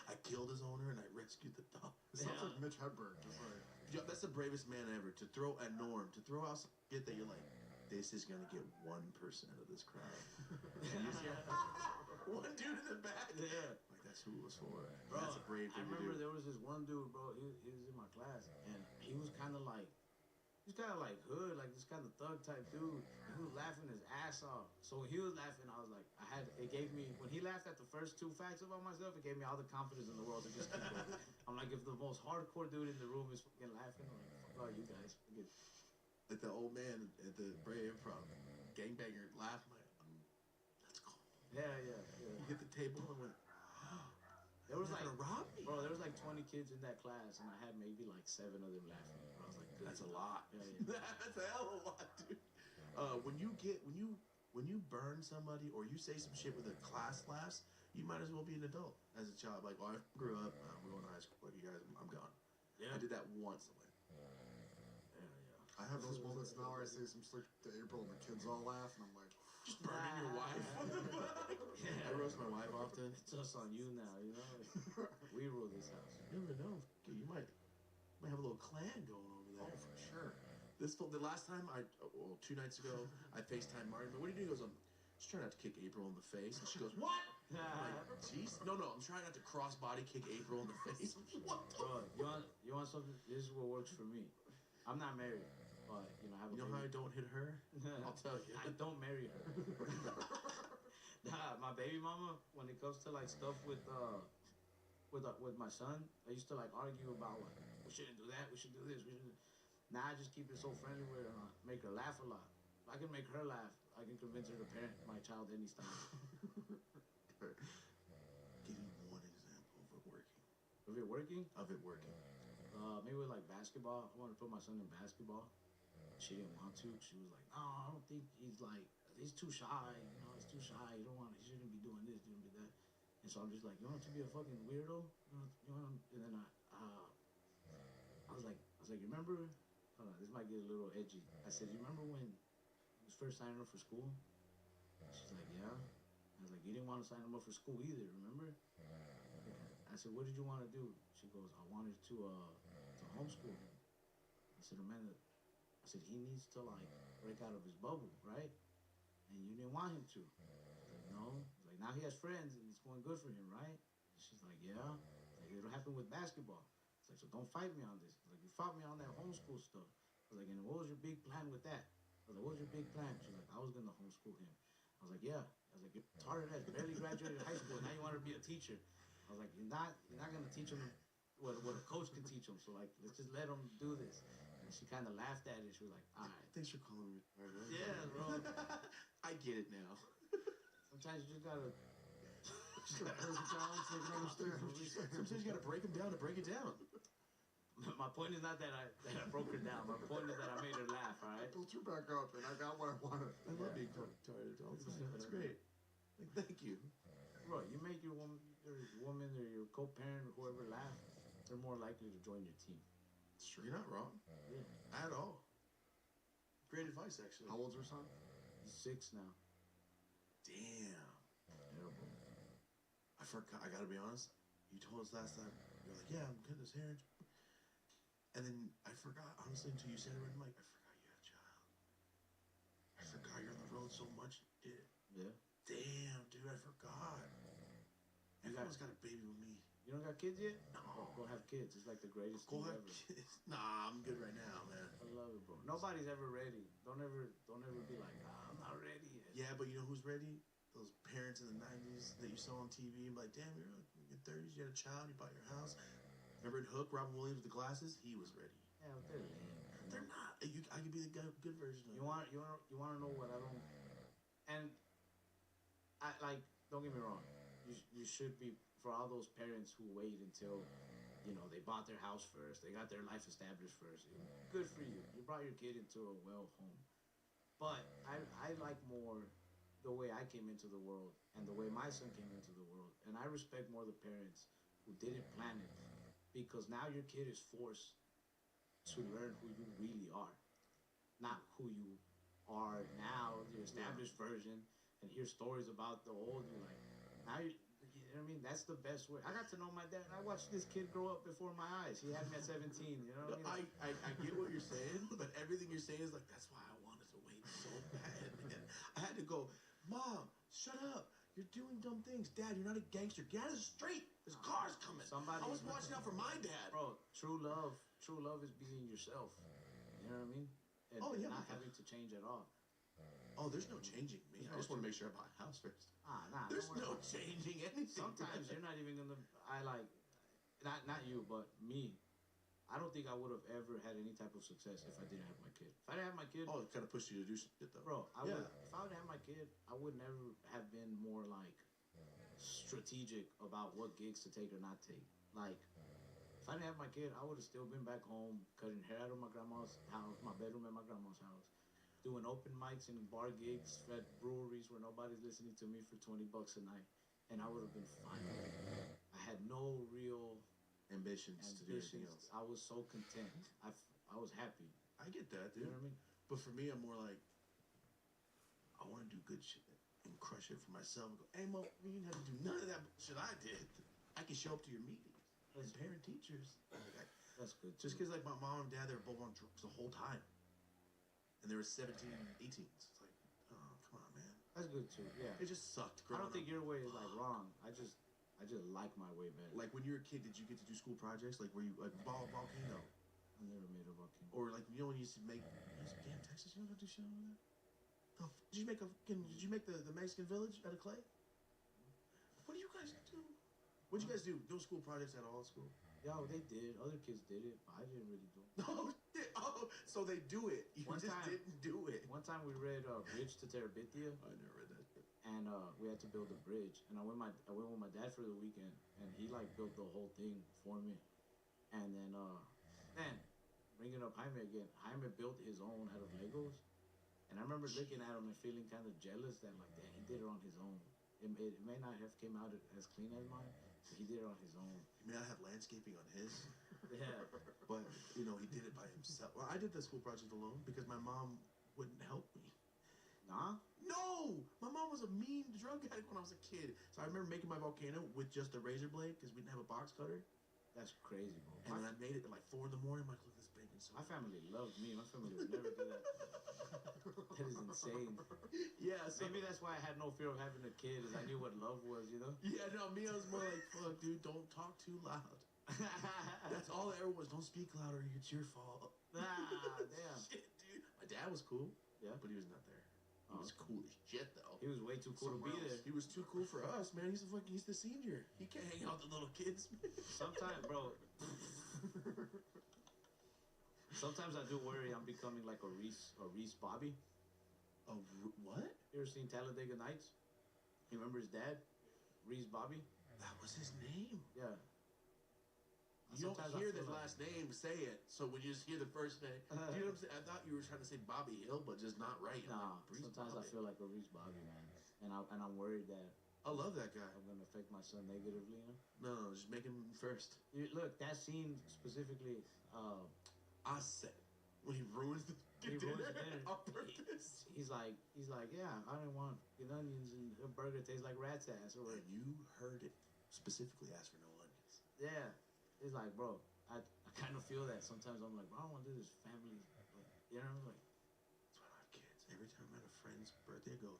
I killed his owner and I rescued the dog. It sounds like Mitch Hedberg, just like. Yo, that's the bravest man ever. To throw a norm, to throw out some shit that you're like, this is gonna get 1% of this crowd. And you see one dude in the back. Yeah. Like that's who it was for. Bro, That's a brave thing I remember to do. there was this one dude, bro. He was in my class, and he was kind of like hood, like this kind of thug type dude. And he was laughing his ass off. So when he was laughing, I was like, it gave me, when he laughed at the first 2 facts about myself, it gave me all the confidence in the world to just keep going. I'm like, if the most hardcore dude in the room is fucking laughing, I'm like, fuck all you guys. Like the old man at the Brea Improv, gangbanger, laughing like, let's go. Yeah. He hit the table and went, there was like, like, rob me? bro, there was like 20 kids in that class, and I had maybe like 7 of them laughing. I was like, good. That's a lot. Yeah. That's a hell of a lot, dude. When you burn somebody or you say some shit with a class laughs, you might as well be an adult as a child. Like, I grew up, we're going to high school. Like, you guys, I'm gone. Yeah. I did that once. I'm like, I have those moments now where I say some slick to April and the kids all laugh, and I'm like, just burning your wife. I roast my wife often. It's just on you now, you know? We rule this house. You never know. You might have a little clan going over there. oh, for sure. The last time 2 nights ago, I FaceTimed Marty. But what do you do? He goes, I'm just trying not to kick April in the face. And she goes, what? I'm like, jeez. No, I'm trying not to cross body kick April in the face. What the Bro, you want something? This is what works for me. I'm not married, but I have a You know how I don't hit her? I'll tell you. I don't marry her. Nah, my baby mama, when it comes to like stuff with my son, I used to like argue about like, we shouldn't do that, we should do this, we should. Now I just keep it so friendly with her, make her laugh a lot. If I can make her laugh, I can convince her to parent my child any style. Give me one example of it working. Of it working? Of it working. Maybe with like basketball. I wanted to put my son in basketball. She didn't want to. She was like, no, I don't think he's too shy. You know, he's too shy. He shouldn't be doing this, shouldn't be that. And so I'm just like, you want to be a fucking weirdo? You want? And then was like, you remember? Hold on, this might get a little edgy. I said, you remember when you was first signing up for school? She's like, yeah. I was like, you didn't want to sign him up for school either, remember? I said, what did you want to do? She goes, I wanted to homeschool him. I said, Amanda, I said, he needs to like break out of his bubble, right? And you didn't want him to. I was like, no. I was like, now he has friends and it's going good for him, right? And she's like, yeah. Like, it'll happen with basketball. It's like, so don't fight me on this. Like, you fought me on that homeschool stuff. I was like, and what was your big plan with that? I was like, what was your big plan? She's like, I was gonna homeschool him. I was like, yeah. I was like, you're retarded ass, barely graduated high school, and now you want to be a teacher. I was like, you're not gonna teach him what a coach can teach him. So like, let's just let him do this. And she kind of laughed at it. She was like, all right. Thanks for calling me. Yeah, bro. I get it now. Sometimes you just gotta. Just gotta break it down so they can understand. Sometimes you gotta break them down to break it down. My point is not that I broke her down. My point is that I made her laugh. All right. Built her back up, and I got what I wanted. I love being retarded all the time. That's great. Like, thank you. Bro, you make your woman or your co-parent or whoever laugh, they're more likely to join your team. Sure, you're not wrong. Yeah. At all. Great advice, actually. How old's her son? He's 6 now. Damn. Terrible. I forgot. I gotta be honest. You told us last time. You're like, yeah, I'm cutting his hair. And then I forgot, honestly, until you said it, I'm like, I forgot you had a child. I forgot you're on the road so much. Yeah. Damn, dude, I forgot. You Everyone's got a baby with me. You don't got kids yet? No. Oh, go have kids. It's like the greatest Go thing have ever. kids. Nah, I'm good right now, man. I love it, bro. Nobody's ever ready. Don't ever be like, I'm not ready yet. Yeah, but you know who's ready? Those parents in the 90s that you saw on TV and be like, damn, you're like in your 30s, you had a child, you bought your house. Remember in Hook, Robin Williams with the glasses? He was ready. Yeah, but they're lame. They're not. I could be the good version of You want to know what I don't. And I like. Don't get me wrong. You should be for all those parents who wait until, they bought their house first, they got their life established first. Good for you. You brought your kid into a well home. But I like more the way I came into the world and the way my son came into the world. And I respect more the parents who didn't plan it, because now your kid is forced to learn who you really are, not who you are now, the established version, and hear stories about the old you. Like, now you know what I mean? That's the best way. I got to know my dad. I watched this kid grow up before my eyes. He had me at 17. You know what I mean? I get what you're saying, but everything you're saying is like, that's why I wanted to wait so bad, man. I had to go, Mom, shut up. You're doing dumb things. Dad, you're not a gangster. Get out of the street. There's cars coming. I was watching out for my dad. Bro, true love is being yourself. You know what I mean? And not having to change at all. Oh, there's no changing me. I just want to make sure I buy a house first. Nah. There's no changing anything. Sometimes you're not even gonna. Not you, but me. I don't think I would have ever had any type of success if I didn't have my kid. If I didn't have my kid, Oh, it kind of pushed you to do shit, though. bro, I would. If I would have my kid, I would never have been more like strategic about what gigs to take or not take. Like, if I didn't have my kid, I would have still been back home cutting hair out of my grandma's house, my bedroom at my grandma's house, doing open mics and bar gigs at breweries where nobody's listening to me for $20 a night, and I would have been fine. I had no real ambitions to do anything else. I was so content. I was happy. I get that, dude. You know what I mean? But for me, I'm more like, I want to do good shit and crush it for myself and go, hey, Mo, you didn't have to do none of that shit I did. I can show up to your meetings as parent teachers. That's good. Just because, like, my mom and dad, they were both on drugs the whole time. And they were 17 and 18s. It's like, oh, come on, man. That's good, too. Yeah. It just sucked I growing don't think up. your way is, like, wrong. I just like my way better. Like, when you were a kid, did you get to do school projects? Like, were you, like, volcano? I never made a volcano. Or, like, you know when you used to make, damn, Texas, you don't have to do shit over there? Did you make the Mexican village out of clay? What do you guys do? What'd you guys do? No school projects at all at school? Yo, they did. Other kids did it, but I didn't really do it. No, oh, so they do it. You One just time- didn't do it. One time we read Bridge to Terabithia, I never read that shit. and we had to build a bridge. And I went with my dad for the weekend, and he like built the whole thing for me. And then bringing up Jaime again, Jaime built his own out of Legos. And I remember looking at him and feeling kind of jealous that like, damn, he did it on his own. It may not have came out as clean as mine. He did it on his own. He may not have landscaping on his, Yeah. but you know, he did it by himself. Well, I did the school project alone because my mom wouldn't help me. Nah? No, my mom was a mean drug addict when I was a kid. So I remember making my volcano with just a razor blade because we didn't have a box cutter. That's crazy, bro. And then I made it at like 4 in the morning. I'm like, look at this bacon. So My family loved me. My family would never do that. That is insane. yeah, so Maybe that's why I had no fear of having a kid, is I knew what love was, you know? yeah, no, me, I was more like, fuck, dude, don't talk too loud. That's all it ever was. Don't speak louder. It's your fault. Ah, damn. Shit, dude. My dad was cool. Yeah? But he was not there. He Oh, was okay. cool as shit, though. He was way too cool to be Somewhere there. else. He was too cool for us, man. He's the senior. He can't hang out with the little kids. Sometimes, bro. Sometimes I do worry I'm becoming like a Reese Bobby. What? You ever seen Talladega Nights? You remember his dad? Reese Bobby? That was his name. Yeah. You don't Sometimes I hear feel the like- last name say it, so when you just hear the first name, you know what I'm saying? I thought you were trying to say Bobby Hill, but just not right. I'm Nah, like, Breeze sometimes I Bobby. feel like a Reese Bobby, man. And I'm worried that I love that guy. I'm gonna affect my son negatively, you know? No, just make him first. Look, that scene specifically, I said when he ruins the He ruins dinner the dinner. on purpose. he's like, yeah, I didn't want get onions and a burger tastes like rat's ass or And whatever. you heard it. Specifically asked for no onions. Yeah. It's like, bro, I kind of feel that sometimes. I'm like, bro, I don't want to do this family, like, you know, like, That's why I have kids. Every time I'm at a friend's birthday, I go,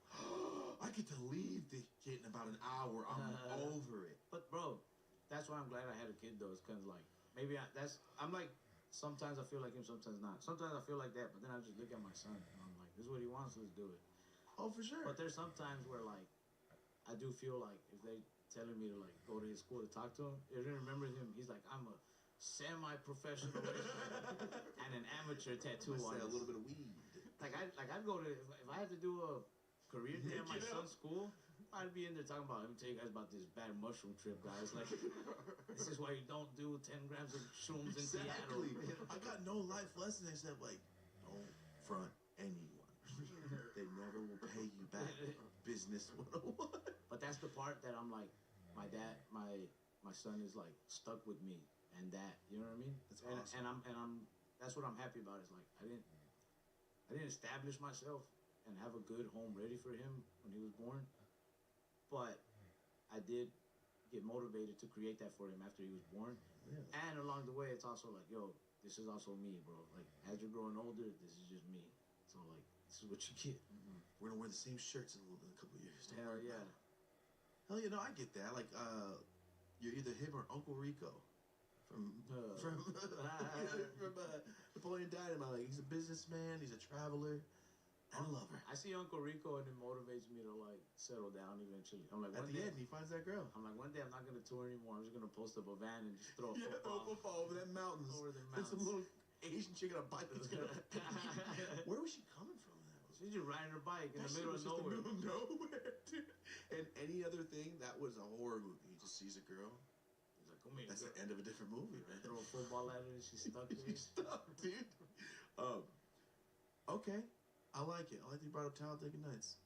I get to leave this shit in about an hour. I'm over it. but bro, that's why I'm glad I had a kid though. It's kind of like maybe I'm like sometimes I feel like him, sometimes not. Sometimes I feel like that, but then I just look at my son and I'm like, this is what he wants, let's do it. Oh, for sure. But there's some times where like I do feel like if they telling me to like go to his school to talk to him, if you remember him, he's like, I'm a semi-professional and an amateur tattoo I say artist. a little bit of weed. I'd go to if I had to do a career day at my You know? son's school, I'd be in there talking about. Let me tell you guys about this bad mushroom trip, guys. Like, this is why you don't do 10 grams of shrooms in Seattle. Exactly. I got no life lessons except like, don't front anyone. They never will pay you back. Business 101. But that's the part that I'm like, my son is like stuck with me, and that, you know what I mean? That's and, awesome. and I'm that's what I'm happy about. Is like I didn't establish myself and have a good home ready for him when he was born, but I did get motivated to create that for him after he was born. Yeah. And along the way, it's also like, yo, this is also me, bro. Like as you're growing older, this is just me. So like, this is what you get. We're gonna wear the same shirts in a couple of years. Don't Hell worry yeah. about it. Hell yeah, no, I get that. Like, you're either him or Uncle Rico from Napoleon Dynamite. Like, he's a businessman, he's a traveler, and a lover. I see Uncle Rico and it motivates me to like settle down eventually. I'm like, At one the day, end, he finds that girl. I'm like, one day I'm not gonna tour anymore. I'm just gonna post up a van and just throw a Yeah, throw a football football over that mountains. over the And some mountains. little Asian chick on a bike that's gonna. Where was she coming from? She's just riding her bike in That the shit middle was of just nowhere. the middle of nowhere, dude. And any other thing, that was a horror movie. He just sees a girl. He's like, come here, That's girl. the end of a different movie, man. Throw a football at her and she's stuck there. She's stuck, dude. Okay. I like it. I like that you brought up Talladega Nights.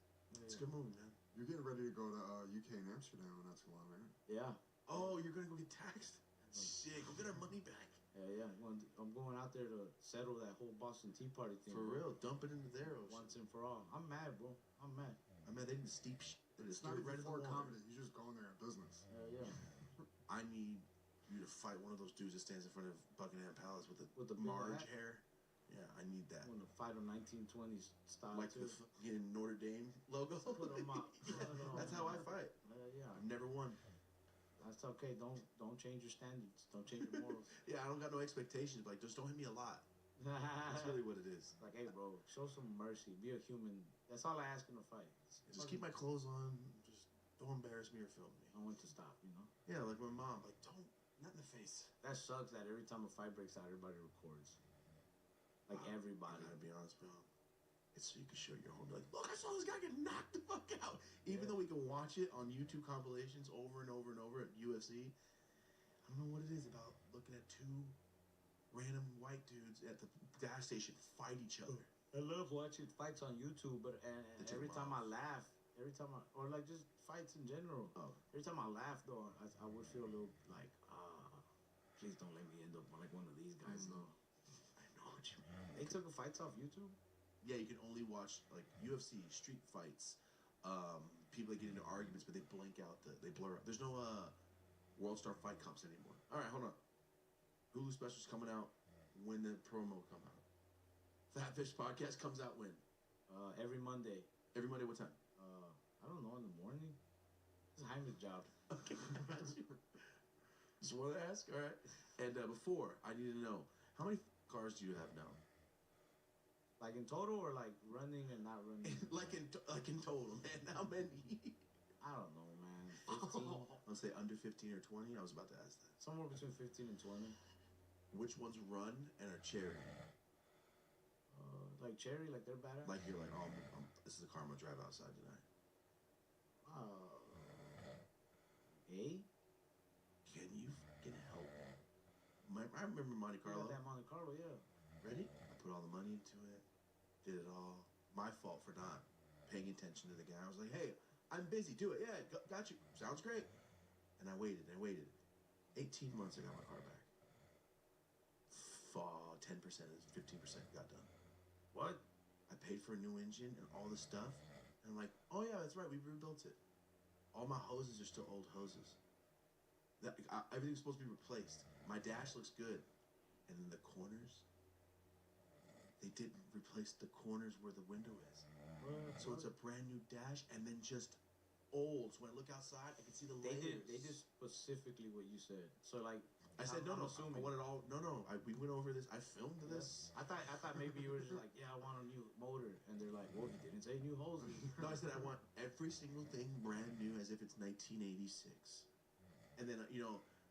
It's a good movie, man. You're getting ready to go to UK and Amsterdam in not too long, right? Yeah. Oh, you're gonna go get taxed? Shit, go get our money back. Yeah. I'm going out there to settle that whole Boston Tea Party thing. For bro. real, dump it into their ocean. Once and for all. I'm mad, bro. I'm mad. I mean, they didn't steep shit. They It's just not threw it even right in for the water. comedy. He's just going there in business. Yeah. I need you to fight one of those dudes that stands in front of Buckingham Palace with With the the big Marge hat? hair. Yeah, I need that. I'm gonna fight a 1920s style Like too. the fucking Notre Dame logo. Put 'em up. Yeah, that's how I fight. Yeah. I've never won. That's okay. Don't change your standards. Don't change your morals. Yeah, I don't got no expectations. But like, just don't hit me a lot. That's really what it is. Like, hey, bro, show some mercy. Be a human. That's all I ask in a fight. Just keep my clothes on. Just don't embarrass me or film me. I want to stop, you know? Yeah, like my mom. Like, don't, not in the face. That sucks that every time a fight breaks out, everybody records. Like, everybody. I gotta be honest, bro. It's so you can show your home. Like, look, I saw this guy get knocked the fuck out. Even though we can watch it on YouTube compilations over and over and over at UFC, I don't know what it is about looking at two random white dudes at the gas station fight each other. I love watching fights on YouTube, but and The every two time I moms. laugh, Every time or like just fights in general. Oh. Every time I laugh though, I would feel a little like, please don't let me end up like one of these guys though. I know what you mean. They took the fights off YouTube. Yeah, you can only watch like UFC, street fights, people that get into arguments, but they blank out they blur up. There's no World Star Fight Cups anymore. All right, hold on. Hulu specials coming out when the promo come out. Fat Fish Podcast comes out when? Every Monday. Every Monday, what time? I don't know, in the morning. It's Jaime's job. Okay, got you. Just wanted to ask. All right. And before, I need to know, how many cars do you have now? Like in total, or like running and not running? like in total, man. How many? I don't know, man. 15. I'll say under 15 or 20. I was about to ask that. Somewhere between 15 and 20. Which ones run and are cherry? Like cherry, like they're badass. Like you're like, oh, this is the car I'm gonna drive outside tonight. Can you fucking help? I remember Monte Carlo. That Monte Carlo, yeah. Ready? I put all the money into it. Did it all. My fault for not paying attention to the guy. I was like, hey, I'm busy. Do it. Yeah, got you. Sounds great. And I waited. 18 months, I got my car back. 10%, 15% got done. What? I paid for a new engine and all the stuff. And I'm like, oh yeah, that's right, we rebuilt it. All my hoses are still old hoses. Everything's supposed to be replaced. My dash looks good. And then the corners, they didn't replace the corners where the window is. So it's a brand new dash and then just old. So when I look outside, I can see the layers. They did specifically what you said. So like, I said no. I'm I assuming. want it all. No. We went over this. I filmed this. I thought maybe you were just like, yeah, I want a new motor, and they're like, well, you didn't say new hoses. No, I said I want every single thing brand new, as if it's 1986. And then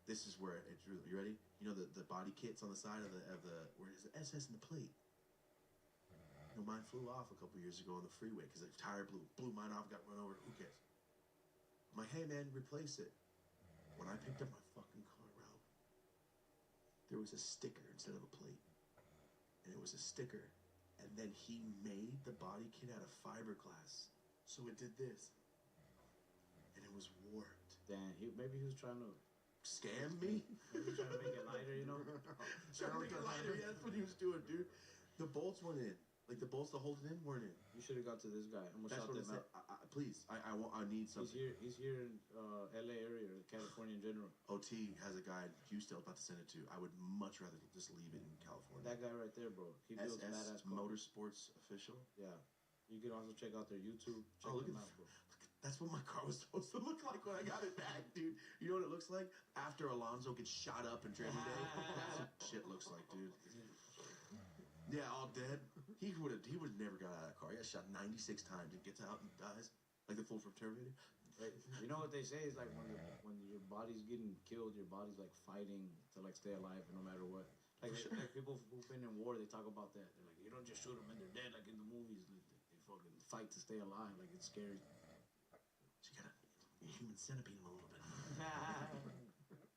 this is where it's really. You ready? You know the body kits on the side of the where is the SS and the plate. Mine flew off a couple years ago on the freeway because the tire blew mine off, got run over. Who cares? I'm like, hey man, replace it. When I picked up my fucking car out, there was a sticker instead of a plate. And it was a sticker. And then he made the body kit out of fiberglass. So it did this. And it was warped. Damn, maybe he was trying to scam me? Maybe trying to make it lighter, you know? Trying to make it lighter, yeah, that's what he was doing, dude. The bolts weren't in. Like the bolts to hold it in weren't in. You should have got to this guy. I'm gonna That's shout what them it said. out. Please, I need something. He's here in LA area or California in general. OT has a guy in Houston. I was about to send it to. I would much rather just leave it in California. That guy right there, bro. He builds badass cars. Motorsports Official. Yeah. You can also check out their YouTube. Check look them at out, bro. That's what my car was supposed to look like when I got it back, dude. You know what it looks like? After Alonso gets shot up in training day. That's what shit looks like, dude. Yeah, all dead. He would have never got out of that car. He got shot 96 times and gets out and dies. Like the fool from Terminator. Right. You know what they say is like when your body's getting killed, your body's like fighting to like stay alive no matter what. Like, like people who've been in war, they talk about that. They're like, you don't just shoot them and they're dead like in the movies. They fucking fight to stay alive. Like it's scary. So you gotta human centipede him a little bit.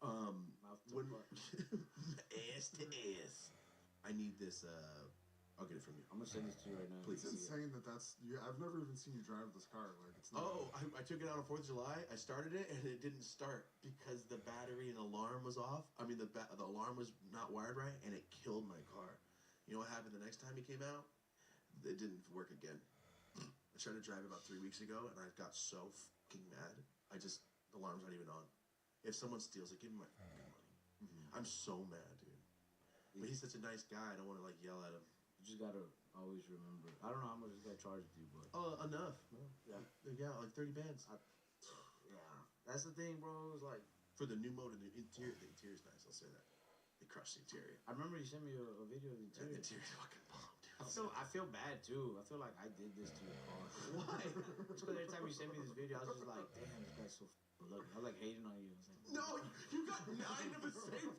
Mouth to butt. Ass to ass. I need this. I'll get it from you. I'm gonna send this to you right now. Please. It's insane that's you. I've never even seen you drive this car. Like it's not. Oh, I took it out on 4th of July. I started it and it didn't start because the battery and alarm was off. I mean, the alarm was not wired right, and it killed my car. You know what happened the next time it came out? It didn't work again. I tried to drive it about 3 weeks ago, and I got so fucking mad. The alarm's not even on. If someone steals it, give me my fucking money. Mm-hmm. I'm so mad, dude. But he's such a nice guy. I don't want to like yell at him. You just gotta always remember. I don't know how much this guy charged you, but enough. Yeah, like 30 bands. Yeah, that's the thing, bro. It's like for the new motor, the interior's nice. I'll say that. They crushed the interior. I remember you sent me a video of the interior. The interior's fucking bomb, dude. I feel bad too. I feel like I did this to your car. Why? Just because every time you send me this video, I was just like, damn, this guy's so lucky. I was like hating on you. I was like, no, you got 9 of the same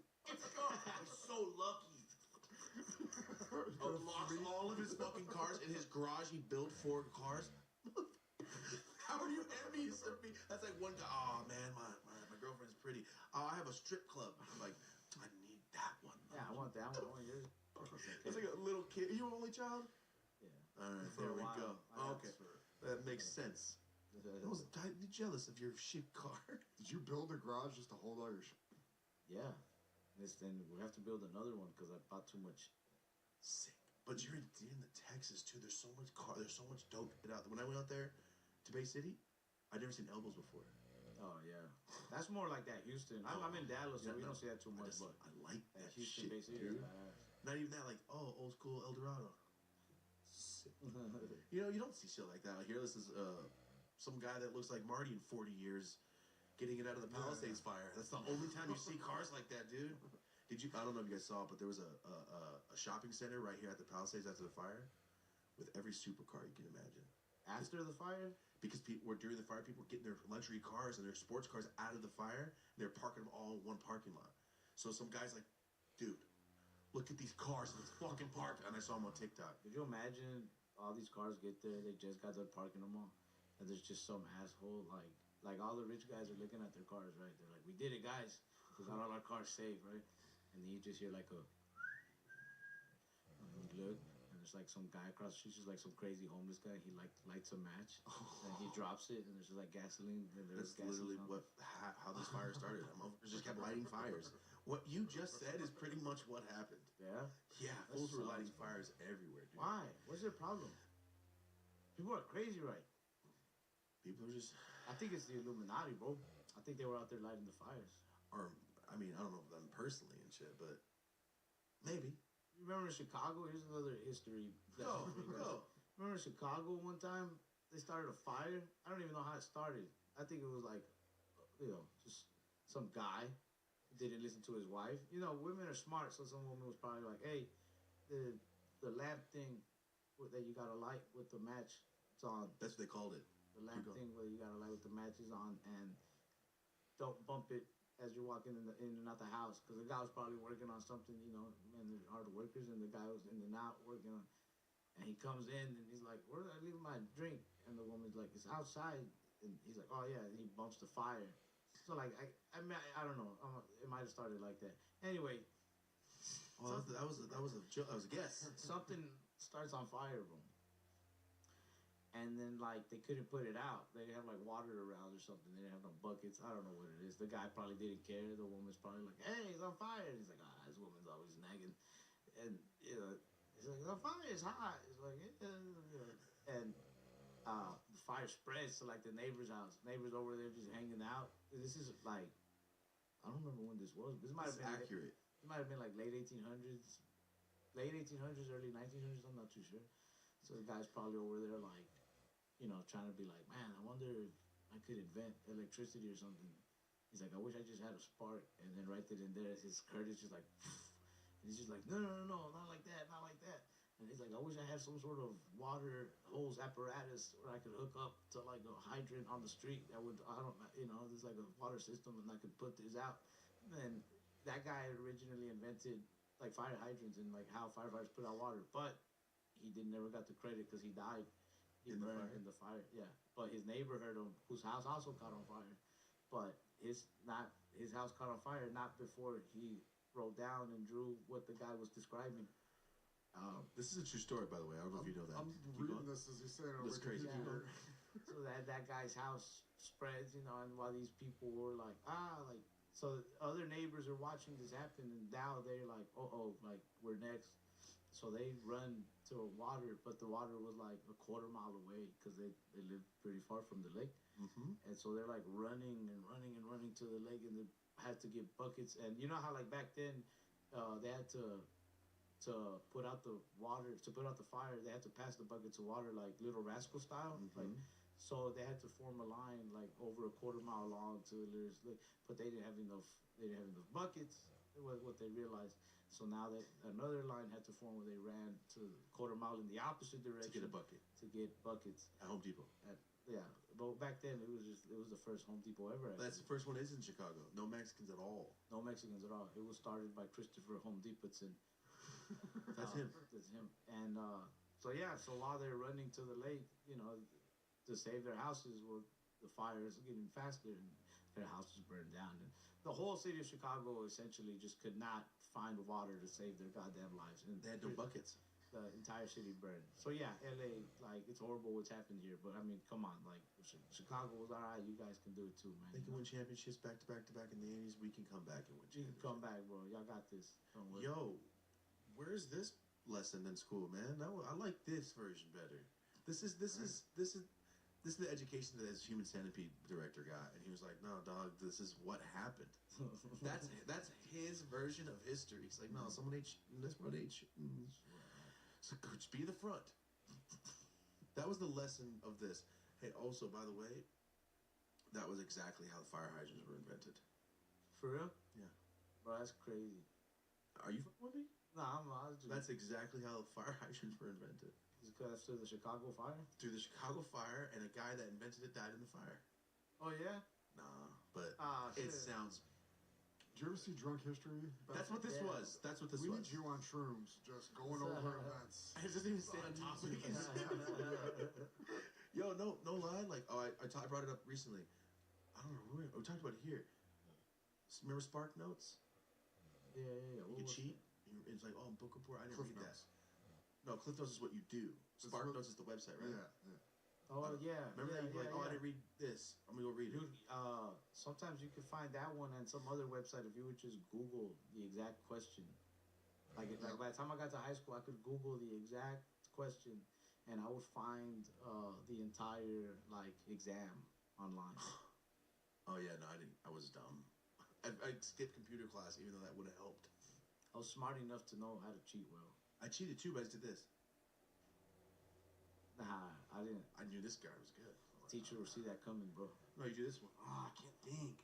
car. I'm so lucky. Lost all of his fucking cars in his garage. He built 4 cars. How are you envious of me? That's like one guy. Oh man, my girlfriend's pretty. Oh, I have a strip club. I'm like, I need that one. Yeah, I want that. I want yours. It's like a little kid. Are you an only child? Yeah. All right, For there a we while, go. Okay, that makes sense. I was jealous of your shit car. Did you build a garage just to hold all your shit? Yeah. Then we have to build another one because I bought too much. Sick. But you're in the Texas too. There's so much dope to get out there. When I went out there to Bay City, I'd never seen elbows before. Oh yeah, that's more like that Houston. I'm in Dallas, so we don't see that too much. But I like that Houston, shit, basically, dude. Not even that, like, old school El Dorado. You know, you don't see shit like that out here. This is some guy that looks like Marty in 40 years getting it out of the Palisades fire. That's the only time you see cars like that, dude. I don't know if you guys saw it, but there was a shopping center right here at the Palisades after the fire with every supercar you can imagine. After the fire? Because during the fire, people were getting their luxury cars and their sports cars out of the fire, and they're parking them all in one parking lot. So some guy's like, dude, look at these cars in this fucking park. And I saw them on TikTok. Could you imagine all these cars get there, they just got done parking them all, and there's just some asshole, like all the rich guys are looking at their cars, right? They're like, we did it, guys. We got all our cars saved, right? And then you just hear like a, and you look, and there's like some guy across the street, just like some crazy homeless guy. He lights a match, and he drops it, and there's just like gasoline. And That's literally how this fire started. Just kept lighting fires. What you just said is pretty much what happened. Yeah? Yeah, fools were lighting fires everywhere, dude. Why? What's their problem? People are crazy, right? People are just... I think it's the Illuminati, bro. I think they were out there lighting the fires. Or, I mean, I don't know them personally and shit, but maybe. You remember in Chicago? Here's another history. Go. Remember in Chicago one time, they started a fire? I don't even know how it started. I think it was like, just some guy didn't listen to his wife. You know, women are smart, so some woman was probably like, hey, the lamp thing that you gotta light with the match, it's on. That's what they called it. The lamp thing where you gotta light with the match is on, and don't bump it as you're walking in and out the house, because the guy was probably working on something, you know, and they're hard workers, and the guy was in and out working on, and he comes in, and he's like, where did I leave my drink? And the woman's like, it's outside, and he's like, oh yeah, and he bumps the fire. So like, I mean, I don't know, it might have started like that. Anyway. Well, that was a guess. Something starts on fire, boom. And then, like, they couldn't put it out. They didn't have, like, water around or something. They didn't have no buckets. I don't know what it is. The guy probably didn't care. The woman's probably like, hey, it's on fire. And he's like, this woman's always nagging. And, you know, he's like, it's on fire. It's hot. It's like, yeah. And the fire spreads to, like, the neighbor's house. Neighbors over there just hanging out. This is, like, I don't remember when this was. This might have been accurate. It might have been, like, late 1800s, early 1900s. I'm not too sure. So the guy's probably over there, like, you know, trying to be like, man, I wonder if I could invent electricity or something. He's like, I wish I just had a spark. And then right then and there, his skirt is just like, and he's just like, no, not like that, not like that. And he's like, I wish I had some sort of water hose apparatus where I could hook up to like a hydrant on the street that would, there's like a water system and I could put this out. And that guy originally invented like fire hydrants and like how firefighters put out water, but he never got the credit because he died. He burned in the fire, yeah. But his neighbor heard him, whose house also caught on fire. But his house caught on fire not before he wrote down and drew what the guy was describing. This is a true story, by the way. I don't know if you know that. I'm reading this as you say it on crazy. Wikipedia. So that guy's house spreads, you know, and while these people were like, so other neighbors are watching this happen, and now they're like, like, we're next. So they run to water, but the water was like a quarter mile away because they live pretty far from the lake. Mm-hmm. And so they're like running to the lake, and they had to get buckets. And you know how like back then they had to put out the water, to put out the fire, they had to pass the buckets of water like Little Rascal style. Mm-hmm. Like, so they had to form a line like over a quarter mile long but they didn't have enough buckets, was what they realized. So now that another line had to form where they ran to quarter mile in the opposite direction to get a bucket. To get buckets at Home Depot. Yeah, but back then it was the first Home Depot ever. That's the first one is in Chicago. No Mexicans at all. No Mexicans at all. It was started by Christopher Home Depotson. That's him. That's him. And so while they're running to the lake, you know, to save their houses, well, the fire is getting faster and their houses burned down. And the whole city of Chicago essentially just could not find water to save their goddamn lives. And they had no buckets. the entire city burned. So yeah, LA, like it's horrible what's happened here. But I mean, come on, like Chicago was alright. You guys can do it too, man. They can win championships back to back to back in the 80s. We can come back and win You can championships. come back, bro. Y'all got this. Don't worry. Yo, where's this lesson in school, man? I like this version better. This is the education that his Human Centipede director got, and he was like, "No, dog, this is what happened." That's his version of history. He's like, "No, someone ate. This one ate. So just be the front." That was the lesson of this. Hey, also, by the way, that was exactly how the fire hydrants were invented. For real? Yeah. Bro, that's crazy. Are you fucking with me? Nah, I was just... That's exactly how the fire hydrants were invented. Because through the Chicago fire? Through the Chicago fire, and a guy that invented it died in the fire. Oh, yeah? Nah, but Shit. it sounds... Did you ever see Drunk History? That's what this was. That's what this we was. need you on shrooms, just going over events. I just didn't even stay on topic. Yo, no lie. Like, I brought it up recently. I don't know. We talked about it here. Remember Spark Notes? Yeah. You could cheat. It's like, oh, book report. I didn't read that. No, Cliff Notes is what you do. Spark Notes is the website, right? Yeah. Oh, yeah. Remember that? You're like, I yeah. didn't read this. I'm gonna go read it. Dude, sometimes you can find that one and some other website if you would just Google the exact question. Like by the time I got to high school, I could Google the exact question, and I would find the entire like exam online. Oh yeah, no, I didn't. I was dumb. I skipped computer class, even though that would have helped. I was smart enough to know how to cheat well. I cheated too, but I did this. Nah, I didn't. I knew this guy was good. Teacher will see that coming, bro. No, you do this one. Oh, I can't think.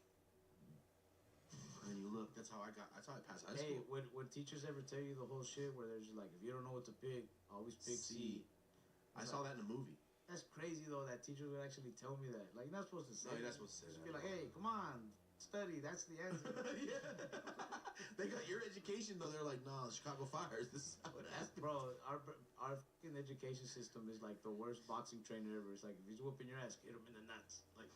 And then you look. That's how I passed high Hey, school. would teachers ever tell you the whole shit where they're just like, if you don't know what to pick, always pick C? I saw that in a movie. That's crazy though. That teacher would actually tell me that. Like, you're not supposed to say. No, you're that. not supposed to say Just that. be like, hey, come on, study. That's the answer. Yeah. They got your education though. They're like, no, Chicago Fires. This is how it happens. Bro, our fucking education system is like the worst boxing trainer ever. It's like if he's whooping your ass, hit him in the nuts. Like,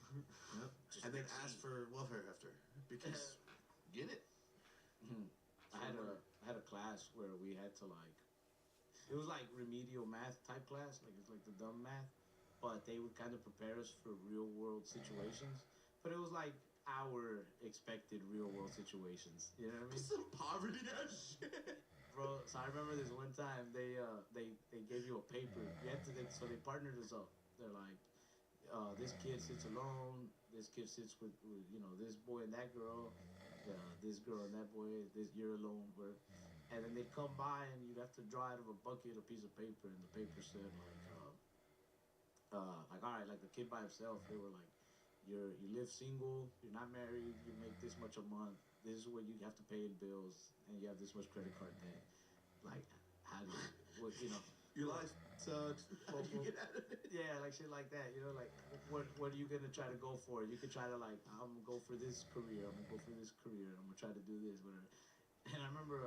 Yep. And then ask for welfare after because get it. I had a class where we had to like, it was like remedial math type class, like it's like the dumb math, but they would kind of prepare us for real world situations. But it was like our expected real world situations. You know what I mean? Some poverty ass shit. Bro, so I remember this one time they gave you a paper. You had to so they partnered us up. They're like, this kid sits alone. This kid sits with you know this boy and that girl. This girl and that boy. You're alone. And then they'd come by and you'd have to draw out of a bucket a piece of paper, and the paper said like all right, like the kid by himself. They were like, you live single. You're not married. You make this much a month. This is what you have to pay in bills, and you have this much credit card debt. Like, how do you know? Your life sucks. How do you get out of it? Yeah, like shit like that. You know, like what are you gonna try to go for? You could try to like, I'm gonna go for this career. I'm gonna go for this career. I'm gonna try to do this, whatever. And I remember,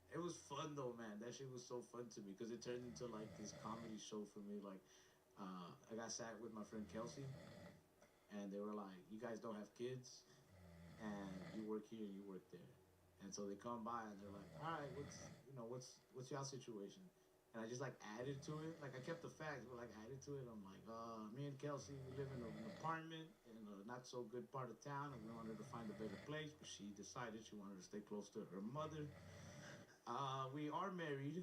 it was fun though, man. That shit was so fun to me because it turned into like this comedy show for me. Like, I got sat with my friend Kelsey, and they were like, "You guys don't have kids, and you work here and you work there." And so they come by and they're like, "All right, what's y'all situation?" And I just like added to it. Like I kept the facts, but like added to it. I'm like, me and Kelsey, we live in an apartment in a not so good part of town, and we wanted to find a better place, but she decided she wanted to stay close to her mother. We are married,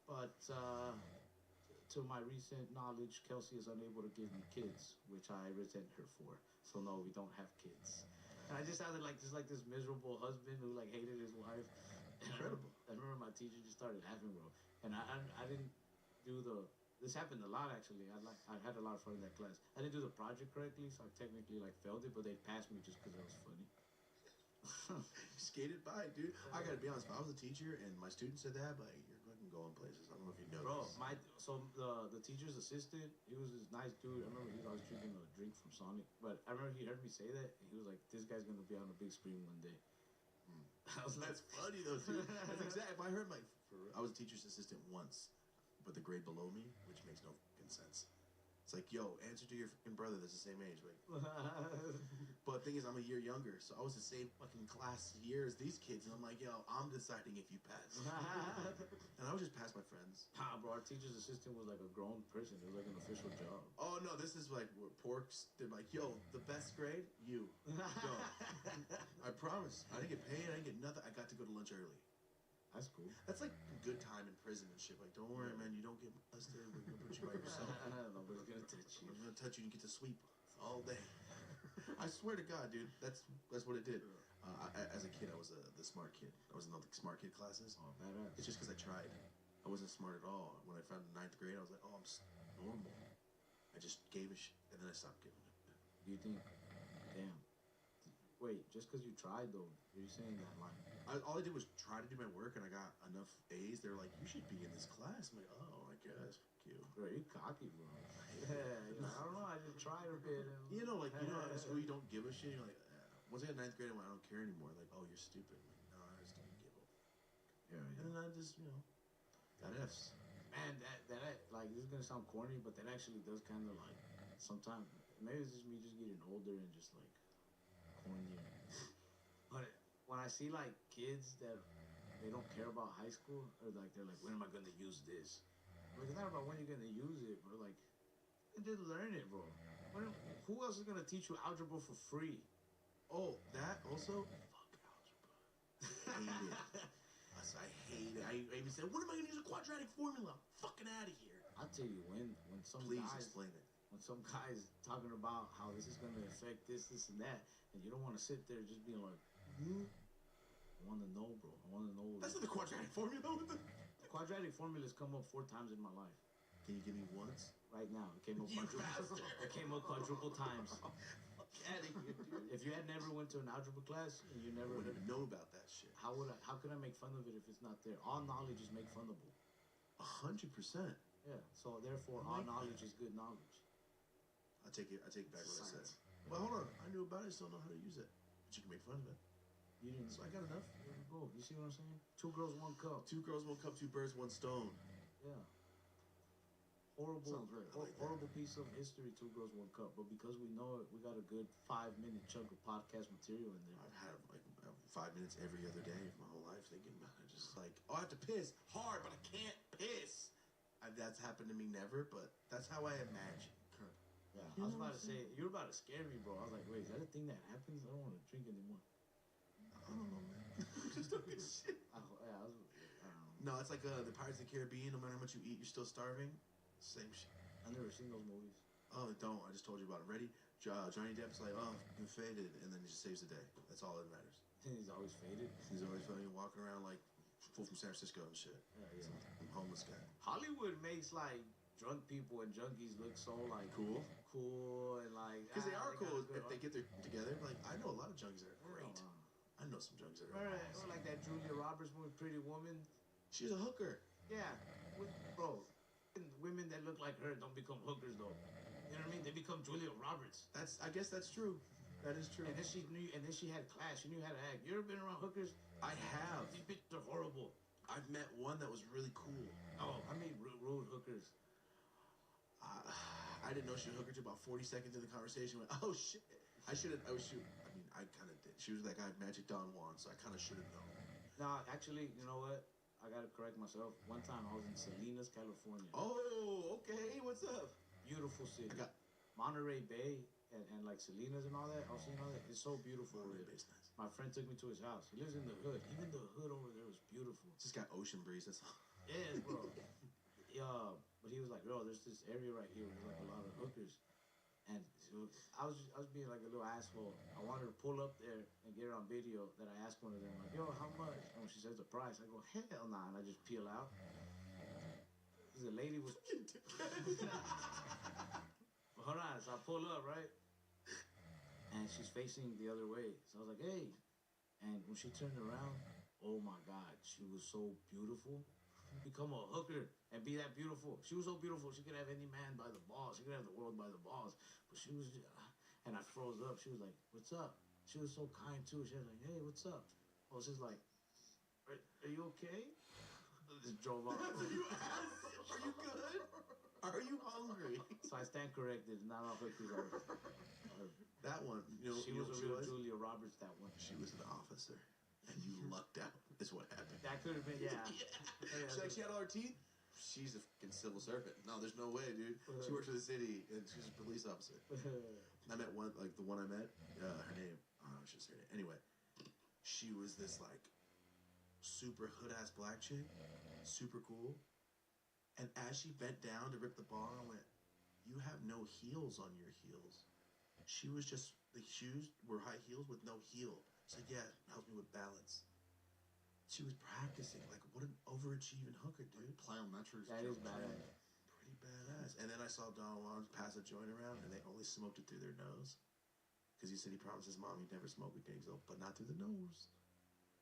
but to my recent knowledge, Kelsey is unable to give me kids, which I resent her for. So no, we don't have kids. And I just sounded like this miserable husband who like hated his wife. Incredible. I remember my teacher just started laughing, bro. And I didn't do this happened a lot actually. I had a lot of fun in that class. I didn't do the project correctly, so I technically like failed it, but they passed me just because it was funny. Skated by, dude. I gotta be honest. If I was a teacher and my student said that, but you're fucking going places. I don't know if you know. Bro, the teacher's assistant, he was this nice dude. I remember he was always drinking a drink from Sonic, but I remember he heard me say that, and he was like, "This guy's gonna be on a big screen one day." I was like, That's funny though, dude. That's exactly. If I heard I was a teacher's assistant once, but the grade below me, which makes no fucking sense. It's like, yo, answer to your fucking brother that's the same age. Like, but the thing is, I'm a year younger, so I was the same fucking class year as these kids, and I'm like, yo, I'm deciding if you pass. And I would just pass my friends. Nah, bro, our teacher's assistant was like a grown person. It was like an official job. Oh no, this is like where Porks. They're like, yo, the best grade, you. Go. I promise. I didn't get paid. I didn't get nothing. I got to go to lunch early. That's cool. That's like a good time in prison and shit. Like, don't worry, man. You don't get molested. We're gonna put you by yourself. Nobody's gonna touch you. I'm gonna touch you and you get to sweep all day. I swear to God, dude. That's what it did. As a kid, I was the smart kid. I was in all the smart kid classes. Oh, badass. It's just because I tried. I wasn't smart at all. When I found the 9th grade, I was like, oh, I'm normal. I just gave a shit, and then I stopped giving it. Do you think? Damn. Wait, just because you tried though, are you saying that like? All I did was try to do my work, and I got enough A's. They were like, you should be in this class. I'm like, oh, I guess. Fuck you. Bro, you cocky, bro. Yeah, you know, I don't know. I just tried a bit. And... You know, like, in school you don't give a shit. You're like, once I got 9th grade, I went, I don't care anymore. Like, oh, you're stupid. I'm like, no, I just don't give a. Yeah. And then I just, got F's. Man, that like this is gonna sound corny, but that actually does kind of like sometimes maybe it's just me just getting older and just like cornier. But when I see like kids that they don't care about high school, or like they're like, when am I gonna use this? Like, it's not about when you're gonna use it, but like, just learn it, bro. Who else is gonna teach you algebra for free? Oh, that also? Fuck algebra. Hate it. I hate it. I even said, when am I gonna use a quadratic formula? I'm fucking out of here. I'll tell you when some Please guys explain it. when some guys talking about how this is gonna affect this and that, and you don't want to sit there just being like, I want to know, bro. I want to know. That's not the quadratic formula. The quadratic formulas come up 4 times in my life. Can you give me once? Right now, it came up You quadruple. bastard. It came up quadruple times. Fuck out of here, dude. If you had never went to an algebra class and you I never wouldn't even know about that shit. how could I make fun of it if it's not there? All knowledge is make funnable. 100%. Yeah. So therefore, I all like knowledge that. is good knowledge. I take back what I said. Science. Well, hold on. I knew about it, just don't know how to use it. But you can make fun of it. You didn't. So I got enough. There you go. You see what I'm saying? 2 girls, 1 cup. 2 girls, 1 cup, 2 birds, 1 stone. Yeah. Horrible, Sounds great. I like that. horrible piece of history. 2 girls, 1 cup. But because we know it, we got a good 5-minute chunk of podcast material in there. I've had like 5 minutes every other day of my whole life thinking about it. Just like, oh, I have to piss hard, but I can't piss. That's happened to me never, but that's how I imagine. Yeah. You I was know about what to I'm say, you were about to scare me, bro. I was like, wait, is that a thing that happens? I don't want to drink anymore. I don't know, man. Just don't get shit. I don't know. No, it's like the Pirates of the Caribbean. No matter how much you eat, you're still starving. Same shit. I've never seen those movies. Oh, don't. I just told you about it. Ready? Johnny Depp's like, oh, you faded, and then he just saves the day. That's all that matters. He's always faded. He's always fucking walking around like fool from San Francisco and shit. Yeah. Some homeless guy. Hollywood makes like drunk people and junkies look so like Cool. and like Because they are got cool a good if they get their together. Like, I know a lot of junkies that are Yeah, great. wow. I know some junkies that are Remember awesome. like that Julia Roberts movie, Pretty Woman? She's a hooker. Yeah, bro. Women that look like her don't become hookers though. You know what I mean? They become Julia Roberts. I guess that's true. That is true. And then she had class. She knew how to act. You ever been around hookers? I have. These bitches are horrible. I've met one that was really cool. Oh, I mean rude hookers. I didn't know she was a hooker till about 40 seconds in the conversation. Went, oh shit! I should have. I mean, I kind of did. She was that guy, Magic Don Juan, so I kind of should have known. No, actually, you know what? I gotta correct myself. One time I was in Salinas, California. Oh, okay. What's up? Beautiful city. I got Monterey Bay and like Salinas and all that. I've seen all that. It's so beautiful. Monterey over there. Bay's nice. My friend took me to his house. He lives in the hood. Even the hood over there was beautiful. It's just got ocean breeze. That's all. Yeah, bro. Yeah, but he was like, "Bro, there's this area right here with like a lot of hookers." And so I was being like a little asshole. I wanted to pull up there and get her on video that I asked one of them, like, "Yo, how much?" And when she says the price, I go, "Hell nah," and I just peel out. The lady was. Hold on, so I pull up, right? And she's facing the other way. So I was like, "Hey," and when she turned around, oh my God, she was so beautiful. Become a hooker and be that beautiful. She was so beautiful. She could have any man by the balls. She could have the world by the balls. But she was, and I froze up. She was like, "What's up?" She was so kind too. She was like, "Hey, what's up?" I was just like, "Are you okay?" Just drove off. Are you good? Are you hungry? So I stand corrected. Not all hookers are. That one, She you know was a what real Julia Roberts. That one. She was an officer, and you lucked out. Is what happened. That could have been, yeah. She had all her teeth. She's a fucking civil servant. No, there's no way, dude. She works for the city, and she's a police officer. I met one, like the one I met. Her name, I should say her name. Anyway, she was this like super hood ass black chick, super cool. And as she bent down to rip the bar, I went, "You have no heels on your heels." She was just, the shoes were high heels with no heel. She's like, "Yeah, it helps me with balance." She was practicing. Like, what an overachieving hooker, dude. Plyometrics. That is badass. Pretty badass. And then I saw Don Juan pass a joint around, and they only smoked it through their nose. Because he said he promised his mom he'd never smoke again, but not through the nose.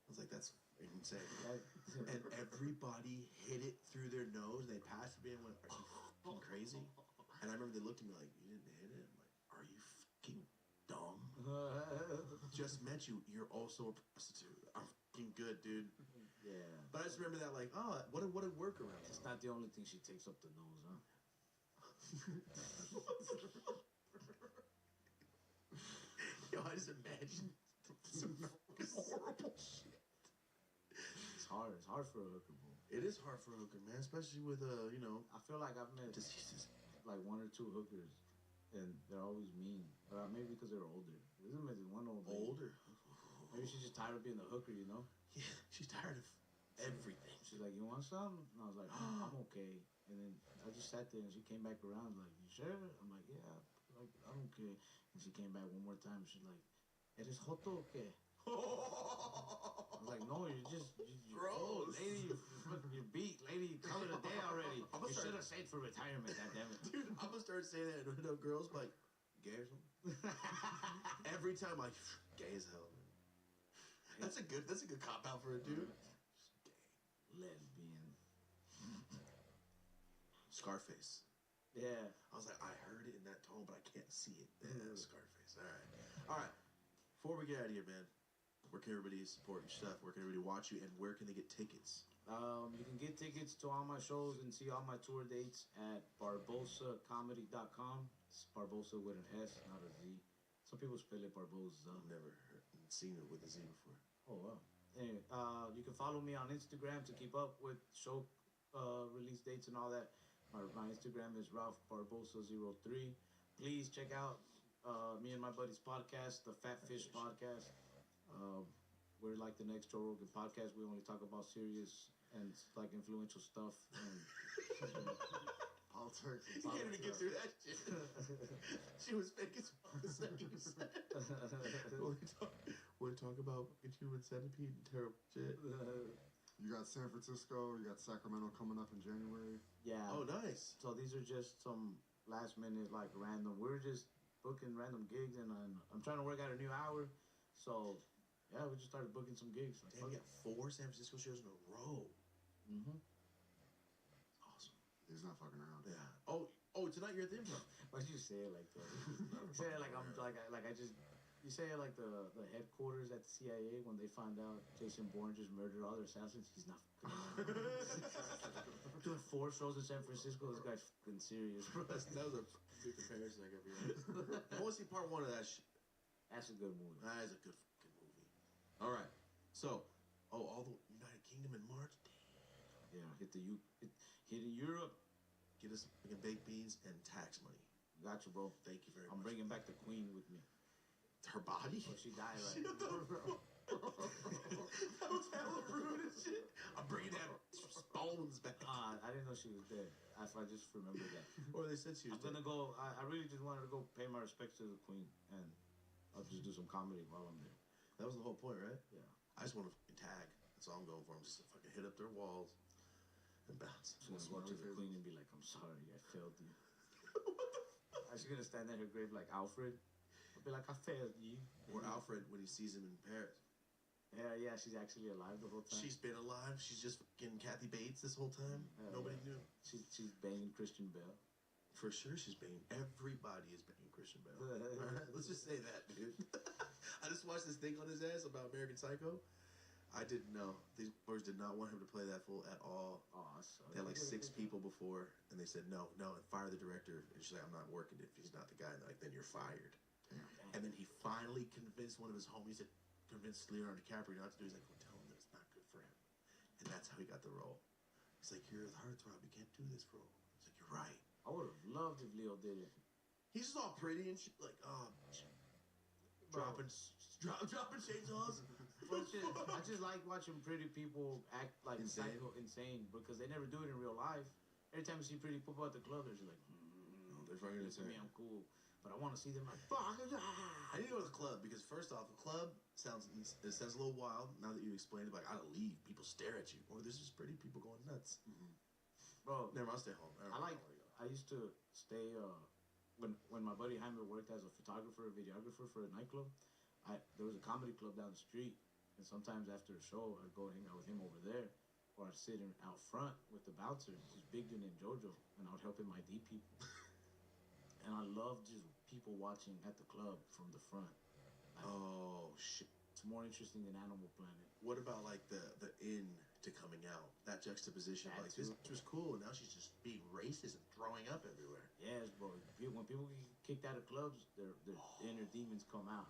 I was like, that's insane. And everybody hit it through their nose. They passed me and went, "Are you fucking crazy?" And I remember they looked at me like, "You didn't hit it?" I'm like, "Are you fucking dumb? Just met you. You're also a prostitute. I'm fucking good, dude." Yeah. But I just remember that, like, oh, what a workaround. It's not the only thing she takes up the nose, huh? Yo, I just imagine some horrible shit. It's hard. It's hard for a hooker, bro. It is hard for a hooker, man, especially with I feel like I've met diseases. like one or two hookers, and they're always mean. Maybe because they're older. There's one old lady. Older. Maybe she's just tired of being the hooker, you know? Yeah, she's tired of everything. She's like, "You want some?" And I was like, "I'm okay." And then I just sat there, and she came back around like, "You sure?" I'm like, "Yeah, like I'm okay." And she came back one more time. She's like, "Eres joto o qué?" I was like, "No, you're Gross. lady, you're beat, lady. Call it a day already. I'm gonna You start- should have stayed for retirement, goddammit." Dude, I'm gonna start saying that and up girls like, "Gay or something?" Every time I gay as hell. Man. That's a good cop out for a dude. Lesbian. Scarface. Yeah. I was like, I heard it in that tone, but I can't see it. Yeah, Scarface. All right. Before we get out of here, man, where can everybody support your stuff? Where can everybody watch you? And where can they get tickets? You can get tickets to all my shows and see all my tour dates at barbosacomedy.com. It's Barbosa with an S, not a Z. Some people spell it Barbosa. I've never seen it with a Z before. Oh, wow. Anyway, you can follow me on Instagram to keep up with show release dates and all that. My Instagram is Ralph Barbosa03. Please check out me and my buddy's podcast, the Fat Fish Podcast. We're like the next Joe Rogan podcast. We only talk about serious and like influential stuff. And Politics. You can't even get through that shit. She was making some the second you said. We'll talk about human centipede and terrible shit. You got San Francisco. You got Sacramento coming up in January. Yeah. Oh, nice. So these are just some last minute like random. We're just booking random gigs, and I'm trying to work out a new hour. So yeah, we just started booking some gigs. Like, Damn, you got 4 San Francisco shows in a row. Mm-hmm. Awesome. He's not fucking around. Yeah. Oh, tonight you're at the Improv. Why'd you say it like that? You say it like I'm like I just. You say it like the headquarters at the CIA when they found out Jason Bourne just murdered all their assassins. He's not fucking around. Doing 4 shows in San Francisco. This guy's fucking serious, bro. That was a good comparison I got for you. I want to see part 1 of that shit. That's a good movie. That is a good fucking movie. All right. So, all the United Kingdom in March. Yeah, hit in Europe. Get us some fucking baked beans and tax money. Got you, bro. Thank you very I'm much. bringing back the Queen with me. Her body? Oh, she died, right? Shut the fuck. That was hella rude and shit. I'm bringing that bones back. I didn't know she was dead. I just remembered that. Or they said she was I'm gonna go. I really just wanted to go pay my respects to the Queen, and I'll just do some comedy while I'm there. That was the whole point, right? Yeah. I just want to fucking tag. That's all I'm going for. I'm just to fucking hit up their walls and bounce. I'm gonna go up to the Queen and be like, "I'm sorry, I failed you." I'm just gonna stand at her grave like Alfred. I'll be like, "I failed you." Or Alfred when he sees him in Paris. Yeah, she's actually alive the whole time. She's been alive. She's just fucking Kathy Bates this whole time. Nobody knew. She's banging Christian Bale. For sure, she's banging. Everybody is banging Christian Bale. All right, let's just say that, dude. I just watched this thing on his ass about American Psycho. I didn't know. These boys did not want him to play that fool at all. Oh, so They had like 6 people before, and they said no, and fire the director. And she's like, I'm not working if he's not the guy. And they're like, then you're fired. And then he finally convinced one of his homies to convince Leonardo DiCaprio not to do it. He's like, well, tell him that it's not good for him. And that's how he got the role. He's like, you're the heartthrob. You can't do this role. He's like, you're right. I would have loved if Leo did it. He's just all pretty and shit, like, dropping chainsaws. But shit, I just like watching pretty people act like Insane? insane because they never do it in real life. Every time you see pretty people at the club, they're just like, They're fucking listen to me, insane. I'm cool. But I want to see them like, fuck. I need to go to the club because first off, the club sounds a little wild. Now that you explained it, like I gotta leave, people stare at you, or there's just pretty people going nuts. Bro, Never mind, I'll stay home. I used to stay when my buddy Heimer worked as a photographer, videographer for a nightclub. There was a comedy club down the street, and sometimes after a show, I'd go hang out with him over there, or I'd sit out front with the bouncer, this big dude named Jojo, and I would help him ID people. And I love just people watching at the club from the front. Like, Oh shit! it's more interesting than Animal Planet. What about like the in to coming out? That juxtaposition, That like this too. was cool, and now she's just being racist and throwing up everywhere. Yes, bro. When people get kicked out of clubs, their inner demons come out.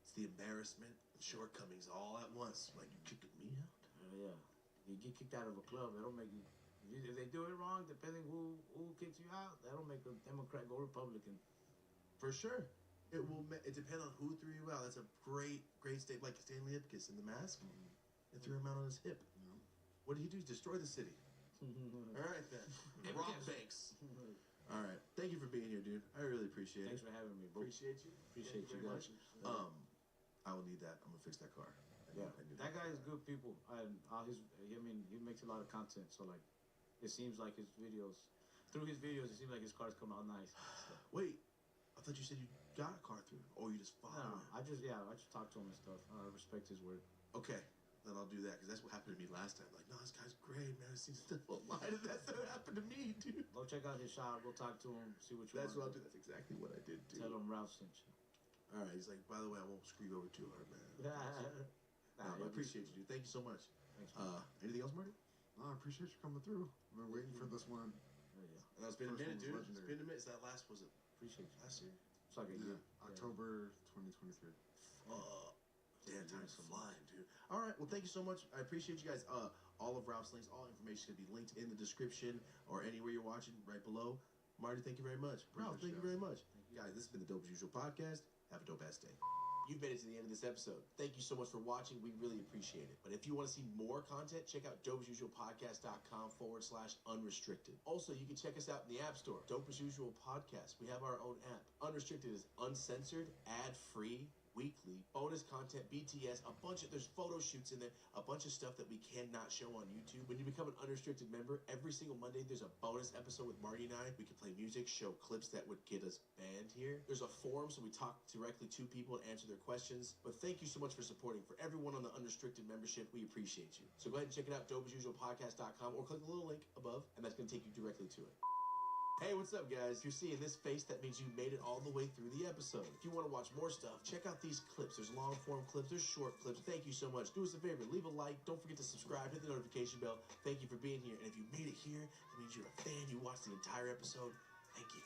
It's the embarrassment and shortcomings all at once. Like you kicking me out. Yeah. You get kicked out of a club, that'll make you. If they do it wrong, depending who kicks you out, that'll make a Democrat go Republican. For sure. It will. It depends on who threw you out. That's a great statement. Like Stanley Ipkiss in The Mask. They threw him out on his hip. What did he do? Destroy the city. All right then. Rob banks. All right. Thank you for being here, dude. I really appreciate Thanks it. for having me, bro. Appreciate you. Appreciate Thank you very guys. much. I will need that. I'm gonna fix that car. Yeah, I knew that guy is good people. And he makes a lot of content. So like, it seems like through his videos, it seems like his cars come out nice. Wait, I thought you said you got a car through him, or you just follow No, him. I just talk to him and stuff. I respect his word. Okay, then I'll do that because that's what happened to me last time. Like, no, this guy's great, man. It seems to lie. That's what happened to me, dude. Go check out his shop. Go talk to him. See what you That's what I'll want. do. That's exactly what I did, dude. Tell him Ralph sent you. All right, he's like, by the way, I won't screw you over too hard, man. Nah, I appreciate you, dude. Thank you so much. Thanks, man. Anything else, Marty? No, I appreciate you coming through. I've been waiting for this one. Yeah. No, it's been a First minute, one dude. was It's legendary. been a minute. So that last was it Appreciate you. last year? It's like a year. October 2023. Damn, time's flying, dude. All right, well, thank you so much. I appreciate you guys. All of Ralph's links, all information can be linked in the description or anywhere you're watching right below. Marty, thank you very much. Ralph, thank you very much. Guys, this has been the Dope as Usual podcast. Have a dope ass day. You've made it to the end of this episode. Thank you so much for watching. We really appreciate it. But if you want to see more content, check out dopeasusualpodcast.com/unrestricted. Also, you can check us out in the App Store. Dope as Usual Podcast. We have our own app. Unrestricted is uncensored, ad-free, weekly, bonus content, BTS, there's photo shoots in there, a bunch of stuff that we cannot show on YouTube. When you become an unrestricted member, every single Monday there's a bonus episode with Marty and I. We can play music, show clips that would get us banned here. There's a forum, so we talk directly to people and answer their questions. But thank you so much for supporting. For everyone on the unrestricted membership, we appreciate you. So go ahead and check it out, dopeasusualpodcast.com, or click the little link above, and that's going to take you directly to it. Hey, what's up, guys? If you're seeing this face, that means you made it all the way through the episode. If you want to watch more stuff, check out these clips. There's long-form clips, there's short clips. Thank you so much. Do us a favor, leave a like. Don't forget to subscribe, hit the notification bell. Thank you for being here. And if you made it here, that means you're a fan. You watched the entire episode. Thank you.